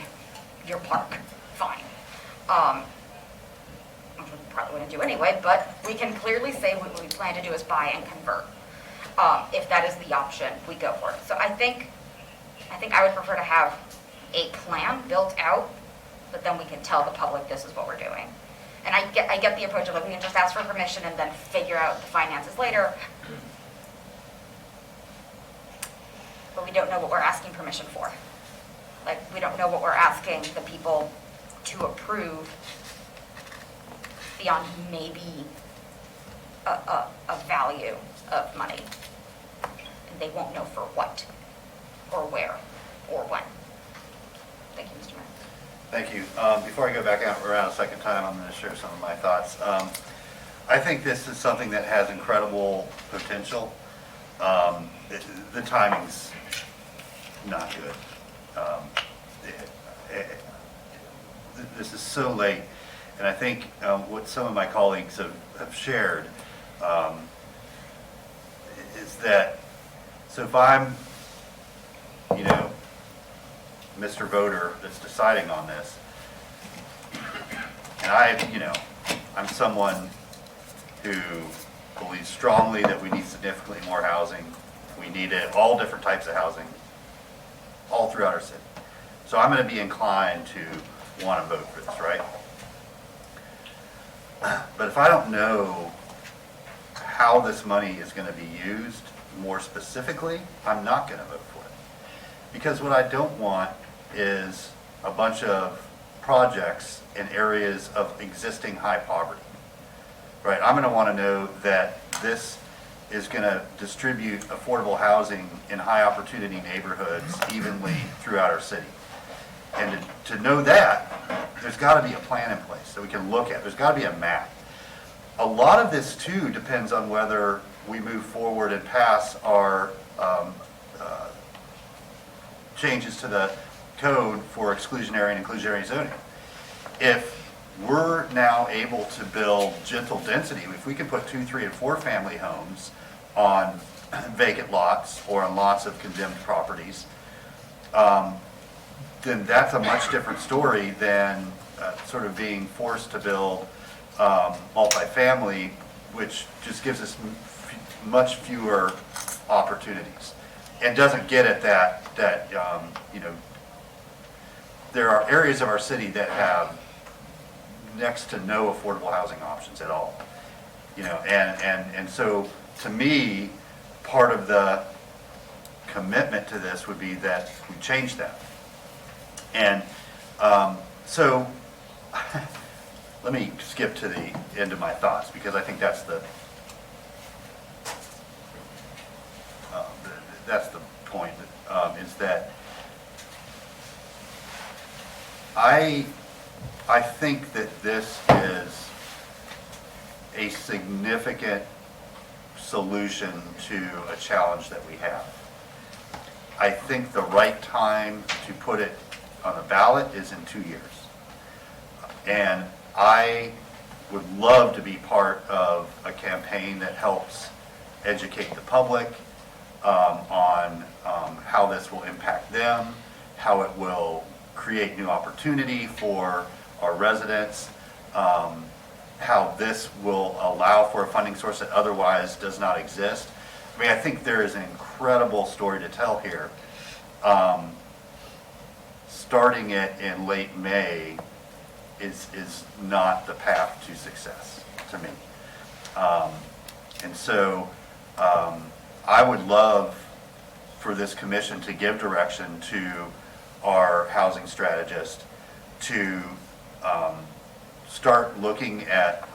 your park. Fine. Which we probably wouldn't do anyway, but we can clearly say what we plan to do is buy and convert. If that is the option, we go for it. So I think I would prefer to have a plan built out, but then we can tell the public this is what we're doing. And I get the approach of, like, we can just ask for permission and then figure out the finances later. But we don't know what we're asking permission for. Like, we don't know what we're asking the people to approve beyond maybe a value of money. And they won't know for what, or where, or when. Thank you, Mr. Mayor. Thank you. Before I go back out around a second time, I'm going to share some of my thoughts. I think this is something that has incredible potential. The timing's not good. This is so late, and I think what some of my colleagues have shared is that, so if I'm, Mr. Voter that's deciding on this, and I'm someone who believes strongly that we need significantly more housing. We need it, all different types of housing, all throughout our city. So I'm going to be inclined to want to vote for this, right? But if I don't know how this money is going to be used more specifically, I'm not going to vote for it. Because what I don't want is a bunch of projects in areas of existing high poverty, right? I'm going to want to know that this is going to distribute affordable housing in high opportunity neighborhoods evenly throughout our city. And to know that, there's got to be a plan in place that we can look at. There's got to be a map. A lot of this, too, depends on whether we move forward and pass our changes to the code for exclusionary and inclusionary zoning. If we're now able to build gentle density, if we can put 2, 3, and 4 family homes on vacant lots or on lots of condemned properties, then that's a much different story than sort of being forced to build multifamily, which just gives us much fewer opportunities and doesn't get at that there are areas of our city that have next to no affordable housing options at all. And so to me, part of the commitment to this would be that we change that. And so let me skip to the end of my thoughts, because I think that's the point, is that I think that this is a significant solution to a challenge that we have. I think the right time to put it on the ballot is in 2 years. And I would love to be part of a campaign that helps educate the public on how this will impact them, how it will create new opportunity for our residents, how this will allow for a funding source that otherwise does not exist. I mean, I think there is an incredible story to tell here. Starting it in late May is not the path to success to me. And so I would love for this commission to give direction to our housing strategist to start looking at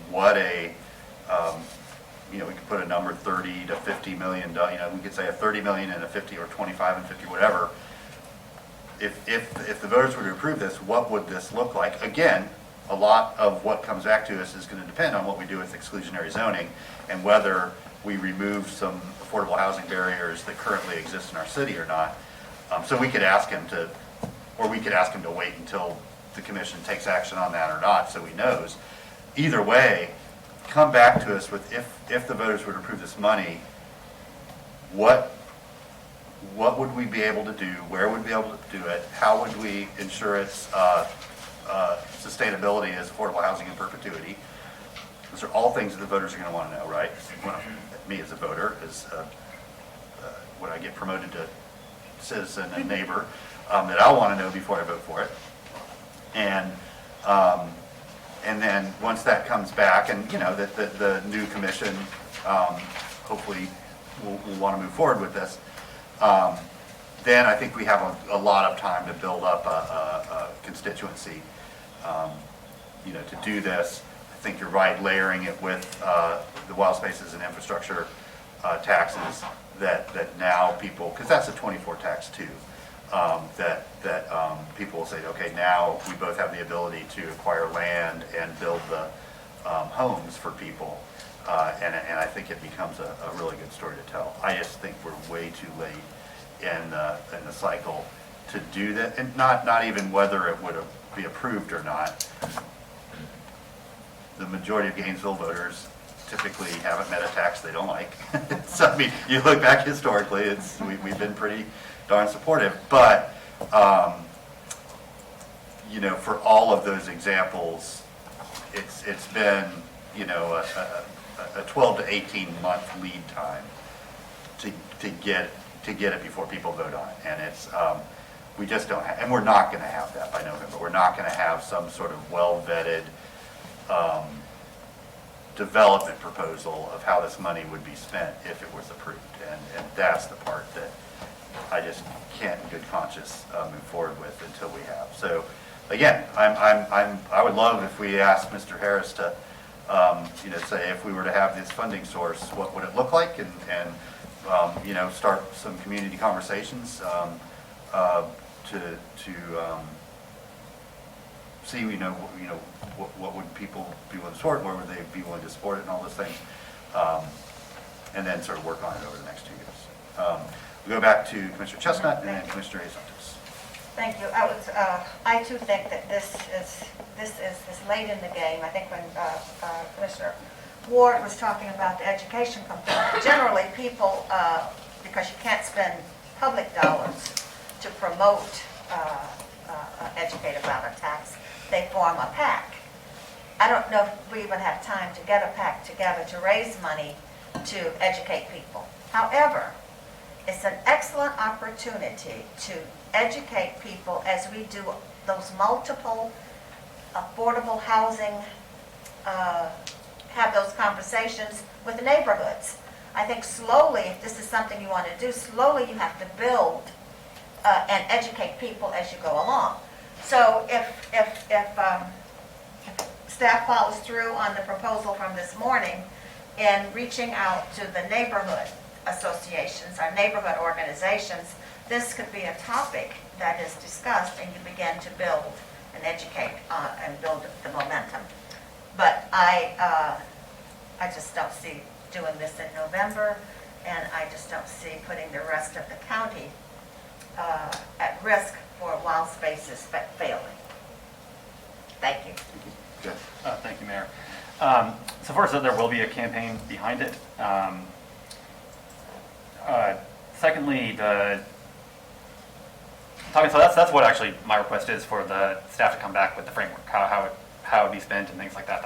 what we could put a number 30 to 50 million, we could say a 30 million and a 50 or 25 and 50, whatever. If the voters were to approve this, what would this look like? Again, a lot of what comes back to us is going to depend on what we do with exclusionary zoning and whether we remove some affordable housing barriers that currently exist in our city or not. So we could ask him to, or we could ask him to wait until the commission takes action on that or not, so he knows. Either way, come back to us with, if the voters would approve this money, what would we be able to do? Where would we be able to do it? How would we ensure its sustainability as affordable housing in perpetuity? Those are all things that the voters are going to want to know, right? Well, me as a voter, is when I get promoted to citizen and neighbor, that I'll want to know before I vote for it. And then once that comes back, and you know that the new commission hopefully will want to move forward with this, then I think we have a lot of time to build up a constituency, to do this. I think you're right, layering it with the wild spaces and infrastructure taxes that now people, because that's a 24 tax too, that people will say, okay, now we both have the ability to acquire land and build the homes for people. And I think it becomes a really good story to tell. I just think we're way too late in the cycle to do that, and not even whether it would be approved or not. The majority of Gainesville voters typically haven't met a tax they don't like. So I mean, you look back historically, we've been pretty darn supportive, but for all of those examples, it's been a 12 to 18 month lead time to get it before people vote on it, and it's we just don't have, and we're not going to have that by November. We're not going to have some sort of well-vetted development proposal of how this money would be spent if it was approved, and that's the part that I just can't in good conscience move forward with until we have. So again, I would love if we asked Mr. Harris to say if we were to have this funding source, what would it look like, and start some community conversations to see what would people be willing to support, where would they be willing to support it, and all those things, and then sort of work on it over the next 2 years. We'll go back to Commissioner Chestnut and then Commissioner Santos. Thank you. I too think that this is late in the game. I think when Commissioner Ward was talking about the education component, generally people, because you can't spend public dollars to promote educate about a tax, they form a PAC. I don't know if we even have time to get a PAC together to raise money to educate people. However, it's an excellent opportunity to educate people as we do those multiple affordable housing, have those conversations with the neighborhoods. I think slowly, if this is something you want to do, slowly you have to build and educate people as you go along. So if staff follows through on the proposal from this morning in reaching out to the neighborhood associations, our neighborhood organizations, this could be a topic that is discussed and you begin to build and educate and build the momentum. But I just don't see doing this in November, and I just don't see putting the rest of the county at risk for wild spaces failing. Thank you. Good. Thank you, Mayor. So first, there will be a campaign behind it. Secondly, so that's what actually my request is, for the staff to come back with the framework, how it would be spent and things like that.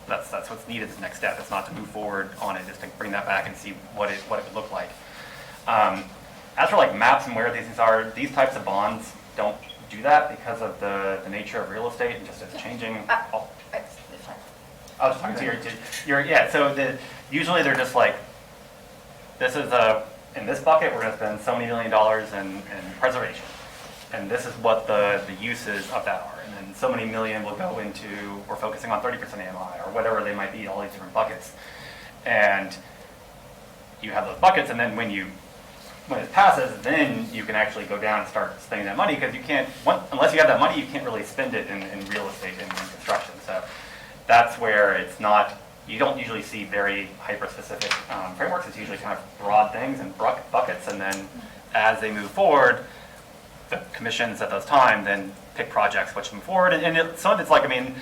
That's what's needed as the next step. It's not to move forward on it, just to bring that back and see what it would look like. As for like maps and where these things are, these types of bonds don't do that because of the nature of real estate and just it's changing. I was just talking to your so usually they're just like, this is in this bucket we're going to spend so many $1 million in preservation, and this is what the uses of that are, and then so many million will go into, we're focusing on 30% AMI or whatever they might be, all these different buckets, and you have those buckets, and then when you when it passes, then you can actually go down and start spending that money, because you can't, unless you have that money, you can't really spend it in real estate and in construction. So that's where it's not, you don't usually see very hyper-specific frameworks. It's usually kind of broad things and buckets, and then as they move forward, the commissions at those times then pick projects which move forward. And some of it's like, I mean,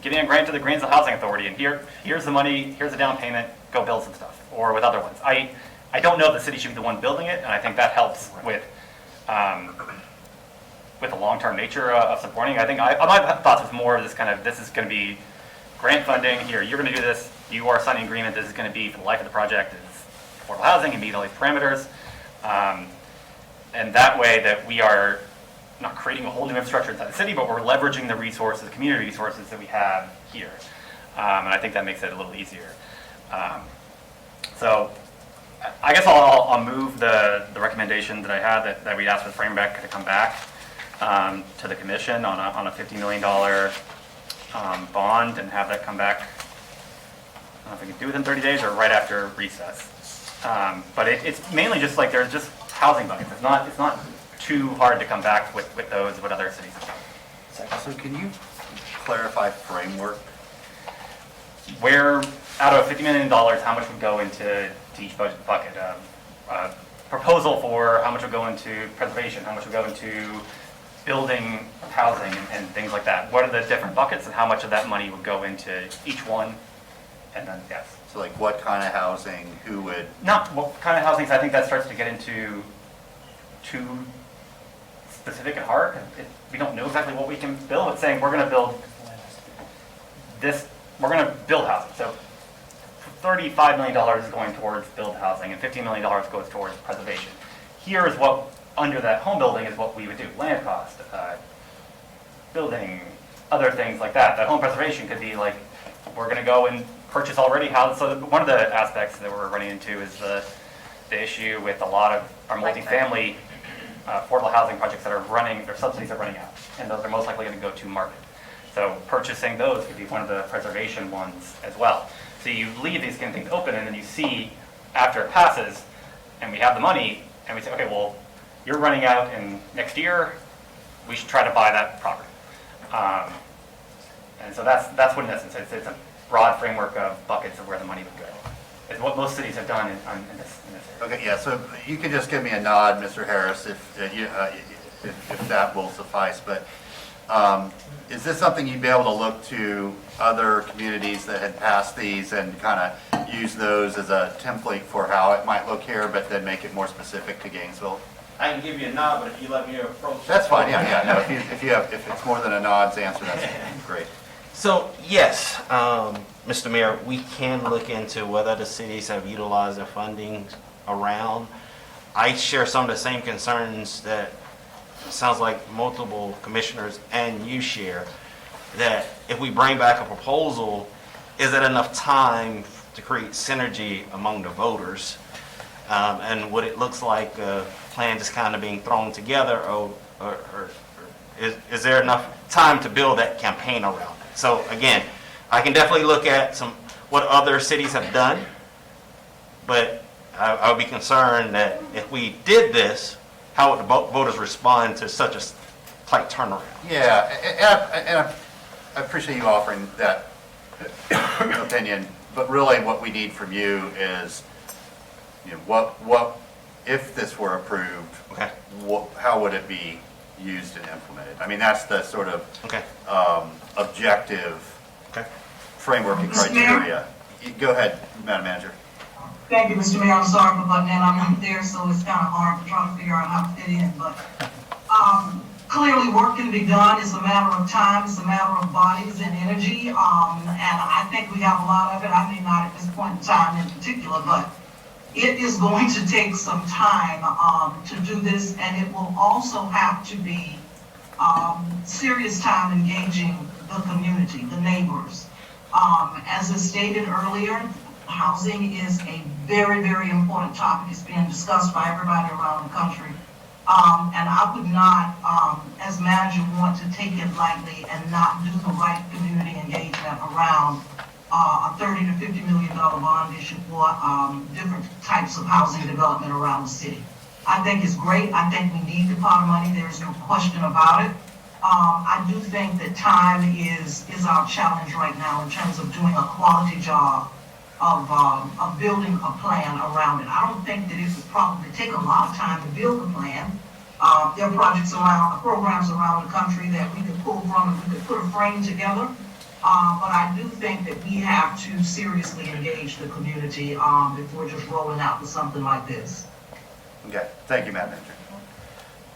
giving a grant to the Greensville Housing Authority, and here's the money, here's the down payment, go build some stuff. Or with other ones. I don't know if the city should be the one building it, and I think that helps with the long-term nature of supporting. I think my thoughts was more of this kind of, this is going to be grant funding, here, you're going to do this, you are signing an agreement, this is going to be for the life of the project, is affordable housing, and meet all these parameters. And that way that we are not creating a whole new infrastructure inside the city, but we're leveraging the resources, the community resources that we have here. And I think that makes it a little easier. So I guess I'll move the recommendation that I had, that we'd ask for the framework to come back to the commission on a $50 million bond, and have that come back, I don't know if we can do it within 30 days or right after recess. But it's mainly just like, there's just housing buckets. It's not too hard to come back with those, what other cities have done. So can you clarify framework? Where, out of $50 million, how much would go into each budget bucket? Proposal for how much would go into preservation, how much would go into building housing and things like that. What are the different buckets, and how much of that money would go into each one? And then, yes. So like what kind of housing, who would? Not what kind of housing, I think that starts to get into too specific and hard. We don't know exactly what we can build. It's saying we're going to build this, we're going to build housing. So $35 million is going towards build housing, and $15 million goes towards preservation. Here is what, under that home building, is what we would do. Land cost, building, other things like that. That home preservation could be like, we're going to go and purchase already houses. So one of the aspects that we're running into is the issue with a lot of our multifamily affordable housing projects that are running, their subsidies are running out, and those are most likely going to go to market. So purchasing those could be one of the preservation ones as well. So you leave these kind of things open, and then you see after it passes, and we have the money, and we say, okay, well, you're running out in next year, we should try to buy that property. And so that's what, in essence, it's a broad framework of buckets of where the money would go. It's what most cities have done in this area. Okay, yeah, so you can just give me a nod, Mr. Harris, if that will suffice. But is this something you'd be able to look to other communities that had passed these and kind of use those as a template for how it might look here, but then make it more specific to Gainesville? I can give you a nod, but if you let me approach. That's fine, yeah, no, if it's more than a nod's answer, that's great. So, yes, Mr. Mayor, we can look into whether the cities have utilized their funding around. I share some of the same concerns that it sounds like multiple commissioners and you share, that if we bring back a proposal, is it enough time to create synergy among the voters? And what it looks like a plan just kind of being thrown together, or is there enough time to build that campaign around it? So again, I can definitely look at what other cities have done, but I would be concerned that if we did this, how would the voters respond to such a tight turnaround? Yeah, and I appreciate you offering that opinion, but really what we need from you is, what if this were approved, okay, how would it be used and implemented? I mean, that's the sort of okay, objective okay, framework and criteria. Go ahead, Madam Manager. Thank you, Mr. Mayor. I'm sorry for butting in. I'm not there, so it's kind of hard to try to figure out how to fit in. But clearly, work can be done. It's a matter of time. It's a matter of bodies and energy. And I think we have a lot of it. I may not at this point in time in particular, but it is going to take some time to do this, and it will also have to be serious time engaging the community, the neighbors. As I stated earlier, housing is a very, very important topic. It's being discussed by everybody around the country. And I would not, as manager, want to take it lightly and not do the right community engagement around a $30 to $50 million bond issue for different types of housing development around the city. I think it's great. I think we need the pot of money. There's no question about it. I do think that time is our challenge right now in terms of doing a quality job of building a plan around it. I don't think that it would probably take a lot of time to build a plan. There are programs around the country that we could pull from and we could put a frame together. But I do think that we have to seriously engage the community before just rolling out with something like this. Okay, thank you, Madam Manager.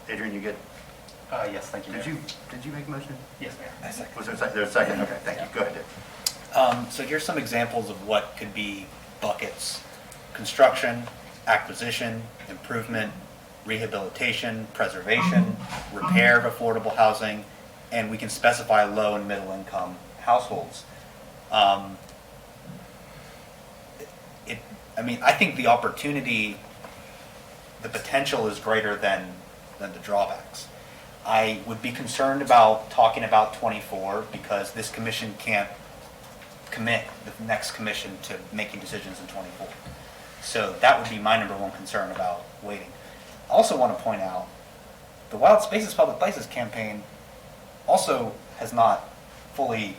Adrian, you good? Yes, thank you, Did Mayor. you make a motion? Yes, Mayor. Was there a second? Okay, thank you. Go ahead, Dave. So here's some examples of what could be buckets: construction, acquisition, improvement, rehabilitation, preservation, repair of affordable housing, and we can specify low and middle income households. I think the opportunity, the potential is greater than the drawbacks. I would be concerned about talking about 24 because this commission can't commit the next commission to making decisions in 24. So that would be my number one concern about waiting. I also want to point out the Wild Spaces Public Places campaign also has not fully,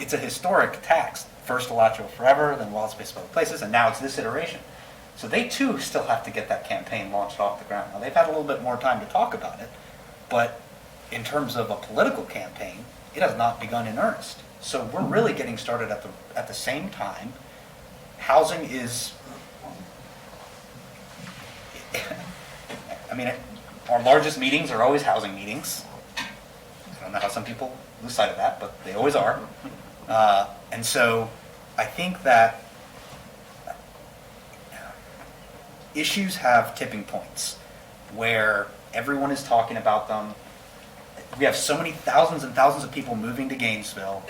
it's a historic tax. First Alachua Forever, then Wild Spaces Public Places, and now it's this iteration. So they too still have to get that campaign launched off the ground. Now they've had a little bit more time to talk about it, but in terms of a political campaign, it has not begun in earnest. So we're really getting started at the same time. Housing is, our largest meetings are always housing meetings. I don't know how some people lose sight of that, but they always are. And so I think that issues have tipping points where everyone is talking about them. We have so many thousands and thousands of people moving to Gainesville.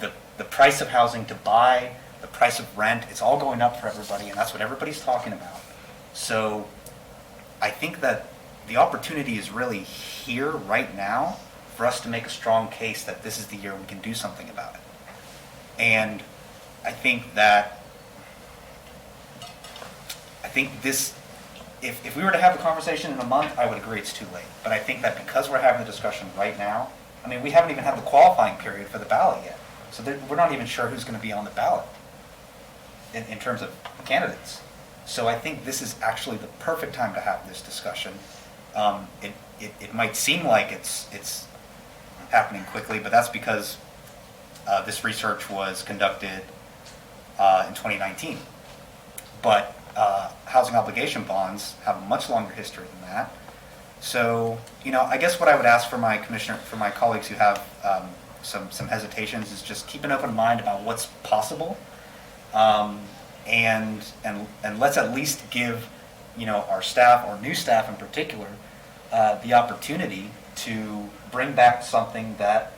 The price of housing to buy, the price of rent, it's all going up for everybody, and that's what everybody's talking about. So I think that the opportunity is really here right now for us to make a strong case that this is the year we can do something about it. And I think this, if we were to have the conversation in a month, I would agree it's too late. But I think that because we're having the discussion right now, we haven't even had the qualifying period for the ballot yet. So we're not even sure who's going to be on the ballot in terms of candidates. So I think this is actually the perfect time to have this discussion. It might seem like it's happening quickly, but that's because this research was conducted in 2019. But housing obligation bonds have a much longer history than that. So, I guess what I would ask for my colleagues who have some hesitations is just keep an open mind about what's possible, and let's at least give our staff, or new staff in particular, the opportunity to bring back something that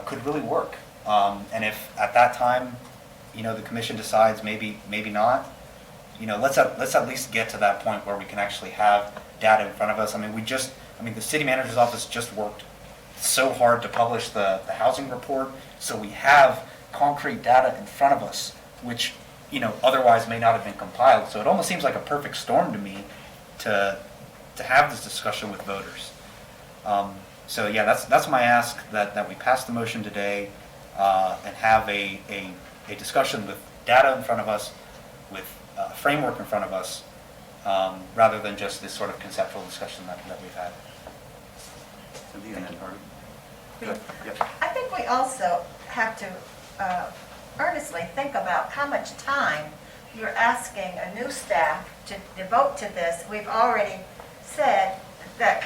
could really work. And if at that time, the commission decides maybe not, let's at least get to that point where we can actually have data in front of us. The city manager's office just worked so hard to publish the housing report, so we have concrete data in front of us, which otherwise may not have been compiled. So it almost seems like a perfect storm to me to have this discussion with voters. So yeah, that's my ask, that we pass the motion today and have a discussion with data in front of us, with a framework in front of us, rather than just this sort of conceptual discussion that we've had. Cynthia and then Harvey. Good. Yep. I think we also have to earnestly think about how much time you're asking a new staff to devote to this. We've already said that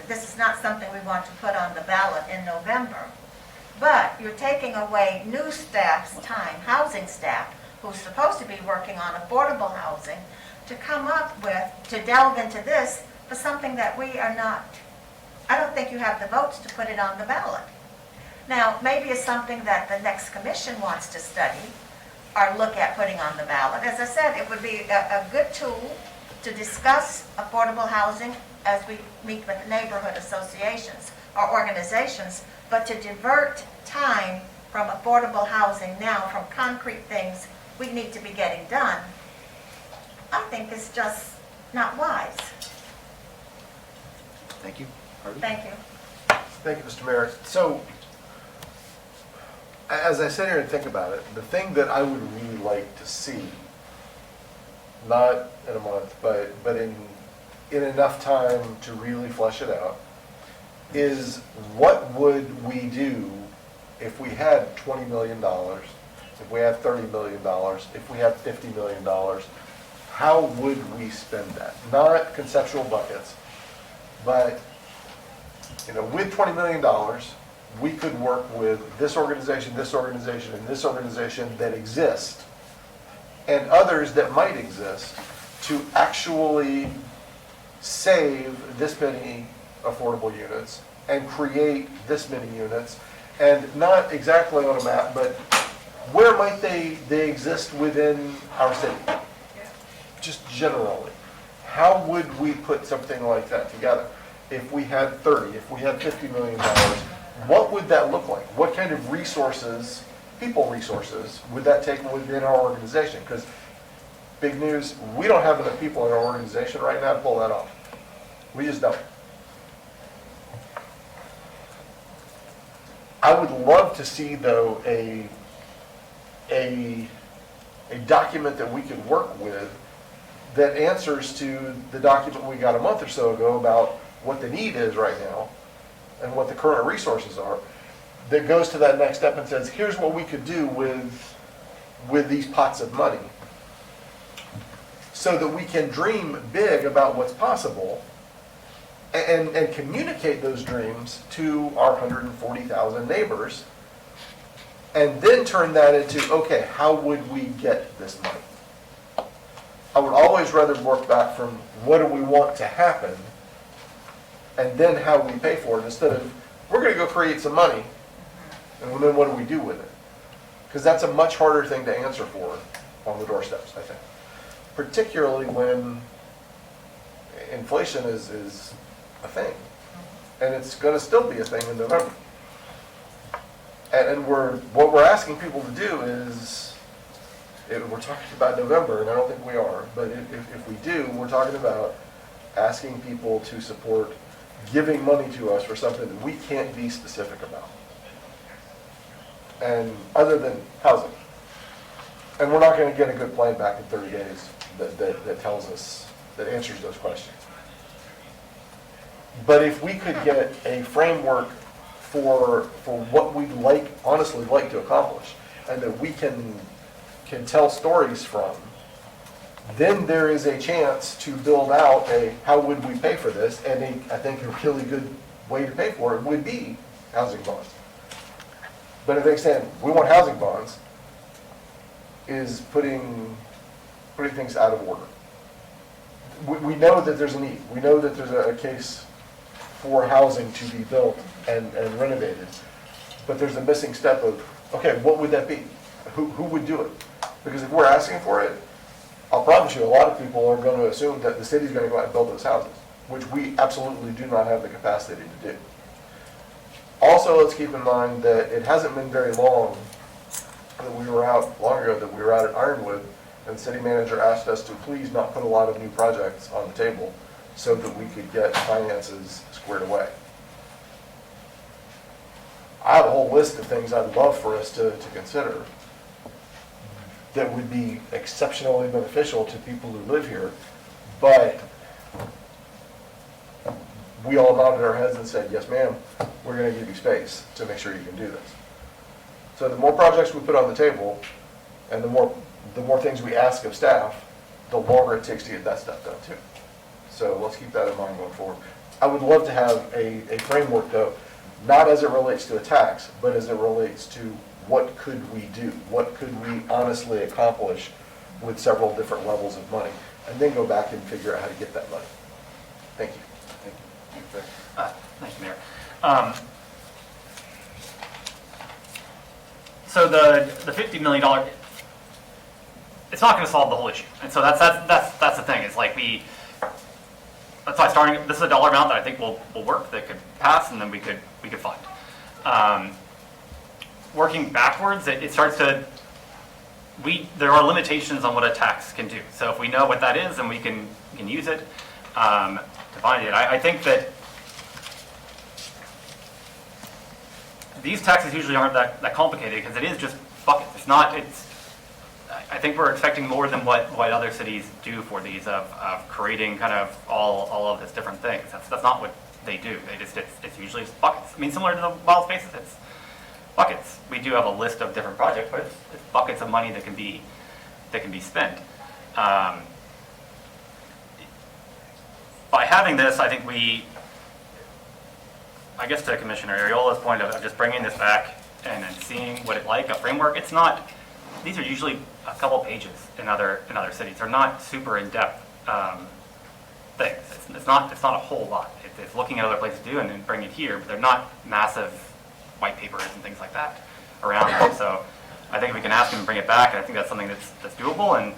this is not something we want to put on the ballot in November. But you're taking away new staff's time, housing staff, who's supposed to be working on affordable housing, to come up with, to delve into this for something that we are not, I don't think you have the votes to put it on the ballot. Now, maybe it's something that the next commission wants to study or look at putting on the ballot. As I said, it would be a good tool to discuss affordable housing as we meet with neighborhood associations or organizations, but to divert time from affordable housing now, from concrete things we need to be getting done, I think is just not wise. Thank you. Harvey? Thank you. Thank you, Mr. Mayor. So, as I sit here and think about it, the thing that I would really like to see, not in a month, but in enough time to really flesh it out, is what would we do if we had $20 million, if we had $30 million, if we had $50 million, how would we spend that? Not conceptual buckets, but with $20 million, we could work with this organization, and this organization that exist, and others that might exist, to actually save this many affordable units and create this many units, and not exactly on a map, but where might they exist within our city? Just generally. How would we put something like that together? If we had 30, if we had $50 million, what would that look like? What kind of resources, people resources, would that take within our organization? Because big news, we don't have enough people in our organization right now to pull that off. We just don't. I would love to see, though, a document that we could work with that answers to the document we got a month or so ago about what the need is right now and what the current resources are, that goes to that next step and says, here's what we could do with these pots of money, so that we can dream big about what's possible and communicate those dreams to our 140,000 neighbors, and then turn that into, okay, how would we get this money? I would always rather work back from what do we want to happen, and then how we pay for it, instead of, we're going to go create some money, and then what do we do with it? Because that's a much harder thing to answer for on the doorsteps, I think. Particularly when inflation is a thing. And it's going to still be a thing in November. And what we're asking people to do is, we're talking about November, and I don't think we are, but if we do, we're talking about asking people to support giving money to us for something that we can't be specific about. And other than housing. And we're not going to get a good plan back in 30 days that tells us, that answers those questions. But if we could get a framework for what we'd honestly like to accomplish, and that we can tell stories from, then there is a chance to build out how would we pay for this, and I think a really good way to pay for it would be housing bonds. But I think saying we want housing bonds is putting things out of order. We know that there's a need. We know that there's a case for housing to be built and renovated. But there's a missing step of, okay, what would that be? Who would do it? Because if we're asking for it, I'll promise you a lot of people are going to assume that the city's going to go out and build those houses, which we absolutely do not have the capacity to do. Also, let's keep in mind that it hasn't been very long that we were out at Ironwood, and the city manager asked us to please not put a lot of new projects on the table so that we could get finances squared away. I have a whole list of things I'd love for us to consider that would be exceptionally beneficial to people who live here, but we all nodded our heads and said, yes ma'am, we're going to give you space to make sure you can do this. So the more projects we put on the table, and the more things we ask of staff, the longer it takes to get that stuff done too. So let's keep that in mind going forward. I would love to have a framework though, not as it relates to a tax, but as it relates to what could we do? What could we honestly accomplish with several different levels of money? And then go back and figure out how to get that money. Thank you. Thank you, Mayor. So the $50 million, it's not going to solve the whole issue. And so that's the thing. It's like that's why this is a dollar amount that I think will work, that could pass, and then we could fund. working backwards, it starts to, there are limitations on what a tax can do. So if we know what that is, then we can use it to find it. I think that these taxes usually aren't that complicated because it is just buckets. I think we're expecting more than what other cities do for these of creating kind of all of these different things. That's not what they do. It's usually just buckets. I mean, similar to the wild spaces, it's buckets. We do have a list of different projects, but it's buckets of money that can be spent. By having this, I think I guess to Commissioner Ariola's point of just bringing this back and then seeing what it's like, a framework, these are usually a couple pages in other cities. They're not super in-depth things. It's not a whole lot. It's looking at other places to do and then bring it here, but they're not massive white papers and things like that around them. So I think we can ask them to bring it back, and I think that's something that's doable. And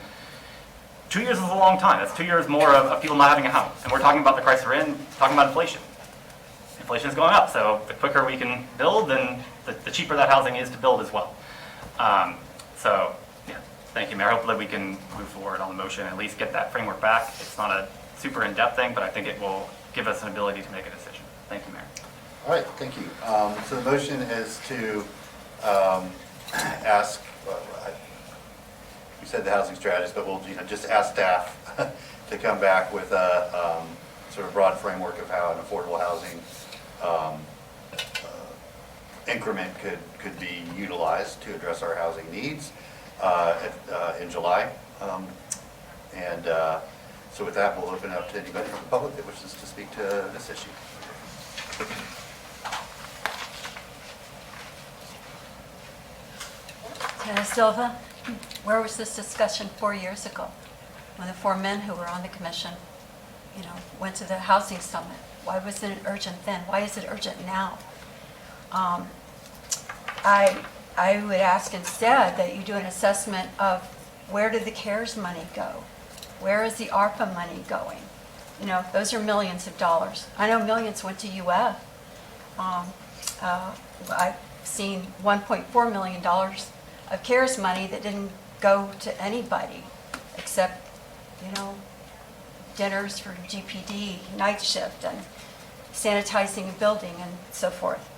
2 years is a long time. That's 2 years more of people not having a house. And we're talking about the crisis we're in, talking about inflation. Inflation is going up, so the quicker we can build, then the cheaper that housing is to build as well. So, yeah, thank you, Mayor. Hopefully we can move forward on the motion and at least get that framework back. It's not a super in-depth thing, but I think it will give us an ability to make a decision. Thank you, Mayor. All right, thank you. So the motion is to ask, we said the housing strategist, but we'll just ask staff to come back with a sort of broad framework of how an affordable housing increment could be utilized to address our housing needs in July. So with that, we'll open up to anybody from the public that wishes to speak to this issue. Tana Silva, where was this discussion 4 years ago when the 4 men who were on the commission, went to the housing summit? Why was it urgent then? Why is it urgent now? I would ask instead that you do an assessment of where did the CARES money go? Where is the ARPA money going? Those are millions of dollars. I know millions went to UF. I've seen $1.4 million of CARES money that didn't go to anybody except, dinners for GPD, night shift, and sanitizing a building and so forth.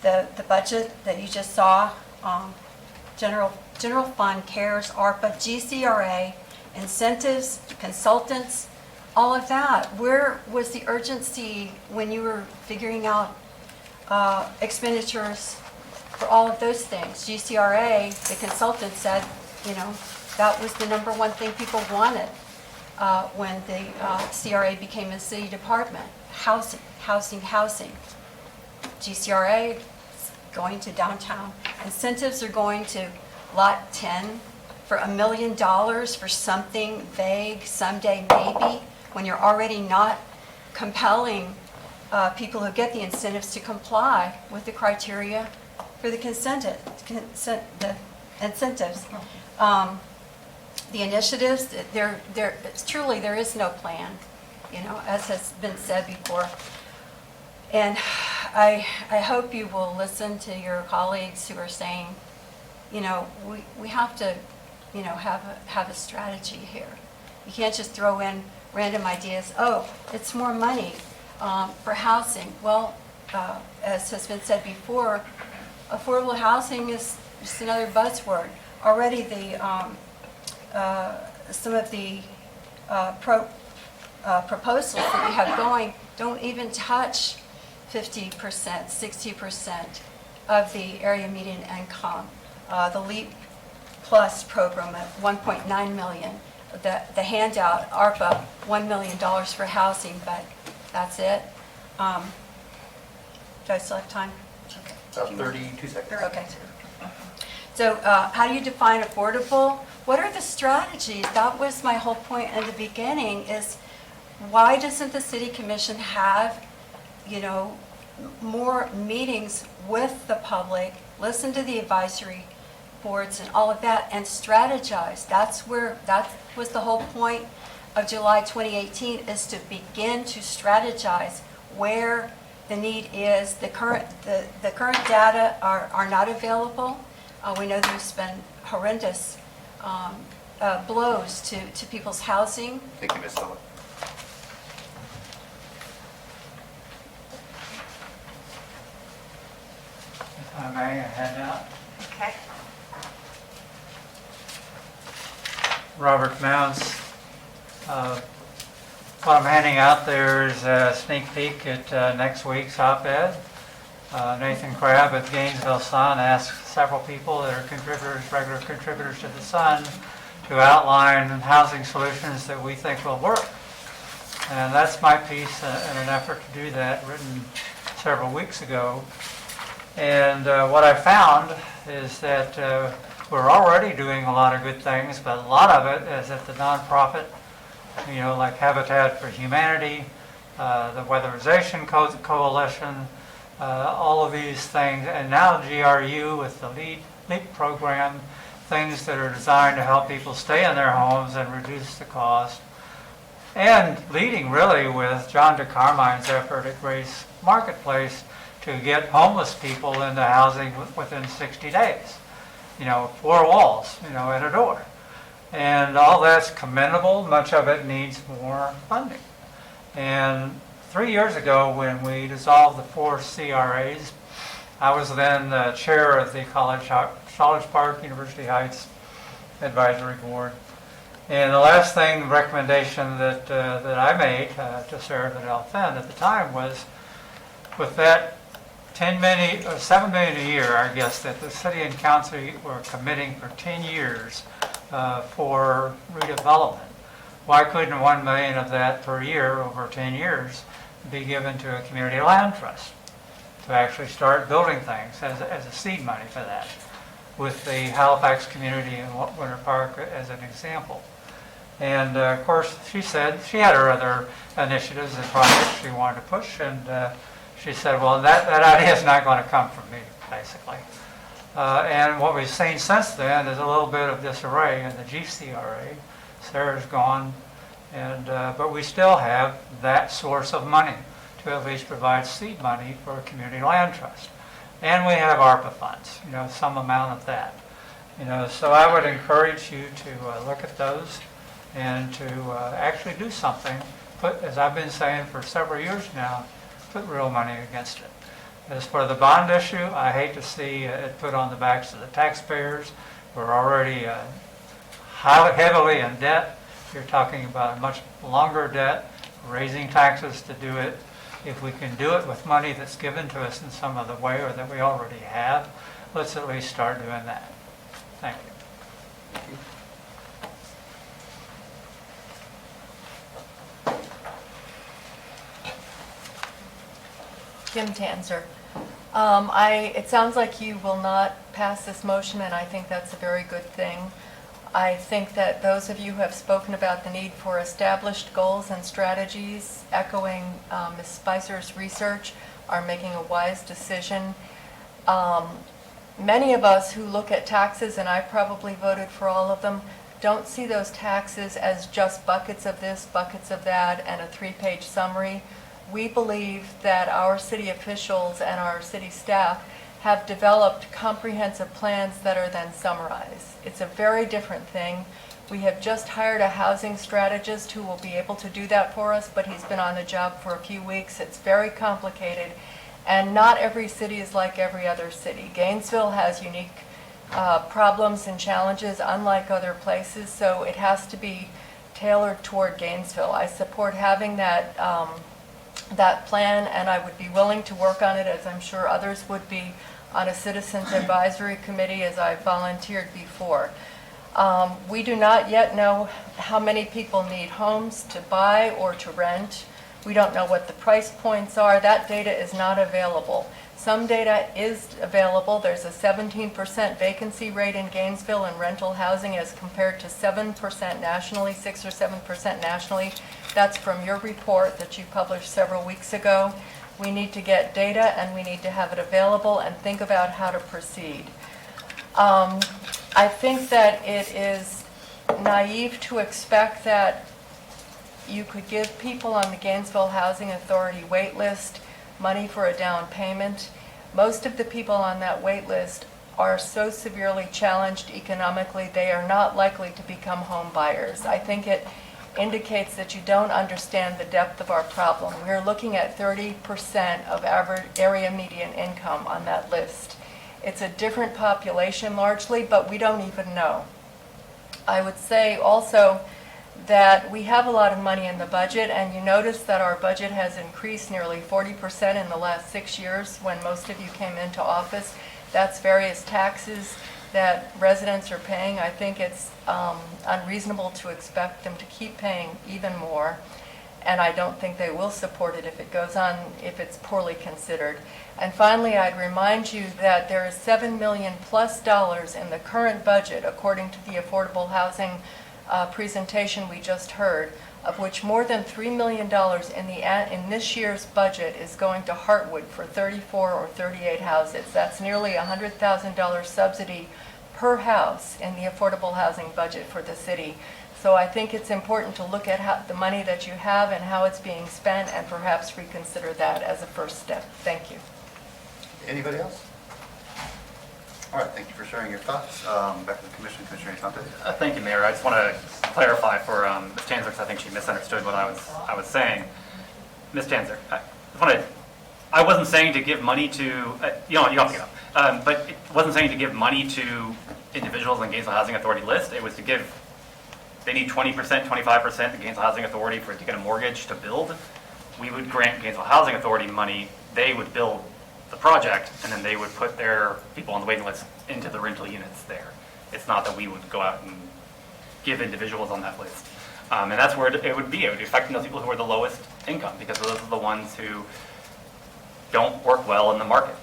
The budget that you just saw, general fund, CARES, ARPA, GCRA, incentives, consultants, all of that. Where was the urgency when you were figuring out expenditures for all of those things? GCRA, the consultant said, that was the number one thing people wanted when the CRA became a city department. Housing. GCRA is going to downtown. Incentives are going to Lot 10 for $1 million for something vague, someday maybe, when you're already not compelling people who get the incentives to comply with the criteria for the the incentives. The initiatives, there is no plan, as has been said before. And I hope you will listen to your colleagues who are saying, we have to, have a strategy here. You can't just throw in random ideas. Oh, it's more money for housing. Well, as has been said before, affordable housing is just another buzzword. Already some of the proposals that we have going don't even touch 50%, 60% of the area median income. The LEAP Plus program at $1.9 million. The handout, ARPA, $1 million for housing, but that's it. Do I still have time? Okay. About 32 seconds. Okay. So how do you define affordable? What are the strategies? That was my whole point in the beginning, is why doesn't the city commission have, more meetings with the public, listen to the advisory boards and all of that, and strategize? That was the whole point of July 2018, is to begin to strategize where the need is. The current data are not available. We know there's been horrendous blows to people's housing. Thank you, Ms. Phillip. If I may, a handout. Okay. Robert Mounts. What I'm handing out there is a sneak peek at next week's op-ed. Nathan Crabb at Gainesville Sun asked several people that are contributors, regular contributors to the Sun, to outline housing solutions that we think will work. And that's my piece in an effort to do that, written several weeks ago. And what I found is that we're already doing a lot of good things, but a lot of it is at the nonprofit, like Habitat for Humanity, the Weatherization Coalition, all of these things, and now GRU with the LEAP program, things that are designed to help people stay in their homes and reduce the cost. And leading really with John DeCarmine's effort at Grace Marketplace to get homeless people into housing within 60 days. 4 walls, and a door. And all that's commendable. Much of it needs more funding. And 3 years ago, when we dissolved the 4 CRAs, I was then the chair of the College Park, University Heights Advisory Board. And the last recommendation that I made to Sarah Vidal Fenn at the time was, with that $7 million a year, I guess, that the city and council were committing for 10 years for redevelopment. Why couldn't $1 million of that per year over 10 years be given to a community land trust to actually start building things as a seed money for that, with the Halifax community and Winter Park as an example? And of course, she said she had her other initiatives and projects she wanted to push, and she said, well, that idea is not going to come from me, basically. And what we've seen since then is a little bit of disarray in the GCRA. Sarah's gone, but we still have that source of money to at least provide seed money for a community land trust. And we have ARPA funds, some amount of that. So I would encourage you to look at those and to actually do something. As I've been saying for several years now, put real money against it. As for the bond issue, I hate to see it put on the backs of the taxpayers. We're already heavily in debt. You're talking about a much longer debt, raising taxes to do it. If we can do it with money that's given to us in some other way or that we already have, let's at least start doing that. Thank you. Kim Tanzer. It sounds like you will not pass this motion, and I think that's a very good thing. I think that those of you who have spoken about the need for established goals and strategies, echoing Ms. Spicer's research, are making a wise decision. Many of us who look at taxes, and I probably voted for all of them, don't see those taxes as just buckets of this, buckets of that, and a 3-page summary. We believe that our city officials and our city staff have developed comprehensive plans that are then summarized. It's a very different thing. We have just hired a housing strategist who will be able to do that for us, but he's been on the job for a few weeks. It's very complicated, and not every city is like every other city. Gainesville has unique problems and challenges unlike other places, so it has to be tailored toward Gainesville. I support having that plan, and I would be willing to work on it, as I'm sure others would be, on a citizens advisory committee, as I volunteered before. We do not yet know how many people need homes to buy or to rent. We don't know what the price points are. That data is not available. Some data is available. There's a 17% vacancy rate in Gainesville in rental housing as compared to 7% nationally, 6 or 7% nationally. That's from your report that you published several weeks ago. We need to get data, and we need to have it available and think about how to proceed. I think that it is naive to expect that you could give people on the Gainesville Housing Authority wait list money for a down payment. Most of the people on that wait list are so severely challenged economically, they are not likely to become home buyers. I think it indicates that you don't understand the depth of our problem. We're looking at 30% of average area median income on that list. It's a different population largely, but we don't even know. I would say also that we have a lot of money in the budget, and you notice that our budget has increased nearly 40% in the last 6 years when most of you came into office. That's various taxes that residents are paying. I think it's unreasonable to expect them to keep paying even more, and I don't think they will support it if it goes on, if it's poorly considered. And finally, I'd remind you that there is $7 million plus in the current budget, according to the affordable housing presentation we just heard, of which more than $3 million in this year's budget is going to Heartwood for 34 or 38 houses. That's nearly $100,000 subsidy per house in the affordable housing budget for the city. So I think it's important to look at the money that you have and how it's being spent, and perhaps reconsider that as a first step. Thank you. Anybody else? All right, thank you for sharing your thoughts. Back to the commission, Commissioner Infante. Thank you, Mayor. I just want to clarify for Ms. Tanzer, because I think she misunderstood what I was saying. Ms. Tanzer, I wasn't saying to give money to, you don't have to get up, but it wasn't saying to give money to individuals on Gainesville Housing Authority list. It was to give, they need 20%, 25%, the Gainesville Housing Authority to get a mortgage to build. We would grant Gainesville Housing Authority money, they would build the project, and then they would put their people on the waiting list into the rental units there. It's not that we would go out and give individuals on that list. And that's where it would be. It would be affecting those people who are the lowest income, because those are the ones who don't work well in the market,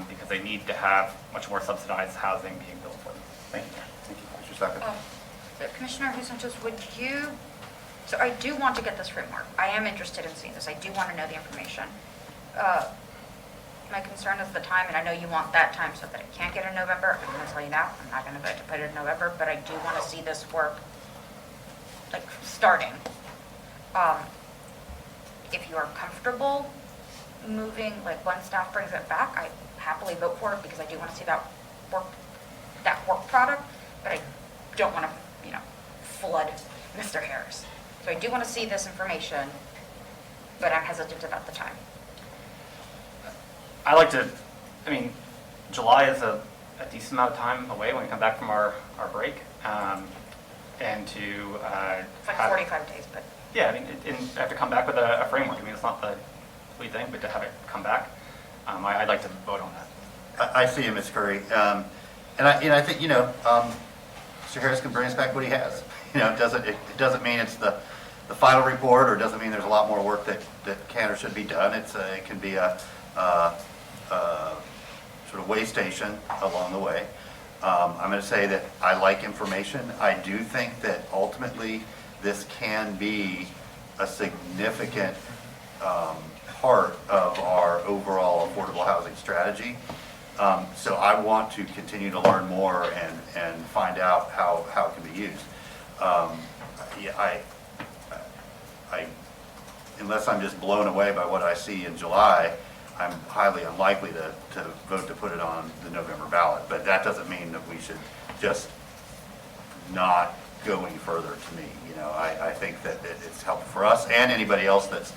because they need to have much more subsidized housing being built for them. Thank you, Mayor. Thank you, Commissioner Sacco. Commissioner Santos, would you, so I do want to get this framework. I am interested in seeing this. I do want to know the information. My concern is the time, and I know you want that time so that it can't get in November. I'm going to tell you now, I'm not going to vote to put it in November, but I do want to see this work, like, starting. If you are comfortable moving, like, when staff brings it back, I happily vote for it, because I do want to see that work product, but I don't want to, flood Mr. Harris. So I do want to see this information, but I'm hesitant about the time. July is a decent amount of time away when we come back from our break. And to it's like 45 days, but yeah, and have to come back with a framework. It's not the complete thing, but to have it come back, I'd like to vote on that. I see you, Ms. Curry. And I think, Mr. Harris can bring us back what he has. It doesn't mean it's the final report, or it doesn't mean there's a lot more work that can or should be done. It can be a sort of way station along the way. I'm going to say that I like information. I do think that ultimately this can be a significant part of our overall affordable housing strategy. So I want to continue to learn more and find out how it can be used. Unless I'm just blown away by what I see in July, I'm highly unlikely to vote to put it on the November ballot. But that doesn't mean that we should just not go any further, to me. I think that it's helpful for us and anybody else that's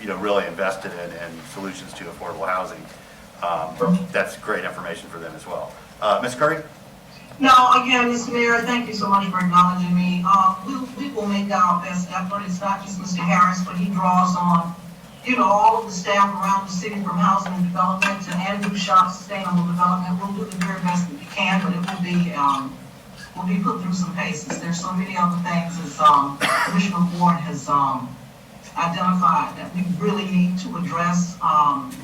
really invested in solutions to affordable housing. That's great information for them as well. Ms. Curry? Now, again, Mr. Mayor, thank you so much for acknowledging me. We will make our best effort. It's not just Mr. Harris, but he draws on, all of the staff around the city, from housing and development to Andrew Shop Sustainable Development. We'll do the very best that we can, but it will be put through some paces. There's so many other things, as Commissioner Ward has identified, that we really need to address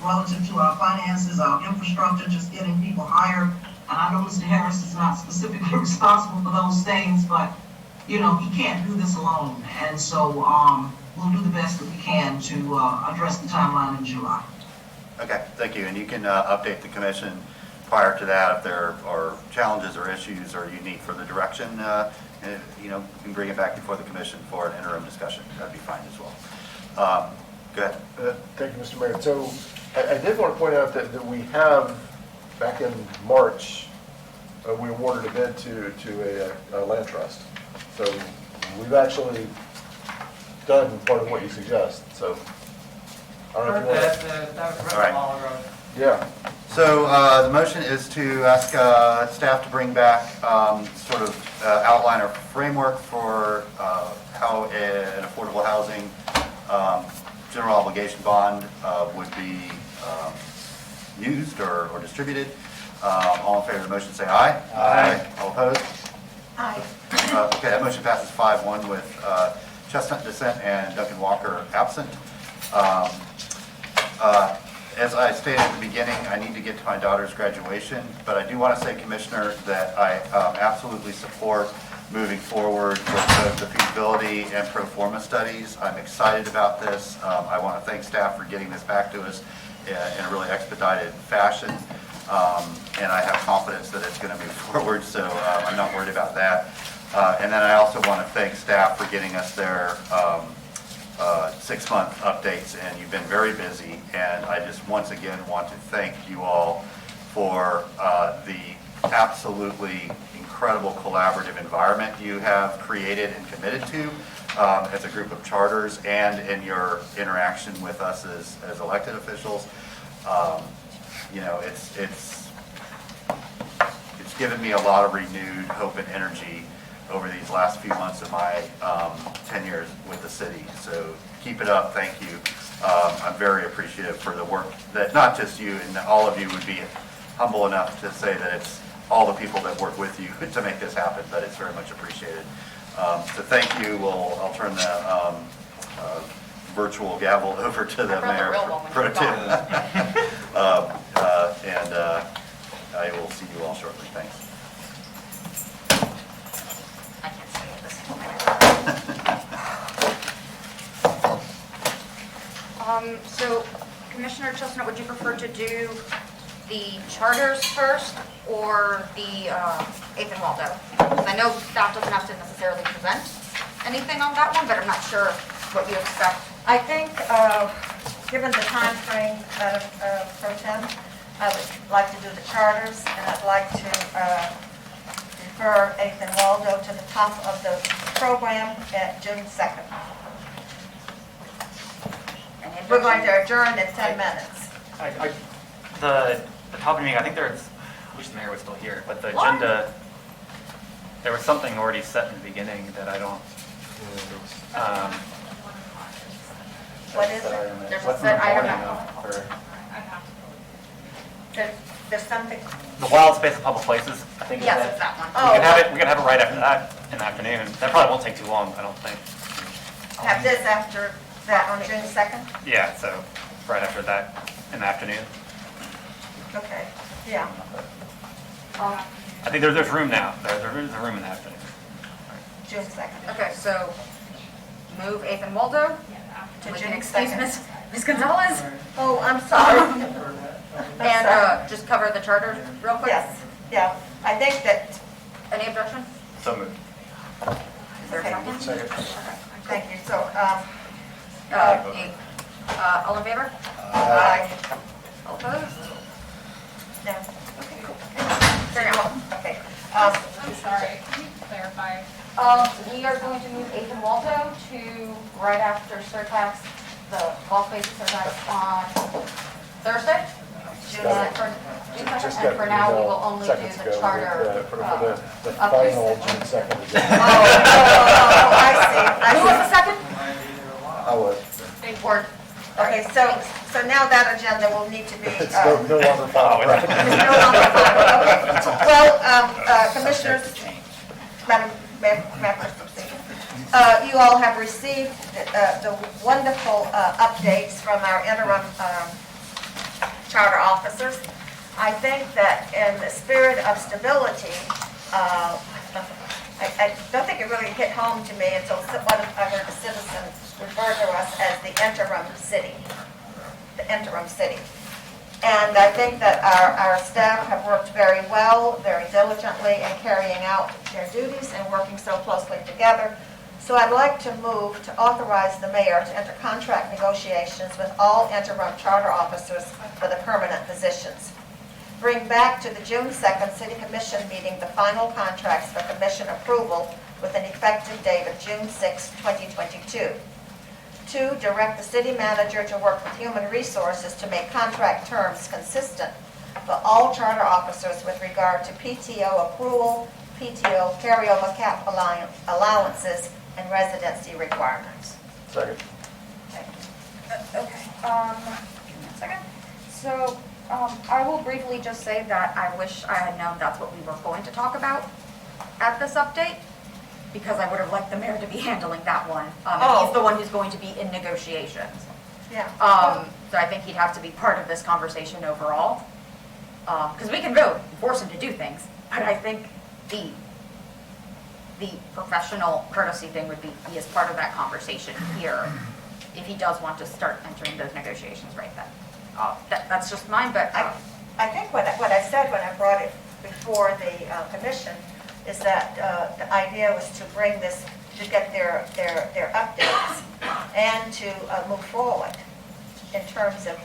relative to our finances, our infrastructure, just getting people hired. And I know Mr. Harris is not specifically responsible for those things, but, he can't do this alone. And so we'll do the best that we can to address the timeline in July. Okay, thank you. And you can update the commission prior to that if there are challenges or issues or you need further direction. You can bring it back before the commission for an interim discussion. That'd be fine as well. Go ahead. Thank you, Mr. Mayor. So I did want to point out that we have, back in March, we awarded a bid to a land trust. So we've actually done part of what you suggest, so. I don't know if you want That was All right. written all around. Yeah. So the motion is to ask staff to bring back sort of outline or framework for how an affordable housing general obligation bond would be used or distributed. All in favor of the motion, say aye. Aye. All opposed? Aye. Okay, that motion passes 5-1 with Chestnut dissent and Duncan Walker absent. As I stated at the beginning, I need to get to my daughter's graduation, but I do want to say, Commissioner, that I absolutely support moving forward with both the feasibility and pro forma studies. I'm excited about this. I want to thank staff for getting this back to us in a really expedited fashion, and I have confidence that it's going to move forward, so I'm not worried about that. And then I also want to thank staff for getting us their 6-month updates, and you've been very busy, and I just once again want to thank you all for the absolutely incredible collaborative environment you have created and committed to as a group of charters and in your interaction with us as elected officials. You know, it's given me a lot of renewed hope and energy over these last few months of my tenure with the city. So keep it up, thank you. I'm very appreciative for the work that not just you and all of you would be humble enough to say that it's all the people that work with you to make this happen, but it's very much appreciated. So thank you. I'll turn the virtual gavel over to the mayor pro tem. And I will see you all shortly. Thanks. I can't say it this So Commissioner Chestnut, would you prefer to do the charters first or the Eighth and Waldo? Because I know staff doesn't have to necessarily present anything on that one, but I'm not sure what you expect. I think, given the time frame, Madam Pro Tem, I would like to do the charters, and I'd like to defer Eighth and Waldo to the top of the program at June 2nd. We're going to adjourn in 10 minutes. The top of the meeting, I think there's, I wish the mayor was still here, but the agenda, there was something already set in the beginning that I don't. What is it? There's a What's in the set item. morning, There's something, The wild space of public places, I think. Yes, is it. it's that one. We can have it right after that in the afternoon. That probably won't take too long, I don't think. have this after that on June 2nd? Yeah, so right after that in the afternoon. Okay, yeah. I think there's room now. There's a room in the afternoon. June 2nd. Okay, so move Eighth and Waldo. To We June can excuse 2nd. Ms. Gonzalez. Oh, I'm sorry. And just cover the charter real quick. Yes, yeah. I think that, Any objection? So moved. Is there a second? Second. thank you. So, All in favor? aye. All opposed? No. Okay, cool. There you go. Okay. I'm sorry, can you clarify? We are going to move Eighth and Waldo to right after surtax, the golf space surtax on Thursday. Just And for now, we will only do the charter. For the updates. final June 2nd. I see. Who was the second? I was. Word. Okay, so now that agenda will need to be, It's no longer final. it's no longer final. Okay. Well, Commissioners, Madam you all have received the wonderful updates from our interim charter officers. I think that in the spirit of stability, I don't think it really hit home to me until I heard a citizen refer to us as the interim city. The interim city. And I think that our staff have worked very well, very diligently in carrying out their duties and working so closely together. So I'd like to move to authorize the mayor to enter contract negotiations with all interim charter officers for the permanent positions. Bring back to the June 2nd City Commission meeting the final contracts for commission approval with an effective date of June 6, 2022. 2, direct the city manager to work with human resources to make contract terms consistent for all charter officers with regard to PTO accrual, PTO carryover cap allowances, and residency requirements. Second. Okay, give me a second. So, I will briefly just say that I wish I had known that's what we were going to talk about at this update, because I would have liked the mayor to be handling that one. He's the one who's going to be in negotiations. Yeah. So I think he'd have to be part of this conversation overall. Because we can vote, force him to do things, but I think the professional courtesy thing would be, he is part of that conversation here, if he does want to start entering those negotiations right then. That's just mine, but. I think what I said when I brought it before the commission is that the idea was to bring this, to get their updates and to move forward in terms of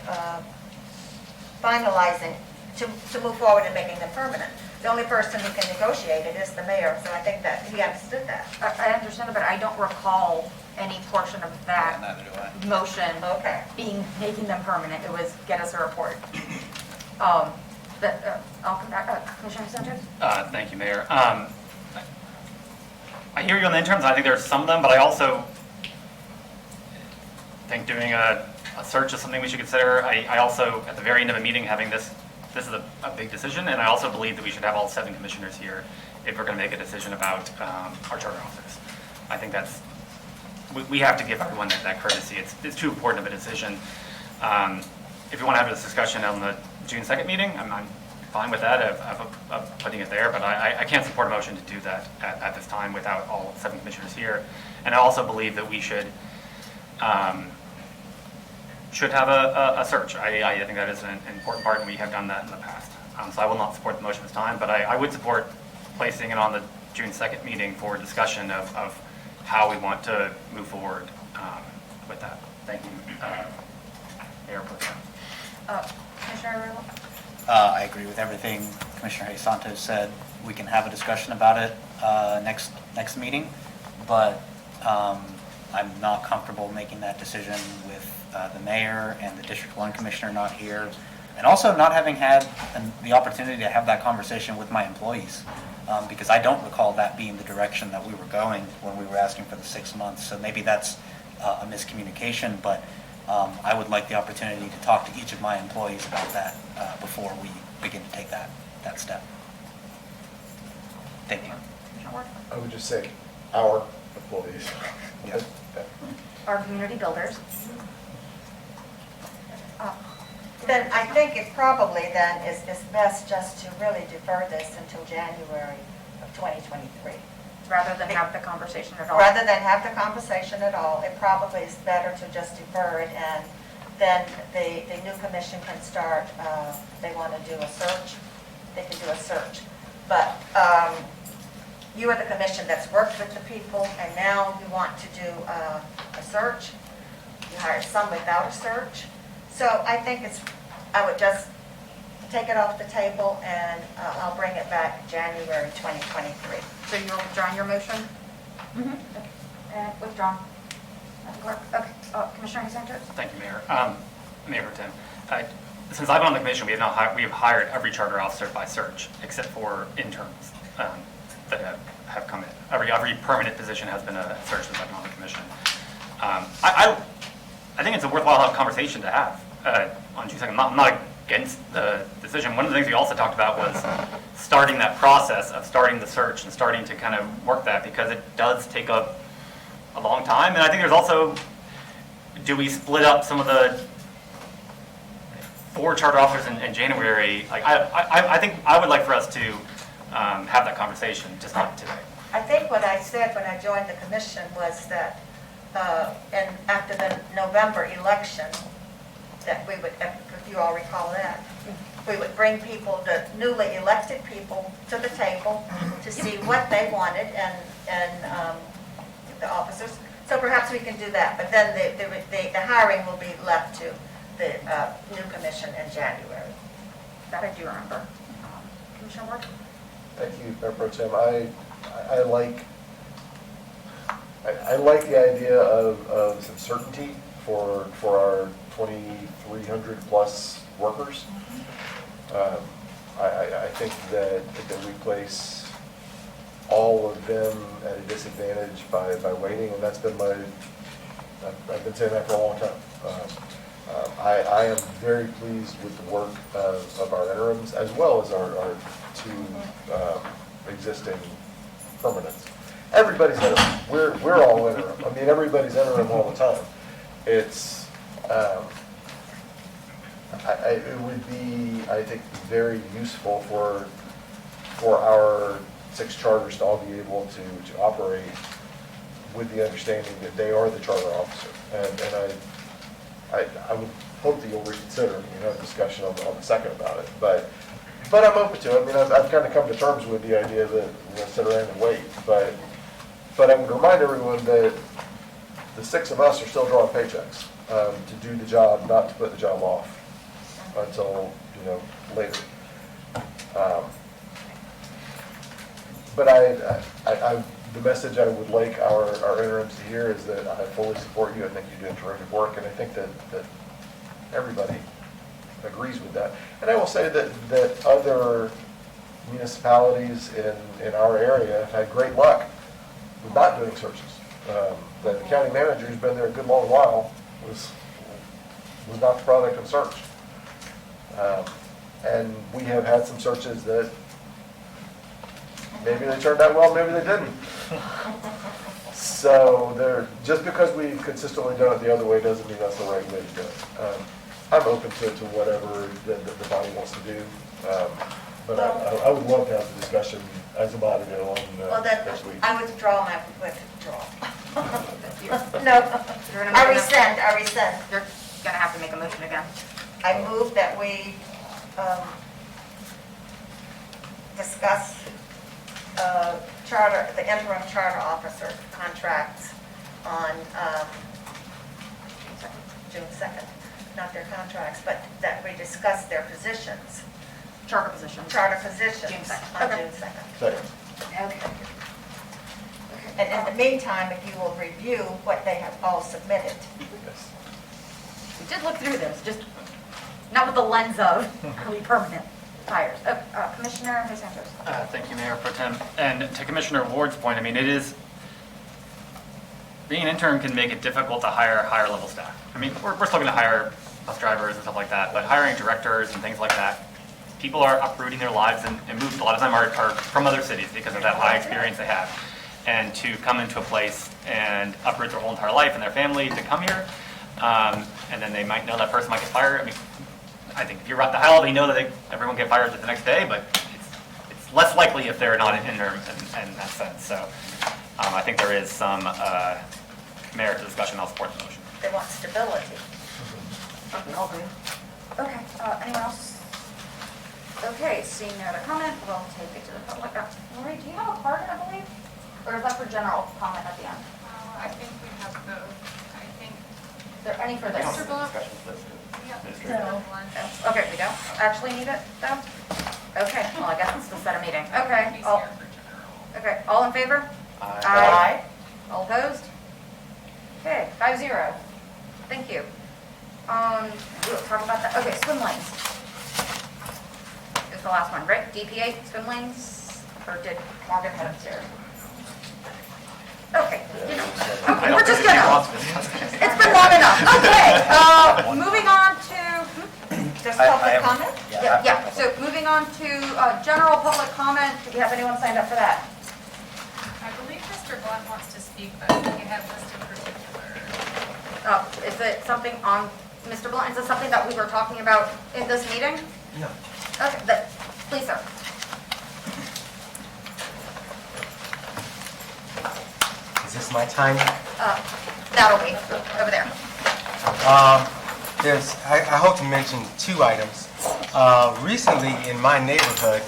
finalizing, to move forward and making them permanent. The only person who can negotiate it is the mayor, so I think that he understood that. I understand it, but I don't recall any portion of that motion making them permanent. It was get us a report. I'll come back. Commissioner Sanchez? Thank you, Mayor. I hear you on the interns. I think there's some of them, but I also think doing a search is something we should consider. I also, at the very end of a meeting, having this is a big decision, and I also believe that we should have all 7 commissioners here if we're going to make a decision about our charter officers. I think that's, we have to give everyone that courtesy. It's too important of a decision. If you want to have this discussion on the June 2nd meeting, I'm fine with that, of putting it there, but I can't support a motion to do that at this time without all 7 commissioners here. And I also believe that we should have a search. I think that is an important part, and we have done that in the past. So I will not support the motion this time, but I would support placing it on the June 2nd meeting for discussion of how we want to move forward with that. Thank you, Mayor Pro Tem. Commissioner Arroyo? I agree with everything Commissioner Hayes Santos said. We can have a discussion about it next meeting, but I'm not comfortable making that decision with the mayor and the District 1 commissioner not here, and also not having had the opportunity to have that conversation with my employees, because I don't recall that being the direction that we were going when we were asking for the 6 months. So maybe that's a miscommunication, but I would like the opportunity to talk to each of my employees about that before we begin to take that step. Thank you. I would just say our employees. Yeah. Our community builders. Then I think it probably then is best just to really defer this until January of 2023. Rather than have the conversation at all. Rather than have the conversation at all, it probably is better to just defer it, and then the new commission can start, they want to do a search, they can do a search. But you are the commission that's worked with the people, and now you want to do a search. You hired some without a search. So I think I would just take it off the table, and I'll bring it back January 2023. So you're withdrawing your motion? Withdrawn. Madam Clerk? Okay. Commissioner Hayes Sanchez? Thank you, Mayor. Mayor Pro Tem. Since I've been on the commission, we have hired every charter officer by search, except for interns that have come in. Every permanent position has been a search since I've been on the commission. I think it's a worthwhile conversation to have on June 2nd. I'm not against the decision. One of the things we also talked about was starting that process of starting the search and starting to kind of work that, because it does take a long time. And I think there's also, do we split up some of the 4 charter officers in January? Like I think I would like for us to have that conversation, just not today. I think what I said when I joined the commission was that and after the November election, that we would, if you all recall that, we would bring people, the newly elected people, to the table to see what they wanted, and the officers. So perhaps we can do that, but then the hiring will be left to the new commission in January. That I do remember. Commissioner Ward? Thank you, Mayor Pro Tem. I like the idea of some certainty for our 2,300 plus workers. I think that we place all of them at a disadvantage by waiting, and that's been I've been saying that for a long time. I am very pleased with the work of our interims as well as our two existing permanents. Everybody's interim. We're all interim. I mean, everybody's interim all the time. It's it would be, I think, very useful for our 6 charters to all be able to operate with the understanding that they are the charter officer. And I would hope that you'll reconsider, discussion on the second about it. But I'm open to it. I mean, I've kind of come to terms with the idea that sit around and wait. But I would remind everyone that the 6 of us are still drawing paychecks to do the job, not to put the job off until later. But the message I would like our interims to hear is that I fully support you. I think you're doing terrific work, and I think that everybody agrees with that. And I will say that other municipalities in our our have had great luck with not doing searches. The county manager who's been there a good long while was not the product of search. And we have had some searches that maybe they turned out well, maybe they didn't. So just because we've consistently done it the other way doesn't mean that's the right way to do it. I'm open to whatever the body wants to do. But I would love to have the discussion as a body on next week. I withdraw my withdrawal. No, I rescind. You're gonna have to make a motion again. I move that we discuss the interim charter officer contracts on June 2nd. Not their contracts, but that we discuss their positions. Charter positions. Charter positions. June 2nd. On Okay. June 2nd. Second. Okay. And in the meantime, if you will review what they have all submitted. Yes. We did look through this, just not with the lens of really permanent hires. Commissioner Santos. Thank you, Mayor Pro Tem. And to Commissioner Ward's point, I mean, being an intern can make it difficult to hire higher level staff. I mean, we're still going to hire bus drivers and stuff like that, but hiring directors and things like that, people are uprooting their lives and moving. A lot of them are from other cities because of that high experience they have. And to come into a place and uproot their whole entire life and their family to come here, and then they might know that person might get fired. I mean, I think if you're at the hell, they know that everyone get fired the next day, but it's less likely if they're not an intern in that sense. So I think there is some merit to discussion. I'll support the motion. They want stability. Okay, anyone else? Okay, seeing no other comment, we'll take it to the public. Lori, do you have a card, I believe? Or is that for general comment at the end? I think we have both. I think. Is there any for this? Mr. Blunt? No. Okay, we don't actually need it, though? Okay, well, I guess it's to set a meeting. Okay. Okay, all in favor? Aye. All opposed? Okay, 5-0. Thank you. We'll talk about that. Okay, swim lanes. Is the last one, right? DPA, swim lanes? Or did Morgan head upstairs? Okay, okay, we're just gonna, it's been long enough. Okay, moving on to, Just public comment? yeah, so moving on to general public comment. Do we have anyone signed up for that? I believe Mr. Blunt wants to speak, but you have listed particular. Is it something on, Mr. Blunt, is this something that we were talking about in this meeting? No. Okay, please, sir. Is this my time? That'll be over there. I hope to mention 2 items. Recently in my neighborhood,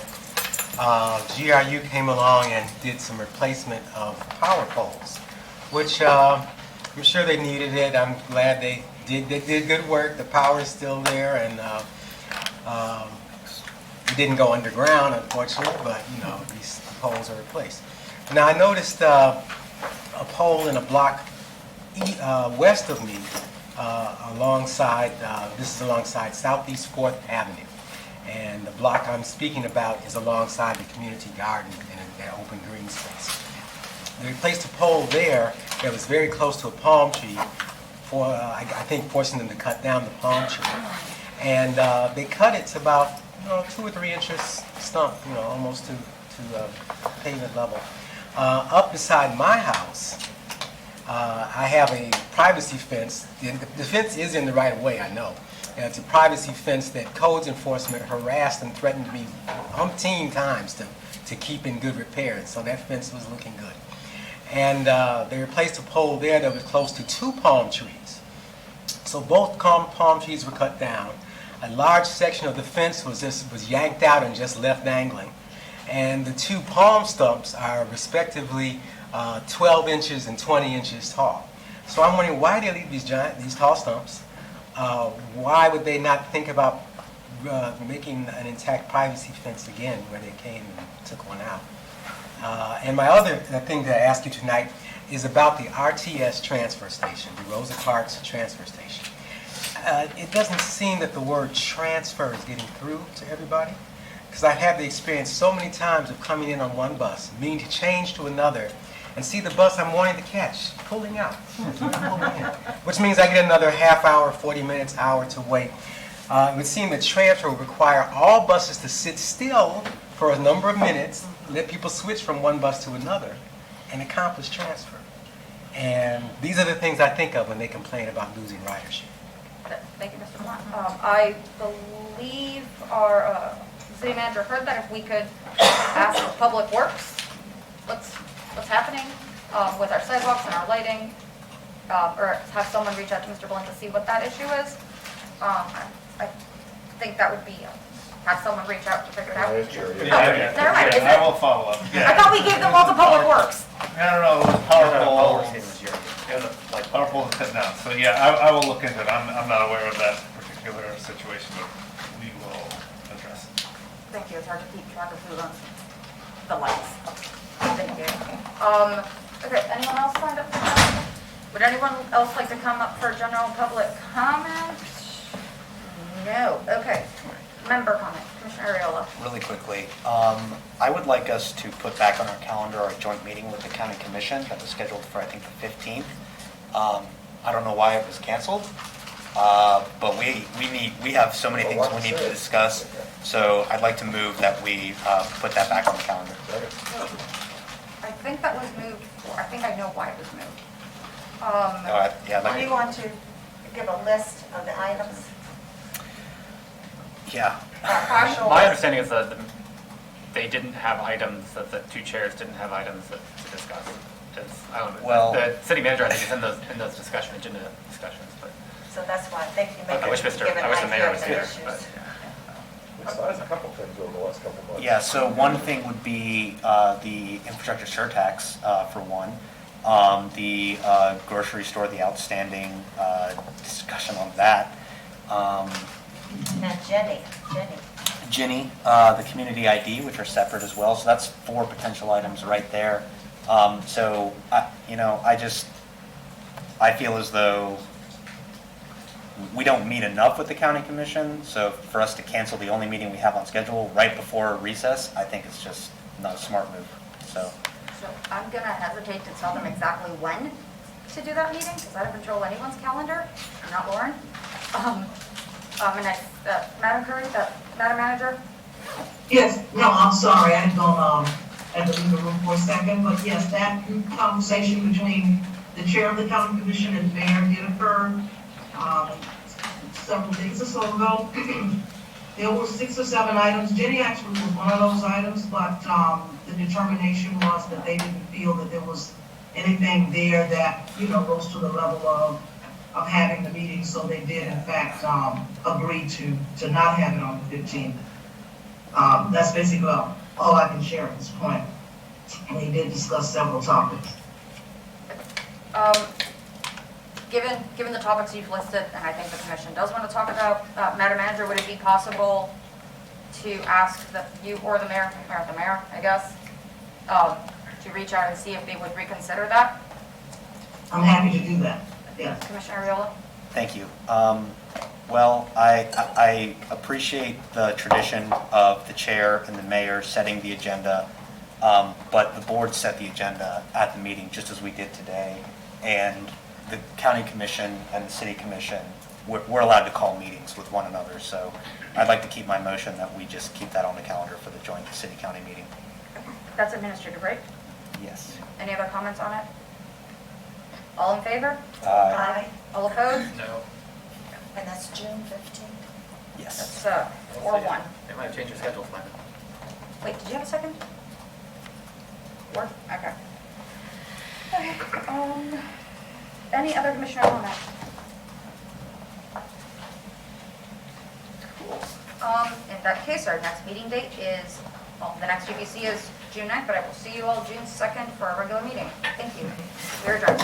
GRU came along and did some replacement of power poles. which I'm sure they needed it. I'm glad they did good work. The power is still there, and it didn't go underground, unfortunately, but these poles are replaced. Now I noticed a pole in a block west of me, alongside Southeast 4th Avenue. And the block I'm speaking about is alongside the community garden in an open green space. They replaced a pole there that was very close to a palm tree, I think forcing them to cut down the palm tree. And they cut it to about 2 or 3 inches stump, almost to pavement level. Up beside my house, I have a privacy fence. The fence is in the right of way, I know. And it's a privacy fence that codes enforcement harassed and threatened me umpteen times to keep in good repair. So that fence was looking good. And they replaced a pole there that was close to 2 palm trees. So both palm trees were cut down. A large section of the fence was yanked out and just left dangling. And the 2 palm stumps are respectively 12 inches and 20 inches tall. So I'm wondering, why they leave these tall stumps? Why would they not think about making an intact privacy fence again where they came and took one out? And my other thing to ask you tonight is about the RTS transfer station, the Rosa Parks transfer station. It doesn't seem that the word transfer is getting through to everybody, because I've had the experience so many times of coming in on one bus, meaning to change to another, and see the bus I'm wanting to catch pulling out, which means I get another half hour, 40 minutes, hour to wait. It would seem that transfer would require all buses to sit still for a number of minutes, let people switch from one bus to another, and accomplish transfer. And these are the things I think of when they complain about losing ridership. Thank you, Mr. Blunt. I believe our city manager heard that if we could ask Public Works what's happening with our sidewalks and our lighting, or have someone reach out to Mr. Blunt to see what that issue is. I think that would be, have someone reach out to figure it out. Never mind. I will follow up. I thought we gave them all to Public Works. No, it was power poles. Like power poles cut down. So yeah, I will look into it. I'm not aware of that particular situation, but we will address it. Thank you. It's hard to keep track of who runs the lights. Thank you. Okay, anyone else signed up for that? Would anyone else like to come up for general public comment? No. Okay. Member comment. Commissioner Ariola. Really quickly, I would like us to put back on our calendar our joint meeting with the county commission that was scheduled for, I think, the 15th. I don't know why it was canceled, but we have so many things we need to discuss. So I'd like to move that we put that back on the calendar. I think that was moved. I think I know why it was moved. Do you want to give a list of the items? Yeah. My understanding is that they didn't have items, that the 2 chairs didn't have items to discuss. I don't know. Well, the city manager, I think, is in those agenda discussions. But So that's why I think you may I wish the mayor was here. But, We decided a couple things over the last couple months. Yeah, so one thing would be the infrastructure surtax, for one. The grocery store, the outstanding discussion on that. And Jenny. The community ID, which are separate as well. So that's 4 potential items right there. So, I feel as though we don't meet enough with the county commission. So for us to cancel the only meeting we have on schedule right before recess, I think it's just not a smart move. So I'm going to hesitate to tell them exactly when to do that meeting, because I don't control anyone's calendar. I'm not Lauren. Madam Curry, Madam Manager? Yes, no, I'm sorry, I had gone, had to leave the room for a second, but yes, that conversation between the chair of the county commission and the mayor did occur, several days or so ago. There were 6 or 7 items. Jenny actually was one of those items, but the determination was that they didn't feel that there was anything there that, rose to the level of having the meeting, so they did in fact agree to not have it on the 15th. That's basically all I can share at this point. And they did discuss several topics. Given the topics you've listed, and I think the commission does want to talk about, Madam Manager, would it be possible to ask you or the mayor, I guess, to reach out and see if they would reconsider that? I'm happy to do that, yes. Commissioner Ariola? Thank you. Well, I appreciate the tradition of the chair and the mayor setting the agenda, but the board set the agenda at the meeting, just as we did today. And the county commission and the city commission, we're allowed to call meetings with one another. So I'd like to keep my motion that we just keep that on the calendar for the joint city-county meeting. That's administrative, right? Yes. Any other comments on it? All in favor? Aye. All opposed? No. And that's June 15th? Yes. That's 4-1. They might have changed their schedule slightly. Wait, did you have a second? 4? Okay. Okay, any other commissioner comments? Cool. In that case, our next meeting date is, well, the next GBC is June 9th, but I will see you all June 2nd for our regular meeting. Thank you. We're adjourned.